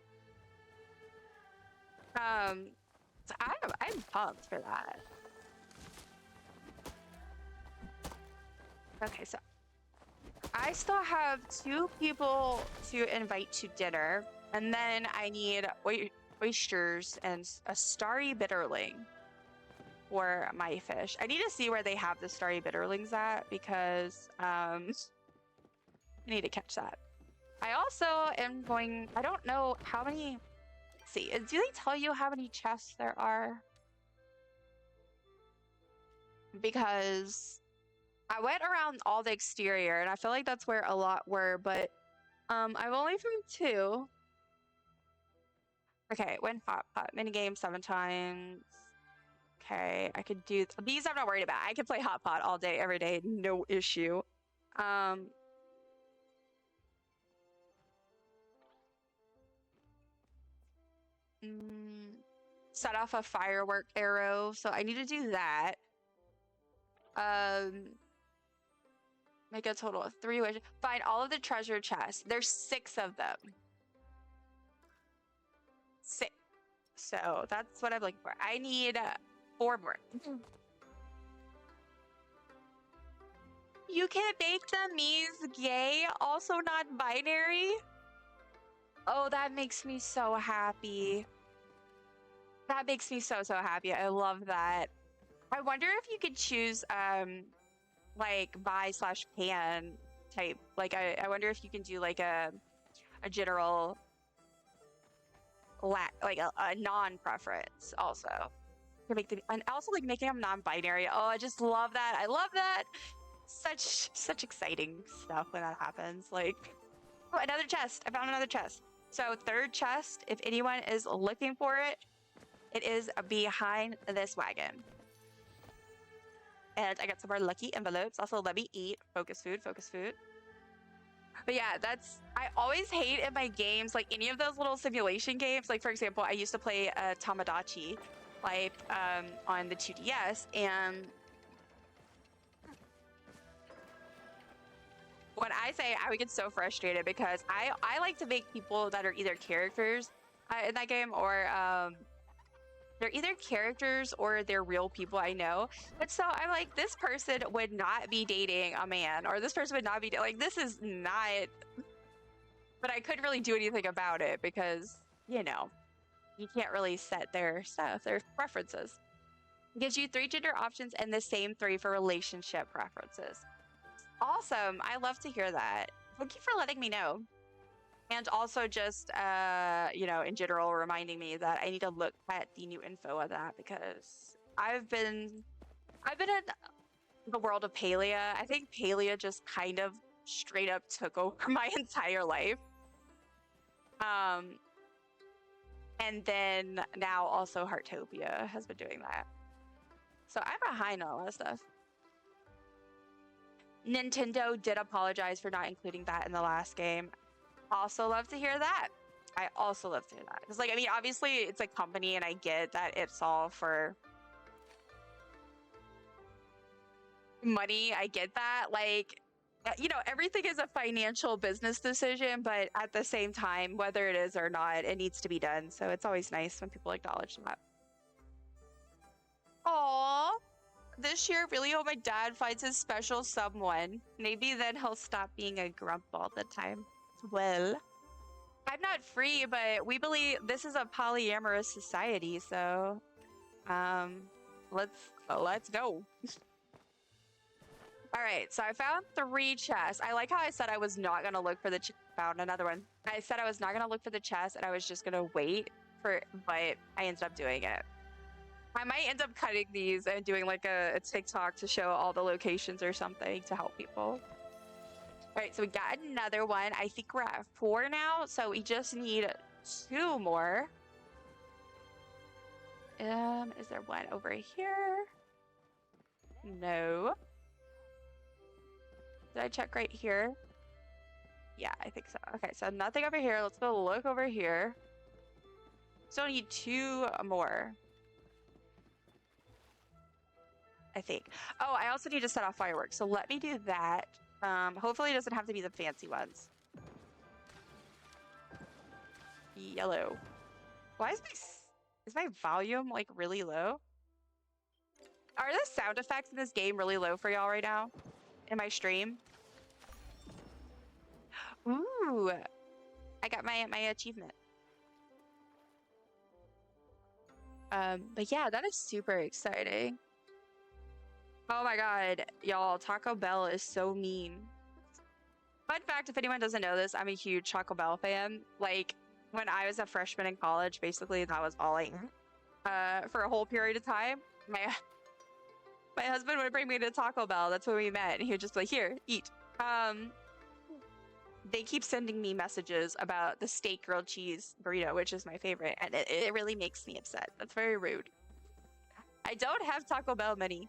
So I'm pumped for that. Okay, so I still have 2 people to invite to dinner, and then I need oysters and a starry bitterling for my fish. I need to see where they have the starry bitterlings at because I need to catch that. I also am going, I don't know how many, let's see, do they tell you how many chests there are? Because I went around all the exterior and I feel like that's where a lot were, but I've only found 2. Okay, win hot pot minigame 7 times. Okay, I could do these. I'm not worried about. I can play hot pot all day, every day, no issue. Set off a firework arrow, so I need to do that. Make a total of 3 wishes. Find all of the treasure chests. There's 6 of them. 6. So that's what I'm looking for. I need 4 more. You can make the Mies gay, also non-binary. Oh, that makes me so happy. That makes me so happy. I love that. I wonder if you could choose like bi/pan type. Like I wonder if you can do like a general like a non-preference also. To make them, and also like making them non-binary. Oh, I just love that. I love that. Such exciting stuff when that happens. Like, oh, another chest. I found another chest. So 3rd chest, if anyone is looking for it, it is behind this wagon. And I got some more lucky envelopes. Also, let me eat. Focus food, focus food. But yeah, I always hate in my games, like any of those little simulation games. Like, for example, I used to play Tamagotchi, like on the 2DS. And when I say I would get so frustrated because I like to make people that are either characters in that game or they're either characters or they're real people I know. But so I'm like, this person would not be dating a man, or this person would not be like, this is not. But I couldn't really do anything about it because, you know, you can't really set their stuff, their preferences. It gives you 3 gender options and the same 3 for relationship preferences. Awesome. I love to hear that. Thank you for letting me know. And also just, you know, in general, reminding me that I need to look at the new info of that because I've been in the world of Palia. I think Palia just kind of straight up took over my entire life. And then now also Heartopia has been doing that. So I'm behind on all that stuff. Nintendo did apologize for not including that in the last game. Also love to hear that. I also love to hear that. Because, like, I mean, obviously it's a company and I get that it's all for money. I get that. Like, you know, everything is a financial business decision, but at the same time, whether it is or not, it needs to be done. So it's always nice when people acknowledge that. Aww. This year, really hope my dad finds his special someone. Maybe then he'll stop being a grump all the time. Well, I'm not free, but we believe this is a polyamorous society, so let's go. All right, so I found 3 chests. I like how I said I was not gonna look for the found another one. I said I was not gonna look for the chest and I was just gonna wait for, but I ended up doing it. I might end up cutting these and doing like a TikTok to show all the locations or something to help people. All right, so we got another one. I think we're at 4 now, so we just need 2 more. Is there one over here? No. Did I check right here? Yeah, I think so. Okay, so nothing over here. Let's go look over here. Still need 2 more. I think. Oh, I also need to set off fireworks. So let me do that. Hopefully it doesn't have to be the fancy ones. Yellow. Why is my volume like really low? Are the sound effects in this game really low for y'all right now? In my stream? Ooh. I got my achievement. But yeah, that is super exciting. Oh my god, y'all, Taco Bell is so mean. Fun fact, if anyone doesn't know this, I'm a huge Taco Bell fan. Like, when I was a freshman in college, basically that was all I ate. For a whole period of time. My husband would bring me to Taco Bell. That's when we met. And he would just be like, here, eat. They keep sending me messages about the steak grilled cheese burrito, which is my favorite. And it really makes me upset. That's very rude. I don't have Taco Bell money.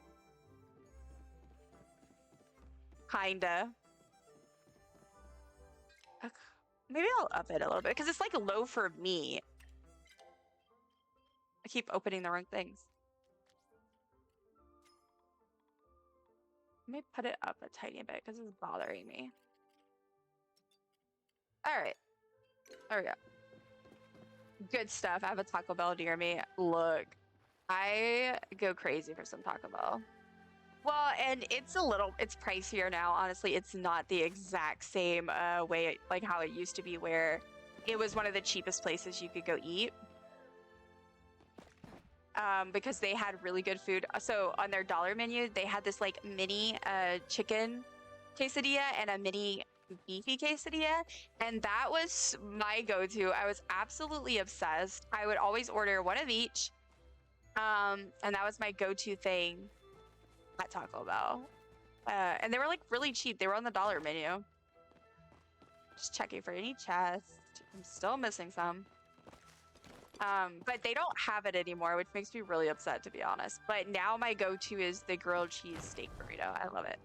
Kinda. Maybe I'll up it a little bit because it's like low for me. I keep opening the wrong things. Let me put it up a tiny bit because it's bothering me. All right. There we go. Good stuff. I have a Taco Bell near me. Look, I go crazy for some Taco Bell. Well, and it's pricier now. Honestly, it's not the exact same way like how it used to be, where it was one of the cheapest places you could go eat. Because they had really good food. So on their dollar menu, they had this like mini chicken quesadilla and a mini beefy quesadilla, and that was my go-to. I was absolutely obsessed. I would always order one of each, and that was my go-to thing at Taco Bell. And they were like really cheap. They were on the dollar menu. Just checking for any chest. I'm still missing some. But they don't have it anymore, which makes me really upset, to be honest. But now my go-to is the grilled cheese steak burrito. I love it.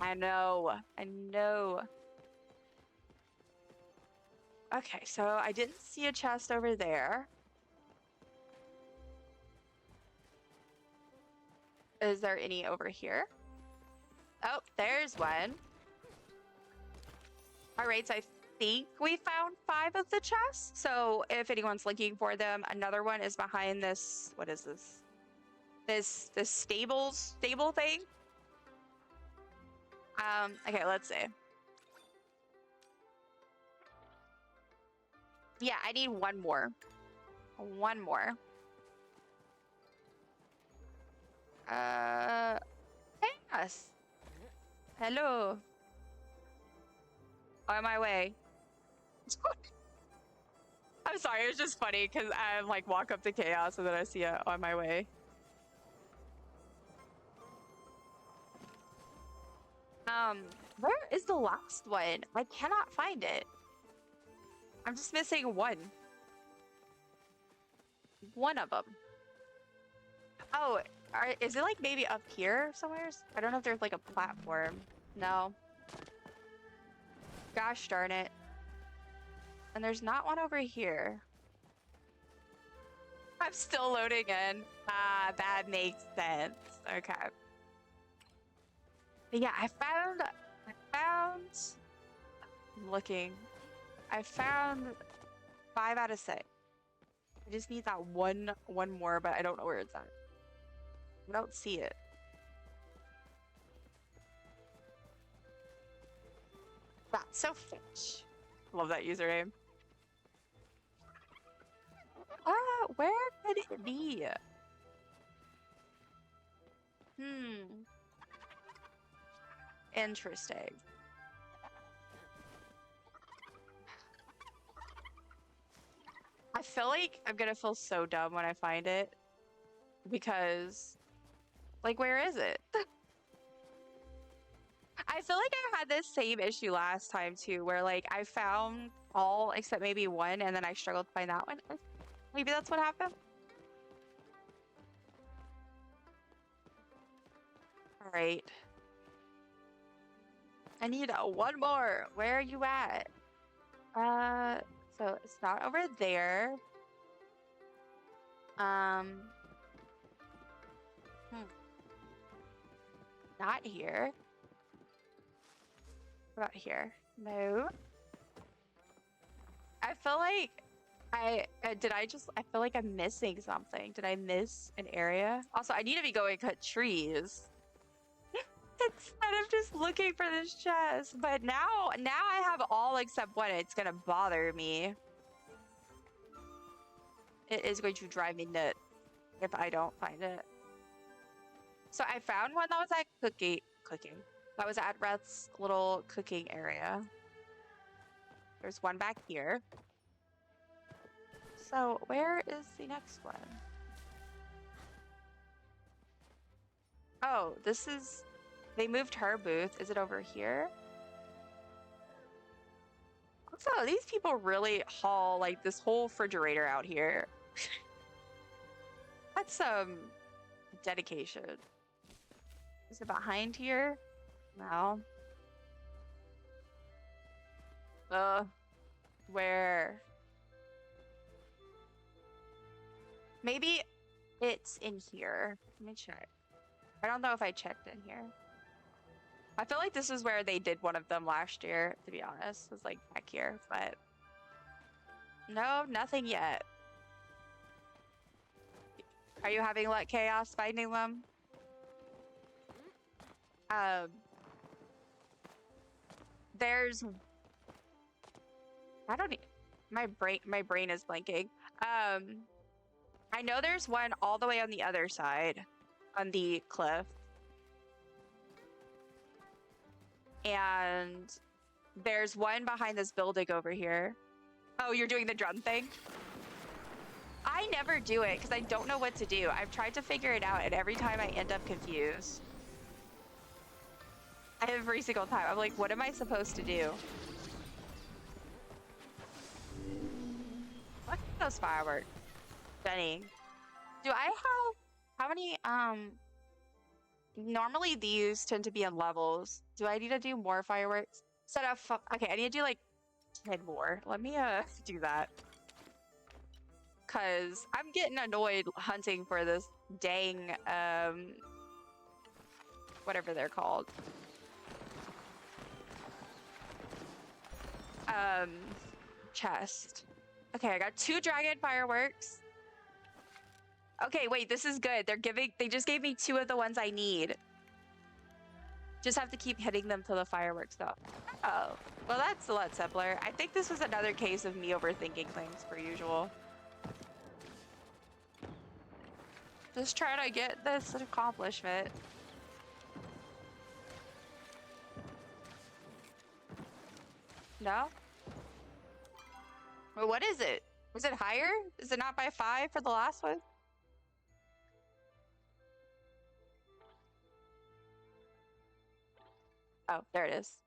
I know. I know. Okay, so I didn't see a chest over there. Is there any over here? Oh, there's one. All right, so I think we found 5 of the chests. So if anyone's looking for them, another one is behind this. What is this? This stable thing. Okay, let's see. Yeah, I need one more. One more. Yes. Hello. On my way. I'm sorry, it's just funny because I like walk up to chaos and then I see it on my way. Where is the last one? I cannot find it. I'm just missing one. One of them. Oh, is it like maybe up here somewhere? I don't know if there's like a platform. No. Gosh darn it. And there's not one over here. I'm still loading in. Ah, that makes sense. Okay. But yeah, I found, I'm looking. I found 5 out of 6. I just need that one more, but I don't know where it's at. I don't see it. That's so fish. Love that username. Where could it be? Interesting. I feel like I'm gonna feel so dumb when I find it. Because, like, where is it? I feel like I had this same issue last time too, where like I found all except maybe one and then I struggled to find that one. Maybe that's what happened. All right. I need one more. Where are you at? So it's not over there. Not here. What about here? No. I feel like I feel like I'm missing something. Did I miss an area? Also, I need to be going cut trees instead of just looking for this chest. But now I have all except one. It's gonna bother me. It is going to drive me nuts if I don't find it. So I found one that was at cooking. That was at Reth's little cooking area. There's one back here. So where is the next one? Oh, this is... They moved her booth. Is it over here? Also, these people really haul like this whole refrigerator out here. That's some dedication. Is it behind here? No. Where? Maybe it's in here. Let me check. I don't know if I checked in here. I feel like this is where they did one of them last year, to be honest. It was like back here, but no, nothing yet. Are you having luck, Chaos, finding them? There's, I don't need, my brain is blanking. I know there's one all the way on the other side, on the cliff. And there's one behind this building over here. Oh, you're doing the drum thing? I never do it because I don't know what to do. I've tried to figure it out, and every time I end up confused. Every single time. I'm like, what am I supposed to do? Look at those fireworks. Stunning. Do I have... How many, normally these tend to be in levels. Do I need to do more fireworks? Set up... Okay, I need to do like 10 more. Let me, do that. Because I'm getting annoyed hunting for this dang, whatever they're called. Chest. Okay, I got 2 dragon fireworks. Okay, wait, this is good. They just gave me 2 of the ones I need. Just have to keep hitting them till the fireworks go. Oh, well, that's a lot simpler. I think this was another case of me overthinking things per usual. Just trying to get this accomplishment. No? Well, what is it? Was it higher? Is it not by 5 for the last one? Oh, there it is.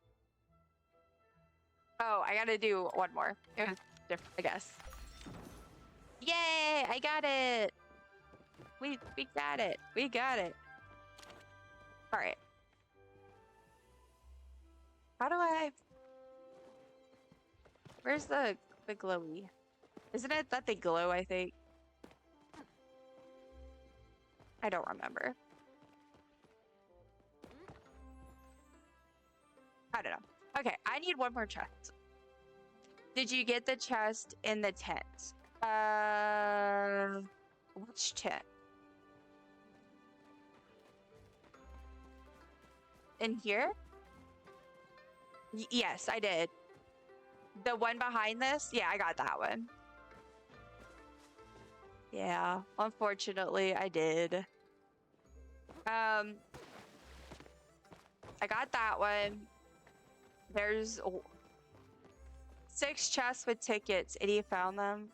Oh, I gotta do one more. It was different, I guess. Yay! I got it! We got it. We got it. All right. How do I... Where's the glowy? Isn't it that they glow, I think? I don't remember. I don't know. Okay, I need one more chest. Did you get the chest in the tent? Which tent? In here? Yes, I did. The one behind this? Yeah, I got that one. Yeah, unfortunately, I did. I got that one. There's 6 chests with tickets. Any found them?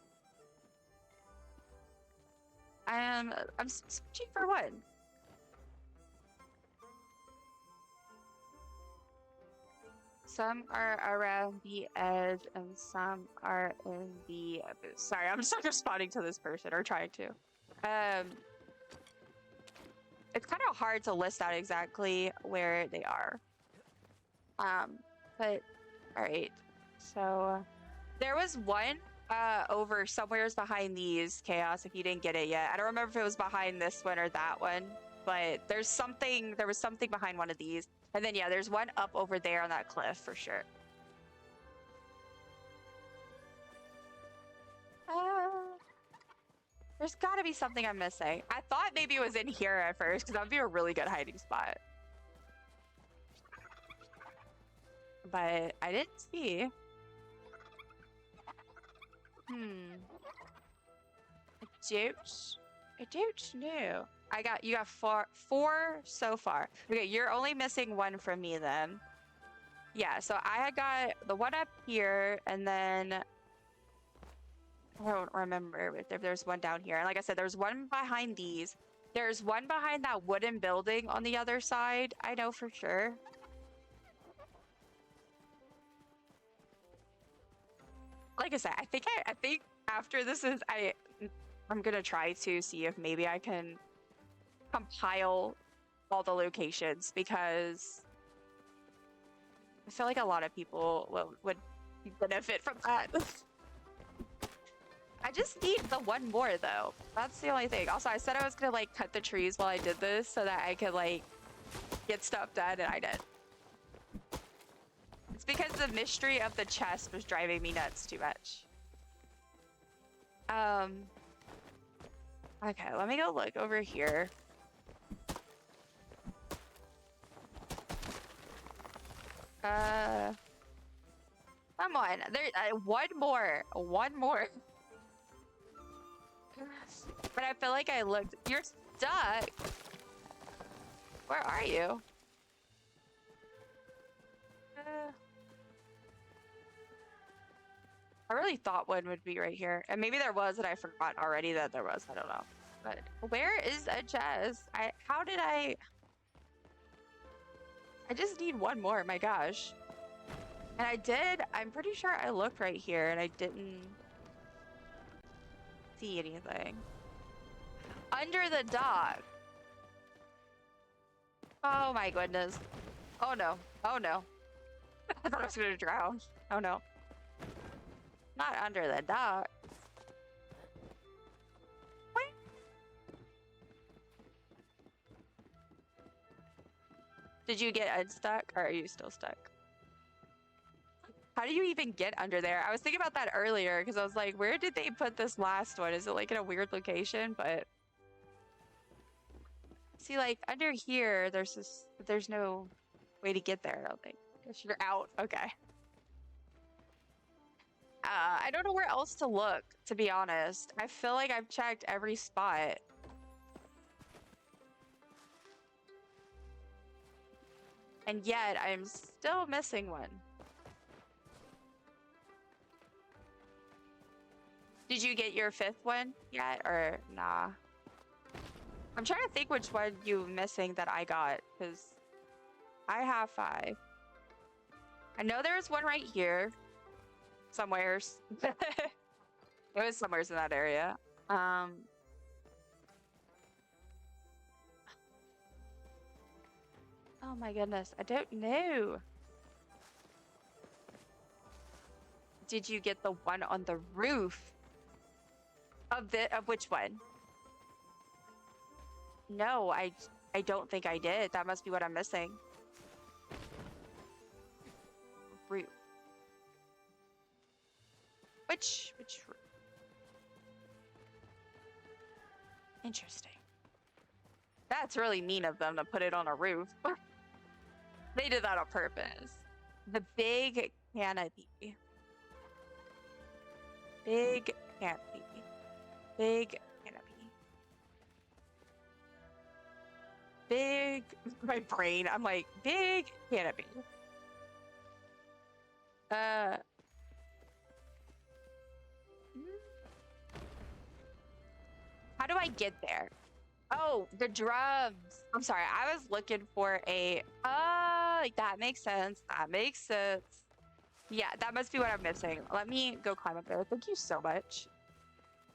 I'm searching for one. Some are around the edge and some are in the abyss. Sorry, I'm just responding to this person, or trying to. It's kind of hard to list out exactly where they are. But all right. So there was one over somewheres behind these, Chaos, if you didn't get it yet. I don't remember if it was behind this one or that one, but there was something behind one of these. And then, yeah, there's one up over there on that cliff for sure. There's got to be something I'm missing. I thought maybe it was in here at first, because that would be a really good hiding spot. But I didn't see. I don't know. You got four so far. Okay, you're only missing one from me then. Yeah, so I had got the one up here, and then I don't remember if there's one down here. And like I said, there's one behind these. There's one behind that wooden building on the other side. I know for sure. Like I said, I think after this is I'm gonna try to see if maybe I can compile all the locations, because I feel like a lot of people would benefit from that. I I just need the one more though. That's the only thing. Also, I said I was gonna like cut the trees while I did this so that I could like get stuff done, and I did. It's because the mystery of the chest was driving me nuts too much. Okay, let me go look over here. Come on. There, one more. One more. But I feel like I looked. You're stuck. Where are you? I really thought one would be right here. And maybe there was, and I forgot already that there was. I don't know. But where is a chest? How did I just need one more. My gosh. And I did. I'm pretty sure I looked right here and I didn't see anything. Under the dock. Oh my goodness. Oh no. Oh no. I thought I was gonna drown. Oh no. Not under the dock. Wait. Did you get unstuck or are you still stuck? How do you even get under there? I was thinking about that earlier because I was like, where did they put this last one? Is it like in a weird location? But see, like under here, there's no way to get there, I don't think. Guess you're out. Okay. I don't know where else to look, to be honest. I feel like I've checked every spot. And yet, I'm still missing one. Did you get your fifth one yet, or nah? I'm trying to think which one you're missing that I got, because I have 5. I know there's one right here. Somewheres. It was somewheres in that area. Oh my goodness, I don't know. Did you get the one on the roof? Of which one? No, I don't think I did. That must be what I'm missing. Roof. Which roof? Interesting. That's really mean of them to put it on a roof. They did that on purpose. The big canopy. Big canopy. Big canopy. Big, my brain, I'm like, big canopy. How do I get there? Oh, the drums. I'm sorry, I was looking for a, that makes sense. That makes sense. Yeah, that must be what I'm missing. Let me go climb up there. Thank you so much.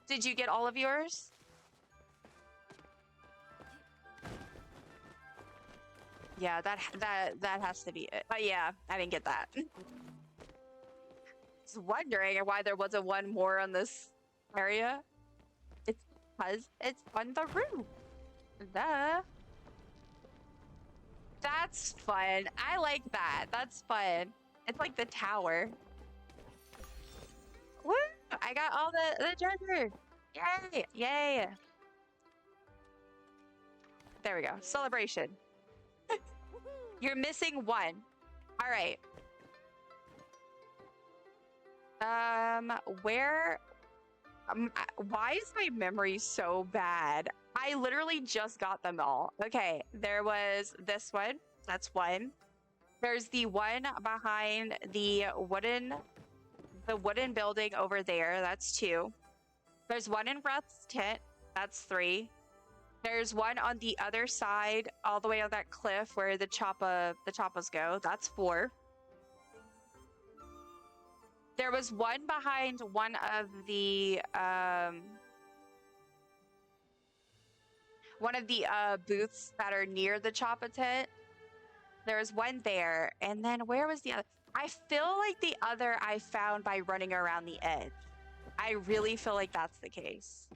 Did you get all of yours? Yeah, that has to be it. But yeah, I didn't get that. Just wondering why there wasn't one more on this area. It's because it's on the roof. Duh. That's fun. I like that. That's fun. It's like the tower. Woo! I got all the treasure. Yay! Yay! There we go. Celebration. You're missing one. All right. Where? Why is my memory so bad? I literally just got them all. Okay, there was this one. That's one. There's the one behind the wooden building over there. That's 2. There's one in Reth's tent. That's 3. There's one on the other side, all the way on that cliff where the choppas go. That's 4. There was one behind one of the booths that are near the choppa tent. There's one there, and then where was the other? I feel like the other I found by running around the edge. I really feel like that's the case.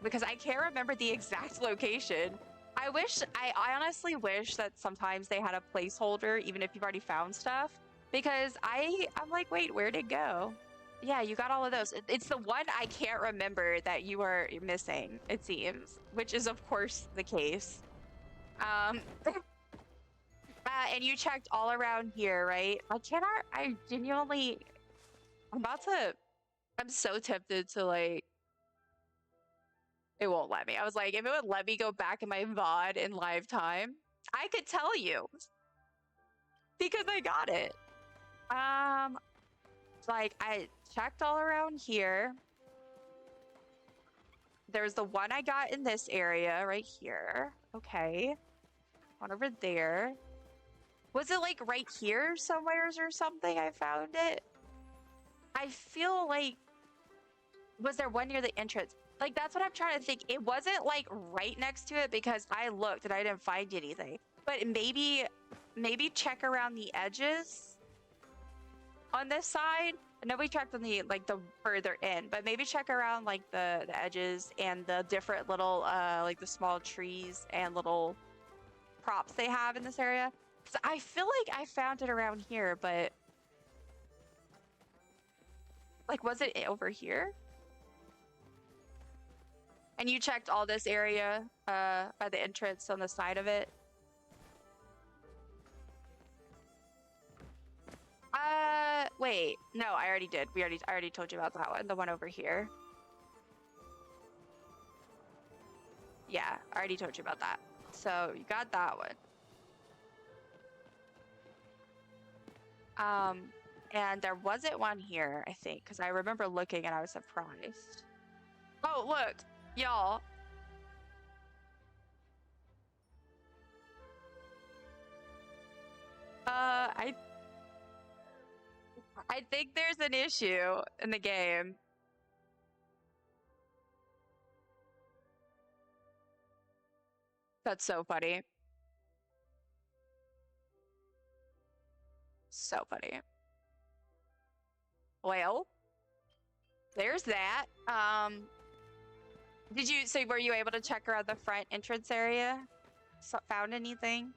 Because I can't remember the exact location. I honestly wish that sometimes they had a placeholder, even if you've already found stuff. Because I'm like, wait, where'd it go? Yeah, you got all of those. It's the one I can't remember that you are missing, it seems, which is of course the case. And you checked all around here, right? I genuinely, I'm so tempted to like, it won't let me. I was like, if it would let me go back in my VOD in live time, I could tell you because I got it. Like I checked all around here. There's the one I got in this area right here. Okay. One over there. Was it like right here somewheres or something? I found it. I feel like, was there one near the entrance? Like, that's what I'm trying to think. It wasn't like right next to it because I looked and I didn't find anything. But maybe check around the edges on this side. I know we checked on the like the further in, but maybe check around like the edges and the different little like the small trees and little props they have in this area. 'Cause I feel like I found it around here, but like, was it over here? And you checked all this area by the entrance on the side of it? Wait. No, I already did. I already told you about that one. The one over here. Yeah, I already told you about that. So you got that one. And there wasn't one here, I think, because I remember looking and I was surprised. Oh, look, y'all. I think there's an issue in the game. That's so funny. So funny. Well, there's that. Were you able to check around the front entrance area? Found anything?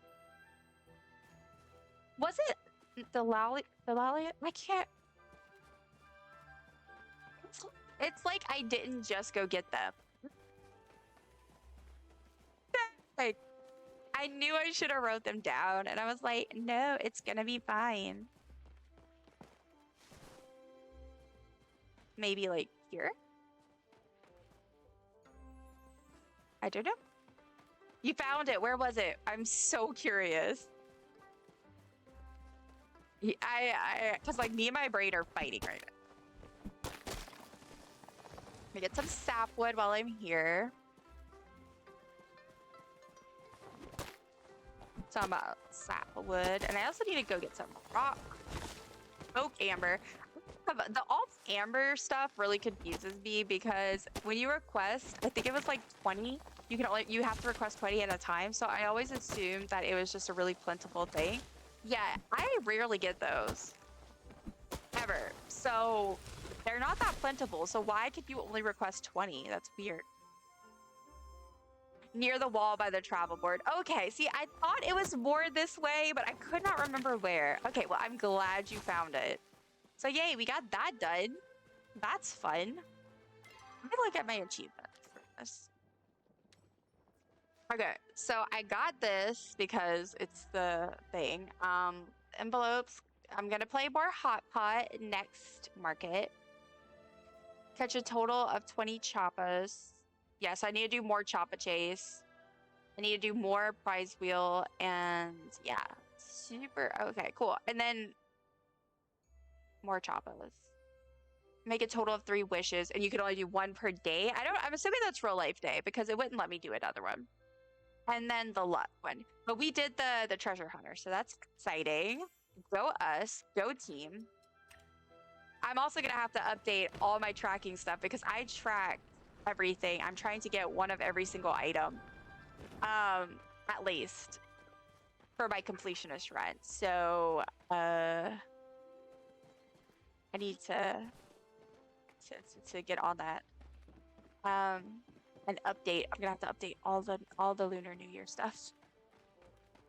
Was it the lally? I can't. It's like I didn't just go get them. Like, I knew I should have wrote them down, and I was like, no, it's gonna be fine. Maybe like here? I don't know. You found it. Where was it? I'm so curious. Cause like me and my brain are fighting right now. Let me get some sapwood while I'm here. Some sapwood, and I also need to go get some rock oak amber. The alt amber stuff really confuses me because when you request, I think it was like 20. You have to request 20 at a time. So I always assumed that it was just a really plentiful thing. Yeah, I rarely get those ever. So they're not that plentiful. So why could you only request 20? That's weird. Near the wall by the travel board. Okay, see, I thought it was more this way, but I could not remember where. Okay, well, I'm glad you found it. So yay, we got that done. That's fun. Let me look at my achievements for this. Okay, so I got this because it's the thing. Envelopes. I'm gonna play more hot pot next market. Catch a total of 20 choppas. Yes, I need to do more choppa chase. I need to do more prize wheel, and yeah, super. Okay, cool. And then more choppas. Make a total of 3 wishes, and you can only do 1 per day. I'm assuming that's real life day because it wouldn't let me do another one. And then the luck one. But we did the treasure hunter, so that's exciting. Go us, go team. I'm also gonna have to update all my tracking stuff because I track everything. I'm trying to get 1 of every single item. At least for my completionist run. So I need to get on that. An update. I'm gonna have to update all the Lunar New Year stuff.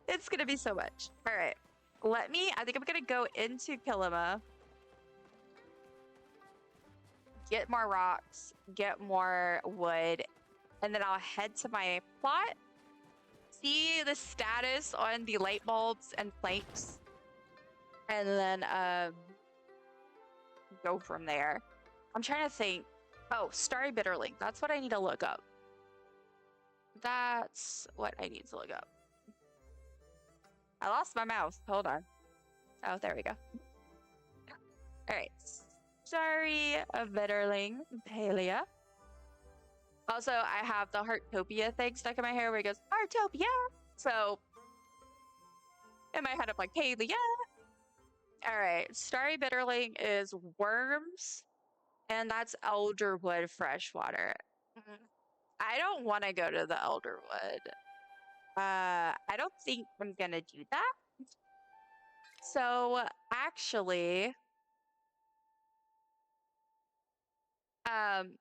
It's gonna be so much. All right, I think I'm gonna go into Kilima, get more rocks, get more wood, and then I'll head to my plot, see the status on the light bulbs and planks, and then go from there. I'm trying to think. Oh, Starry Bitterling. That's what I need to look up. That's what I need to look up. I lost my mouse. Hold on. Oh, there we go. All right. Starry Bitterling, Palia. Also, I have the Heartopia thing stuck in my hair where it goes, Heartopia! So, in my head, I'm like, Palia! Alright, Starry Bitterling is worms, and that's Elderwood freshwater. I don't want to go to the Elderwood. I don't think I'm gonna do that. So, actually, I'm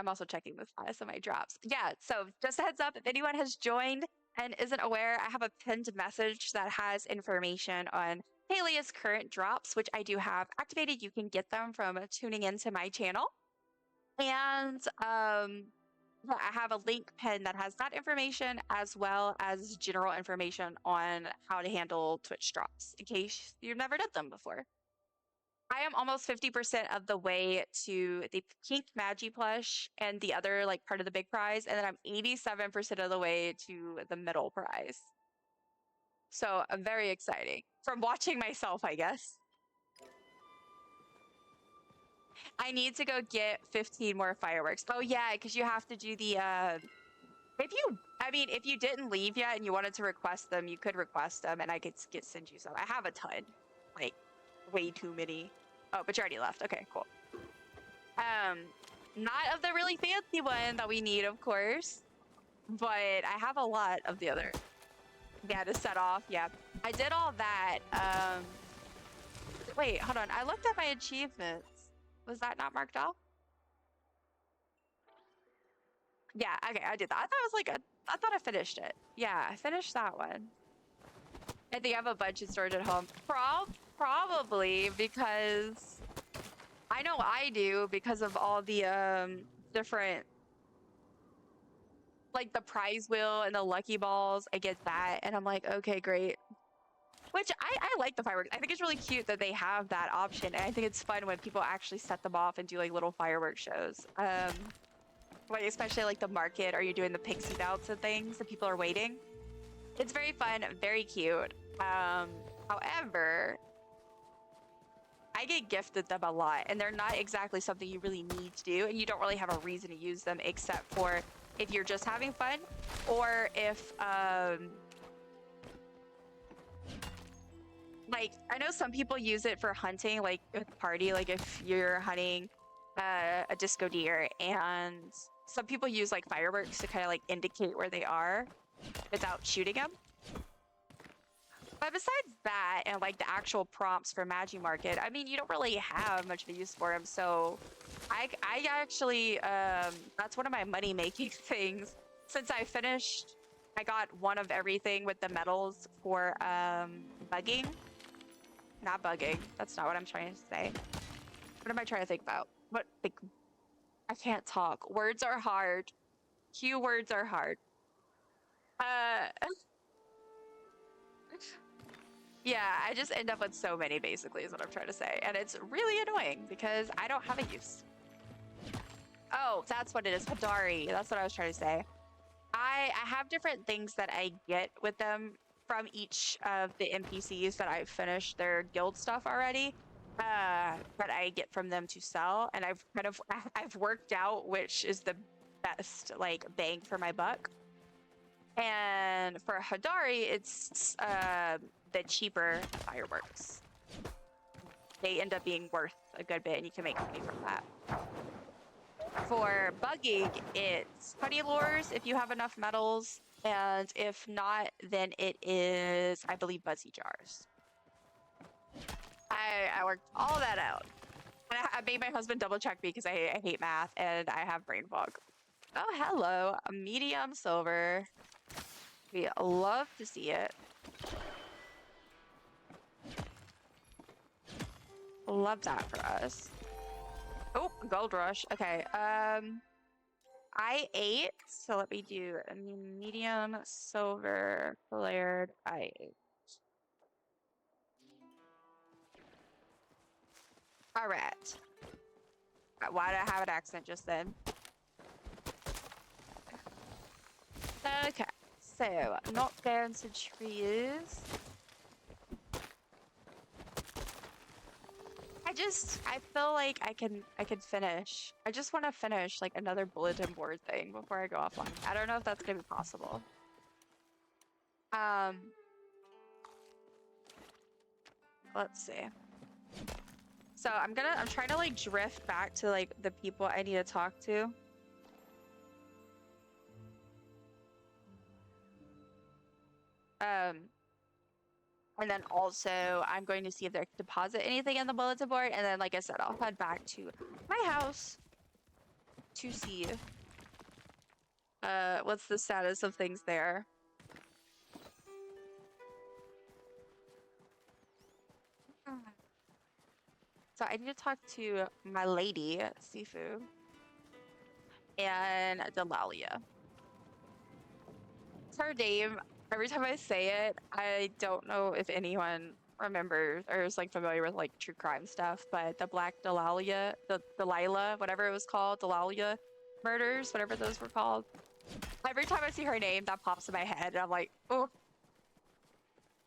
also checking the status of my drops. Yeah, so just a heads up, if anyone has joined and isn't aware, I have a pinned message that has information on Palia's current drops, which I do have activated. You can get them from tuning into my channel. And yeah, I have a link pinned that has that information as well as general information on how to handle Twitch drops in case you've never done them before. I am almost 50% of the way to the pink Magi plush and the other like part of the big prize, and then I'm 87% of the way to the middle prize. So very exciting. From watching myself, I guess. I need to go get 15 more fireworks. Oh yeah, because you have to do the if you didn't leave yet and you wanted to request them, you could request them and I could send you some. I have a ton. Like way too many. Oh, but you already left. Okay, cool. Not of the really fancy one that we need, of course, but I have a lot of the other. Yeah, to set off. Yeah, I did all that. Wait, hold on. I looked at my achievements. Was that not marked off? Yeah, okay, I did that. I thought it was like I thought I finished it. Yeah, I finished that one. I think I have a bunch of storage at home. Probably because I know I do because of all the different like the prize wheel and the lucky balls. I get that and I'm like, okay, great. Which I like the fireworks. I think it's really cute that they have that option. And I think it's fun when people actually set them off and do like little fireworks shows. Like especially like the market or you're doing the pixie bouts and things and people are waiting. It's very fun, very cute. However, I get gifted them a lot and they're not exactly something you really need to do and you don't really have a reason to use them except for if you're just having fun or if like I know some people use it for hunting, like with party, like if you're hunting a disco deer, and some people use like fireworks to kind of like indicate where they are without shooting them. But besides that, and like the actual prompts for Magi Market, I mean, you don't really have much of a use for them. So I actually, that's one of my money-making things. Since I finished, I got one of everything with the medals for bugging. Not bugging. That's not what I'm trying to say. What am I trying to think about? What, like, I can't talk. Words are hard. Cue words are hard. Yeah, I just end up with so many, basically, is what I'm trying to say. And it's really annoying because I don't have a use. Oh, that's what it is. Hadari. That's what I was trying to say. I have different things that I get with them from each of the NPCs that I've finished their guild stuff already. That I get from them to sell. And I've worked out which is the best, like, bang for my buck. And for Hadari, it's the cheaper fireworks. They end up being worth a good bit and you can make money from that. For bugging, it's honey lures if you have enough metals, and if not, then it is, I believe, buzzy jars. I worked all that out. And I made my husband double check me because I hate math and I have brain fog. Oh, hello. A medium silver. We love to see it. Love that for us. Oh, gold rush. Okay. I ate. So let me do a medium silver flared I ate. All right. Why did I have an accent just then? Okay. So not going to trees. I feel like I can finish. I just want to finish like another bulletin board thing before I go offline. I don't know if that's gonna be possible. Let's see. So I'm trying to like drift back to like the people I need to talk to. And then also I'm going to see if they can deposit anything in the bulletin board. And then, like I said, I'll head back to my house to see what's the status of things there. So I need to talk to my lady, Sifu, and Delalia. It's her name. Every time I say it, I don't know if anyone remembers or is like familiar with like true crime stuff, but the Black Delalia, the Delilah, whatever it was called, Delalia murders, whatever those were called. Every time I see her name, that pops in my head, and I'm like, oh.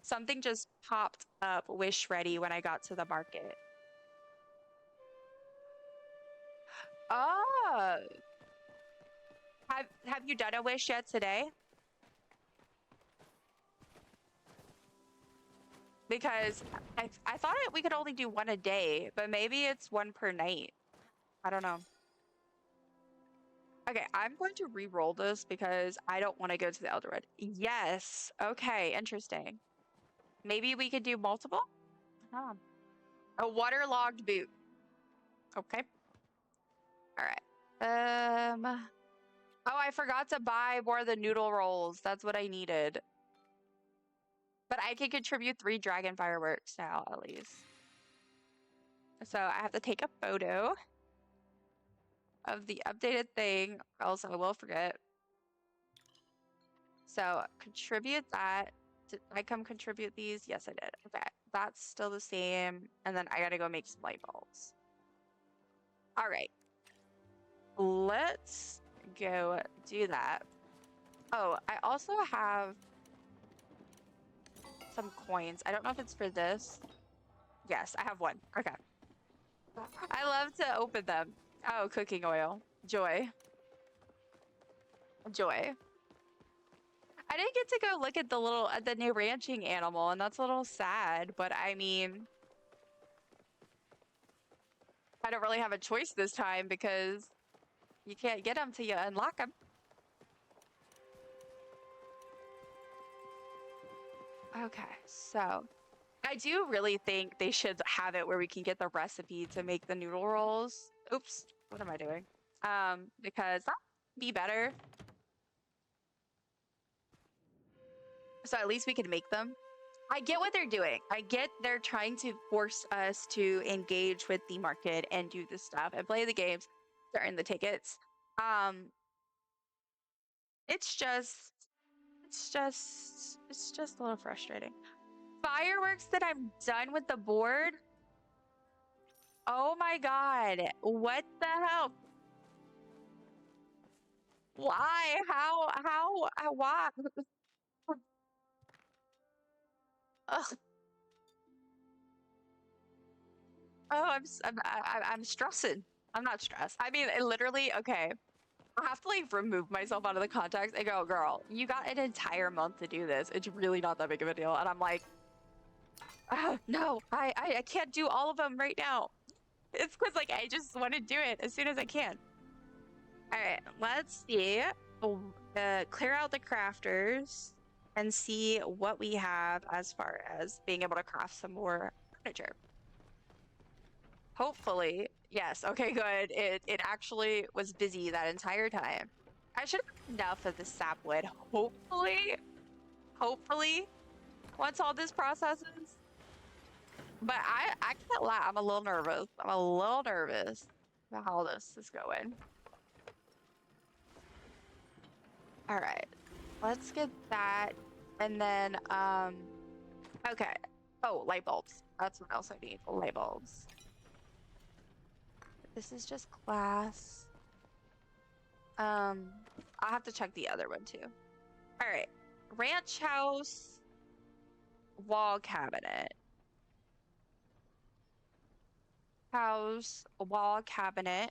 Something just popped up wish ready when I got to the market. Oh, have you done a wish yet today? Because I thought we could only do one a day, but maybe it's one per night. I don't know. Okay, I'm going to re-roll this because I don't want to go to the Elder Red. Yes. Okay, interesting. Maybe we could do multiple? Huh. A waterlogged boot. Okay. All right. Oh, I forgot to buy more of the noodle rolls. That's what I needed. But I can contribute 3 dragon fireworks now, at least. So I have to take a photo of the updated thing, or else I will forget. So contribute that. Did I come contribute these? Yes, I did. Okay, that's still the same. And then I gotta go make some light bulbs. All right. Let's go do that. Oh, I also have some coins. I don't know if it's for this. Yes, I have one. Okay. I love to open them. Oh, cooking oil. Joy. Joy. I didn't get to go look at the new ranching animal, and that's a little sad, but I mean, I don't really have a choice this time because you can't get them till you unlock them. Okay, so I do really think they should have it where we can get the recipe to make the noodle rolls. Oops, what am I doing? Because that would be better. So at least we can make them. I get what they're doing. I get they're trying to force us to engage with the market and do this stuff and play the games to earn the tickets. It's just a little frustrating. Fireworks that I'm done with the board. Oh my god. What the hell? Why? How, why? Ugh. Oh, I'm stressing. I'm not stressed. I mean, it literally, okay. I have to like remove myself out of the context and go, girl, you got an entire month to do this. It's really not that big of a deal. And I'm like, no, I can't do all of them right now. It's because like I just want to do it as soon as I can. All right, let's see. Clear out the crafters and see what we have as far as being able to craft some more furniture. Hopefully. Yes. Okay, good. It actually was busy that entire time. I should have enough of the sapwood. Hopefully. Hopefully. Once all this processes. But I can't lie. I'm a little nervous. I'm a little nervous about how this is going. All right. Let's get that. And then, okay. Oh, light bulbs. That's what else I need. Light bulbs. This is just glass. I'll have to check the other one too. All right. Ranch house wall cabinet. House wall cabinet.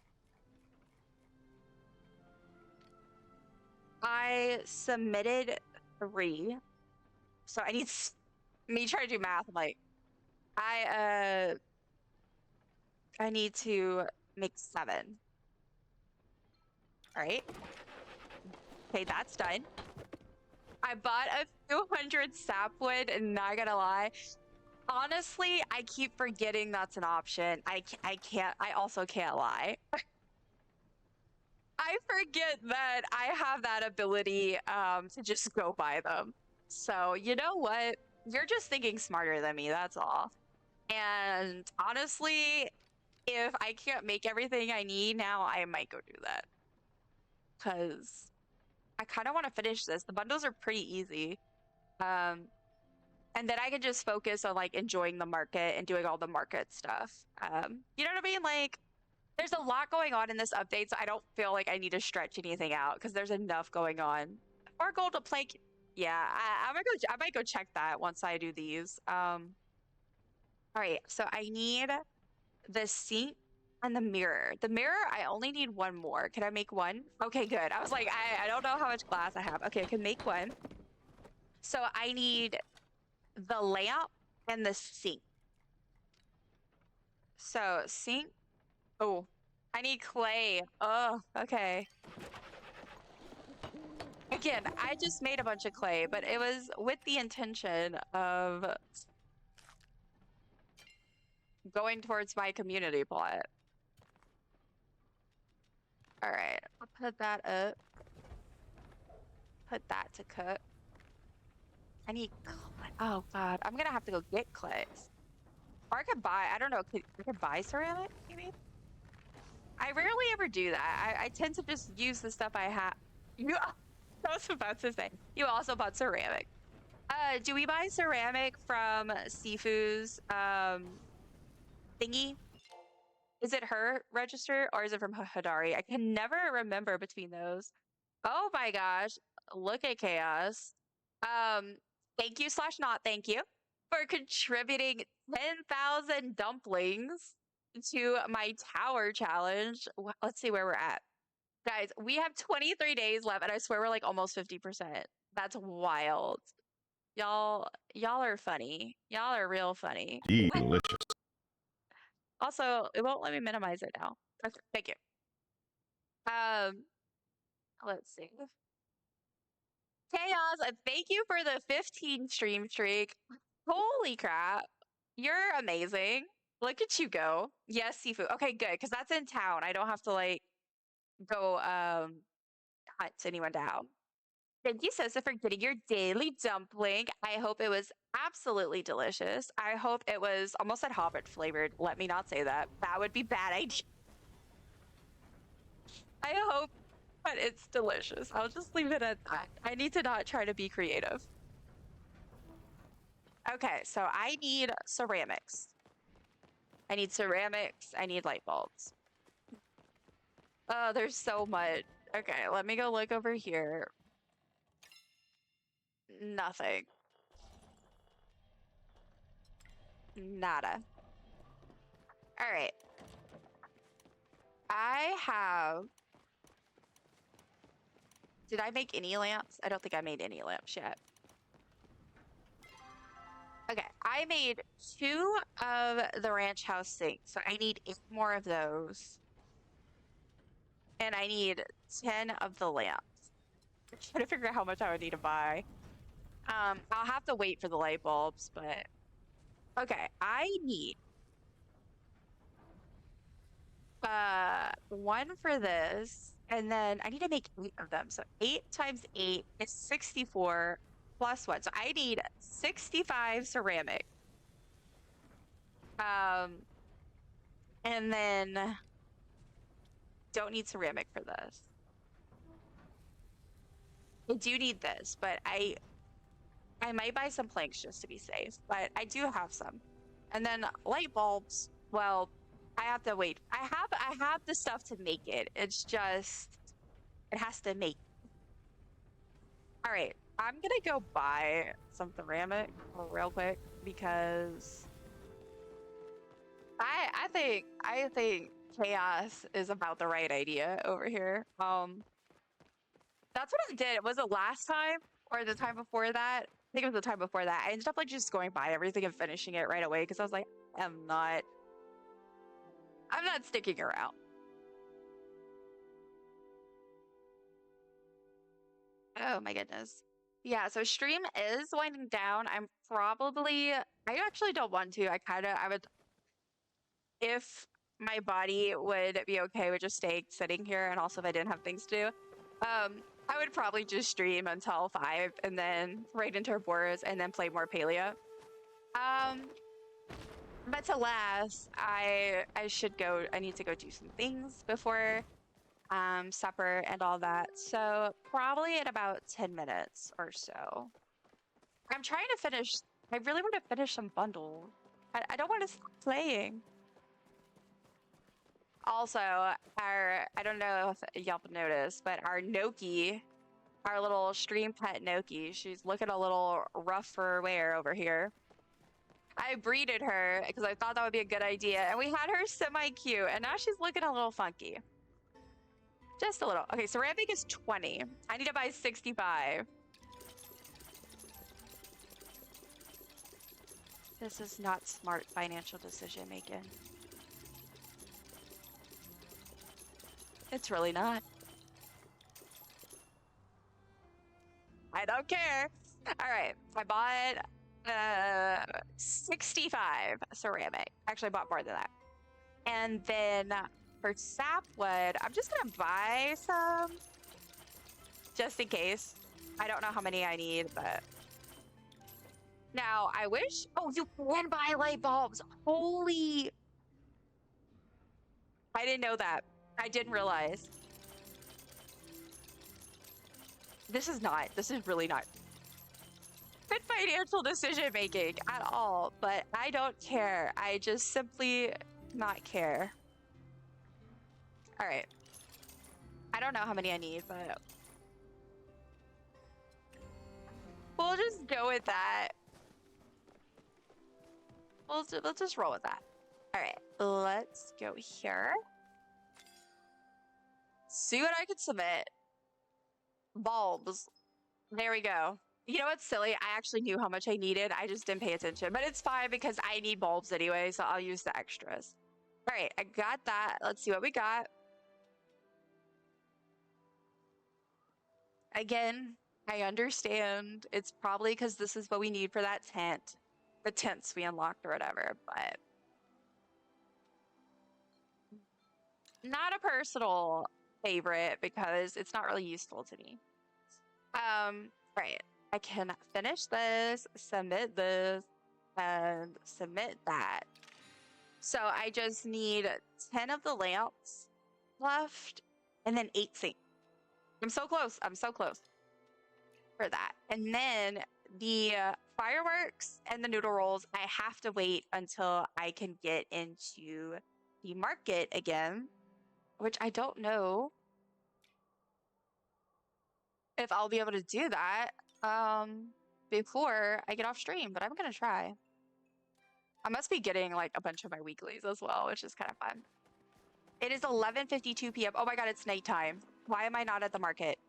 I submitted 3. So I need me trying to do math. I'm like, I need to make 7. All right. Okay, that's done. I bought a few hundred sapwood, and not gonna lie, honestly, I keep forgetting that's an option. I also can't lie. I forget that I have that ability to just go buy them. So, you know what? You're just thinking smarter than me, that's all. And honestly, if I can't make everything I need now, I might go do that. Because I kind of want to finish this. The bundles are pretty easy. And then I can just focus on like enjoying the market and doing all the market stuff. You know what I mean? Like, there's a lot going on in this update, so I don't feel like I need to stretch anything out because there's enough going on. Or gold to plank. Yeah, I might go check that once I do these. All right, so I need the sink and the mirror. The mirror, I only need 1 more. Can I make 1? Okay, good. I was like, I don't know how much glass I have. Okay, I can make 1. So I need the lamp and the sink. So sink. Oh, I need clay. Oh, okay. Again, I just made a bunch of clay, but it was with the intention of going towards my community plot. All right, I'll put that up. Put that to cook. I need clay. Oh God, I'm gonna have to go get clay. Or I could buy, I don't know, I could buy ceramic maybe? I rarely ever do that. I tend to just use the stuff I have. I was about to say, you also bought ceramic. Do we buy ceramic from Sifu's thingy? Is it her register or is it from Hadari? I can never remember between those. Oh my gosh, look at chaos. Thank you / not thank you for contributing 10,000 dumplings to my tower challenge. Let's see where we're at. Guys, we have 23 days left, and I swear we're like almost 50%. That's wild. Y'all are funny. Y'all are real funny. Delicious. Also, it won't let me minimize it now. Okay, thank you. Let's see. Chaos, thank you for the 15 stream streak. Holy crap. You're amazing. Look at you go. Yes, seafood. Okay, good, because that's in town. I don't have to like go hunt anyone down. Thank you, Sosa, for getting your daily dumpling. I hope it was absolutely delicious. I hope it was almost said hobbit flavored. Let me not say that. That would be bad idea. I hope that it's delicious. I'll just leave it at that. I need to not try to be creative. Okay, so I need ceramics. I need ceramics. I need light bulbs. Oh, there's so much. Okay, let me go look over here. Nothing. Nada. All right. I have... Did I make any lamps? I don't think I made any lamps yet. Okay, I made 2 of the ranch house sinks, so I need 8 more of those. And I need 10 of the lamps. I'm trying to figure out how much I would need to buy. I'll have to wait for the light bulbs, but... Okay, I need one for this, and then I need to make 8 of them. So 8 times 8 is 64 plus 1. So I need 65 ceramic. And then don't need ceramic for this. I do need this, but I might buy some planks just to be safe, but I do have some. And then light bulbs, well, I have to wait. I have the stuff to make it. It's just it has to make. All right, I'm gonna go buy some ceramic real quick because I think chaos is about the right idea over here. That's what I did. Was it last time or the time before that? I think it was the time before that. I ended up like just going by everything and finishing it right away because I was like, I'm not sticking around. Oh my goodness. Yeah, so stream is winding down. I actually don't want to. I would, if my body would be okay with just staying sitting here and also if I didn't have things to do, I would probably just stream until 5 and then right into Chores and then play more Palia. But to last, I need to go do some things before supper and all that. So probably in about 10 minutes or so. I'm trying to finish, I really want to finish some bundles. I don't want to stop playing. Also, I don't know if y'all noticed, but our Noki, our little stream pet Noki, she's looking a little rough for wear over here. I breeded her because I thought that would be a good idea, and we had her semi-cute, and now she's looking a little funky. Just a little. Okay, ceramic is 20. I need to buy 65. This is not smart financial decision making. It's really not. I don't care. All right, I bought 65 ceramic. Actually, I bought more than that. And then for sapwood, I'm just gonna buy some just in case. I don't know how many I need, but now I wish. Oh, you can buy light bulbs. Holy! I didn't know that. I didn't realize. This is really not good financial decision making at all, but I don't care. I just simply not care. All right. I don't know how many I need, but we'll just go with that. Let's just roll with that. All right, let's go here. See what I can submit. Bulbs. There we go. You know what's silly? I actually knew how much I needed. I just didn't pay attention, but it's fine because I need bulbs anyway, so I'll use the extras. All right, I got that. Let's see what we got. Again, I understand. It's probably because this is what we need for that tent. The tents we unlocked or whatever, but not a personal favorite because it's not really useful to me. Right. I can finish this, submit this, and submit that. So I just need 10 of the lamps left and then 8 sinks. I'm so close. I'm so close for that. And then the fireworks and the noodle rolls, I have to wait until I can get into the market again, which I don't know if I'll be able to do that before I get off stream, but I'm gonna try. I must be getting like a bunch of my weeklies as well, which is kind of fun. It is 11:52 p.m. Oh my god, it's nighttime. Why am I not at the market?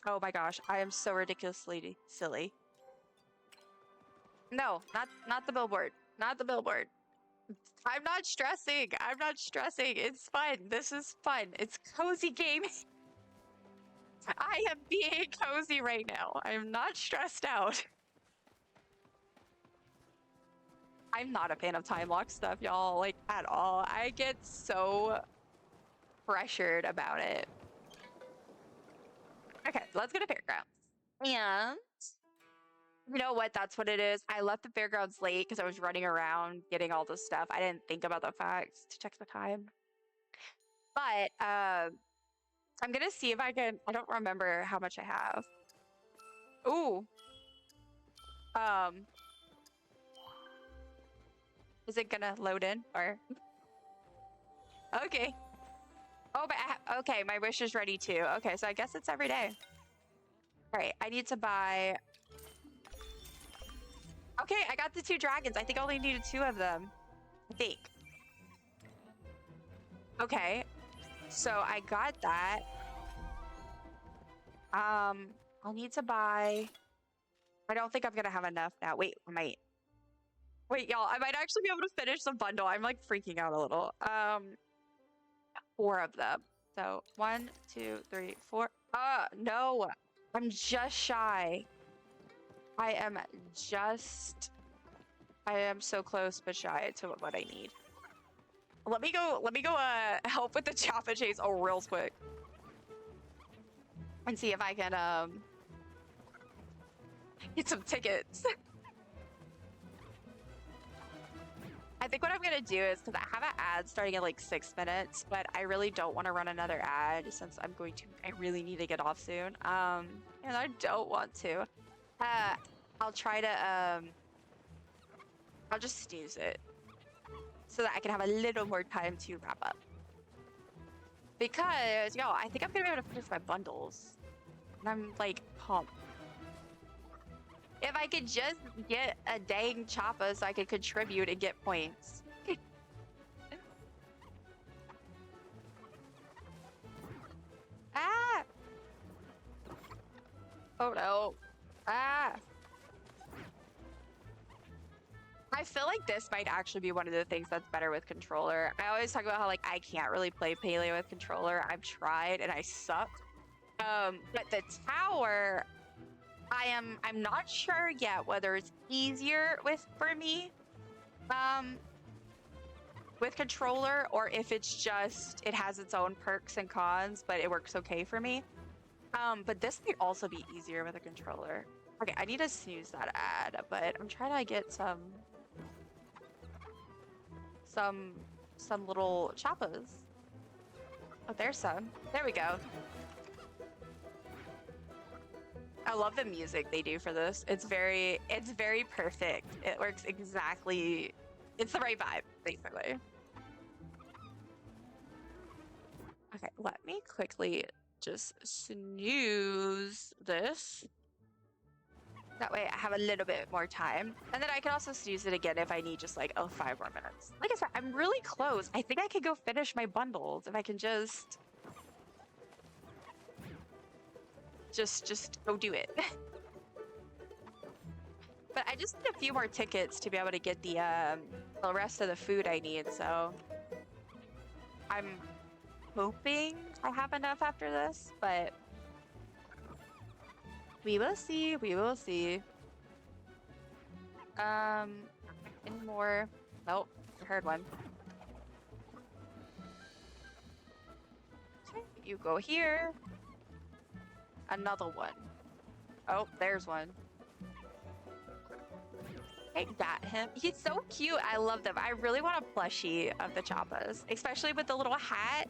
Oh my gosh, I am so ridiculously silly. No, not the billboard. Not the billboard. I'm not stressing. I'm not stressing. It's fun. This is fun. It's cozy gaming. I am being cozy right now. I'm not stressed out. I'm not a fan of time lock stuff, y'all, like at all. I get so pressured about it. Okay, let's go to fairgrounds. And you know what? That's what it is. I left the fairgrounds late because I was running around getting all this stuff. I didn't think about the facts to check the time. But I'm gonna see if I can. I don't remember how much I have. Ooh. Is it gonna load in or? Okay. Oh, but okay, my wish is ready too. Okay, so I guess it's every day. All right, I need to buy. Okay, I got the 2 dragons. I think I only needed 2 of them. I think. Okay, so I got that. I'll need to buy. I don't think I'm gonna have enough now. Wait, I might. Wait, y'all, I might actually be able to finish the bundle. I'm like freaking out a little. 4 of them. So 1, 2, 3, 4. No, I'm just shy. I am so close but shy to what I need. Let me go help with the Choppa Chase real quick. And see if I can get some tickets. I think what I'm gonna do is, because I have an ad starting in like 6 minutes, but I really don't want to run another ad since I really need to get off soon. And I don't want to. I'll try to I'll just snooze it so that I can have a little more time to wrap up. Because, yo, I think I'm gonna be able to finish my bundles. And I'm like pumped. If I could just get a dang Choppa so I could contribute and get points. Ah! Oh no. Ah! I feel like this might actually be one of the things that's better with controller. I always talk about how like I can't really play Palia with controller. I've tried and I suck. But the tower, I'm not sure yet whether it's easier for me with controller, or if it's just it has its own perks and cons, but it works okay for me. But this might also be easier with a controller. Okay, I need to snooze that ad, but I'm trying to get some little Choppas. Oh, there's some. There we go. I love the music they do for this. It's very perfect. It works exactly. It's the right vibe, basically. Okay, let me quickly just snooze this. That way I have a little bit more time. And then I can also snooze it again if I need just like, 5 more minutes. Like I said, I'm really close. I think I could go finish my bundles if I can just go do it. But I just need a few more tickets to be able to get the rest of the food I need, so I'm hoping I have enough after this, but we will see. We will see. Any more? Nope, I heard one. Okay, you go here. Another one. Oh, there's one. I got him. He's so cute. I love them. I really want a plushie of the Choppas, especially with the little hat.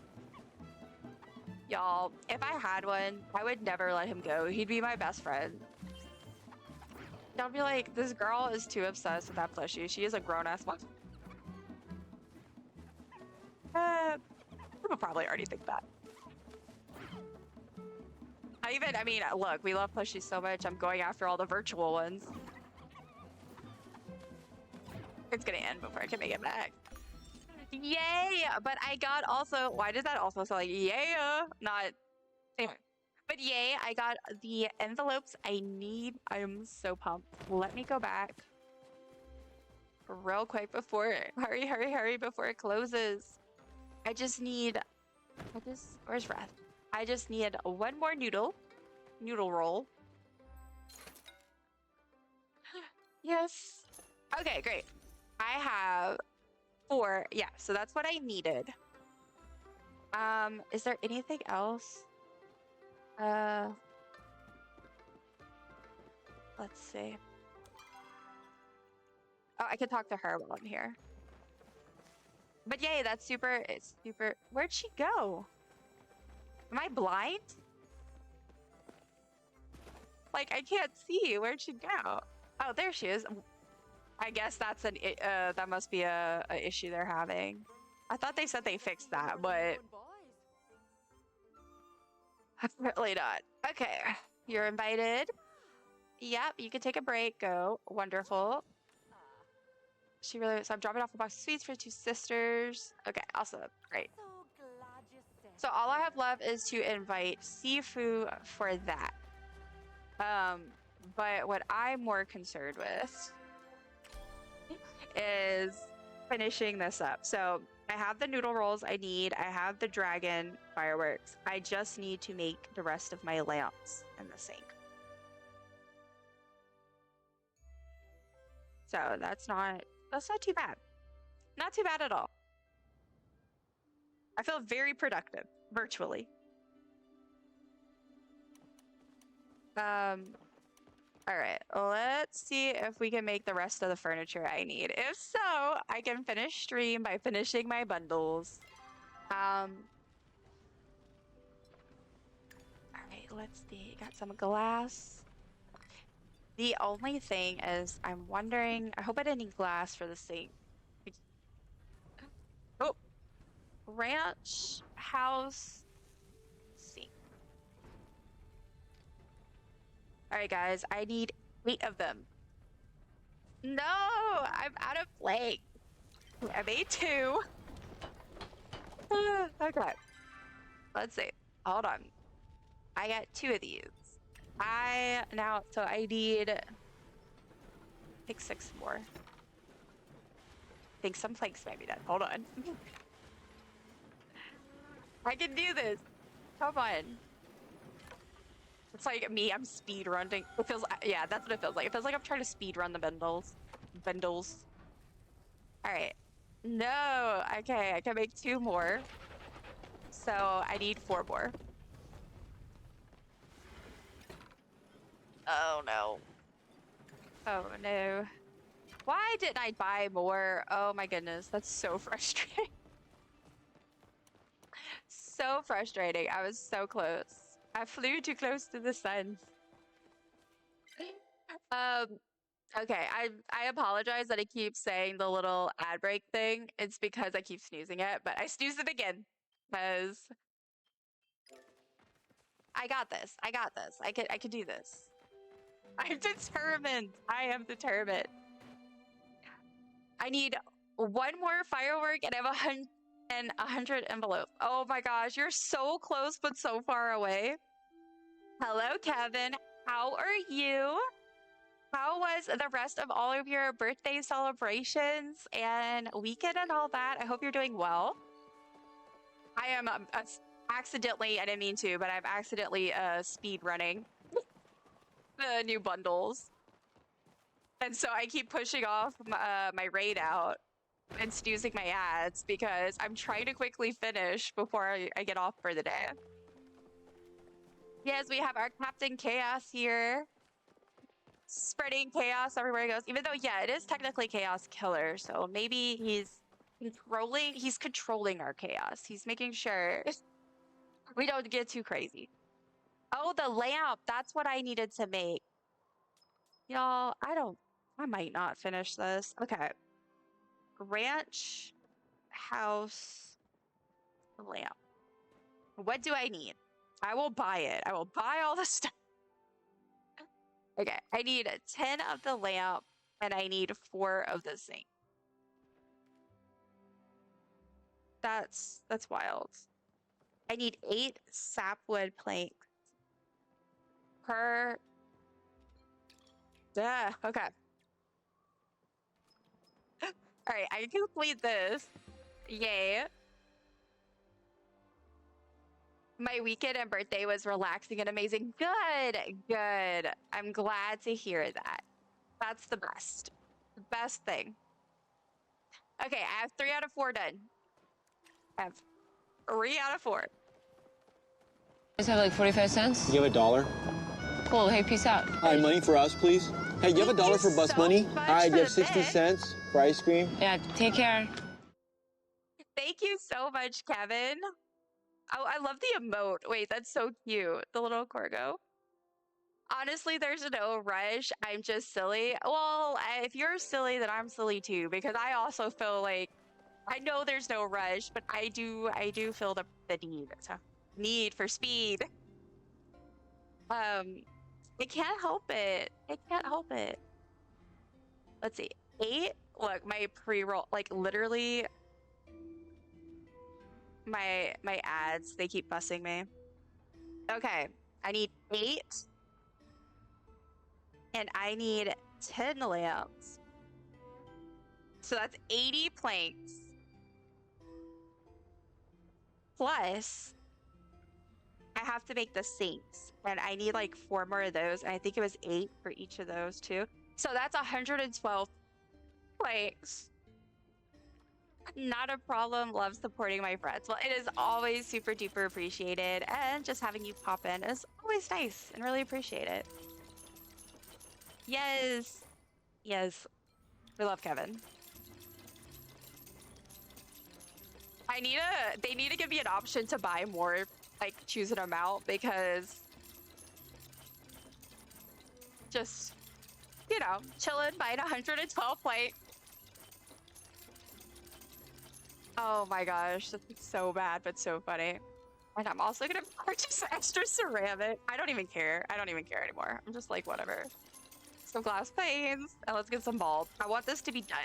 Y'all, if I had one, I would never let him go. He'd be my best friend. I'll be like, this girl is too obsessed with that plushie. She is a grown-ass one. People probably already think that. I mean, look, we love plushies so much. I'm going after all the virtual ones. It's gonna end before I can make it back. Yay! But I got also, why does that also sound like yeah? Not, anyway. But yay, I got the envelopes I need. I am so pumped. Let me go back real quick before, hurry, before it closes. I just need, where's Reth? I just need one more noodle roll. Yes. Okay, great. I have 4. Yeah, so that's what I needed. Is there anything else? Uh, let's see. Oh, I can talk to her while I'm here. But yay, that's super, it's super. Where'd she go? Am I blind? Like, I can't see. Where'd she go? Oh, there she is. I guess that's that must be a issue they're having. I thought they said they fixed that, but apparently not. Okay, you're invited. Yep, you can take a break. Go. Wonderful. She really, so I'm dropping off a box of sweets for 2 sisters. Okay, awesome. Great. So glad you said So all I have left is to invite Sifu for that. But what I'm more concerned with is finishing this up. So I have the noodle rolls I need. I have the dragon fireworks. I just need to make the rest of my lamps in the sink. So that's not too bad. Not too bad at all. I feel very productive, virtually. All right, let's see if we can make the rest of the furniture I need. If so, I can finish stream by finishing my bundles. All right, let's see. Got some glass. The only thing is, I'm wondering, I hope I didn't need glass for the sink. Oh, ranch, house, sink. All right, guys, I need 8 of them. No, I'm out of flake. I made 2. Okay, let's see. Hold on. I got 2 of these. So I need, I think 6 more. I think some planks might be done. Hold on. I can do this. Come on. It's like me, I'm speed running. It feels, yeah, that's what it feels like. It feels like I'm trying to speed run the bundles. All right. No, okay, I can make 2 more. So I need 4 more. Oh no. Oh no. Why didn't I buy more? Oh my goodness, that's so frustrating. So frustrating. I was so close. I flew too close to the sun. Okay, I apologize that I keep saying the little ad break thing. It's because I keep snoozing it, but I snoozed it again. Because I got this. I got this. I can do this. I'm determined. I am determined. I need 1 more firework and I have 100 envelopes. Oh my gosh, you're so close but so far away. Hello, Kevin. How are you? How was the rest of all of your birthday celebrations and weekend and all that? I hope you're doing well. I am accidentally, I didn't mean to, but I'm accidentally speed running the new bundles. And so I keep pushing off my raid out and snoozing my ads because I'm trying to quickly finish before I get off for the day. Yes, we have our Captain Chaos here. Spreading chaos everywhere he goes. Even though, yeah, it is technically Chaos Killer, so maybe he's controlling our chaos. He's making sure we don't get too crazy. Oh, the lamp. That's what I needed to make. Y'all, I might not finish this. Okay. Ranch, house, lamp. What do I need? I will buy it. I will buy all the stuff. Okay, I need 10 of the lamp and I need 4 of the zinc. That's wild. I need 8 sapwood planks per. Yeah, okay. All right, I can complete this. Yay. My weekend and birthday was relaxing and amazing. Good, good. I'm glad to hear that. That's the best. The best thing. Okay, I have 3 out of 4 done. I have 3 out of 4. Guys have like 45 cents? You have $1? Cool. Hey, peace out. Hi, money for us, please. Hey, you have Thank $1 for you bus so money? much Hi, do for you have the 60 bit. cents for ice cream? Yeah, take care. Thank you so much, Kevin. Oh, I love the emote. Wait, that's so cute. The little corgo. Honestly, there's no rush. I'm just silly. Well, if you're silly, then I'm silly too, because I also feel like I know there's no rush, but I do feel the need. So need for speed. I can't help it. I can't help it. Let's see. 8. Look, my pre-roll, like literally my ads, they keep bussing me. Okay. I need 8 and I need 10 lamps. So that's 80 planks. Plus I have to make the sinks and I need like 4 more of those, and I think it was 8 for each of those too. So that's 112 planks. Not a problem. Love supporting my friends. Well, it is always super duper appreciated, and just having you pop in is always nice and really appreciate it. Yes. Yes. We love Kevin. They need to give me an option to buy more, like choose an amount, because just, you know, chilling, buying 112 plate. Oh my gosh, that's so bad, but so funny. And I'm also gonna purchase extra ceramic. I don't even care. I don't even care anymore. I'm just like, whatever. Some glass panes, and let's get some bulbs. I want this to be done.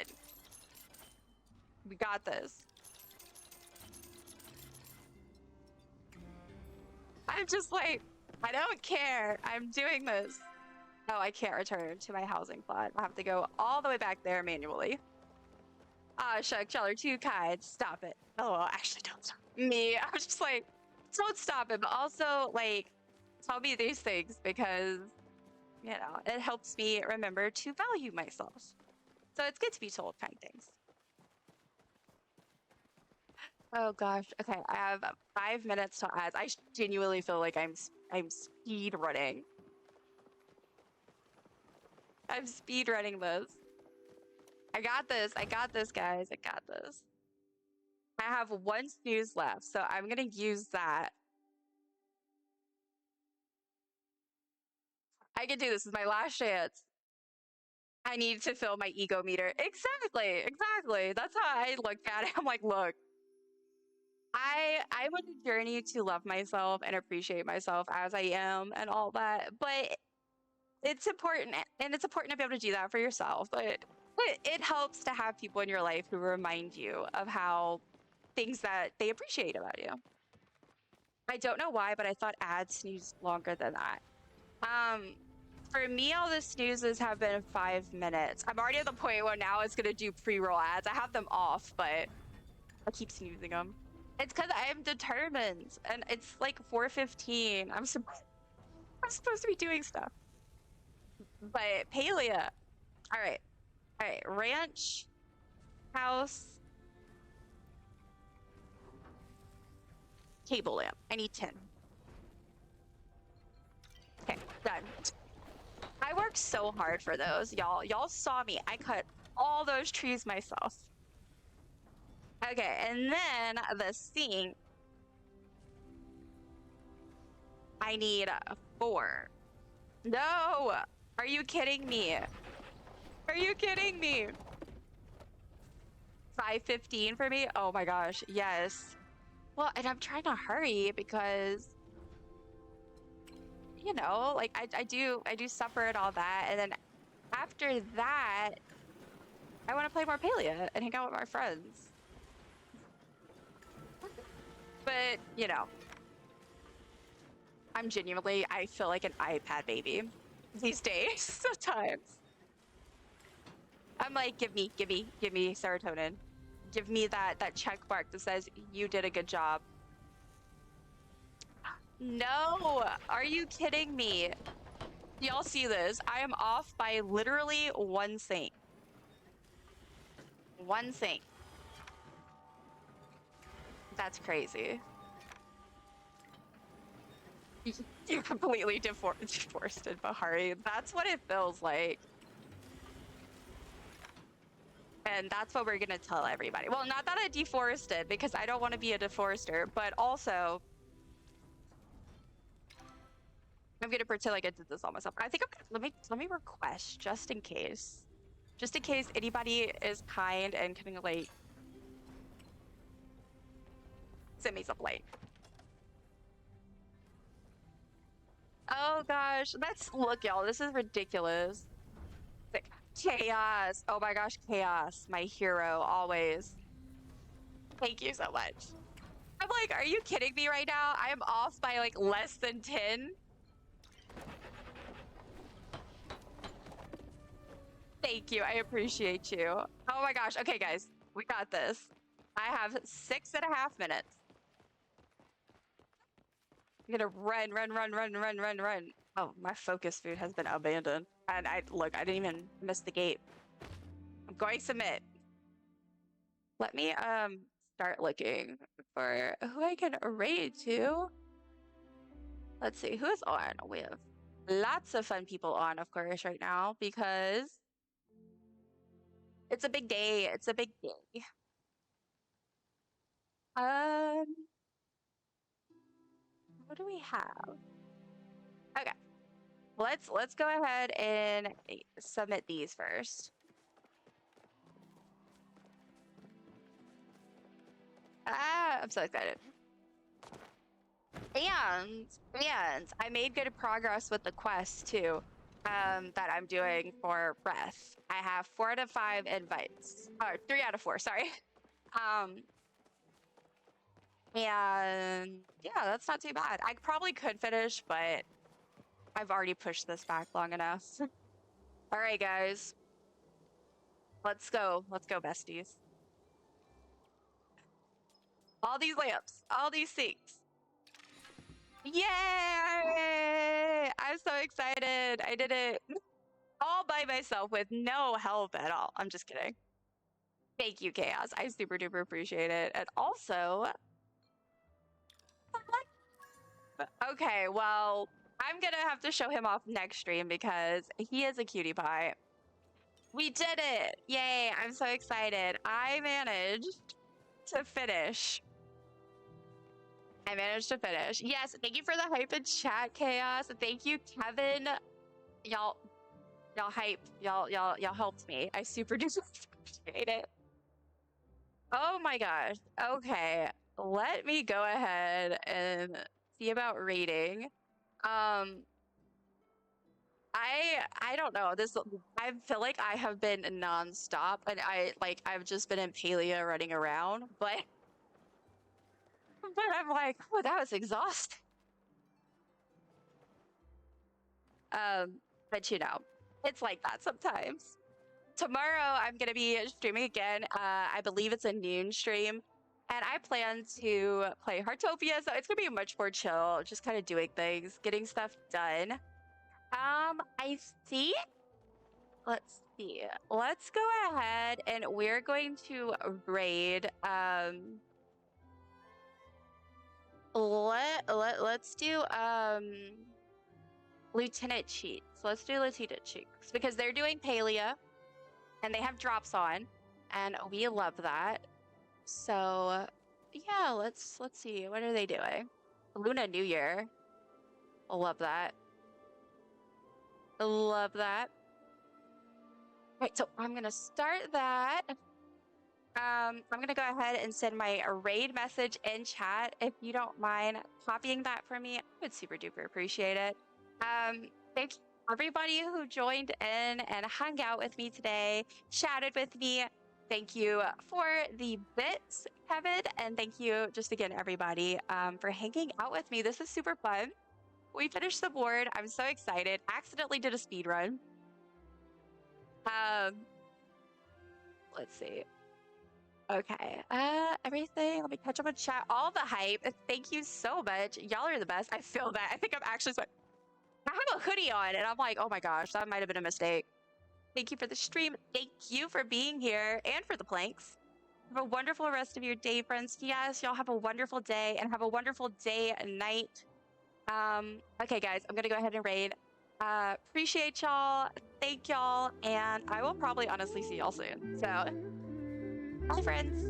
We got this. I'm just like, I don't care. I'm doing this. Oh, I can't return to my housing plot. I have to go all the way back there manually. Ah, shuck, y'all are too kind. Stop it. Oh, well, actually, don't stop me. I'm just like, don't stop it, but also, like, tell me these things because, you know, it helps me remember to value myself. So it's good to be told kind things. Oh gosh. Okay, I have 5 minutes to ads. I genuinely feel like I'm speed running. I'm speed running this. I got this. I got this, guys. I got this. I have 1 snooze left, so I'm gonna use that. I can do this. This is my last chance. I need to fill my ego meter. Exactly. Exactly. That's how I look at it. I'm like, look, I'm on a journey to love myself and appreciate myself as I am and all that. But it's important, and it's important to be able to do that for yourself. But it helps to have people in your life who remind you of how things that they appreciate about you. I don't know why, but I thought ads snoozed longer than that. For me, all the snoozes have been 5 minutes. I'm already at the point where now it's gonna do pre-roll ads. I have them off, but I keep snoozing them. It's because I am determined, and it's like 4:15. I'm supposed to be doing stuff. But Palia, all right, ranch, house, table lamp. I need 10. Okay, done. I worked so hard for those, y'all. Y'all saw me. I cut all those trees myself. Okay, and then the sink. I need 4. No! Are you kidding me? Are you kidding me? 5:15 for me? Oh my gosh, yes. Well, and I'm trying to hurry because, you know, like I do supper and all that, and then after that, I want to play more Palia and hang out with my friends. But, you know, I feel like an iPad baby these days sometimes. I'm like, give me serotonin. Give me that check mark that says you did a good job. No, are you kidding me? Y'all see this? I am off by literally 1 sink. 1 sink. That's crazy. You completely deforested Bahari. That's what it feels like. And that's what we're gonna tell everybody. Well, not that I deforested, because I don't want to be a deforester, but also I'm gonna pretend like I did this all myself. I think I'm gonna let me request just in case. Just in case anybody is kind and can like send me some light. Oh gosh, look, y'all, this is ridiculous. Like, chaos. Oh my gosh, chaos. My hero, always. Thank you so much. I'm like, are you kidding me right now? I am off by like less than 10. Thank you, I appreciate you. Oh my gosh, okay guys, we got this. I have 6.5 minutes. I'm gonna run. Oh, my focus food has been abandoned. And look, I didn't even miss the gate. I'm going to submit. Let me start looking for who I can raid to. Let's see, who is on? We have lots of fun people on, of course, right now, because it's a big day. It's a big day. What do we have? Okay. Let's go ahead and submit these first. I'm so excited. And I made good progress with the quest too, that I'm doing for Reth. I have 4 out of 5 invites, or 3 out of 4, sorry. And yeah, that's not too bad. I probably could finish, but I've already pushed this back long enough. All right, guys. Let's go. Let's go, besties. All these lamps, all these sinks. Yay! I'm so excited. I did it all by myself with no help at all. I'm just kidding. Thank you, Chaos. I super duper appreciate it. And also, okay, well, I'm gonna have to show him off next stream because he is a cutie pie. We did it! Yay, I'm so excited. I managed to finish. Yes, thank you for the hype in chat, Chaos. Thank you, Kevin. Y'all hype. Y'all helped me. I super duper appreciate it. Oh my gosh. Okay. Let me go ahead and see about rating. I don't know. I feel like I have been nonstop, and I've just been in Palia running around, but I'm like, oh, that was exhausting. But you know, it's like that sometimes. Tomorrow I'm gonna be streaming again. I believe it's a noon stream, and I plan to play Heartopia, so it's gonna be much more chill, just kind of doing things, getting stuff done. I see. Let's see. Let's go ahead and we're going to raid. Let's do Lieutenant Cheats. Let's do Lieutenant Cheats because they're doing Palia and they have drops on, and we love that. So yeah, let's see. What are they doing? Luna New Year. I love that. Love that. Right, so I'm gonna start that. I'm gonna go ahead and send my raid message in chat. If you don't mind copying that for me, I would super duper appreciate it. Thank you everybody who joined in and hung out with me today, chatted with me. Thank you for the bits, Kevin, and thank you just again everybody for hanging out with me. This is super fun. We finished the board. I'm so excited. Accidentally did a speed run. Let's see. Okay, everything. Let me catch up on chat. All the hype. Thank you so much. Y'all are the best. I feel that. I think I'm actually sweating. I have a hoodie on, and I'm like, oh my gosh, that might have been a mistake. Thank you for the stream. Thank you for being here and for the planks. Have a wonderful rest of your day, friends. Yes, y'all have a wonderful day, and have a wonderful day and night. Okay, guys, I'm gonna go ahead and raid. Appreciate y'all. Thank y'all, and I will probably honestly see y'all soon. So, bye, friends.